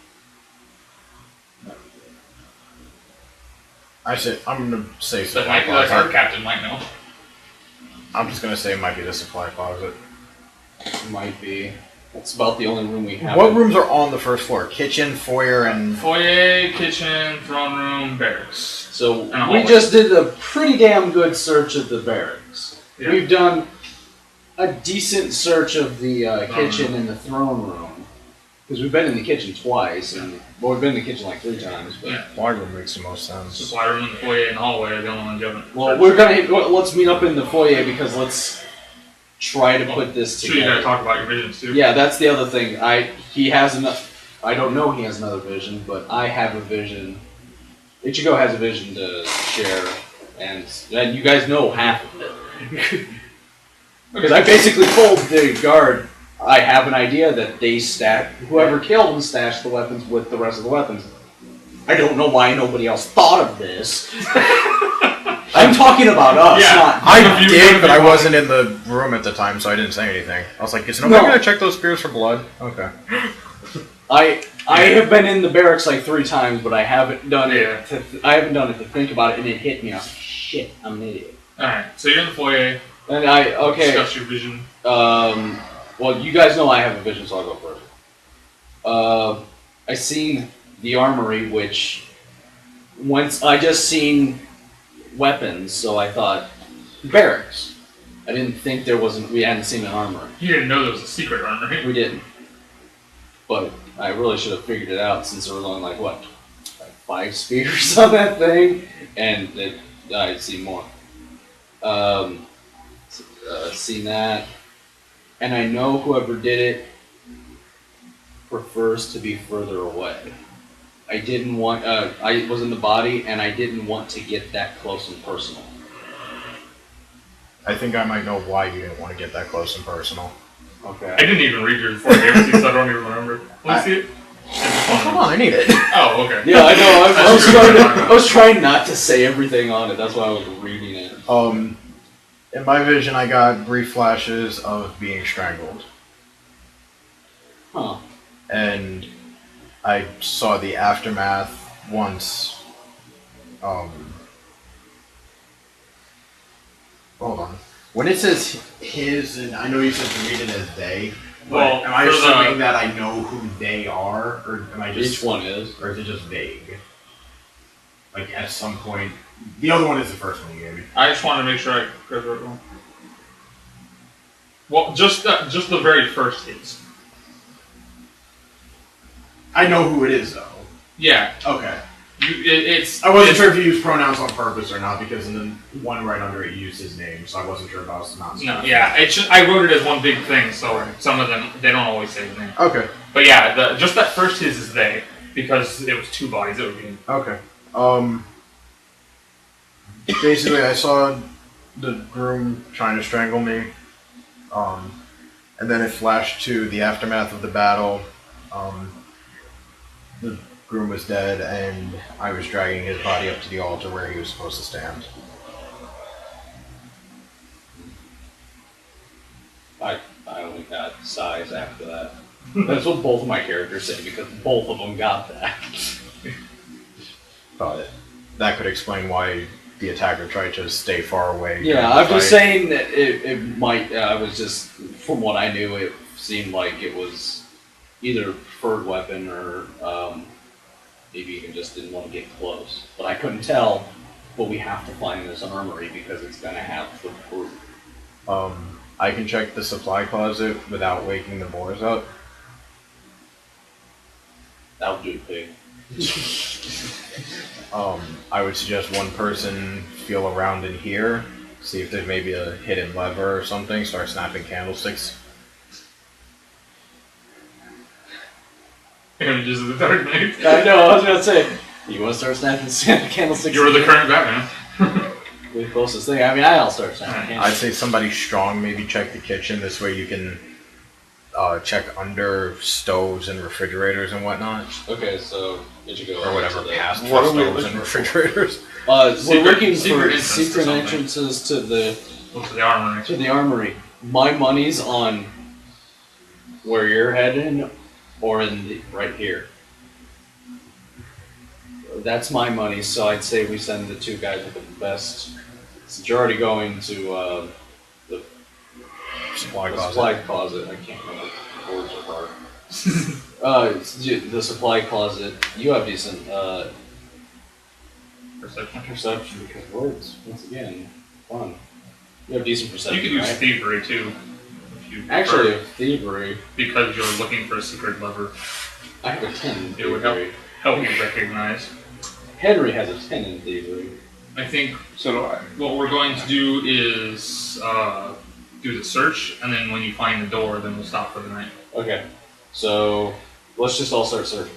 I'm gonna say The supply guard closet. captain might know. I'm just gonna say it might be the supply closet. Might be. That's about the only room we have. What rooms are on the first floor? Kitchen, foyer, and Foyer, kitchen, throne room, barracks. So And a we hallway. just did a pretty damn good search of the barracks. Yeah. We've done a decent search of the kitchen and the throne room. Because we've been in the kitchen twice, and well, we've been in the kitchen like 3 times. But Yeah. supply room makes the most sense. Supply room, the foyer, and the hallway are the only ones you haven't. well, searched. we're gonna let's meet up in the foyer because let's try to put this Sure, you gotta together. talk about your visions too. Yeah, that's the other thing. He has enough. I don't know he has another vision, but I have a vision. Ichigo has a vision to share, and you guys know half of it. Because I basically told the guard I have an idea that they whoever killed him stashed the weapons with the rest of the weapons. I don't know why nobody else thought of this. I'm talking about us, Yeah. not. I did, but I wasn't in the room at the time, so I didn't say anything. I was like, is nobody gonna check those spears for blood? Okay. I have been in the barracks like 3 times, but I haven't done Yeah. it. I haven't done it to think about it, and it hit me. I was like, shit, I'm an idiot. Alright, so you're in the foyer. And Discuss your vision. Well, you guys know I have a vision, so I'll go first. I seen the armory, which once I just seen weapons, so I thought barracks. I didn't think we hadn't seen an armory. You didn't know there was a secret armory. We didn't. But I really should have figured it out since there was only like 5 spears on that thing, and I'd see more. Seen that, and I know whoever did it prefers to be further away. I didn't want. I was in the body, and I didn't want to get that close and personal. I think I might know why you didn't want to get that close and personal. Okay. I didn't even read your 4 games, so I don't even remember. Let me see it. Come on, I need it. Oh, okay. Yeah, I know. I was trying not to say everything on it. That's why I was reading it. In my vision, I got brief flashes of being strangled. Huh. And I saw the aftermath once. Hold on. When it says his, and I know you said to read it as they, but Well, am I for assuming that I know who they are, or am I just Each one is. or is it just vague? Like at some point, the other one is the first one you gave me. I just wanted to make sure I read the right one. Well, just the very first hits. I know who it is though. Yeah, Okay. it's. I wasn't sure if you used pronouns on purpose or not because in the one right under it you used his name, so I wasn't sure if I was not. No, yeah, it's just, I wrote it as one big thing, so some of them they don't always say his name. Okay. But yeah, just that first his is they because it was 2 bodies. It would be. Okay. Basically, I saw the groom trying to strangle me, and then it flashed to the aftermath of the battle. The groom was dead, and I was dragging his body up to the altar where he was supposed to stand. I only got size after that. That's what both of my characters say because both of them got that. But that could explain why the attacker tried to stay far away. Yeah, during the I'm just fight. saying that it might. I was just from what I knew, it seemed like it was either preferred weapon or maybe even just didn't want to get close. But I couldn't tell. But we have to find this armory because it's gonna have the proof. I can check the supply closet without waking the boars up. That'll do, pig. I would suggest one person feel around in here, see if there's maybe a hidden lever or something, start snapping candlesticks. Images of the Dark Knight. I know. I was gonna say. You want to start snapping candlesticks? You're the current Batman. The closest thing. I mean, I'll start snapping I'd candlesticks. say somebody strong maybe check the kitchen, this way you can check under stoves and refrigerators and whatnot. Okay, so Ichigo Or whatever, past What are we stoves and refrigerators. We're looking secret for entrance to secret something. entrances to the Look to the armory. My money's on where you're heading, or right here. That's my money, so I'd say we send the two guys with the best. Since you're already going to the Supply supply closet, I can't remember the words apart. The supply closet. You have decent perception because words. Once again, fun. You have decent perception. You could use right? thievery too. If you Actually, prefer, thievery. because you're looking for a secret lever. I have a 10 in It would thievery. help you recognize. Henry has a 10 in thievery. I think So do I. what we're going to do is do the search, and then when you find the door, then we'll stop for the night. Okay, so let's just all start searching.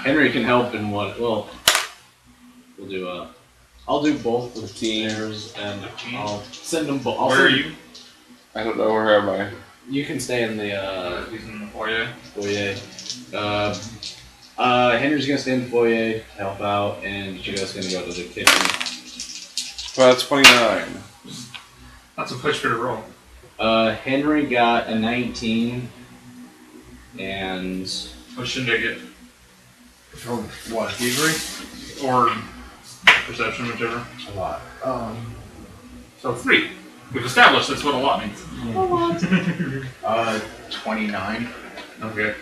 Henry can help in what? Well, we'll do. I'll do both the stairs, and I'll send them both. Where are you? I don't know, where am I? You can stay in the He's in the foyer. foyer. Henry's gonna stay in the foyer to help out, and Ichigo's gonna go to the kitchen. Well, that's 29. That's a push for the roll. Henry got a 19, and What should they get? For what? Thievery? Or perception, whichever. A lot. So 3. We've established that's what a lot means. 29. Okay.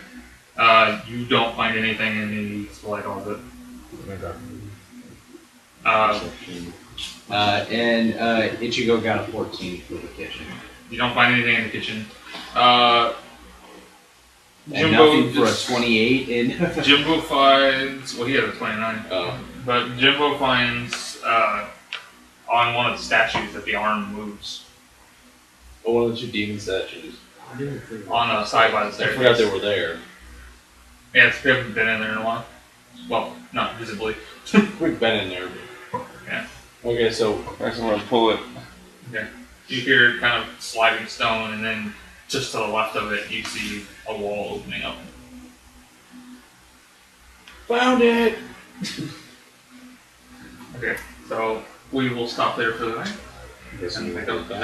You don't find anything in the supply closet. Okay. And Ichigo got a 14 for the kitchen. You don't find anything in the kitchen. And nothing for a 28 in. Jimbo finds. Well, he had a 29. Oh. But Jimbo finds on one of the statues that the arm moves One of the two demon statues. on a side by the I staircase. forgot they were there. Yeah, they haven't been in there in a while. Well, not visibly. We've been in there. Yeah. Okay, so I just want to pull it. Okay. You hear kind of sliding stone, and then just to the left of it, you see a wall opening up. found it. Okay, so we will stop there for the night. Guess And we pick will up go the back.